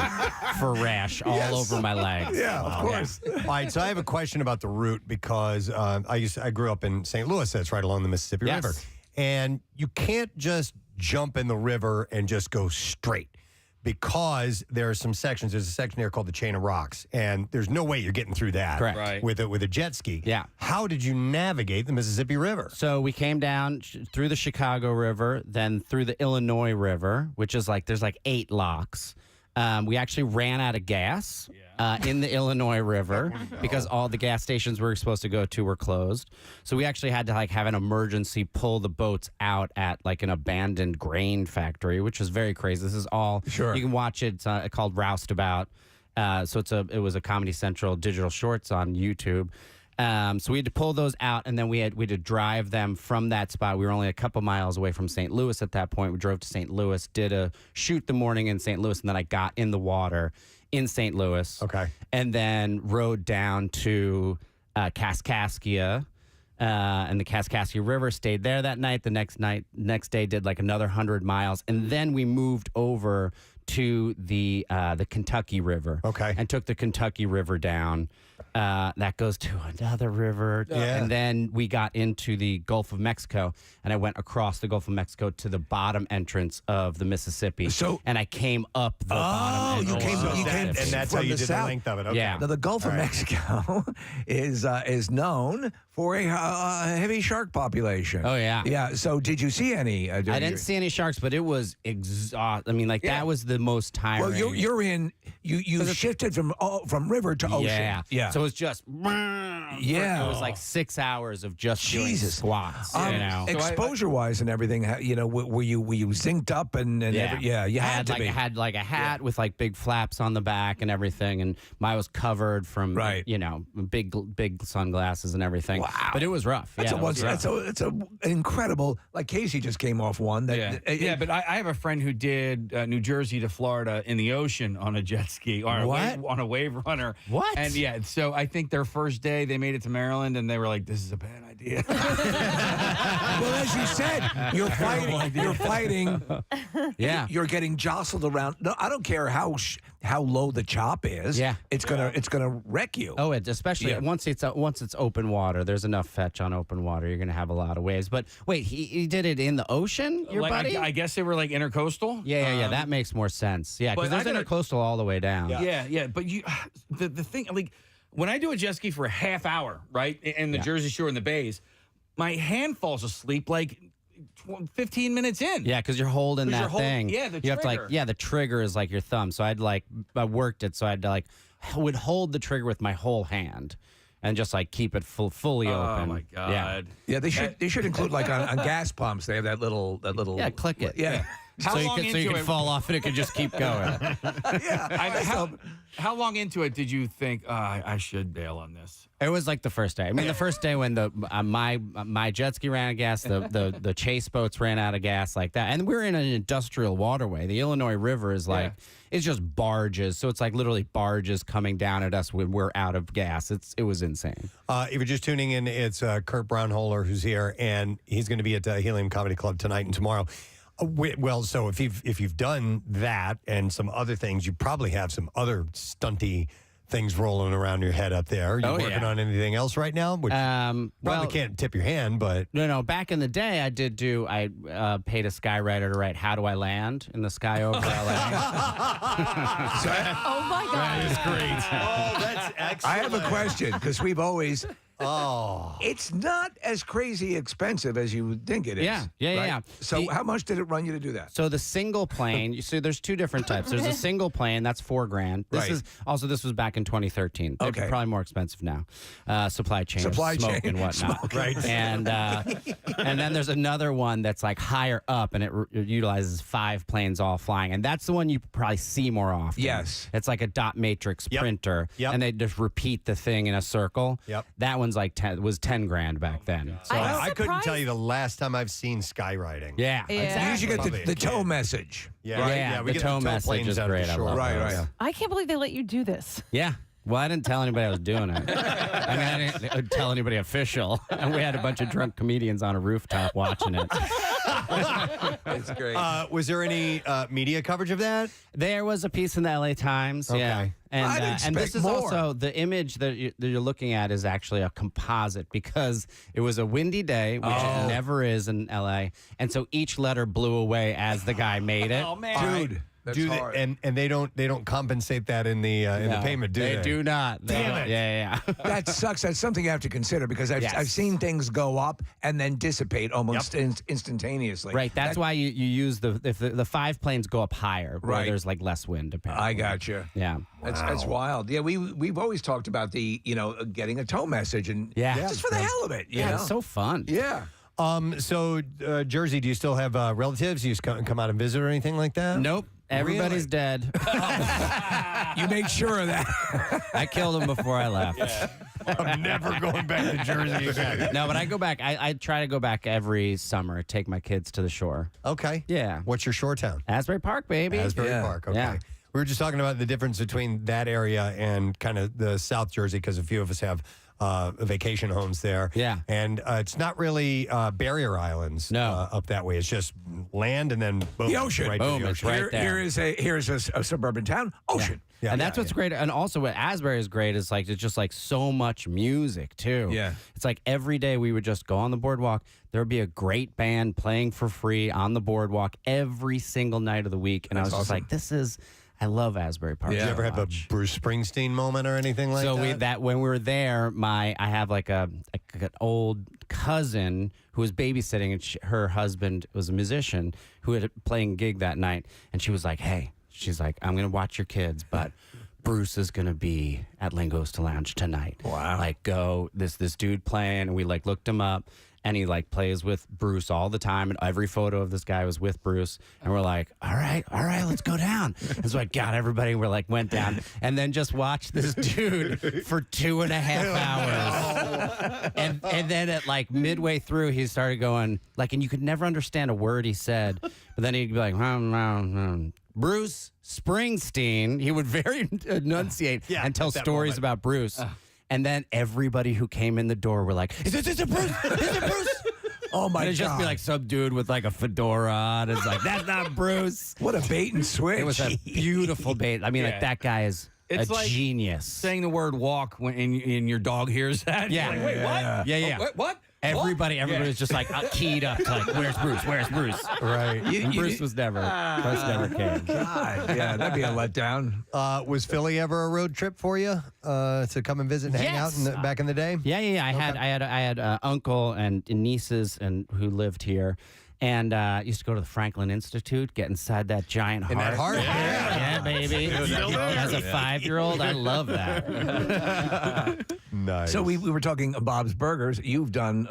for rash all over my legs. Yeah, of course. All right, so I have a question about the route, because I grew up in St. Louis. That's right along the Mississippi River, and you can't just jump in the river and just go straight, because there are some sections. There's a section here called the Chain of Rocks, and there's no way you're getting through that. Correct. Right. with a jet ski. Yeah. How did you navigate the Mississippi River? So we came down through the Chicago River, then through the Illinois River, which is there's 8 locks. We actually ran out of gas in the Illinois River because all the gas stations we were supposed to go to were closed. So we actually had to like have an emergency pull the boats out at like an abandoned grain factory, which was very crazy. This is all you can watch it. It's called Roustabout. So it was a Comedy Central digital shorts on YouTube. So we had to pull those out, and then we had to drive them from that spot. We were only a couple miles away from St. Louis at that point. We drove to St. Louis, did a shoot the morning in St. Louis, and then I got in the water in St. Louis. Okay. And then rode down to Kaskaskia. And the Kaskaskia River, stayed there that night. The next day, did like another 100 miles, and then we moved over to the Kentucky River. Okay. And took the Kentucky River down. That goes to another river. Yeah. And then we got into the Gulf of Mexico, and I went across the Gulf of Mexico to the bottom entrance of the Mississippi. And I came up the bottom entrance. You came and that's how from you the did south. the length of it. Okay. Yeah. Now, the Gulf of Mexico is known for a heavy shark population. Oh, yeah. Yeah. So did you see any? I didn't see any sharks, but it was exhausting. I mean, like that was the most tiring. Well, you shifted from river to ocean. Yeah. Yeah. So it was just Yeah. It was like 6 hours of just doing Jesus. squats. You know, exposure wise and everything. Were you zinced up and you had to be. I had like a hat with like big flaps on the back and everything, and mine was covered from big sunglasses and everything. Wow. But it was rough. That's Yeah, it's an incredible. Like Casey just came off one. But I have a friend who did New Jersey to Florida in the ocean on a jet ski or on a wave runner. What? And so I think their first day they made it to Maryland and they were like, "This is a bad idea." Well, as you said, you're fighting. You're fighting. Yeah. You're getting jostled around. No, I don't care how low the chop is. Yeah. It's gonna wreck you. Oh, especially once it's open water. There's enough fetch on open water. You're gonna have a lot of waves. But wait, he did it in the ocean, your buddy? I guess they were like intercoastal. Yeah. That makes more sense. Yeah, because there's intercoastal all the way down. Yeah. But the thing, like, when I do a jet ski for a half hour, right, in the Jersey Shore and the bays, my hand falls asleep like 15 minutes in. Yeah, because you're holding that thing. Yeah, the you have to trigger. the trigger is like your thumb. So I worked it, so would hold the trigger with my whole hand and just like keep it fully open. Oh my God. Yeah, they should include like on gas pumps. They have that little. Yeah, click it. Yeah. So you can fall off and it could just keep going. How long into it did you think I should bail on this? It was like the first day. I mean, the first day when my jet ski ran out of gas, the chase boats ran out of gas like that, and we're in an industrial waterway. The Illinois River is like it's just barges, so it's like literally barges coming down at us when we're out of gas. It was insane. If you're just tuning in, it's Kurt Brownholer who's here, and he's going to be at Helium Comedy Club tonight and tomorrow. Well, so if you've done that and some other things, you probably have some other stunty things rolling around your head up there. Are you working on anything else right now? Which probably can't tip your hand, but no. Back in the day, I paid a skywriter to write "How do I land" in the sky over LA. Oh my God, that is great. Oh, that's excellent. I have a question because we've always. Oh, it's not as crazy expensive as you would think it is. Yeah. So how much did it run you to do that? So the single plane, you see, there's two different types. There's a single plane, that's $4,000. This was back in 2013. They're probably more expensive now. Supply chain, smoke and whatnot. Right. And then there's another one that's like higher up, and it utilizes 5 planes all flying, and that's the one you probably see more often. Yes. It's like a dot matrix printer, and they just repeat the thing in a circle. Yep. That one's like $10,000 back then. So I couldn't tell you the last time I've seen skywriting. Yeah. You usually get the tow message. Yeah, we the get tow the message planes is out of the great. I shore. love Right. those. I can't believe they let you do this. Yeah. Well, I didn't tell anybody I was doing it. I didn't tell anybody official. And we had a bunch of drunk comedians on a rooftop watching it. It's great. Was there any media coverage of that? There was a piece in the LA Times. Okay. Yeah. And this is more. also the image that you're looking at is actually a composite because it was a windy day, which it never is in LA. And so each letter blew away as the guy made it. Oh, man. Dude. That's do hard. and they don't compensate that in the payment, do they? They do not. Damn it. Yeah. That sucks. That's something you have to consider because I've seen things go up and then dissipate almost instantaneously. Right. That's why you use if the 5 planes go up higher, where Right. there's like less wind. Apparently. I gotcha. Yeah. That's wild. Yeah, we've always talked about the getting a tow message and just for the hell of it. You know? It's so fun. Yeah. So Jersey, do you still have relatives? You just come out and visit or anything like that? Nope. Everybody's dead. You made sure of that. I killed them before I left. I'm never going back to Jersey again. No, but I go back. I try to go back every summer. Take my kids to the shore. Okay. Yeah. What's your shore town? Asbury Park, baby. Asbury Park. Okay. Yeah. We were just talking about the difference between that area and kind of the South Jersey because a few of us have vacation homes there. Yeah. And it's not really barrier islands up that way. It's just land and then boom, The ocean. Right Boom, to the it's ocean. right there. Here's a suburban town. Ocean. Yeah. And that's what's great. And also what Asbury is great is like it's just like so much music too. Yeah. It's like every day we would just go on the boardwalk. There would be a great band playing for free on the boardwalk every single night of the week. And I was just like, I love Asbury Park. Did you ever have a Bruce Springsteen moment or anything like that? So when we were there, I have like an old cousin who was babysitting, and her husband was a musician who had playing a gig that night, and she was like, "Hey, I'm gonna watch your kids, but." Bruce is gonna be at Langosta Lounge tonight. Wow! Like, go this dude playing, and we like looked him up, and he like plays with Bruce all the time, and every photo of this guy was with Bruce, and we're like, all right, let's go down. And so I got everybody, we're like went down, and then just watched this dude for 2.5 hours, and then at like midway through, he started going like, and you could never understand a word he said, but then he'd be like, Bruce Springsteen. He would very enunciate and tell stories about Bruce. And then everybody who came in the door were like, is it Bruce? Is it Bruce? Oh, my God. And it'd just be like some dude with like a fedora on. It's like, that's not Bruce. What a bait and switch. It was a beautiful bait. I mean, like that guy is It's a like genius. Saying the word walk when and your dog hears that. Yeah. You're like, wait, what? Yeah. Oh, what? Everybody was just like keyed up to like, where's Bruce? Where's Bruce? Right. And Bruce was never came. God, yeah, that'd be a letdown. Was Philly ever a road trip for you to come and visit and hang out back in the day? Yeah. I had uncle and nieces who lived here. And used to go to the Franklin Institute, get inside that giant heart. In that heart? Yeah, baby. As a 5-year-old, I love that. Nice. So we were talking Bob's Burgers. You've done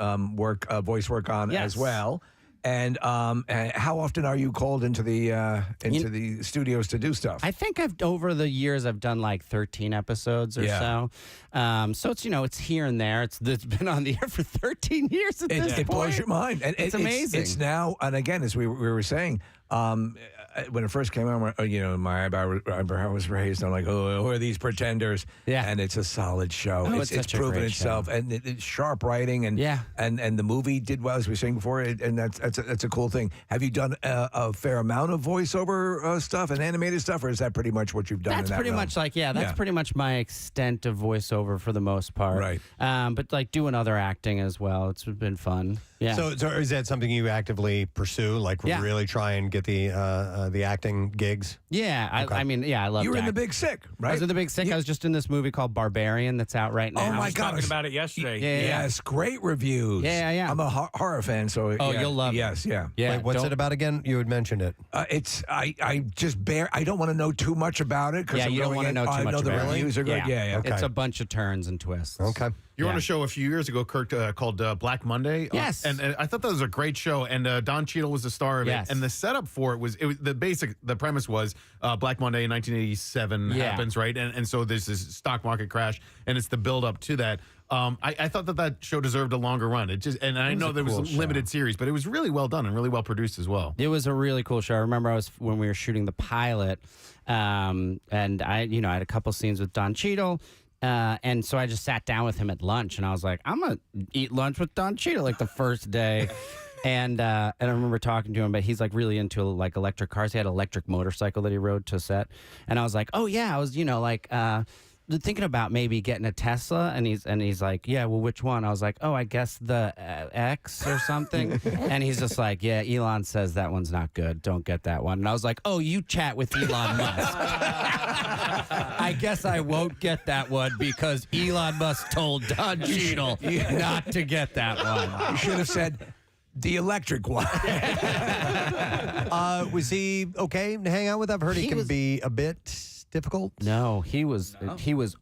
voice work on as well. And how often are you called into the studios to do stuff? I think over the years I've done like 13 episodes or so. So it's it's here and there. It's been on the air for 13 years at this point. It blows your mind. And it's amazing. It's now, and again, as we were saying, when it first came out, my eyebrow was raised. I'm like, oh, who are these pretenders? Yeah. And it's a solid show. Oh, it's such a proven great itself, show. and it's sharp writing, and and the movie did well, as we were saying before, and that's a cool thing. Have you done a fair amount of voiceover stuff and animated stuff, or is that pretty much what you've done? That's pretty much that's pretty much my extent of voiceover for the most part. Right. But like doing other acting as well. It's been fun. Yeah. So is that something you actively pursue? Like really try and get the acting gigs? Yeah, Okay. I love. You were in The Big Sick, right? I was in The Big Sick. I was just in this movie called Barbarian that's out right now. Oh my I was God! talking about it yesterday. Yes, great reviews. Yeah. I'm a horror fan, so you'll love it. Yes, yeah. Wait, what's it about again? You had mentioned it. I just I don't want to know too much about it because you don't want to know too I much know the about it. reviews are good. Yeah. It's a bunch of turns and twists. Okay. You were on a show a few years ago, Kirk, called Black Monday. Yes. And I thought that was a great show. And Don Cheadle was the star of Yes. it. And the setup for it was the premise was Black Monday in 1987 happens, right? And so there's this stock market crash, and it's the build up to that. I thought that show deserved a longer run. I know there was a limited series, but it was really well done and really well produced as well. It was a really cool show. I remember when we were shooting the pilot, and I had a couple scenes with Don Cheadle. And so I just sat down with him at lunch, and I was like, I'm going to eat lunch with Don Cheadle like the first day. And I remember talking to him, but he's like really into like electric cars. He had an electric motorcycle that he rode to set. And I was like, oh, yeah, I was, thinking about maybe getting a Tesla, and he's like, yeah, well, which one? I was like, oh, I guess the X or something. And he's just like, yeah, Elon says that one's not good. Don't get that one. And I was like, oh, you chat with Elon Musk. I guess I won't get that one because Elon Musk told Don Cheadle not to get that one. You should have said the electric one. Was he okay to hang out with? I've heard he can be a bit difficult. No, he was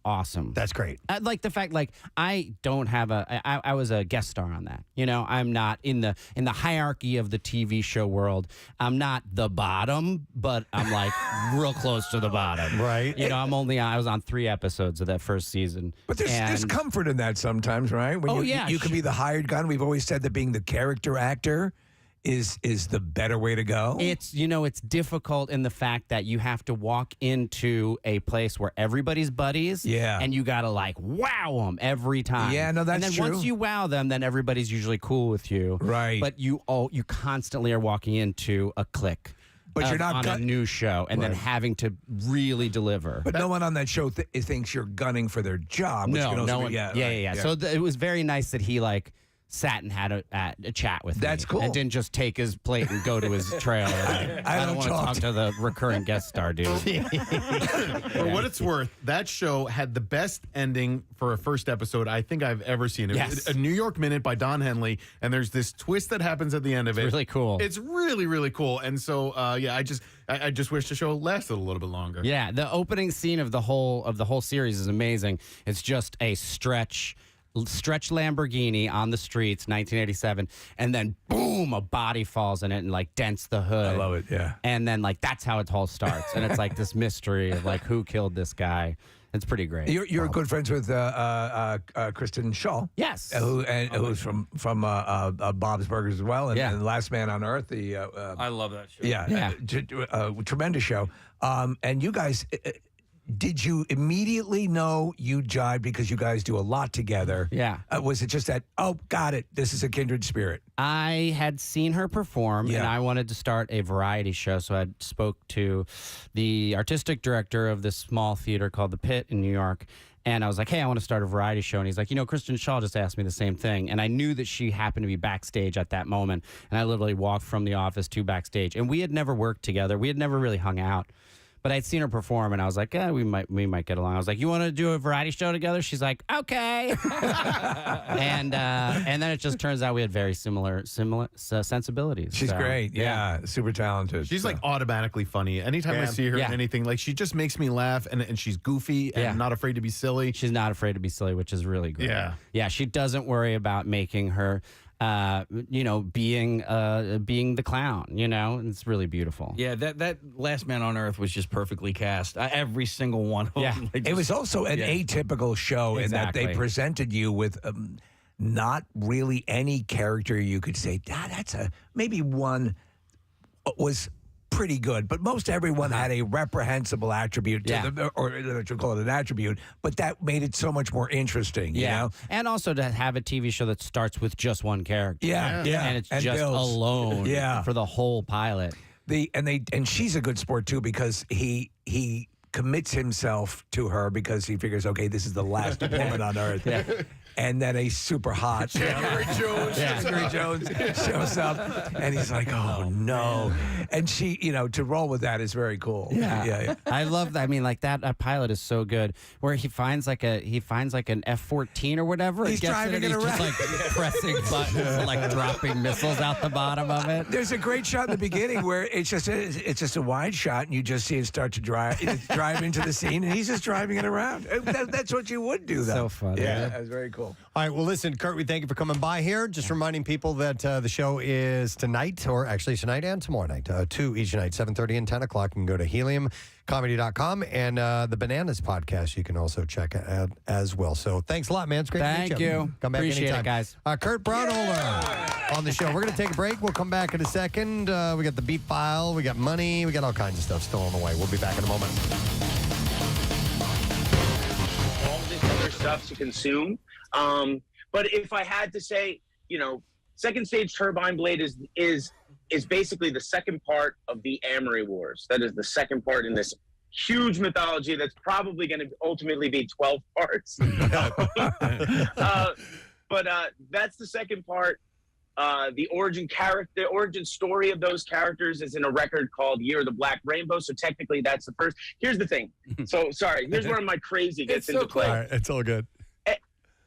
awesome. That's great. I like the fact, like, I don't have I was a guest star on that. You know, I'm not in the hierarchy of the TV show world. I'm not the bottom, but I'm like real close to the bottom. Right. You know, I was on 3 episodes of that first season. But there's comfort in that sometimes, right? When you can be the hired gun. We've always said that being the character actor is the better way to go. It's difficult in the fact that you have to walk into a place where everybody's buddies. Yeah. And you got to like wow them every time. Yeah, no, that's true. And then true. once you wow them, then everybody's usually cool with you. Right. But you constantly are walking into a clique. But you're not on a new show, and then having to really deliver. But no one on that show thinks you're gunning for their job. Which No, can also no be- one. Yeah, Yeah. right, So it was very nice that he like sat and had a chat with me. That's cool. And didn't just take his plate and go to his trailer. I don't want to talk to the recurring guest star dude. For what it's worth, that show had the best ending for a first episode I think I've ever seen. It was Yes. a New York Minute by Don Henley, and there's this twist that happens at the end of it. It's really cool. It's really, really cool. And so, I just wish the show lasted a little bit longer. Yeah, the opening scene of the whole series is amazing. It's just a stretch Lamborghini on the streets, 1987, and then boom, a body falls in it and like dents the hood. I love it. Yeah. And then like that's how it all starts, and it's like this mystery of like who killed this guy. It's pretty great. You're good friends with Kristen Shaw. Yes. Who's from Bob's Burgers as well, and, and Last Man on Earth. I love that show. Yeah, tremendous show. And you guys, did you immediately know you jived because you guys do a lot together? Yeah. Was it just that, oh, got it, this is a kindred spirit? I had seen her perform, and I wanted to start a variety show, so I spoke to the artistic director of this small theater called The Pit in New York, and I was like, hey, I want to start a variety show. And he's like, Kristen Shaw just asked me the same thing. And I knew that she happened to be backstage at that moment, and I literally walked from the office to backstage, and we had never worked together. We had never really hung out. But I'd seen her perform, and I was like, we might get along. I was like, you want to do a variety show together? She's like, okay. and then it just turns out we had very similar sensibilities. She's great. Yeah, super talented. She's like automatically funny. Anytime I see her in anything, like she just makes me laugh, and she's goofy and not afraid to be silly. She's not afraid to be silly, which is really great. Yeah. Yeah, she doesn't worry about making her being the clown, it's really beautiful. Yeah, that Last Man on Earth was just perfectly cast. Every single one of them. It was also an atypical show in that they presented you with not really any character you could say, that's maybe one was pretty good, but most everyone had a reprehensible attribute to them, or to call it an attribute, but that made it so much more interesting, you know? And also to have a TV show that starts with just one character. Yeah. And it's just builds. alone for the whole pilot. And she's a good sport too, because he commits himself to her because he figures, okay, this is the last woman on earth. And then a super hot January Jones shows up, and he's like, "Oh no!" And she, to roll with that is very cool. Yeah. I love that. I mean, like that pilot is so good. Where he finds like an F-14 or whatever. He's driving it around, just like pressing buttons, and like dropping missiles out the bottom of it. There's a great shot in the beginning where it's just a wide shot, and you just see it start to drive into the scene, and he's just driving it around. That's what you would do, though. So funny. Yeah, that's very cool. All right, well, listen, Kurt, we thank you for coming by here. Just reminding people that the show is tonight, or actually tonight and tomorrow night, 2 each night, 7:30 and 10 o'clock. You can go to heliumcomedy.com, and the Bananas podcast you can also check out as well. So thanks a lot, man. It's great to meet you. Thank you. Come back Appreciate anytime. it, guys. Kurt Braunholer on the show. We're going to take a break. We'll come back in a second. We got the beat file. We got money. We got all kinds of stuff still on the way. We'll be back in a moment. All this other stuff to consume. But if I had to say, Second Stage Turbine Blade is basically the second part of the Amory Wars. That is the second part in this huge mythology that's probably going to ultimately be 12 parts. But that's the second part. The origin story of those characters is in a record called Year of the Black Rainbow. So technically that's the first. Here's the thing. So sorry, here's where my crazy gets into play. All right, it's all good.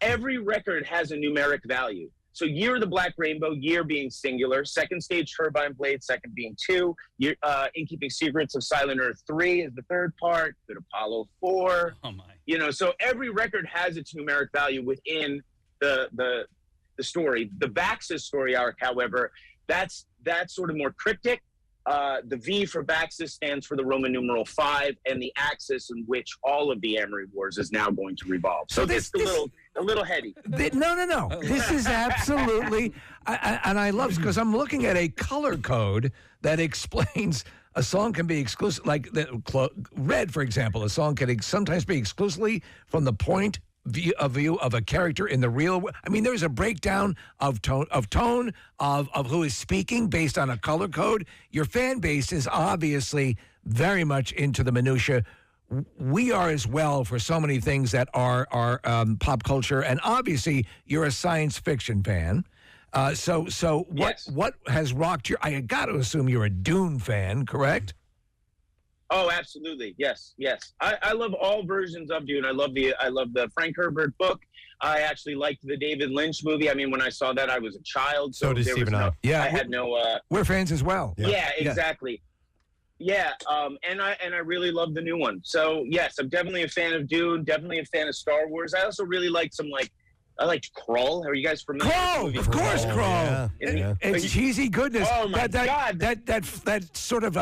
Every record has a numeric value. So Year of the Black Rainbow, year being singular, second stage Turbine Blade, second being 2, year, In Keeping Secrets of Silent Earth 3 is the third part, Good Apollo 4. Oh my. You know, so every record has its numeric value within the story. The Baxis story arc, however, that's sort of more cryptic. The V for Baxis stands for the Roman numeral 5, and the axis in which all of the Amory Wars is now going to revolve. So this a little heady. No. This is absolutely, and I love it because I'm looking at a color code that explains a song can be exclusive, like red, for example. A song can sometimes be exclusively from the point view of a character in the real. I mean, there's a breakdown of tone of who is speaking based on a color code. Your fan base is obviously very much into the minutia. We are as well for so many things that are pop culture, and obviously you're a science fiction fan. So what has rocked your? I got to assume you're a Dune fan, correct? Oh, absolutely. Yes. I love all versions of Dune. I love the Frank Herbert book. I actually liked the David Lynch movie. I mean, when I saw that, I was a child. So did Steve and I. Yeah, I had no. We're fans as well. Yeah, exactly. Yeah, and I really love the new one. So yes, I'm definitely a fan of Dune. Definitely a fan of Star Wars. I also really like I liked Krull. Are you guys familiar? Krull, of course, Krull. Yeah. It's cheesy goodness. Oh my God! That sort of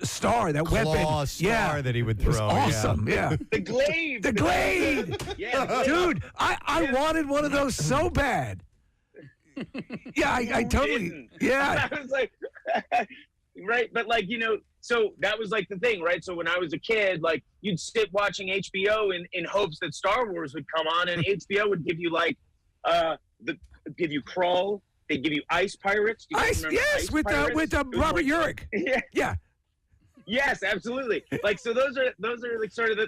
star, that weapon, star that he would throw. was awesome. Yeah. The glaive. The glaive. Yeah, Dude, I wanted one of those so bad. Yeah, I totally. Yeah. I was like, right, but like so that was like the thing, right? So when I was a kid, like you'd sit watching HBO in hopes that Star Wars would come on, and HBO would give you give you Krull, they give you Ice Pirates. Ice with Robert Urich. Yeah. Yes, absolutely. Like so, those are like sort of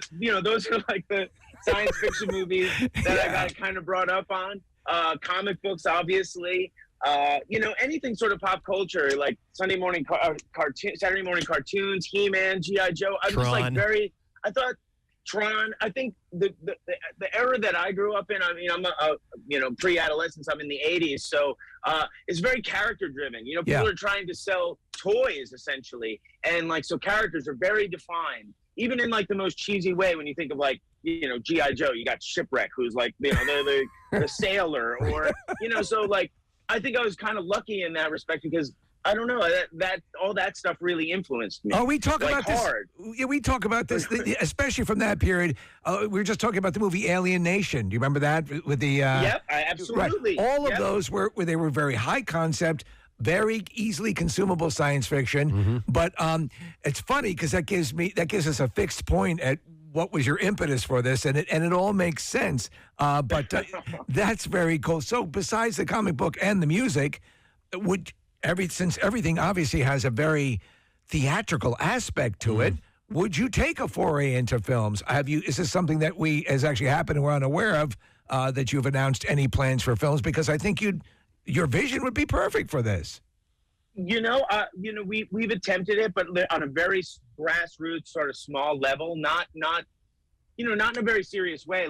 those are like the science fiction movies that I got kind of brought up on. Comic books, obviously. Anything sort of pop culture, like Saturday morning cartoons, He-Man, G.I. Joe. I was Tron. I thought Tron. I think the era that I grew up in. I mean, I'm pre-adolescence. I'm in the '80s, so it's very character driven. People are trying to sell toys essentially, and so characters are very defined. Even in the most cheesy way, when you think of G.I. Joe, you got Shipwreck, who's the sailor, or so I think I was kind of lucky in that respect because I don't know that all that stuff really influenced me. Oh, we talk about hard. this. Yeah, we talk about this, especially from that period. We were just talking about the movie Alien Nation. Do you remember that with the? Yep, absolutely. Right. All of those were they were very high concept, very easily consumable science fiction. Mm-hmm. But it's funny because that gives us a fixed point at what was your impetus for this, and it all makes sense. But that's very cool. So besides the comic book and the music, since everything obviously has a very theatrical aspect to it, would you take a foray into films? Is this something that has actually happened and we're unaware of, that you've announced any plans for films? Because I think your vision would be perfect for this. We've attempted it, but on a very grassroots sort of small level, not in a very serious way.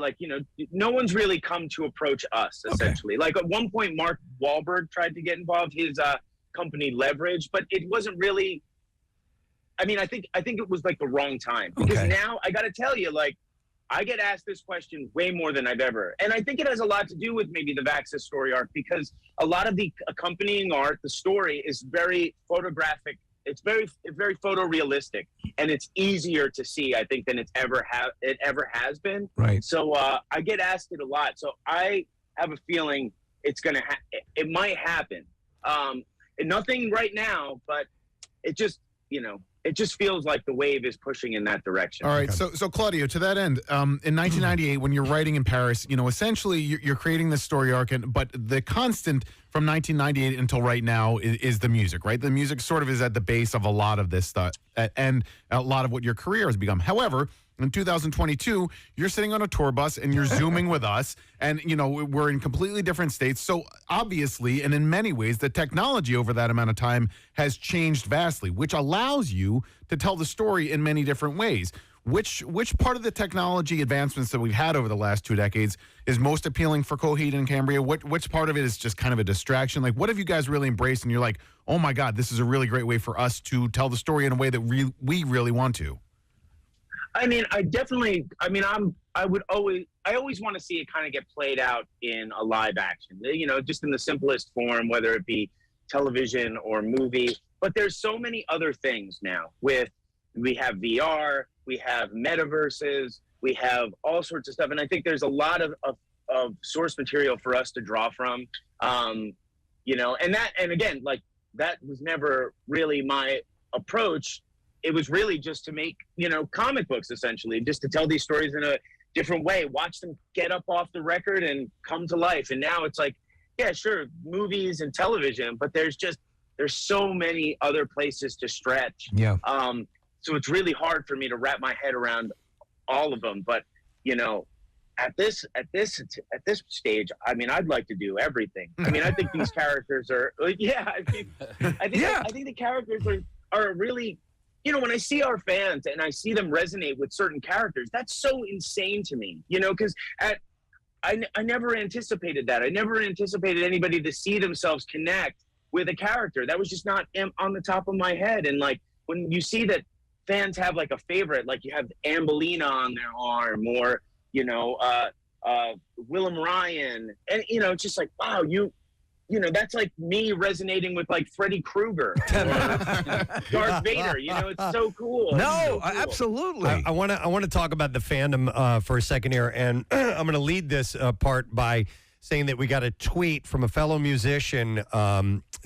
No one's really come to approach us essentially. Okay. At one point, Mark Wahlberg tried to get involved, his company Leverage, but it wasn't really. I mean, I think it was the wrong time because now I got to tell you, I get asked this question way more than I've ever. And I think it has a lot to do with maybe the Vaxxas story arc because a lot of the accompanying art, the story is very photographic. It's very photorealistic, and it's easier to see, I think, than it ever has been. Right. So I get asked it a lot. So I have a feeling it might happen. Nothing right now, but it just it just feels like the wave is pushing in that direction. All right, so Claudio, to that end, in 1998, when you're writing in Paris, essentially you're creating this story arc, but the constant from 1998 until right now is the music, right? The music sort of is at the base of a lot of this stuff, and a lot of what your career has become. However, in 2022, you're sitting on a tour bus and you're Zooming with us, and we're in completely different states. So obviously, and in many ways, the technology over that amount of time has changed vastly, which allows you to tell the story in many different ways. Which part of the technology advancements that we've had over the last 2 decades is most appealing for Coheed and Cambria? Which part of it is just kind of a distraction? Like, what have you guys really embraced? And you're like, oh my God, this is a really great way for us to tell the story in a way that we really want to. I always want to see it kind of get played out in a live action, just in the simplest form, whether it be television or movie. But there's so many other things now we have VR, we have metaverses, we have all sorts of stuff. And I think there's a lot of source material for us to draw from, and again, like that was never really my approach. It was really just to make, comic books, essentially, just to tell these stories in a different way, watch them get up off the record and come to life. And now it's like, yeah, sure, movies and television, but there's so many other places to stretch. Yeah. So it's really hard for me to wrap my head around all of them. But, at this stage, I'd like to do everything. I think these characters are, I think the characters are really, when I see our fans and I see them resonate with certain characters, that's so insane to me, because I never anticipated that. I never anticipated anybody to see themselves connect with a character. That was just not on the top of my head. And like, when you see that fans have like a favorite, like you have Ambelina on their arm, or, Willem Ryan, and, it's just like, wow, that's like me resonating with like Freddy Krueger or Darth Vader. It's so cool. No, absolutely. I want to talk about the fandom for a second here, and I'm going to lead this part by saying that we got a tweet from a fellow musician,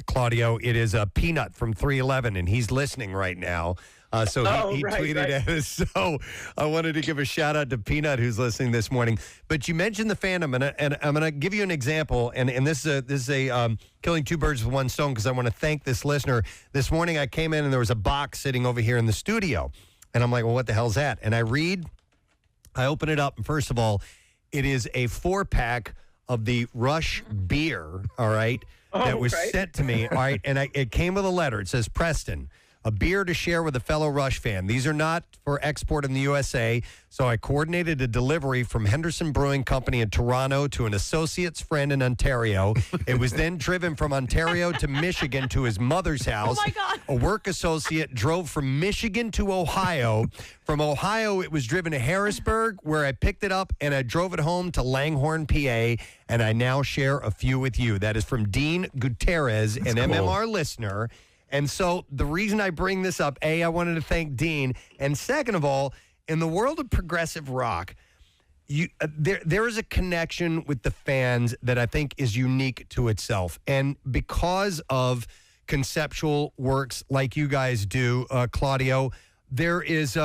Claudio. It is a Peanut from 311, and he's listening right now. So he tweeted at us. So I wanted to give a shout out to Peanut, who's listening this morning. But you mentioned the fandom, and I'm going to give you an example. And this is a killing two birds with one stone, because I want to thank this listener. This morning I came in and there was a box sitting over here in the studio, and I'm like, well, what the hell's that? And I open it up, and first of all, it is a 4-pack of the Rush beer. All right, that was sent to me. All right, and it came with a letter. It says, Preston, a beer to share with a fellow Rush fan. These are not for export in the USA, so I coordinated a delivery from Henderson Brewing Company in Toronto to an associate's friend in Ontario. It was then driven from Ontario to Michigan to his mother's house. Oh, my God. A work associate drove from Michigan to Ohio. From Ohio, it was driven to Harrisburg, where I picked it up, and I drove it home to Langhorne, PA, and I now share a few with you. That is from Dean Gutierrez, an MMR listener. And so the reason I bring this up, A, I wanted to thank Dean. And second of all, in the world of progressive rock, there is a connection with the fans that I think is unique to itself. And because of conceptual works like you guys do, Claudio, there's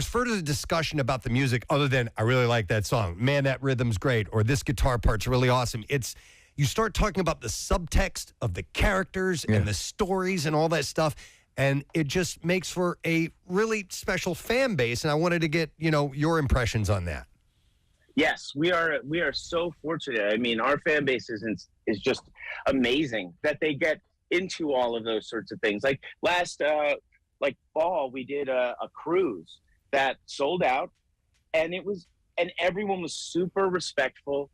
further discussion about the music other than, I really like that song. Man, that rhythm's great. Or this guitar part's really awesome. You start talking about the subtext of the characters and the stories and all that stuff, and it just makes for a really special fan base. And I wanted to get, your impressions on that. Yes, we are so fortunate. I mean, our fan base is just amazing that they get into all of those sorts of things. Like last fall, we did a cruise that sold out, and everyone was super respectful.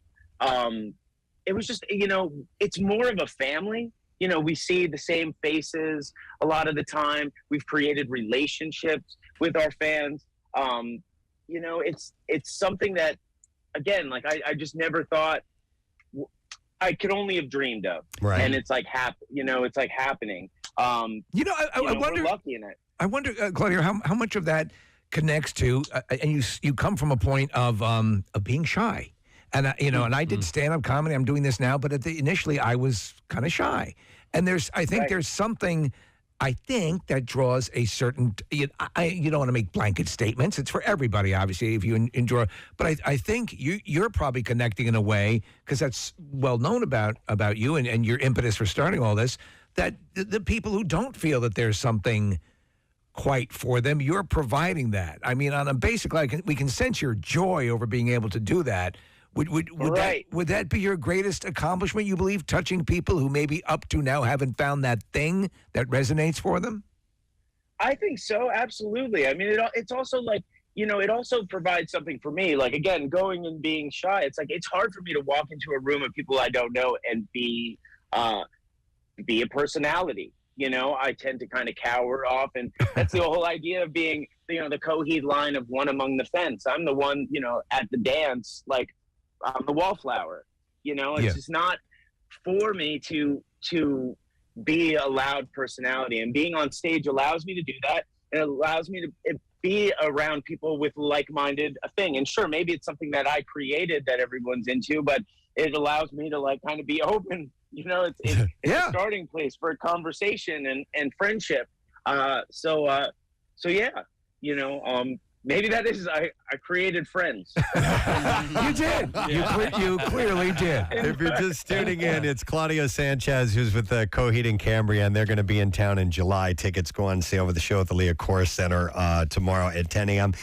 It was just, it's more of a family. We see the same faces a lot of the time. We've created relationships with our fans. It's something that, again, like I just never thought I could only have dreamed of. Right. And it's like, it's like happening. I wonder, we're lucky in it. I wonder, Claudia, how much of that connects to, and you come from a point of being shy. And and I did stand-up comedy. I'm doing this now, but initially I was kind of shy. And there's something I think that draws a certain. You don't want to make blanket statements. It's for everybody, obviously, if you enjoy. But I think you're probably connecting in a way, because that's well known about you and your impetus for starting all this, that the people who don't feel that there's something quite for them, you're providing that. I mean, on a basic level, we can sense your joy over being able to do that. Would that be your greatest accomplishment, you believe, touching people who maybe up to now haven't found that thing that resonates for them? I think so, absolutely. I mean, it's also like, it also provides something for me. Like, again, going and being shy, it's like it's hard for me to walk into a room of people I don't know and be a personality. I tend to kind of cower off, and that's the whole idea of being, the Coheed line of one among the fence. I'm the one, at the dance, like, I'm the wallflower. It's just not for me to be a loud personality, and being on stage allows me to do that, and it allows me to be around people with like-minded thing. And sure, maybe it's something that I created that everyone's into, but it allows me to like kind of be open. It's a starting place for a conversation and friendship. So yeah, maybe that is, I created friends. You did. You clearly did. If you're just tuning in, it's Claudio Sanchez, who's with Coheed and Cambria, and they're going to be in town in July. Tickets go on sale with the show at the Leah Corr Center tomorrow at 10 a.m.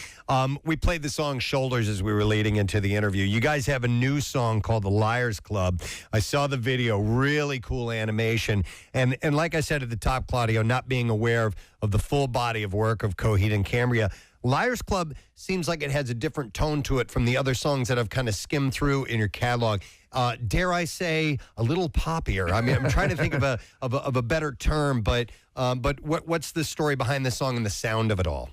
We played the song Shoulders as we were leading into the interview. You guys have a new song called The Liars Club. I saw the video, really cool animation. And like I said at the top, Claudio, not being aware of the full body of work of Coheed and Cambria, Liars Club seems like it has a different tone to it from the other songs that I've kind of skimmed through in your catalog. Dare I say, a little poppier. I mean, I'm trying to think of a better term, but what's the story behind the song and the sound of it all?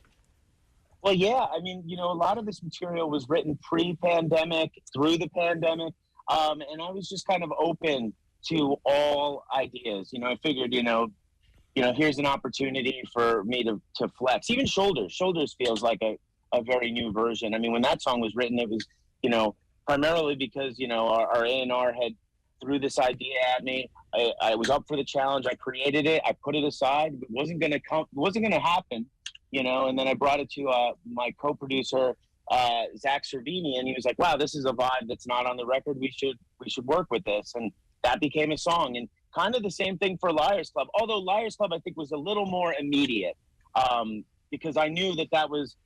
Well, yeah, I mean, a lot of this material was written pre-pandemic, through the pandemic, and I was just kind of open to all ideas. I figured, here's an opportunity for me to flex. Even Shoulders feels like a very new version. I mean, when that song was written, it was, primarily because, our A&R had threw this idea at me. I was up for the challenge. I created it. I put it aside. It wasn't going to happen, and then I brought it to my co-producer, Zach Cervini, and he was like, wow, this is a vibe that's not on the record. We should work with this. And that became a song. And kind of the same thing for Liars Club, although Liars Club, I think, was a little more immediate because I knew that was,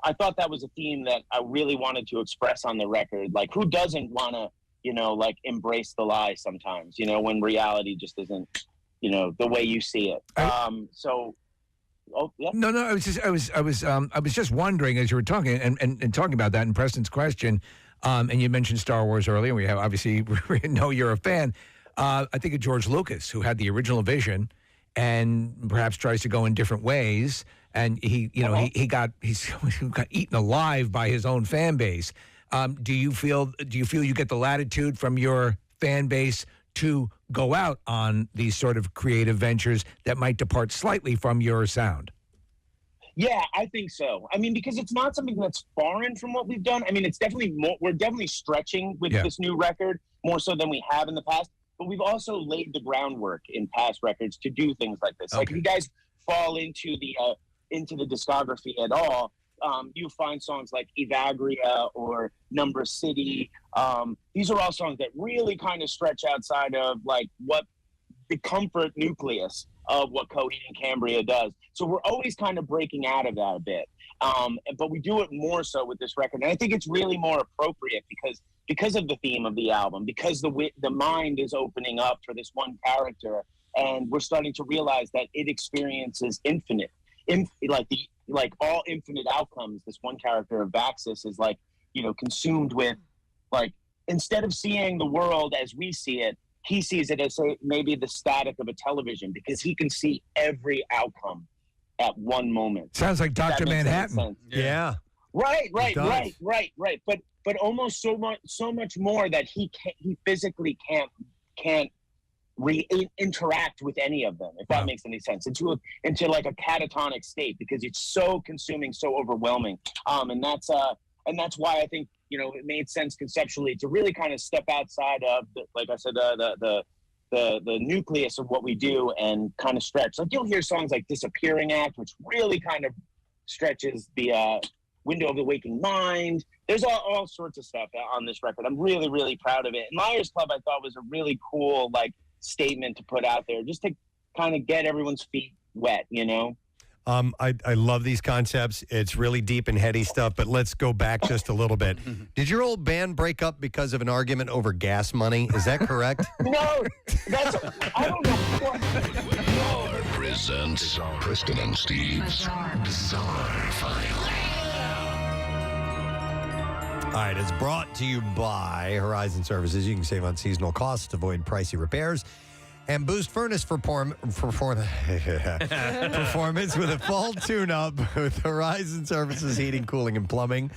I thought that was a theme that I really wanted to express on the record. Like, who doesn't want to, like, embrace the lie sometimes, when reality just isn't, the way you see it. No, I was just wondering as you were talking and talking about that in Preston's question, and you mentioned Star Wars earlier. We have obviously know you're a fan. I think of George Lucas, who had the original vision, and perhaps tries to go in different ways. And he got eaten alive by his own fan base. Do you feel you get the latitude from your fan base to go out on these sort of creative ventures that might depart slightly from your sound? Yeah, I think so. I mean, because it's not something that's foreign from what we've done. I mean, it's definitely we're definitely stretching with this new record more so than we have in the past. But we've also laid the groundwork in past records to do things like this. Okay. Like, if you guys fall into the discography at all, you find songs like Evagria or Number City. These are all songs that really kind of stretch outside of like what the comfort nucleus of what Coheed and Cambria does. So we're always kind of breaking out of that a bit. But we do it more so with this record. And I think it's really more appropriate because of the theme of the album, because the mind is opening up for this one character, and we're starting to realize that it experiences infinite. Like all infinite outcomes, this one character of Vaxis is like, consumed with, like, instead of seeing the world as we see it, he sees it as maybe the static of a television, because he can see every outcome at one moment. Sounds like Dr. Manhattan. Yeah. Right. But almost so much more that he physically can't interact with any of them, if that makes any sense, into like a catatonic state, because it's so consuming, so overwhelming. And that's why I think, it made sense conceptually to really kind of step outside of, like I said, the nucleus of what we do and kind of stretch. Like you'll hear songs like Disappearing Act, which really kind of stretches the Window of the Waking Mind. There's all sorts of stuff on this record. I'm really, really proud of it. And Liars Club, I thought, was a really cool like statement to put out there, just to kind of get everyone's feet wet, you know? I love these concepts. It's really deep and heady stuff, but let's go back just a little bit. Did your old band break up because of an argument over gas money? Is that correct? No, I don't know. Presents Preston and Steve's Bizarre File. All right, it's brought to you by Horizon Services. You can save on seasonal costs, avoid pricey repairs, and boost furnace performance with a fall tune-up with Horizon Services Heating, Cooling, and Plumbing.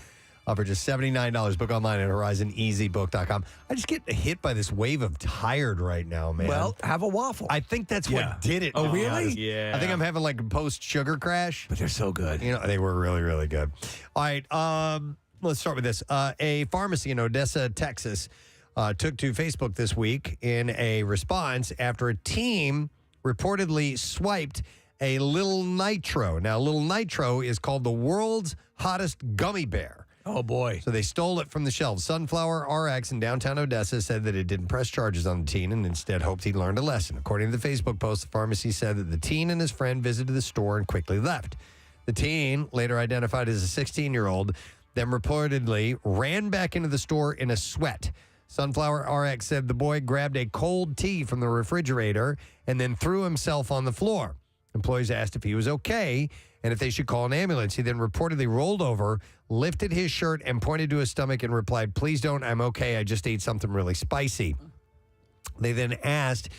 For just $79. Book online at horizoneasybook.com. I just get hit by this wave of tired right now, man. Well, have a waffle. I think that's what did it. Oh, to be really? honest. Yeah. I think I'm having like a post-sugar crash. But they're so good. You know, they were really, really good. All right, let's start with this. A pharmacy in Odessa, Texas, took to Facebook this week in a response after a team reportedly swiped a Little Nitro. Now, Little Nitro is called the world's hottest gummy bear. Oh, boy. So they stole it from the shelves. Sunflower RX in downtown Odessa said that it didn't press charges on the teen and instead hoped he learned a lesson. According to the Facebook post, the pharmacy said that the teen and his friend visited the store and quickly left. The teen, later identified as a 16-year-old, then reportedly ran back into the store in a sweat. Sunflower RX said the boy grabbed a cold tea from the refrigerator and then threw himself on the floor. Employees asked if he was okay and if they should call an ambulance. He then reportedly rolled over, lifted his shirt, and pointed to his stomach and replied, "Please don't, I'm okay. I just ate something really spicy." They then asked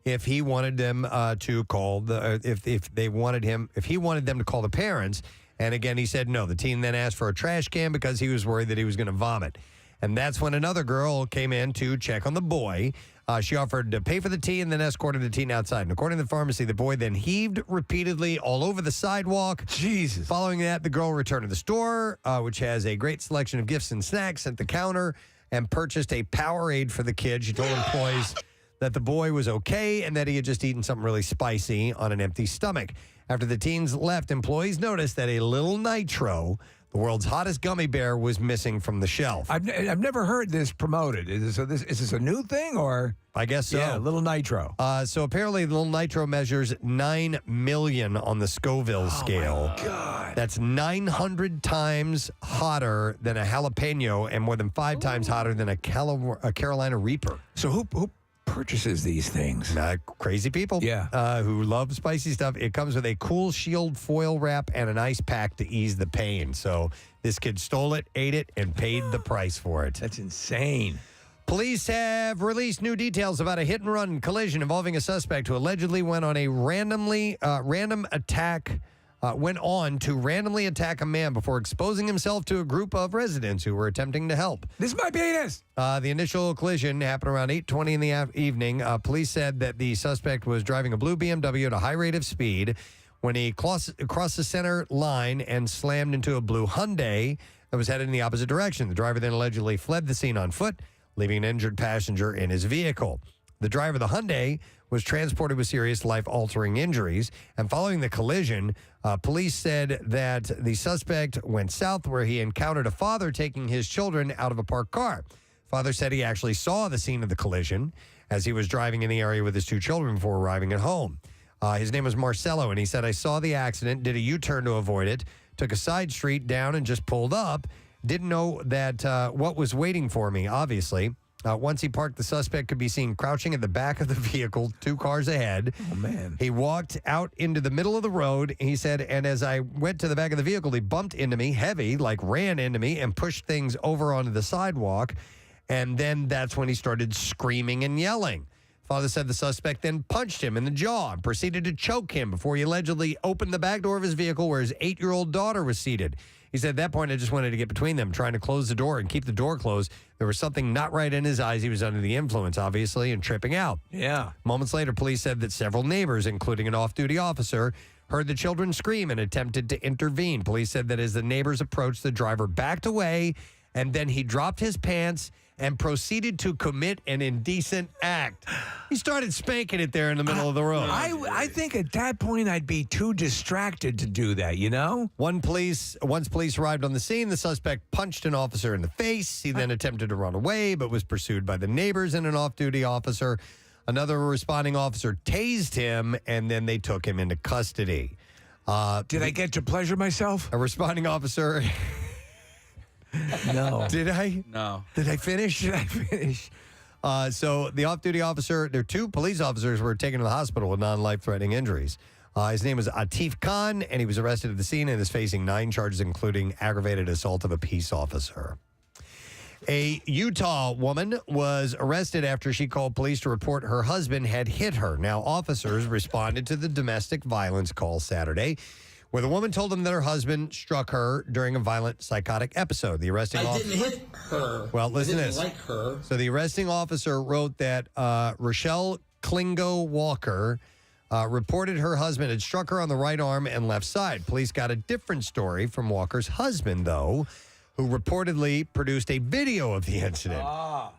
if he wanted them to call if he wanted them to call the parents. And again, he said no. The teen then asked for a trash can because he was worried that he was going to vomit. And that's when another girl came in to check on the boy. She offered to pay for the tea and then escorted the teen outside. And according to the pharmacy, the boy then heaved repeatedly all over the sidewalk. Jesus. Following that, the girl returned to the store, which has a great selection of gifts and snacks at the counter, and purchased a Powerade for the kid. She told employees that the boy was okay and that he had just eaten something really spicy on an empty stomach. After the teens left, employees noticed that a Little Nitro, the world's hottest gummy bear, was missing from the shelf. I've never heard this promoted. Is this a new thing or? I guess so. Yeah, Little Nitro. So apparently, Little Nitro measures 9 million on the Scoville scale. Oh, my God. That's 900 times hotter than a jalapeno and more than 5 times hotter than a Carolina Reaper. So who purchases these things? Crazy people. Yeah. Who love spicy stuff. It comes with a cool shield foil wrap and an ice pack to ease the pain. So this kid stole it, ate it, and paid the price for it. That's insane. Police have released new details about a hit-and-run collision involving a suspect who allegedly went on to randomly attack a man before exposing himself to a group of residents who were attempting to help. This is my penis. The initial collision happened around 8:20 in the evening. Police said that the suspect was driving a blue BMW at a high rate of speed when he crossed the center line and slammed into a blue Hyundai that was headed in the opposite direction. The driver then allegedly fled the scene on foot, leaving an injured passenger in his vehicle. The driver of the Hyundai was transported with serious life-altering injuries. And following the collision, police said that the suspect went south where he encountered a father taking his children out of a parked car. Father said he actually saw the scene of the collision as he was driving in the area with his 2 children before arriving at home. His name was Marcelo, and he said, "I saw the accident, did a U-turn to avoid it, took a side street down and just pulled up. Didn't know that what was waiting for me, obviously. Once he parked, the suspect could be seen crouching at the back of the vehicle, 2 cars ahead. Oh, man. He walked out into the middle of the road, he said, and as I went to the back of the vehicle, he bumped into me, heavy, like ran into me, and pushed things over onto the sidewalk. And then that's when he started screaming and yelling. Father said the suspect then punched him in the jaw and proceeded to choke him before he allegedly opened the back door of his vehicle where his 8-year-old daughter was seated. He said at that point, I just wanted to get between them, trying to close the door and keep the door closed. There was something not right in his eyes. He was under the influence, obviously, and tripping out. Yeah. Moments later, police said that several neighbors, including an off-duty officer, heard the children scream and attempted to intervene. Police said that as the neighbors approached, the driver backed away, and then he dropped his pants and proceeded to commit an indecent act. He started spanking it there in the middle of the road. I think at that point I'd be too distracted to do that, you know? Once police arrived on the scene, the suspect punched an officer in the face. He then attempted to run away, but was pursued by the neighbors and an off-duty officer. Another responding officer tased him, and then they took him into custody. Did I get to pleasure myself? A responding officer... No. Did I? No. Did I finish? Did I finish? So the off-duty officer, there are 2 police officers were taken to the hospital with non-life-threatening injuries. His name was Atif Khan, and he was arrested at the scene and is facing 9 charges, including aggravated assault of a peace officer. A Utah woman was arrested after she called police to report her husband had hit her. Now, officers responded to the domestic violence call Saturday, where the woman told them that her husband struck her during a violent psychotic episode. The arresting officer didn't hit her. Well, listen to this. Like her. So the arresting officer wrote that Rochelle Klingo Walker reported her husband had struck her on the right arm and left side. Police got a different story from Walker's husband, though, who reportedly produced a video of the incident.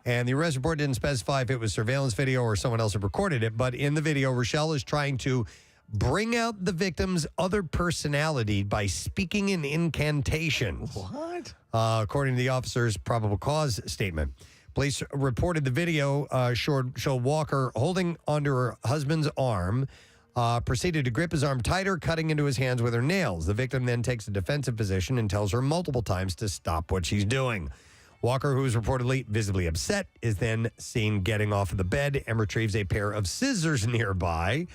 And the arrest report didn't specify if it was surveillance video or someone else had recorded it, but in the video, Rochelle is trying to bring out the victim's other personality by speaking in incantations. What? According to the officer's probable cause statement. Police reported the video showed Walker holding onto her husband's arm, proceeded to grip his arm tighter, cutting into his hands with her nails. The victim then takes a defensive position and tells her multiple times to stop what she's doing. Walker, who is reportedly visibly upset, is then seen getting off of the bed and retrieves a pair of scissors nearby.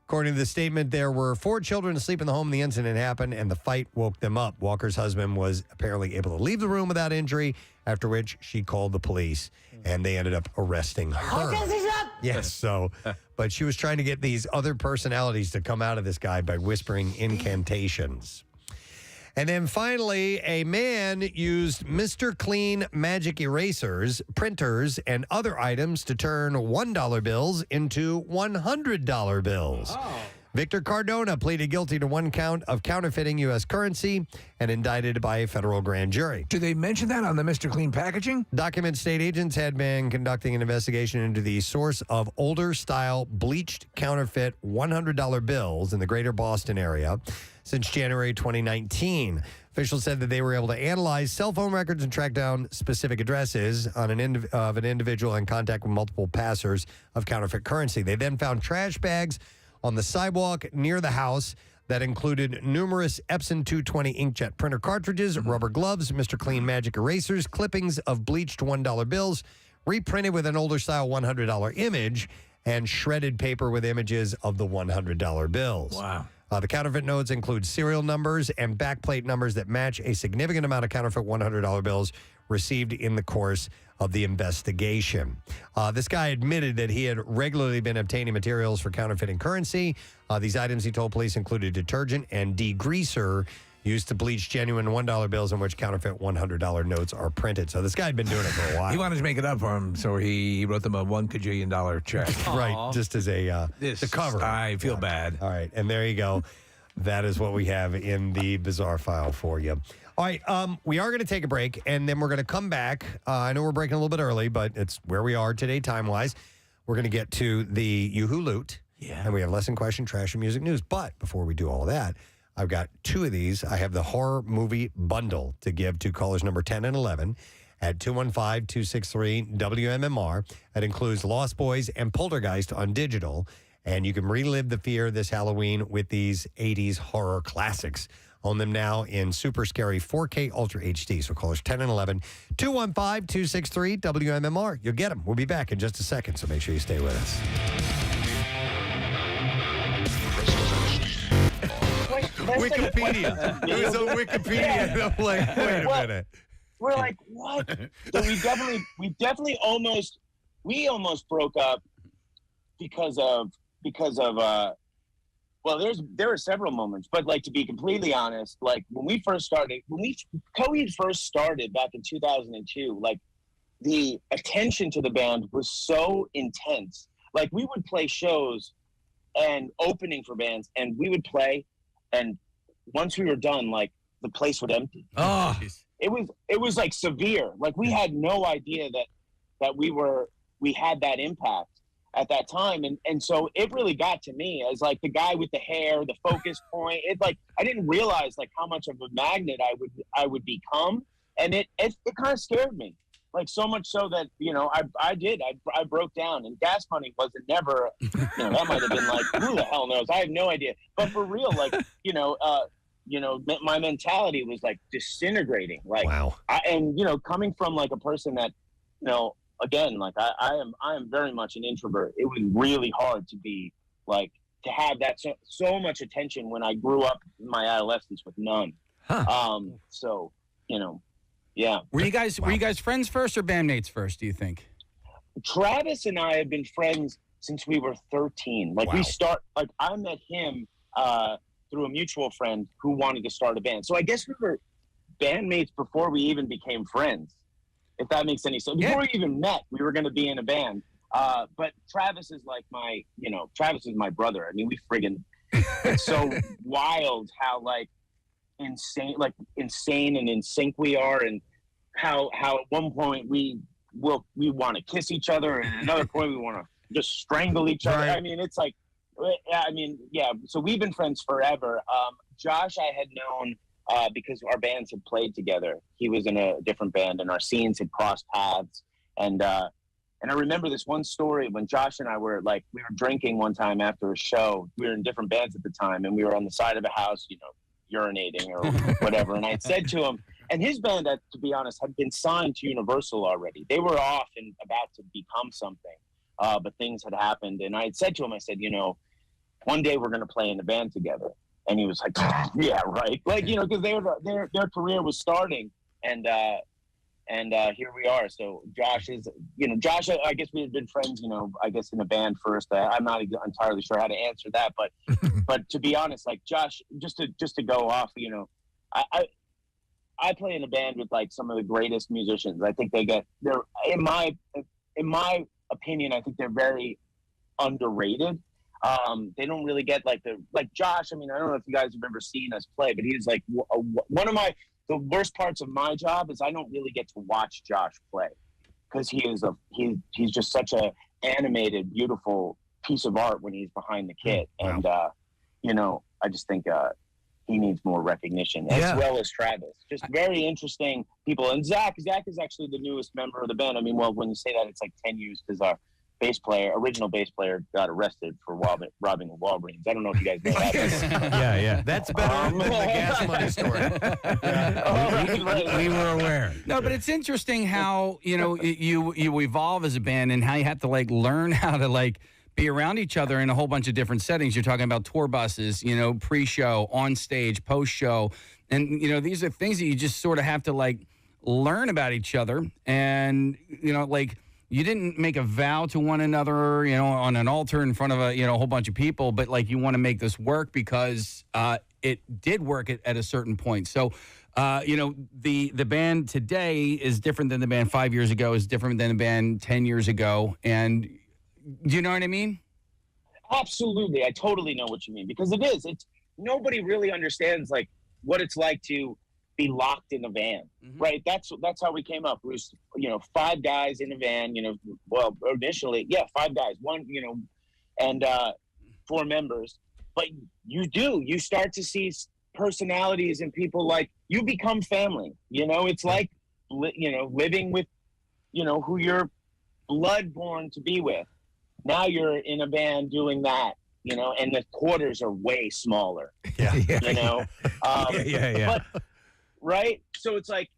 According to the statement, there were 4 children asleep in the home when the incident happened, and the fight woke them up. Walker's husband was apparently able to leave the room without injury, after which she called the police, and they ended up arresting her. Yes, so, but she was trying to get these other personalities to come out of this guy by whispering incantations. And then finally, a man used Mr. Clean magic erasers, printers, and other items to turn $1 bills into $100 bills. Victor Cardona pleaded guilty to 1 count of counterfeiting U.S. currency and indicted by a federal grand jury. Do they mention that on the Mr. Clean packaging? Document state agents had been conducting an investigation into the source of older-style bleached counterfeit $100 bills in the greater Boston area since January 2019. Officials said that they were able to analyze cell phone records and track down specific addresses on an individual in contact with multiple passers of counterfeit currency. They then found trash bags on the sidewalk near the house that included numerous Epson 220 inkjet printer cartridges, rubber gloves, Mr. Clean magic erasers, clippings of bleached $1 bills, reprinted with an older style $100 image, and shredded paper with images of the $100 bills. Wow. The counterfeit notes include serial numbers and backplate numbers that match a significant amount of counterfeit $100 bills received in the course of the investigation. This guy admitted that he had regularly been obtaining materials for counterfeiting currency. These items, he told police, included detergent and degreaser used to bleach genuine $1 bills in which counterfeit $100 notes are printed. So this guy had been doing it for a while. He wanted to make it up for him, so he wrote them a $1 kajillion check. Right, just as a the cover. I feel bad. All right, and there you go. That is what we have in the bizarre file for you. All right, we are going to take a break, and then we're going to come back. I know we're breaking a little bit early, but it's where we are today time-wise. We're going to get to the Yoo-Hoo Loot, and we have lesson, question, trash, and music news. But before we do all of that, I've got 2 of these. I have the horror movie bundle to give to callers number 10 and 11 at 215-263-WMMR. That includes Lost Boys and Poltergeist on digital, and you can relive the fear this Halloween with these 80s horror classics. Own them now in super scary 4K Ultra HD. So callers 10 and 11, 215-263-WMMR. You'll get them. We'll be back in just a second, so make sure you stay with us. Wikipedia. It was on Wikipedia. And I'm like, wait a minute. We're like, what? So we definitely almost broke up because of well, there were several moments, but like, to be completely honest, like when Coheed first started back in 2002, like the attention to the band was so intense. Like we would play shows and opening for bands, and we would play, and once we were done, like the place would empty. Oh, it was like severe. Like we had no idea that we had that impact. at that time. And so it really got to me as like the guy with the hair, the focus point. It like, I didn't realize like how much of a magnet I would become. And it kind of scared me. Like so much so that, you know, I broke down, and Gas Money wasn't never, you know, that might've been like, who the hell knows? I have no idea. But for real, like, my mentality was like disintegrating. Like, wow. And, you know, coming from like a person that, you know, again, like I am very much an introvert. It was really hard to be like, to have that so much attention when I grew up in my adolescence with none. So, you know, yeah. Were you guys friends first or bandmates first, do you think? Travis and I have been friends since we were 13. Like I met him through a mutual friend who wanted to start a band. So I guess we were bandmates before we even became friends, if that makes any sense. Before we even met, we were going to be in a band. But Travis is like Travis is my brother. I mean, it's so wild how like insane and in sync we are, and how at one point we want to kiss each other, and at another point we want to just strangle each other. I mean, it's like, yeah. So we've been friends forever. Josh, I had known because our bands had played together. He was in a different band, and our scenes had crossed paths. And I remember this one story when Josh and I were like, we were drinking one time after a show. We were in different bands at the time, and we were on the side of a house, you know, urinating or whatever. And I had said to him, and his band, to be honest, had been signed to Universal already. They were off and about to become something, but things had happened. And I had said to him, I said, you know, one day we're going to play in a band together. And he was like, yeah, right. Like, you know, because their career was starting, and here we are. So Josh, I guess we had been friends, you know, I guess in a band first. I'm not entirely sure how to answer that, but to be honest, like Josh, just to go off, you know, I play in a band with like some of the greatest musicians. I think they're in my opinion, I think they're very underrated. They don't really get like Josh. I mean, I don't know if you guys have ever seen us play, but he's like one of the worst parts of my job is I don't really get to watch Josh play, because he's just such a animated, beautiful piece of art when he's behind the kit. And you know, I just think he needs more recognition, as well as Travis. Just very interesting people. And Zach is actually the newest member of the band. I mean, well, when you say that, it's like 10 years, because our original bass player got arrested for robbing a Walgreens. I don't know if you guys know that. Yeah. That's better than the Gas Money story. We were aware. No, but it's interesting how, you know, you evolve as a band, and how you have to like learn how to like be around each other in a whole bunch of different settings. You're talking about tour buses, you know, pre-show, on stage, post-show. And, you know, these are things that you just sort of have to like learn about each other. And, you know, like, you didn't make a vow to one another, you know, on an altar in front of a whole bunch of people, but like you want to make this work because it did work at a certain point. So, you know, the band today is different than the band 5 years ago, is different than the band 10 years ago. And do you know what I mean? Absolutely. I totally know what you mean, because it's nobody really understands like what it's like to be locked in a van, right? That's how we came up. It was, you know, 5 guys in a van, you know, well, initially, 5 guys, one, you know, and 4 members. But you start to see personalities and people, like, you become family, you know. It's like, you know, living with, you know, who you're blood born to be with. Now you're in a band doing that, you know, and the quarters are way smaller, you know. But, right? So it's like,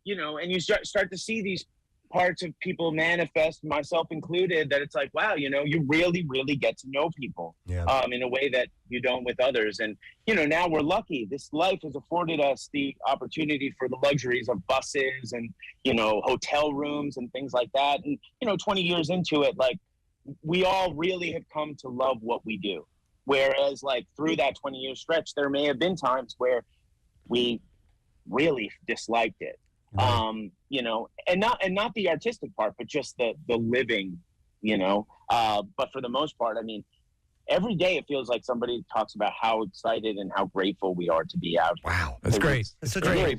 you know, and you start to see these parts of people manifest, myself included, that it's like, wow, you know, you really, really get to know people in a way that you don't with others. And, you know, now we're lucky. This life has afforded us the opportunity for the luxuries of buses and, you know, hotel rooms and things like that. And, you know, 20 years into it, like, we all really have come to love what we do. Whereas, like, through that 20-year stretch, there may have been times where we really disliked it, you know, and not the artistic part, but just the living, you know. But for the most part, I mean, every day it feels like somebody talks about how excited and how grateful we are to be out here. Wow, that's great. It's such a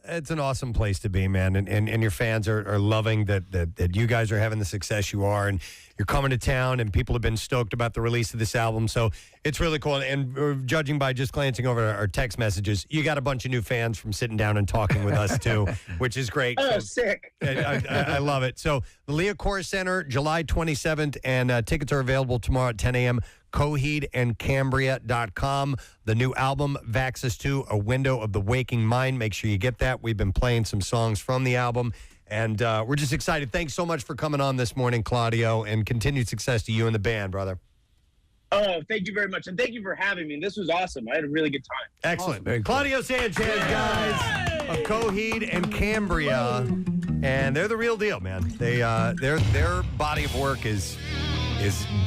it's an awesome place to be, man, and your fans are loving that you guys are having the success you are, and you're coming to town, and people have been stoked about the release of this album. So it's really cool. And judging by just glancing over our text messages, you got a bunch of new fans from sitting down and talking with us too, which is great. Oh, So, sick. I love it. So the Leah Core Center, July 27th, and tickets are available tomorrow at 10 a.m. CoheedandCambria.com. The new album, Vaxxus 2, A Window of the Waking Mind. Make sure you get that. We've been playing some songs from the album, and we're just excited. Thanks so much for coming on this morning, Claudio, and continued success to you and the band, brother. Oh, thank you very much. And thank you for having me. This was awesome. I had a really good time. Excellent. Awesome. Claudio Sanchez, guys, of Coheed and Cambria. And they're the real deal, man. Their body of work is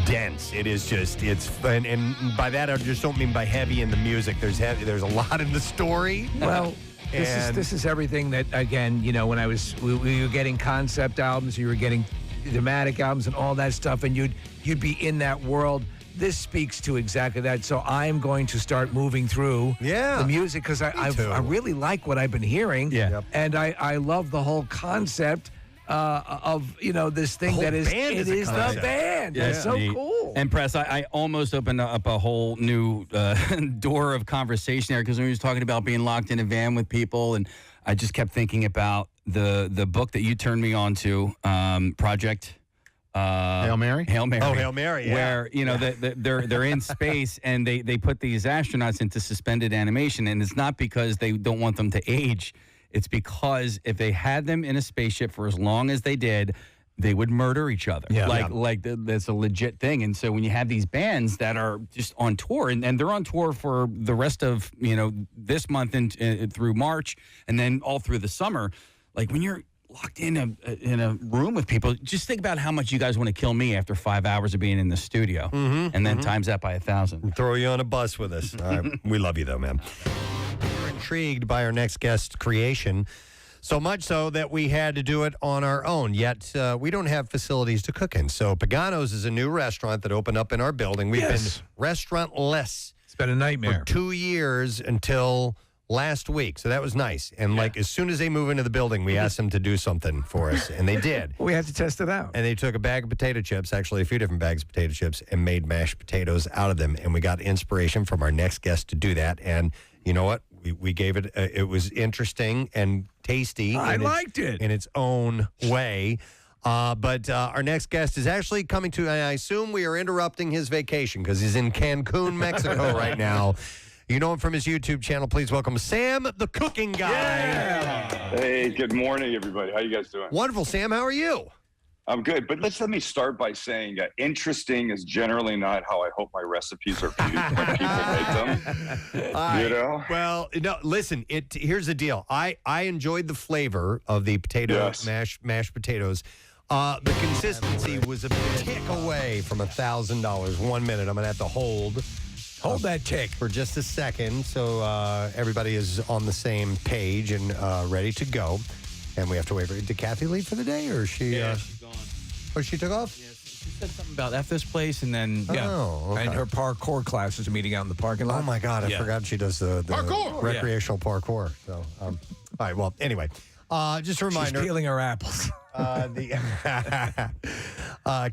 dense. It is just, and by that I just don't mean by heavy in the music. There's a lot in the story. Well, this is everything that, again, when we were getting concept albums, you were getting thematic albums and all that stuff, and you'd be in that world. This speaks to exactly that. So I'm going to start moving through the music because I really like what I've been hearing. Yeah. Yep. And I love the whole concept of this thing that is the band. Yeah. That's so cool. And Press, I almost opened up a whole new door of conversation there because when he was talking about being locked in a van with people, and I just kept thinking about the book that you turned me on to, Project Hail Mary? Oh, Hail Mary, yeah. Where, they're in space and they put these astronauts into suspended animation, and it's not because they don't want them to age. It's because if they had them in a spaceship for as long as they did, they would murder each other. Yeah. That's a legit thing. And so when you have these bands that are just on tour, and they're on tour for the rest of, this month and through March, and then all through the summer, like when you're locked in a room with people, just think about how much you guys want to kill me after 5 hours of being in the studio, and then times that by 1,000. Throw you on a bus with us. All right. We love you, though, man. We're intrigued by our next guest's creation, so much so that we had to do it on our own, yet we don't have facilities to cook in. So Pagano's is a new restaurant that opened up in our building. We've been restaurantless. It's been a nightmare. For 2 years until last week, so that was nice. And as soon as they move into the building, we asked them to do something for us, and they did. We had to test it out. And they took a bag of potato chips, actually a few different bags of potato chips, and made mashed potatoes out of them. And we got inspiration from our next guest to do that. And you know what? We gave it. It was interesting and tasty. I liked it in its own way. But our next guest is actually coming to. I assume we are interrupting his vacation because he's in Cancun, Mexico, right now. You know him from his YouTube channel. Please welcome Sam, the cooking guy. Yeah. Hey, good morning, everybody. How you guys doing? Wonderful, Sam. How are you? I'm good, but let me start by saying interesting is generally not how I hope my recipes are viewed when people make them. Well, no, listen, here's the deal. I enjoyed the flavor of the potato mashed potatoes. The consistency was a tick away from $1,000. 1 minute. I'm going to have to hold that tick for just a second so everybody is on the same page and ready to go. And we have to wait. Did Kathy leave for the day, or is she? She's gone. Oh, she took off? Yes. She said something about F this place, and then okay. And her parkour class is meeting out in the parking lot. Oh my God, I forgot she does the parkour. Recreational parkour. So, all right. Well, anyway, just a reminder. She's peeling her apples. The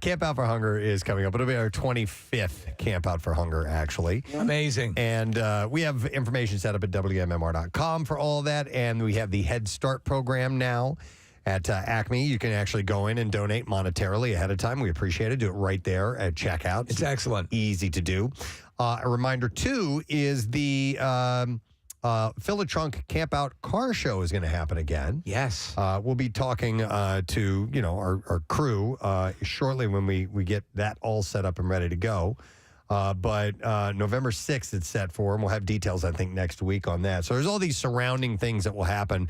Camp Out for Hunger is coming up. It'll be our 25th Camp Out for Hunger, actually. Amazing. And we have information set up at WMMR.com for all of that. And we have the Head Start program now at Acme. You can actually go in and donate monetarily ahead of time. We appreciate it. Do it right there at checkout. It's excellent. Easy to do. A reminder, too, is the Fill a Trunk Camp Out car show is going to happen again. Yes. We'll be talking to, our crew shortly when we get that all set up and ready to go. But November 6th it's set for, and we'll have details, I think, next week on that. So there's all these surrounding things that will happen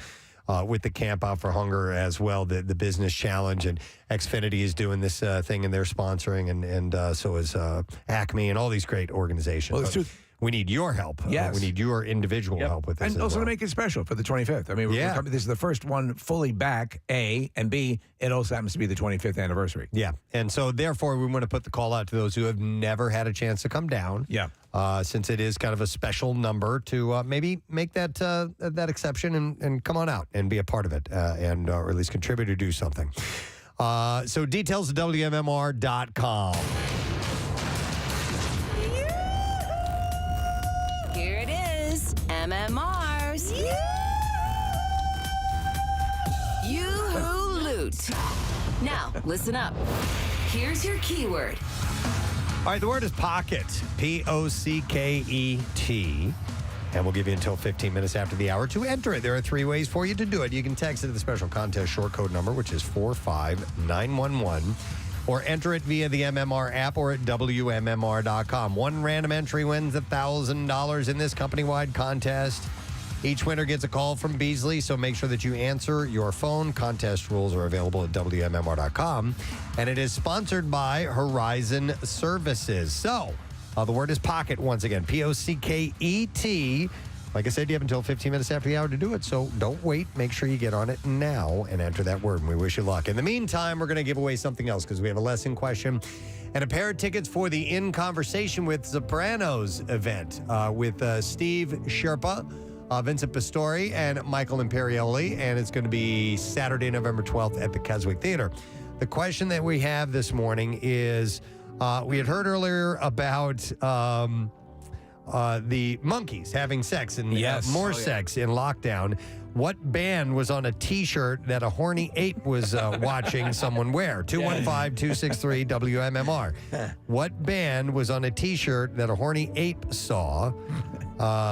with the Camp Out for Hunger as well, the business challenge, and Xfinity is doing this thing and they're sponsoring, and so is Acme and all these great organizations. Well, we need your help. Yes. We need your individual help with this. And as also well. to make it special for the 25th. I mean, we're coming, this is the first one fully back, A, and B, it also happens to be the 25th anniversary. Yeah. And so, therefore, we want to put the call out to those who have never had a chance to come down. Yeah. Since it is kind of a special number to maybe make that exception and come on out and be a part of it or at least contribute or do something. So details at WMMR.com. Here it is, MMR's Yoo-Hoo Loot. Now, listen up. Here's your keyword. All right, the word is pocket. P-O-C-K-E-T. And we'll give you until 15 minutes after the hour to enter it. There are 3 ways for you to do it. You can text it to the special contest short code number, which is 45911, or enter it via the MMR app or at WMMR.com. One random entry wins $1,000 in this company-wide contest. Each winner gets a call from Beasley, so make sure that you answer your phone. Contest rules are available at WMMR.com. And it is sponsored by Horizon Services. So, the word is pocket once again. P-O-C-K-E-T. Like I said, you have until 15 minutes after the hour to do it, so don't wait. Make sure you get on it now and enter that word, and we wish you luck. In the meantime, we're going to give away something else because we have a lesson question and a pair of tickets for the In Conversation with Sopranos event with Steve Sherpa, Vincent Pastore, and Michael Imperioli, and it's going to be Saturday, November 12th at the Keswick Theater. The question that we have this morning is, we had heard earlier about the monkeys having sex and more sex in lockdown. What band was on a T-shirt that a horny ape was watching someone wear? 215-263-WMMR. What band was on a T-shirt that a horny ape saw?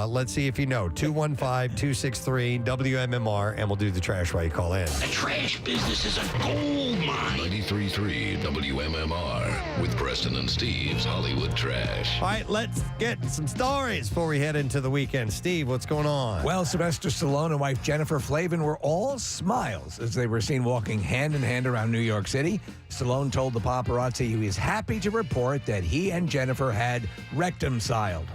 Let's see if you know. 215-263-WMMR, and we'll do the trash while you call in. The trash business is a gold mine. 93.3 WMMR with Preston and Steve's Hollywood Trash. All right, let's get some stories before we head into the weekend. Steve, what's going on? Well, Sylvester Stallone and wife Jennifer Flavin were all smiles as they were seen walking hand in hand around New York City. Stallone told the paparazzi he was happy to report that he and Jennifer had rectum-siled.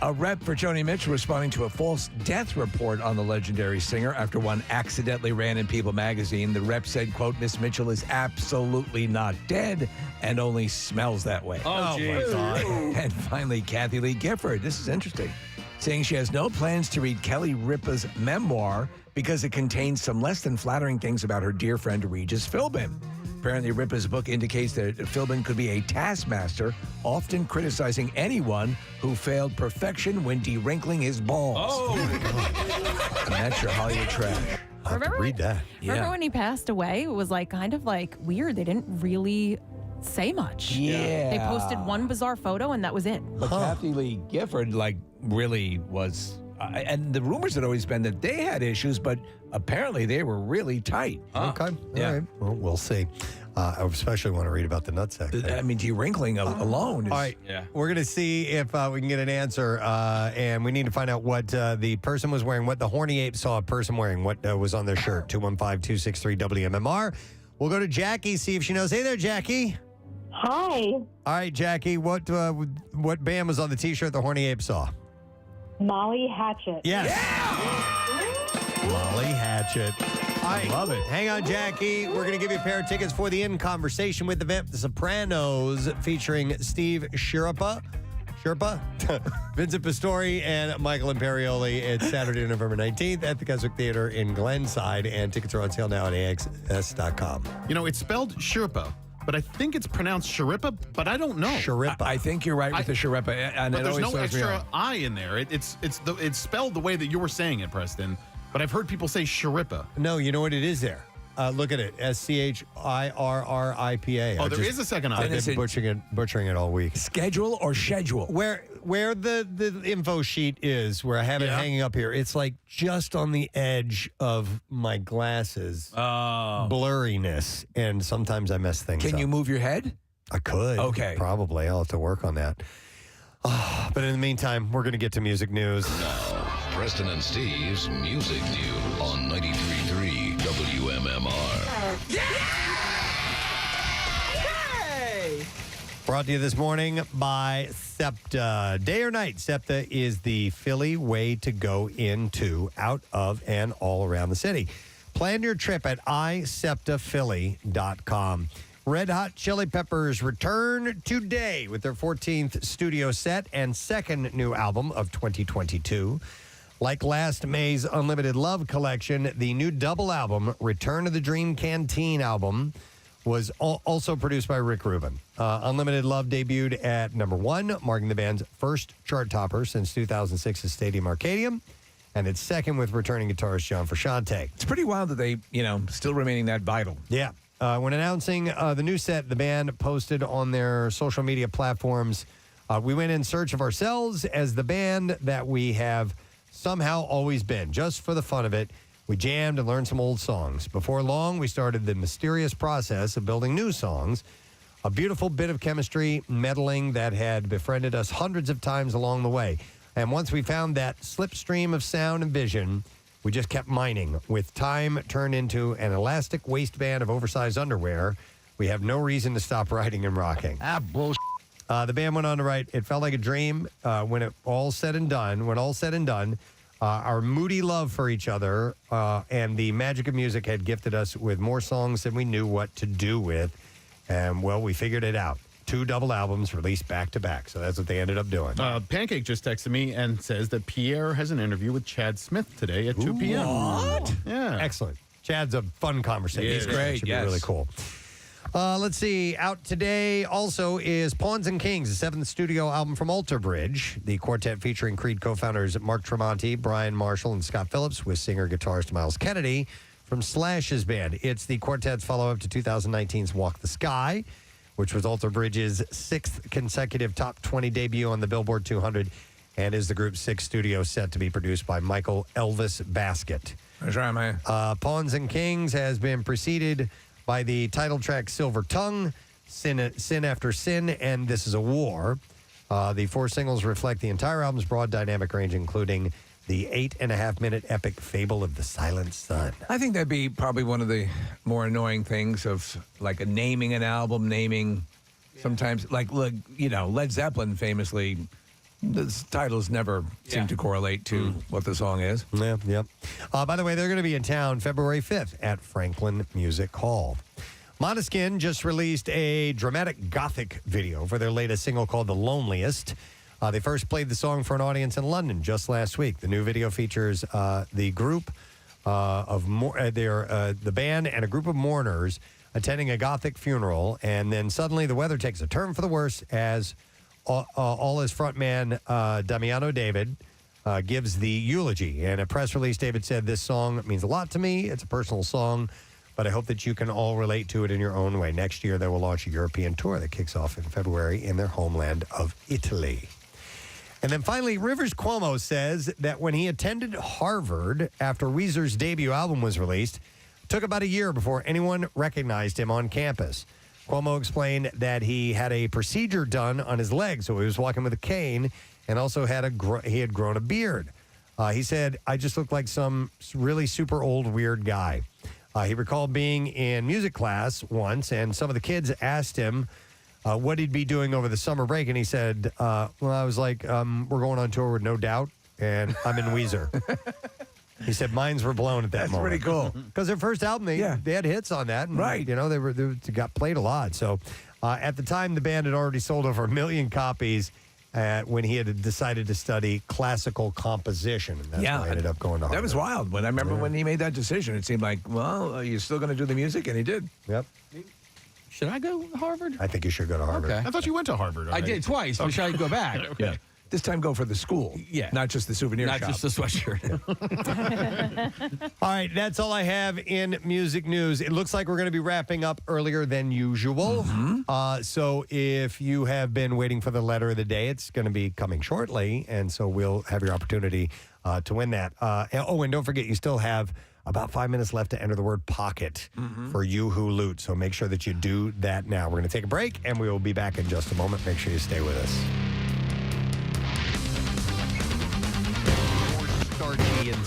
A rep for Joni Mitchell responding to a false death report on the legendary singer after one accidentally ran in People magazine. The rep said, quote, Miss Mitchell is absolutely not dead and only smells that way. Oh my God. And finally, Kathy Lee Gifford, this is interesting, saying she has no plans to read Kelly Ripa's memoir because it contains some less than flattering things about her dear friend Regis Philbin. Apparently, Ripa's book indicates that Philbin could be a taskmaster, often criticizing anyone who failed perfection when dewrinkling his balls. Oh, and that's your Hollywood trash. I'll have to read that. Remember when he passed away? It was like kind of like weird. They didn't really say much. Yeah. They posted one bizarre photo and that was it. But Kathy Lee Gifford, really was... and the rumors had always been that they had issues, but apparently they were really tight. Okay. All right. Well, we'll see. I especially want to read about the nutsack. I mean, dewrinkling alone is... All right. We're going to see if we can get an answer, and we need to find out what the person was wearing, what the horny ape saw a person wearing, what was on their shirt. 215-263-WMMR. We'll go to Jackie, see if she knows. Hey there, Jackie. Hi. All right, Jackie, what band was on the T-shirt the horny ape saw? Molly Hatchet. Yes. Molly Hatchet. I love it. Hang on, Jackie. We're going to give you a pair of tickets for the In Conversation with the Vamp, The Sopranos, featuring Steve Sherpa, Vincent Pastore, and Michael Imperioli. It's Saturday, November 19th at the Keswick Theater in Glenside, and tickets are on sale now at AXS.com. You know, it's spelled Sherpa, but I think it's pronounced Sherippa, but I don't know. Sherippa. I think you're right with the Sherippa. And but it there's always no throws me extra off. I in there. It's spelled the way that you were saying it, Preston. But I've heard people say Sherippa. No, you know what it is there? Look at it. SCHIRRIPA. Oh, there is a second I. I've been butchering it all week. Schedule or schedule? Where the info sheet is, where I have it hanging up here, it's like just on the edge of my glasses blurriness, and sometimes I mess things up. Can you move your head? I could. Okay. Probably. I'll have to work on that. But in the meantime, we're going to get to music news. Now, Preston and Steve's Music News on 93.3 WMMR. Brought to you this morning by SEPTA. Day or night, SEPTA is the Philly way to go into, out of, and all around the city. Plan your trip at iseptaphilly.com. Red Hot Chili Peppers return today with their 14th studio set and second new album of 2022. Like last May's Unlimited Love collection, the new double album, Return to the Dream Canteen album, was also produced by Rick Rubin. Unlimited Love debuted at number 1, marking the band's first chart topper since 2006's Stadium Arcadium, and its second with returning guitarist John Frusciante. It's pretty wild that they, still remaining that vital. Yeah. When announcing the new set, the band posted on their social media platforms, we went in search of ourselves as the band that we have somehow always been. Just for the fun of it, we jammed and learned some old songs. Before long, we started the mysterious process of building new songs, a beautiful bit of chemistry meddling that had befriended us hundreds of times along the way. And once we found that slipstream of sound and vision, we just kept mining. With time turned into an elastic waistband of oversized underwear, we have no reason to stop writing and rocking. Bullshit. The band went on to write, it felt like a dream when all said and done, our moody love for each other and the magic of music had gifted us with more songs than we knew what to do with. And, well, we figured it out. 2 double albums released back-to-back. So that's what they ended up doing. Pancake just texted me and says that Pierre has an interview with Chad Smith today at 2 p.m. What? Yeah. Excellent. Chad's a fun conversation. He's great, Should be yes. really cool. Let's see. Out today also is Pawns and Kings, the 7th studio album from Alter Bridge. The quartet featuring Creed co-founders Mark Tremonti, Brian Marshall, and Scott Phillips with singer-guitarist Miles Kennedy from Slash's band. It's the quartet's follow-up to 2019's Walk the Sky, which was Alter Bridge's 6th consecutive top 20 debut on the Billboard 200 and is the group's 6th studio set to be produced by Michael Elvis Baskett. That's right, man. Pawns and Kings has been preceded by the title track Silver Tongue, Sin After Sin, and This Is a War. The 4 singles reflect the entire album's broad dynamic range, including the 8.5-minute epic Fable of the Silent Sun. I think that'd be probably one of the more annoying things of like naming an album, sometimes like Led Zeppelin famously, the titles never seem to correlate to what the song is. Yeah. By the way, they're going to be in town February 5th at Franklin Music Hall. Måneskin just released a dramatic gothic video for their latest single called The Loneliest. They first played the song for an audience in London just last week. The new video features the group the band and a group of mourners attending a gothic funeral, and then suddenly the weather takes a turn for the worse as all his frontman Damiano David gives the eulogy. In a press release, David said, "This song means a lot to me. It's a personal song, but I hope that you can all relate to it in your own way. Next year, they will launch a European tour that kicks off in February in their homeland of Italy." And then finally, Rivers Cuomo says that when he attended Harvard after Weezer's debut album was released, it took about a year before anyone recognized him on campus. Cuomo explained that he had a procedure done on his leg, so he was walking with a cane, and also he had grown a beard. He said, "I just looked like some really super old weird guy." He recalled being in music class once, and some of the kids asked him what he'd be doing over the summer break, and he said, I was like, we're going on tour with No Doubt, and I'm in Weezer. He said minds were blown at that moment. That's pretty cool. Because their first album, they had hits on that. And, right. They got played a lot. So at the time, the band had already sold over 1 million copies when he had decided to study classical composition. And that's why he ended up going to Harvard. That was wild. When I remember when he made that decision, it seemed like, well, are you still going to do the music? And he did. Yep. Should I go to Harvard? I think you should go to Harvard. Okay. I thought you went to Harvard. I did twice, but should I go back? Yeah. This time go for the school. Yeah. Not just the souvenir shop. Not just the sweatshirt. All right, that's all I have in music news. It looks like we're going to be wrapping up earlier than usual. So if you have been waiting for the letter of the day, it's going to be coming shortly, and so we'll have your opportunity to win that. And don't forget, you still have about 5 minutes left to enter the word pocket for you who loot. So make sure that you do that now. We're going to take a break, and we will be back in just a moment. Make sure you stay with us. Starchy and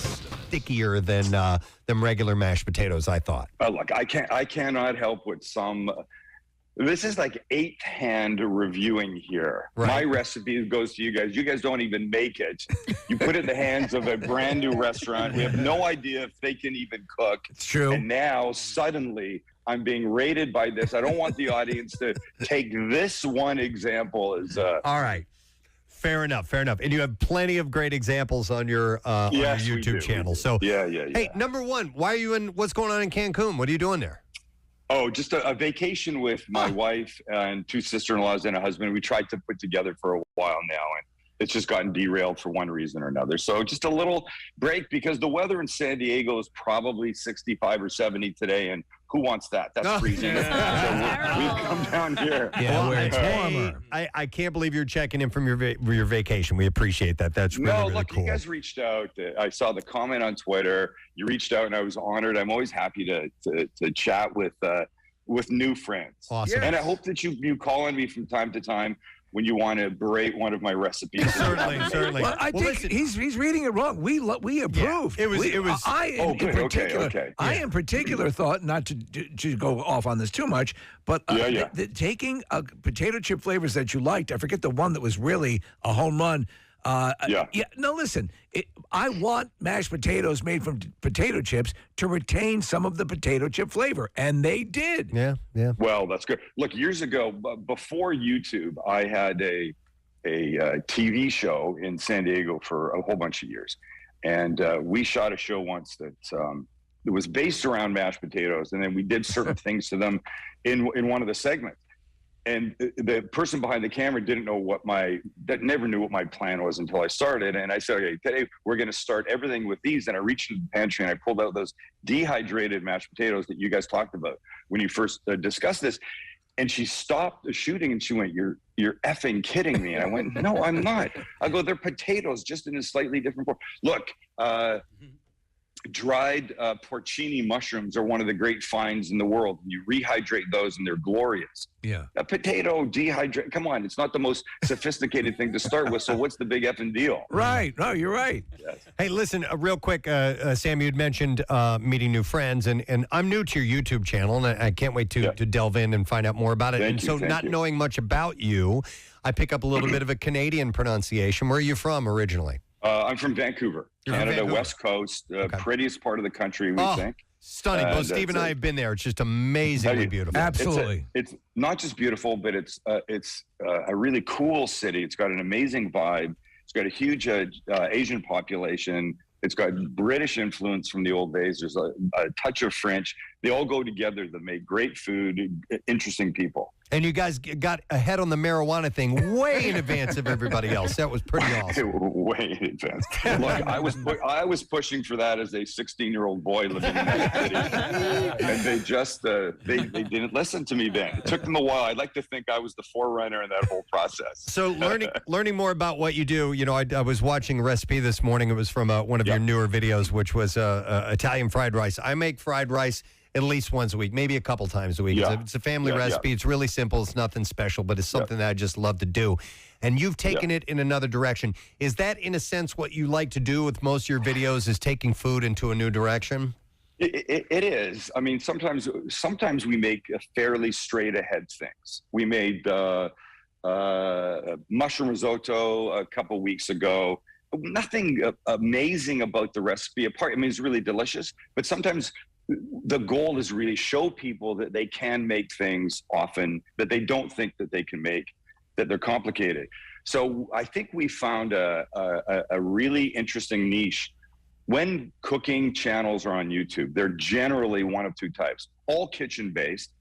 stickier than regular mashed potatoes, I thought. Look, I cannot help with some. This is like eighth hand reviewing here. Right. My recipe goes to you guys. You guys don't even make it. You put it in the hands of a brand new restaurant. We have no idea if they can even cook. It's true. And now suddenly I'm being rated by this. I don't want the audience to take this one example as All right. Fair enough. And you have plenty of great examples on your, Yes, we YouTube do, channel. we do. So, yeah. hey, number one, why are you what's going on in Cancun? What are you doing there? Oh, just a vacation with my wife and two sister-in-laws and a husband. We tried to put together for a while now, and it's just gotten derailed for one reason or another. So just a little break because the weather in San Diego is probably 65 or 70 today, and who wants that? That's freezing. So we've come down here. Yeah, where it's warmer. I can't believe you're checking in from your vacation. We appreciate that. That's really cool. You guys reached out. I saw the comment on Twitter. You reached out, and I was honored. I'm always happy to chat with new friends. Awesome. And I hope that you call on me from time to time when you want to berate one of my recipes. Certainly. Well, I think he's reading it wrong. We approved. Yeah, it was. I in particular thought, not to go off on this too much, but taking potato chip flavors that you liked. I forget the one that was really a home run. No, listen. I want mashed potatoes made from potato chips to retain some of the potato chip flavor, and they did. Yeah. Well, that's good. Look, years ago, before YouTube, I had a TV show in San Diego for a whole bunch of years, and we shot a show once that it was based around mashed potatoes, and then we did certain things to them in one of the segments. And the person behind the camera never knew what my plan was until I started. And I said, okay, today we're going to start everything with these. And I reached into the pantry and I pulled out those dehydrated mashed potatoes that you guys talked about when you first discussed this. And she stopped the shooting and she went, you're effing kidding me. And I went, no, I'm not. I go, they're potatoes, just in a slightly different form. Look, dried porcini mushrooms are one of the great finds in the world. You rehydrate those and they're glorious. Yeah. A potato dehydrate. Come on, it's not the most sophisticated thing to start with. So what's the big effing deal? Right. No, you're right. Yes. Hey, listen, real quick, Sam, you'd mentioned meeting new friends, and I'm new to your YouTube channel, and I can't wait to delve in and find out more about it. Thank you, not knowing much about you, I pick up a little bit of a Canadian pronunciation. Where are you from originally? I'm from Vancouver, Canada, West Coast, prettiest part of the country, we think. Stunning. Both Steve and I have been there. It's just amazingly beautiful. Absolutely. It's not just beautiful, but it's a really cool city. It's got an amazing vibe. It's got a huge Asian population. It's got British influence from the old days. There's a touch of French. They all go together. They make great food, interesting people. And you guys got ahead on the marijuana thing way in advance of everybody else. That was pretty awesome. Way in advance. Look, I was pushing for that as a 16-year-old boy living in that city, and they just they didn't listen to me then. It took them a while. I'd like to think I was the forerunner in that whole process. So learning more about what you do. You know, I was watching a recipe this morning. It was from one of your newer videos, which was Italian fried rice. I make fried rice at least once a week, maybe a couple times a week. Yeah. It's a family recipe. It's really simple. It's nothing special, but it's something that I just love to do. And you've taken it in another direction. Is that, in a sense, what you like to do with most of your videos, is taking food into a new direction? It is. I mean, sometimes we make fairly straight ahead things. We made mushroom risotto a couple weeks ago. Nothing amazing about the recipe apart. I mean, it's really delicious, but sometimes the goal is really show people that they can make things often that they don't think that they can make, that they're complicated. So I think we found a really interesting niche. When cooking channels are on YouTube, they're generally one of two types: all kitchen-based,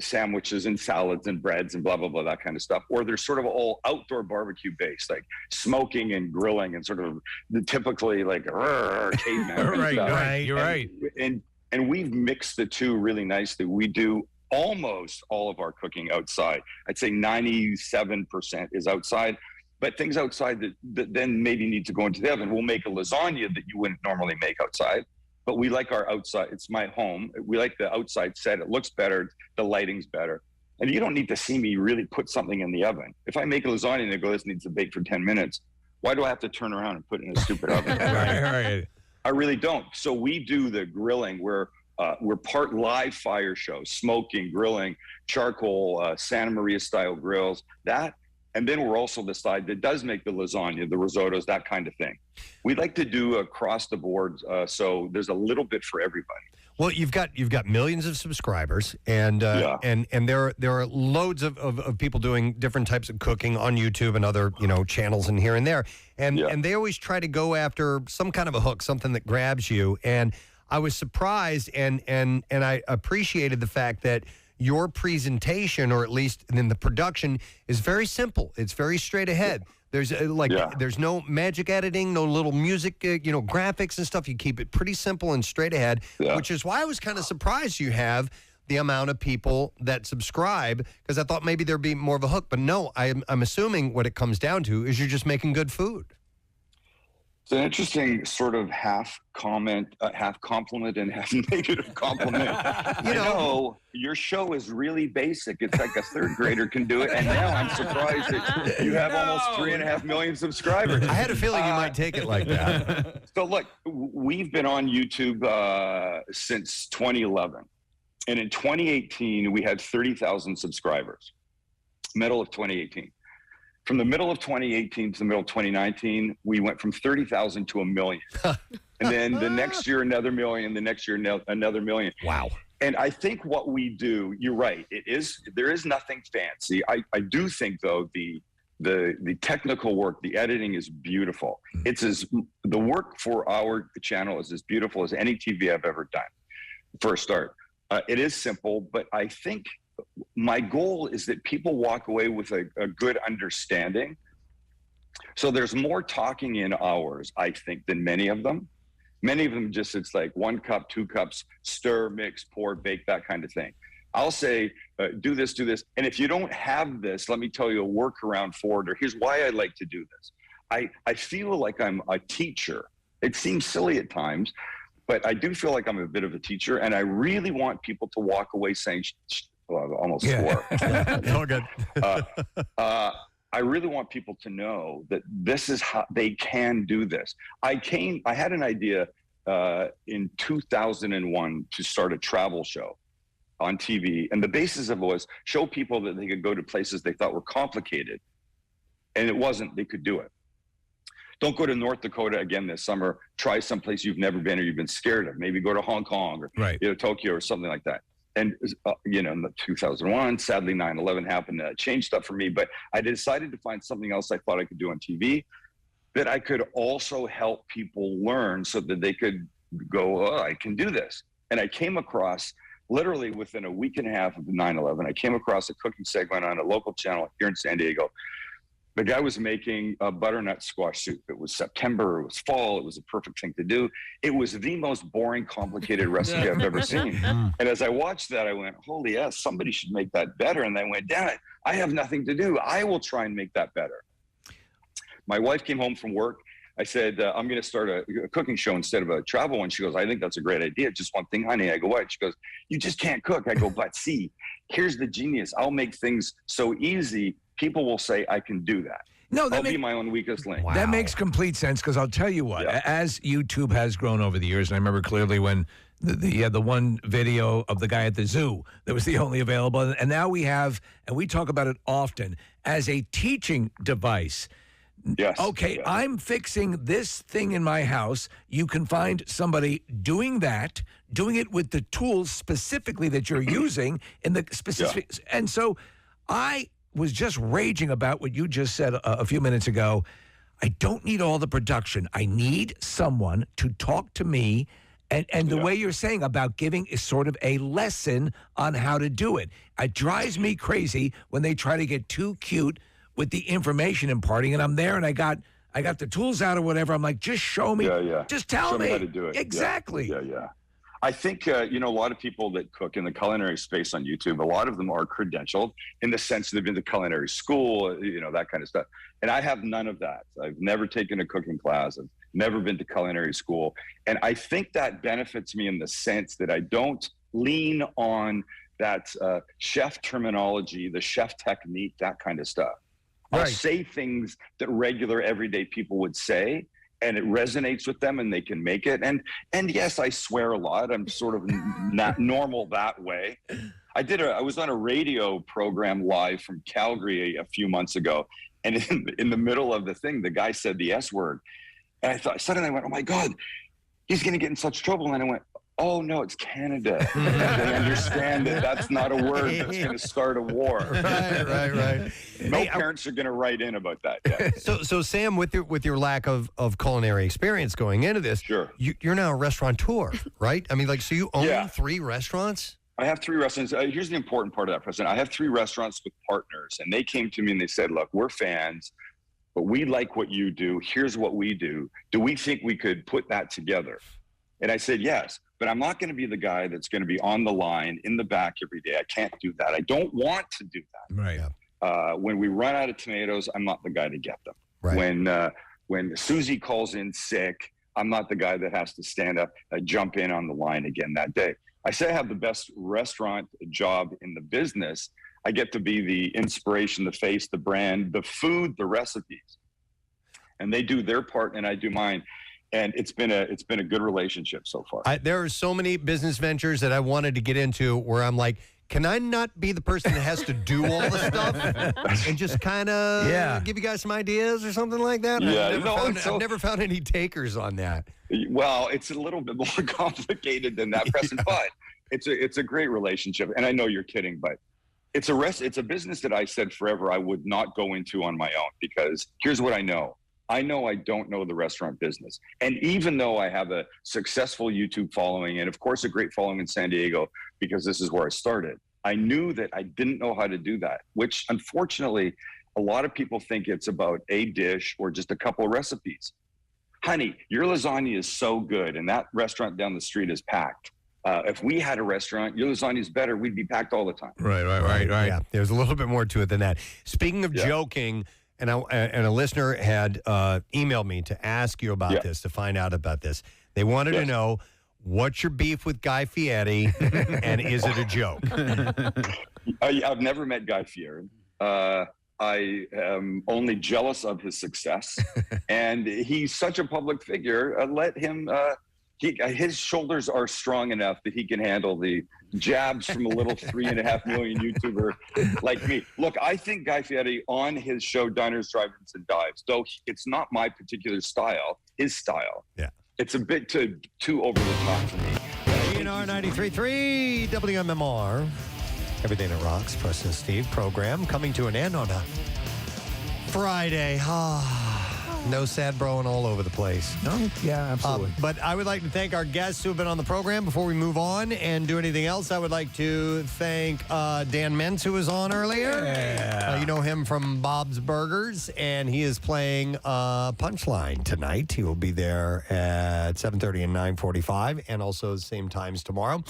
sandwiches and salads and breads and blah, blah, blah, that kind of stuff. Or they're sort of all outdoor barbecue based, like smoking and grilling and sort of typically like caveman. Right. You're right. And we've mixed the two really nicely. We do almost all of our cooking outside. I'd say 97% is outside, but things outside that then maybe need to go into the oven. We'll make a lasagna that you wouldn't normally make outside. But we like our outside. It's my home. We like the outside set. It looks better. The lighting's better. And you don't need to see me really put something in the oven. If I make a lasagna and I go, this needs to bake for 10 minutes, why do I have to turn around and put it in a stupid oven? Right. I really don't. So we do the grilling where we're part live fire show, smoking, grilling, charcoal, Santa Maria style grills, that. And then we're also the side that does make the lasagna, the risottos, that kind of thing. We like to do across the board, so there's a little bit for everybody. Well, you've got millions of subscribers, and and there are loads of people doing different types of cooking on YouTube and other channels and here and there, and they always try to go after some kind of a hook, something that grabs you. And I was surprised, and I appreciated the fact that your presentation, or at least in the production, is very simple. It's very straight ahead. There's there's no magic editing, no little music, graphics and stuff. You keep it pretty simple and straight ahead, which is why I was kind of surprised you have the amount of people that subscribe, because I thought maybe there'd be more of a hook. But no, I'm assuming what it comes down to is you're just making good food. It's an interesting sort of half compliment and half negative compliment. You know, your show is really basic. It's like a third grader can do it. And now I'm surprised that you have almost 3.5 million subscribers. I had a feeling you might take it like that. So look, we've been on YouTube since 2011. And in 2018, we had 30,000 subscribers, middle of 2018. From the middle of 2018 to the middle of 2019, we went from 30,000 to 1 million. And then the next year, another million. The next year, another million. Wow. And I think what we do, you're right, there is nothing fancy. I do think, though, the technical work, the editing is beautiful. The work for our channel is as beautiful as any TV I've ever done, for a start. It is simple, but I think my goal is that people walk away with a good understanding. So there's more talking in ours, I think, than many of them. Many of them it's like 1 cup, 2 cups, stir, mix, pour, bake, that kind of thing. I'll say, do this. And if you don't have this, let me tell you a workaround for it, or here's why I like to do this. I feel like I'm a teacher. It seems silly at times, but I do feel like I'm a bit of a teacher, and I really want people to walk away saying, almost swore. It's all good. I really want people to know that this is how they can do this. I had an idea in 2001 to start a travel show on TV, and the basis of it was show people that they could go to places they thought were complicated, and it wasn't. They could do it. Don't go to North Dakota again this summer. Try someplace you've never been or you've been scared of. Maybe go to Hong Kong or Tokyo or something like that. And, in 2001, sadly, 9/11 happened to change stuff for me. But I decided to find something else I thought I could do on TV that I could also help people learn so that they could go, I can do this. And I came across, literally within a week and a half of 9/11, I came across a cooking segment on a local channel here in San Diego. The guy was making a butternut squash soup. It was September, it was fall, it was a perfect thing to do. It was the most boring, complicated recipe I've ever seen. And as I watched that, I went, holy yes, somebody should make that better. And I went, damn it, I have nothing to do. I will try and make that better. My wife came home from work. I said, I'm going to start a cooking show instead of a travel one. She goes, I think that's a great idea. Just one thing, honey. I go, what? She goes, you just can't cook. I go, but see, here's the genius. I'll make things so easy, people will say I can do that. No, I'll be my own weakest link. That makes complete sense, because I'll tell you what, as YouTube has grown over the years, and I remember clearly when the one video of the guy at the zoo that was the only available, and now we have, and we talk about it often, as a teaching device. Yes. Okay, I'm fixing this thing in my house. You can find somebody doing that, doing it with the tools specifically that you're using in the specific. And so I was just raging about what you just said a few minutes ago. I don't need all the production. I need someone to talk to me. And the way you're saying about giving is sort of a lesson on how to do it. It drives me crazy when they try to get too cute with the information imparting, and I'm there and I got the tools out or whatever. I'm like, just show me. Just tell me how to do it. Exactly. Yeah. I think, a lot of people that cook in the culinary space on YouTube, a lot of them are credentialed in the sense that they've been to culinary school, that kind of stuff. And I have none of that. I've never taken a cooking class. I've never been to culinary school. And I think that benefits me in the sense that I don't lean on that chef terminology, the chef technique, that kind of stuff. I'll say things that regular everyday people would say, and it resonates with them and they can make it. And yes, I swear a lot. I'm sort of not normal that way. I was on a radio program live from Calgary a few months ago, and in the middle of the thing, the guy said the S word. And I thought, suddenly I went, oh my God, he's going to get in such trouble. And I went, oh, no, it's Canada. They understand that that's not a word that's going to start a war. Right. No parents are going to write in about that. Yeah. So Sam, with your lack of culinary experience going into this, sure, you're now a restaurateur, right? I mean, like, so you own 3 restaurants? I have 3 restaurants. Here's the important part of that, President. I have 3 restaurants with partners, and they came to me and they said, look, we're fans, but we like what you do. Here's what we do. Do we think we could put that together? And I said, yes, but I'm not going to be the guy that's going to be on the line in the back every day. I can't do that. I don't want to do that. Right. When we run out of tomatoes, I'm not the guy to get them. Right. When Susie calls in sick, I'm not the guy that has to stand up, jump in on the line again that day. I say I have the best restaurant job in the business. I get to be the inspiration, the face, the brand, the food, the recipes. And they do their part and I do mine. And it's been a good relationship so far. There are so many business ventures that I wanted to get into where I'm like, can I not be the person that has to do all the stuff and just kind of give you guys some ideas or something like that? Yeah, I've never found any takers on that. Well, it's a little bit more complicated than that, Preston, but it's a great relationship. And I know you're kidding, but it's a business that I said forever I would not go into on my own, because here's what I know. I know I don't know the restaurant business. And even though I have a successful YouTube following and, of course, a great following in San Diego, because this is where I started, I knew that I didn't know how to do that, which, unfortunately, a lot of people think it's about a dish or just a couple of recipes. Honey, your lasagna is so good, and that restaurant down the street is packed. If we had a restaurant, your lasagna is better, we'd be packed all the time. Right. Yeah, there's a little bit more to it than that. Speaking of joking, and a listener had emailed me to ask you about this, to find out about this. They wanted to know, what's your beef with Guy Fieri, and is it a joke? I've never met Guy Fieri. I am only jealous of his success, and he's such a public figure. Let him. His shoulders are strong enough that he can handle the jabs from a little 3.5 million YouTuber like me. Look, I think Guy Fieri on his show Diners, Drive-Ins, and Dives, though it's not my particular style, his style. Yeah, it's a bit too over the top for me. WMMR 93.3 WMMR. Everything that rocks. Preston and Steve program coming to an end on a Friday. No sad broing all over the place. No, yeah, absolutely. But I would like to thank our guests who have been on the program. Before we move on and do anything else, I would like to thank Dan Mentz, who was on earlier. Yeah. You know him from Bob's Burgers, and he is playing Punchline tonight. He will be there at 7:30 and 9:45, and also the same times tomorrow.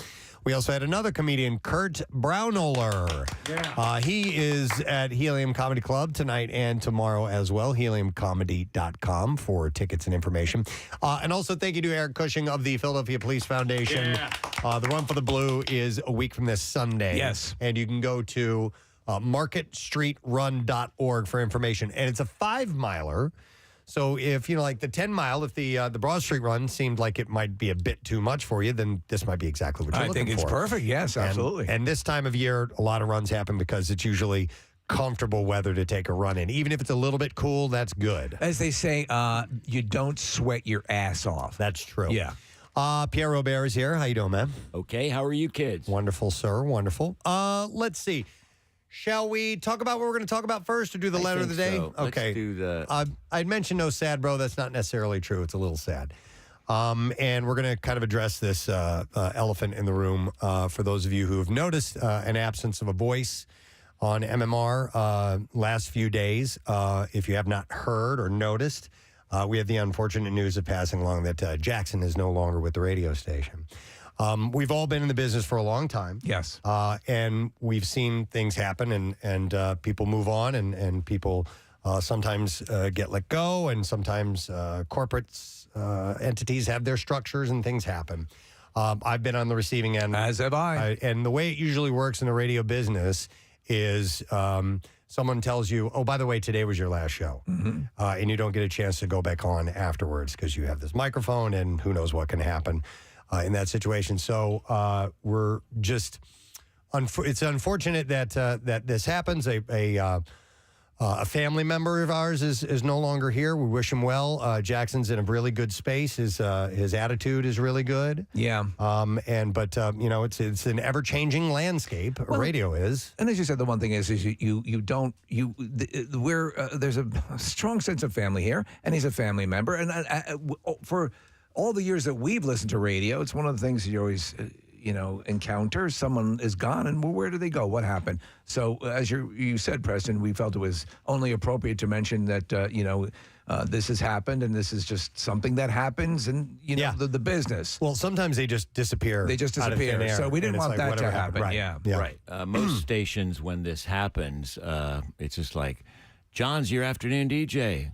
We also had another comedian, Kurt Braunohler. Yeah. He is at Helium Comedy Club tonight and tomorrow as well. HeliumComedy.com for tickets and information. And also thank you to Eric Cushing of the Philadelphia Police Foundation. The Run for the Blue is a week from this Sunday. Yes. And you can go to marketstreetrun.org for information. And it's a 5-miler. So if, like the 10-mile, if the Broad Street Run seemed like it might be a bit too much for you, then this might be exactly what you're looking for. I think it's perfect. Yes, absolutely. And this time of year, a lot of runs happen because it's usually comfortable weather to take a run in. Even if it's a little bit cool, that's good. As they say, you don't sweat your ass off. That's true. Yeah. Pierre Robert is here. How you doing, man? Okay. How are you kids? Wonderful, sir. Wonderful. Let's see. Shall we talk about what we're going to talk about first, or do the letter of the day? So. Okay. Let's do the... I'd mentioned no sad, bro. That's not necessarily true. It's a little sad. And we're going to kind of address this elephant in the room for those of you who have noticed an absence of a voice on MMR last few days. If you have not heard or noticed, we have the unfortunate news of passing along that Jackson is no longer with the radio station. We've all been in the business for a long time. Yes. And we've seen things happen and people move on and people sometimes get let go, and sometimes corporate entities have their structures and things happen. I've been on the receiving end. As have I. And the way it usually works in the radio business is someone tells you, oh, by the way, today was your last show. Mm-hmm. And you don't get a chance to go back on afterwards because you have this microphone and who knows what can happen in that situation. So we're just, it's unfortunate that that this happens. A A family member of ours is no longer here. We wish him well. Jackson's in a really good space. His attitude is really good. Yeah. It's an ever changing landscape. Radio is. And as you said, the one thing is there's a strong sense of family here, and he's a family member. And for all the years that we've listened to radio, it's one of the things you always encounter. Someone is gone, and where do they go? What happened? So, as you said, Preston, we felt it was only appropriate to mention that this has happened, and this is just something that happens, and the business. Well, sometimes they just disappear. They just disappear. So we didn't want that to happen. Right. Yeah. Right. Most stations, when this happens, it's just like, John's your afternoon DJ.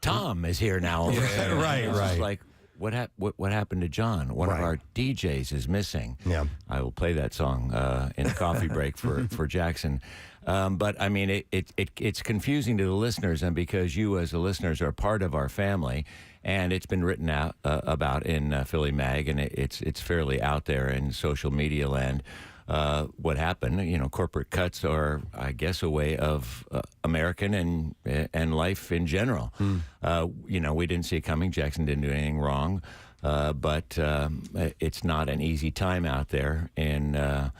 Tom is here now. Right. It's like, what happened to John? One of our DJs is missing. Yeah, I will play that song in a coffee break for Jackson. But I mean, it's confusing to the listeners, and because you as the listeners are part of our family, and it's been written out about in Philly Mag, and it's fairly out there in social media land. What happened? Corporate cuts are, I guess, a way of American and life in general. We didn't see it coming. Jackson didn't do anything wrong, but it's not an easy time out there. And I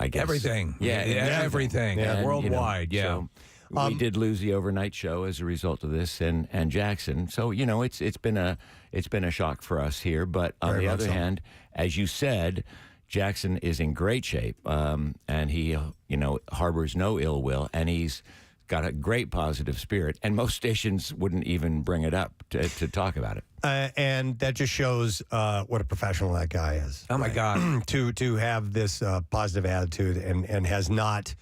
guess everything, everything, and, worldwide. So we did lose the overnight show as a result of this, and Jackson. So it's been a shock for us here. But on the other hand, as you said, Jackson is in great shape, and he, harbors no ill will, and he's got a great positive spirit, and most stations wouldn't even bring it up to talk about it. And that just shows what a professional that guy is. Oh, my God. To have this positive attitude and has not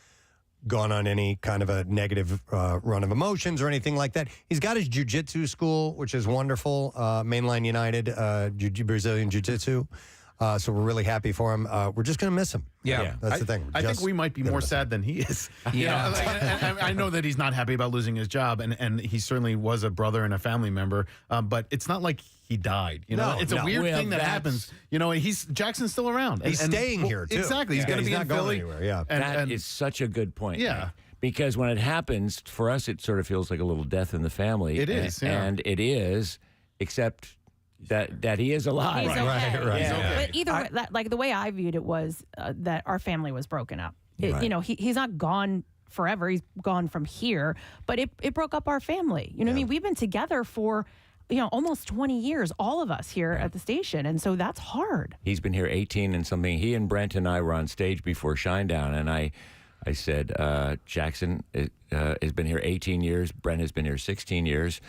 gone on any kind of a negative run of emotions or anything like that. He's got his jiu-jitsu school, which is wonderful, Mainline United, Brazilian Jiu-Jitsu. So we're really happy for him. We're just going to miss him. Yeah. That's the thing. I think we might be more sad than he is. I know that he's not happy about losing his job, and he certainly was a brother and a family member. But it's not like he died. It's a weird thing that happens. Jackson's still around. He's staying here too. Exactly. He's going to be in Philly. Anywhere. That is such a good point. Yeah. Nick. Because when it happens, for us, it sort of feels like a little death in the family. It is, and it is, except that he is alive. He's okay. Right. Yeah. But either way, the way I viewed it was that our family was broken up. He's not gone forever. He's gone from here, but it broke up our family. What I mean? We've been together for almost 20 years, all of us here at the station, and so that's hard. He's been here 18 and something. He and Brent and I were on stage before Shinedown, and I said, Jackson has been here 18 years. Brent has been here 16 years.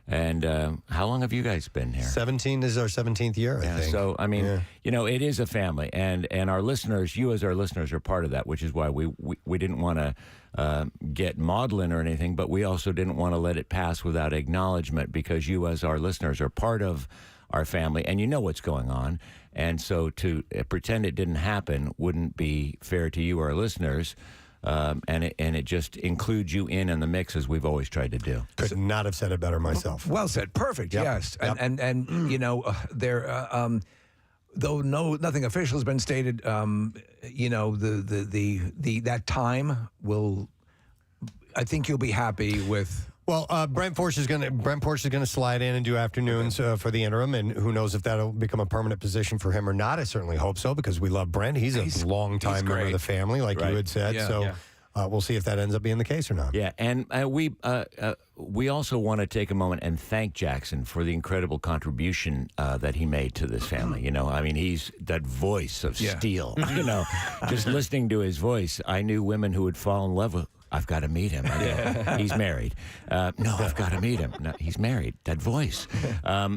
And how long have you guys been here? 17 is our 17th year, I think. So, I mean, it is a family. And our listeners, you as our listeners are part of that, which is why we didn't want to get maudlin or anything, but we also didn't want to let it pass without acknowledgement, because you as our listeners are part of our family and you know what's going on. And so to pretend it didn't happen wouldn't be fair to you, our listeners. And it just includes you in the mix, as we've always tried to do. Could not have said it better myself. Well said. Perfect. Yep. Yes. Yep. And though nothing official has been stated, that time will. I think you'll be happy with. Well, Brent Porsche is going to slide in and do afternoons for the interim, and who knows if that'll become a permanent position for him or not. I certainly hope so, because we love Brent. He's a long-time member of the family, like you had said. Yeah. So we'll see if that ends up being the case or not. Yeah, and we also want to take a moment and thank Jackson for the incredible contribution that he made to this family. I mean, he's that voice of steel. Just listening to his voice, I knew women who would fall in love with. I've got to meet him. He's married. No, I've got to meet him. No, he's married. That voice.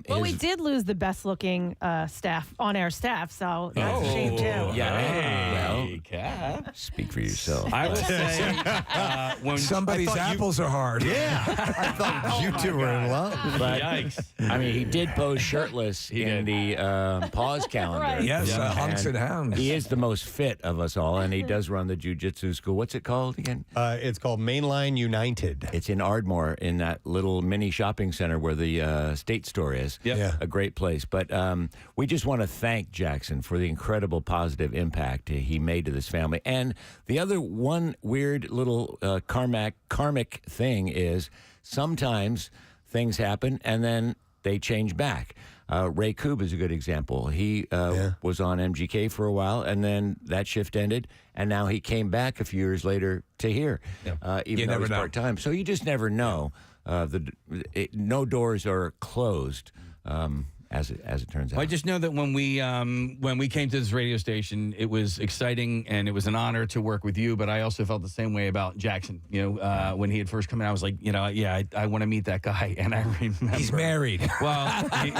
We did lose the best-looking on-air staff, so that's a shame too. Yeah. Well, speak for yourself. I would say when somebody's apples are hard. Yeah, I thought you two were in love. But, yikes! I mean, he did pose shirtless in the pause calendar. Right. Yes, Hunks and Hounds. He is the most fit of us all, and he does run the jiu-jitsu school. What's it called again? It's called Mainline United. It's in Ardmore, in that little mini shopping center where the State Store is. Yep. Yeah. A great place. But we just want to thank Jackson for the incredible positive impact he made to this family. And the other one weird little karmic thing is sometimes things happen and then they change back. Ray Koob is a good example. He was on MGK for a while, and then that shift ended, and now he came back a few years later to here, even though he's part-time. So you just never know. No doors are closed, as it turns out. I just know that when we came to this radio station, it was exciting and it was an honor to work with you. But I also felt the same way about Jackson. When he had first come in, I was like, I want to meet that guy. And I remember he's married. Well,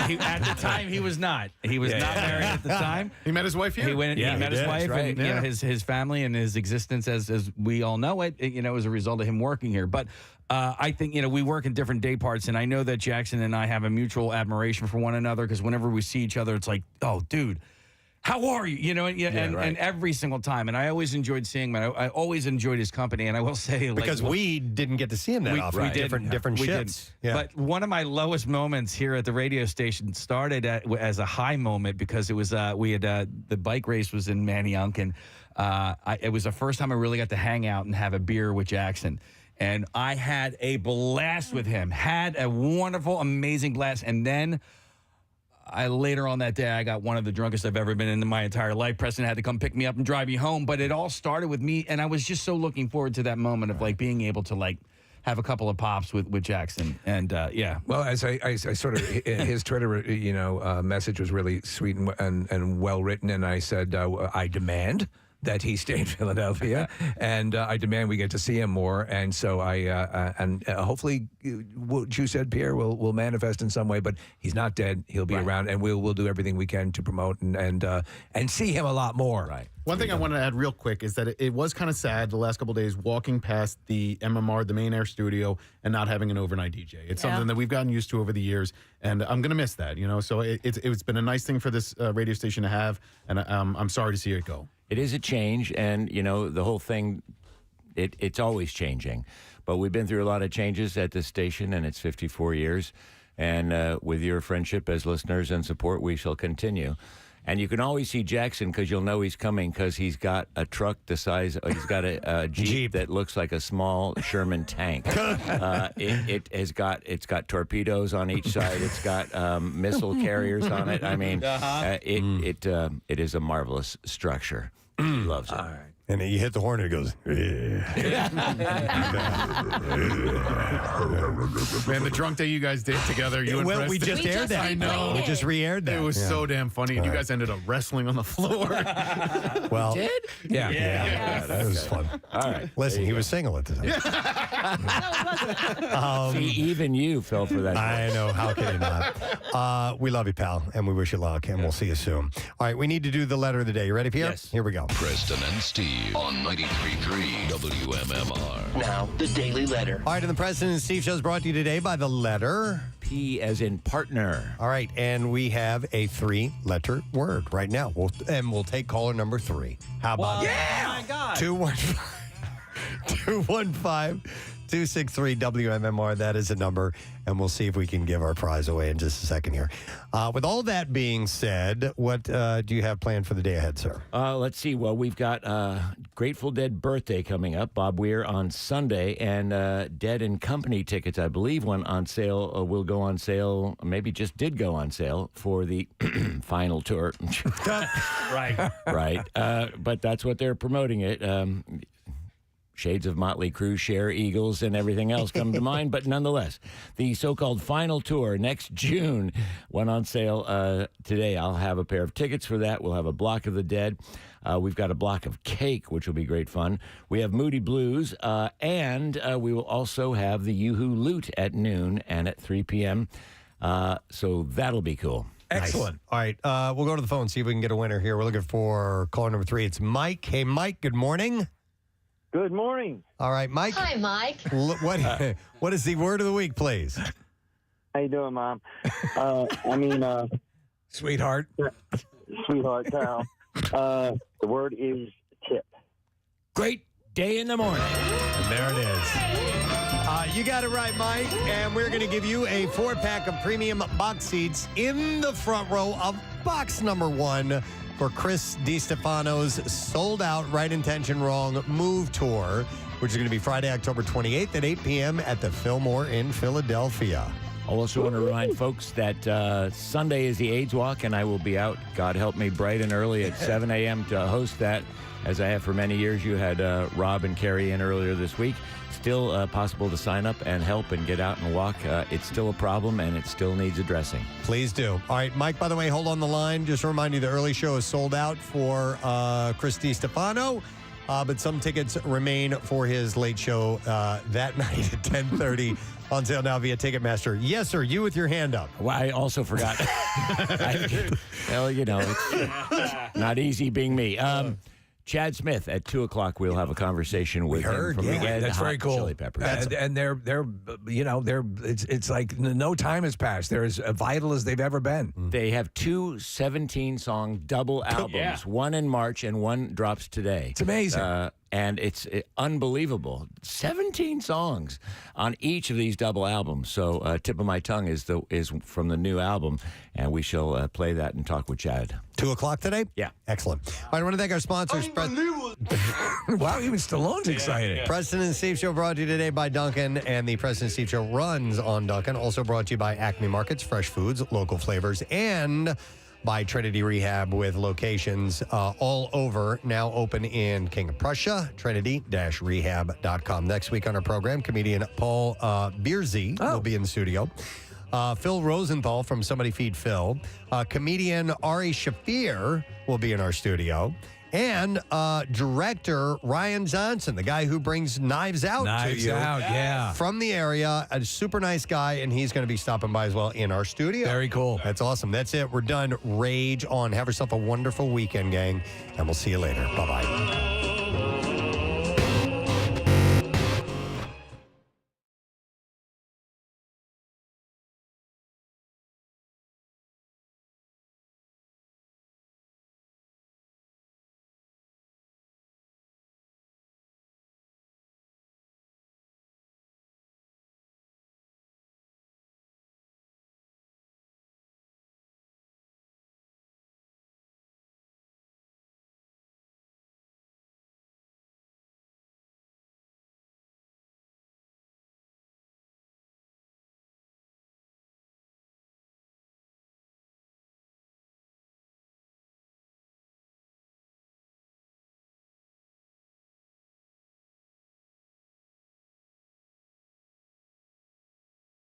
he, at the time he was not. He was not married at the time. He met his wife here. He went. He met his wife, right. And his family and his existence as we all know it. As a result of him working here, but. I think, we work in different day parts, and I know that Jackson and I have a mutual admiration for one another because whenever we see each other, it's like, oh, dude, how are you? And every single time. And I always enjoyed seeing him. I always enjoyed his company. And I will say, because we didn't get to see him that often. Different shifts. Yeah. But one of my lowest moments here at the radio station started as a high moment because it was the bike race was in Manayunk, and it was the first time I really got to hang out and have a beer with Jackson. And I had a blast with him. Had a wonderful, amazing blast. And then later on that day, I got one of the drunkest I've ever been in my entire life. Preston had to come pick me up and drive me home. But it all started with me. And I was just so looking forward to that moment of being able to have a couple of pops with Jackson. And Well, as I sort of, his Twitter, message was really sweet and well written. And I said, I demand that he stay in Philadelphia, and I demand we get to see him more. And so hopefully, what you said, Pierre, will manifest in some way. But he's not dead; he'll be around, and we'll do everything we can to promote and see him a lot more. Right. One thing I want to add real quick is that it was kind of sad the last couple of days walking past the MMR, the Main Air studio, and not having an overnight DJ. It's something that we've gotten used to over the years, and I'm going to miss that. So it's been a nice thing for this radio station to have, and I'm sorry to see it go. It is a change, and the whole thing, it's always changing. But we've been through a lot of changes at this station, and it's 54 years. And with your friendship as listeners and support, we shall continue. And you can always see Jackson because you'll know he's coming because he's got a truck the size. He's got a Jeep that looks like a small Sherman tank. It's got torpedoes on each side. It's got missile carriers on it. I mean, it is a marvelous structure. He loves it. All right. And then you hit the horn and it goes, Man, the drunk day you guys did together, you and Preston. We just aired that. I know. We just re-aired that. It was so damn funny. And you guys ended up wrestling on the floor. Well, did? Yeah, that was fun. All right. Listen, he was single at the time. See, even you fell for that. I know. How can you not? We love you, pal, and we wish you luck, and we'll see you soon. All right, we need to do the letter of the day. You ready, Pierre? Yes. Here we go. Preston and Steve on 93.3 WMMR. Now, the Daily Letter. All right, and the Preston and Steve show is brought to you today by the letter P as in partner. All right, and we have a 3-letter word right now. We'll take caller number 3. How about that? Oh, my God. 215-263 WMMR. That is a number, and we'll see if we can give our prize away in just a second here. With all that being said, what do you have planned for the day ahead, sir? Let's see. Well, we've got Grateful Dead birthday coming up, Bob Weir on Sunday, and Dead and Company tickets, I believe, went on sale, will go on sale, maybe just did go on sale for the final tour. Right. Right. But that's what they're promoting it. Shades of Motley Crue, Cher, Eagles, and everything else come to mind. But nonetheless, the so-called final tour next June went on sale today. I'll have a pair of tickets for that. We'll have a block of the Dead. We've got a block of cake, which will be great fun. We have Moody Blues, and we will also have the Yoo-Hoo Loot at noon and at 3 p.m. So that'll be cool. Excellent. Nice. All right, we'll go to the phone, see if we can get a winner here. We're looking for caller number 3. It's Mike. Hey, Mike, good morning. Good morning. All right, Mike. Hi, Mike. What is the word of the week, please? How you doing, Mom? Sweetheart. Sweetheart, pal. The word is tip. Great Day in the morning. And there it is. You got it right, Mike. And we're going to give you a 4-pack of premium box seats in the front row of box number 1 for Chris DiStefano's sold-out Right Intention Wrong Move Tour, which is going to be Friday, October 28th at 8 p.m. at the Fillmore in Philadelphia. I also want to remind folks that Sunday is the AIDS Walk, and I will be out, God help me, bright and early at 7 a.m. to host that, as I have for many years. You had Rob and Carrie in earlier this week. Still possible to sign up and help and get out and walk. It's still a problem, and it still needs addressing. Please do. All right, Mike, by the way, hold on the line. Just to remind you, the early show is sold out for Chris DiStefano, but some tickets remain for his late show that night at 10:30 on sale now via Ticketmaster. Yes, sir, you with your hand up. Well, I also forgot. Well, you know, it's not easy being me. Chad Smith at 2:00. We'll have a conversation with him from the that's very cool. Chili Peppers. And they're it's like no time has passed. They're as vital as they've ever been. They have 2 17-song double albums. One in March and one drops today. It's amazing. And it's unbelievable. 17 songs on each of these double albums. So Tip of My Tongue is from the new album, and we shall play that and talk with Chad. 2:00 today? Yeah. Excellent. All right, I want to thank our sponsors. Wow, even Stallone's excited. Preston and Steve Show brought to you today by Duncan, and the Preston and Steve Show runs on Duncan. Also brought to you by Acme Markets, fresh foods, local flavors, and by Trinity Rehab with locations all over, now open in King of Prussia, trinity-rehab.com. Next week on our program, comedian Paul Bierzy will be in the studio. Phil Rosenthal from Somebody Feed Phil. Comedian Ari Shafir will be in our studio. And director Ryan Johnson, the guy who brings Knives Out to you. Knives Out, yeah. From the area, a super nice guy, and he's going to be stopping by as well in our studio. Very cool. That's awesome. That's it. We're done. Rage on. Have yourself a wonderful weekend, gang, and we'll see you later. Bye-bye.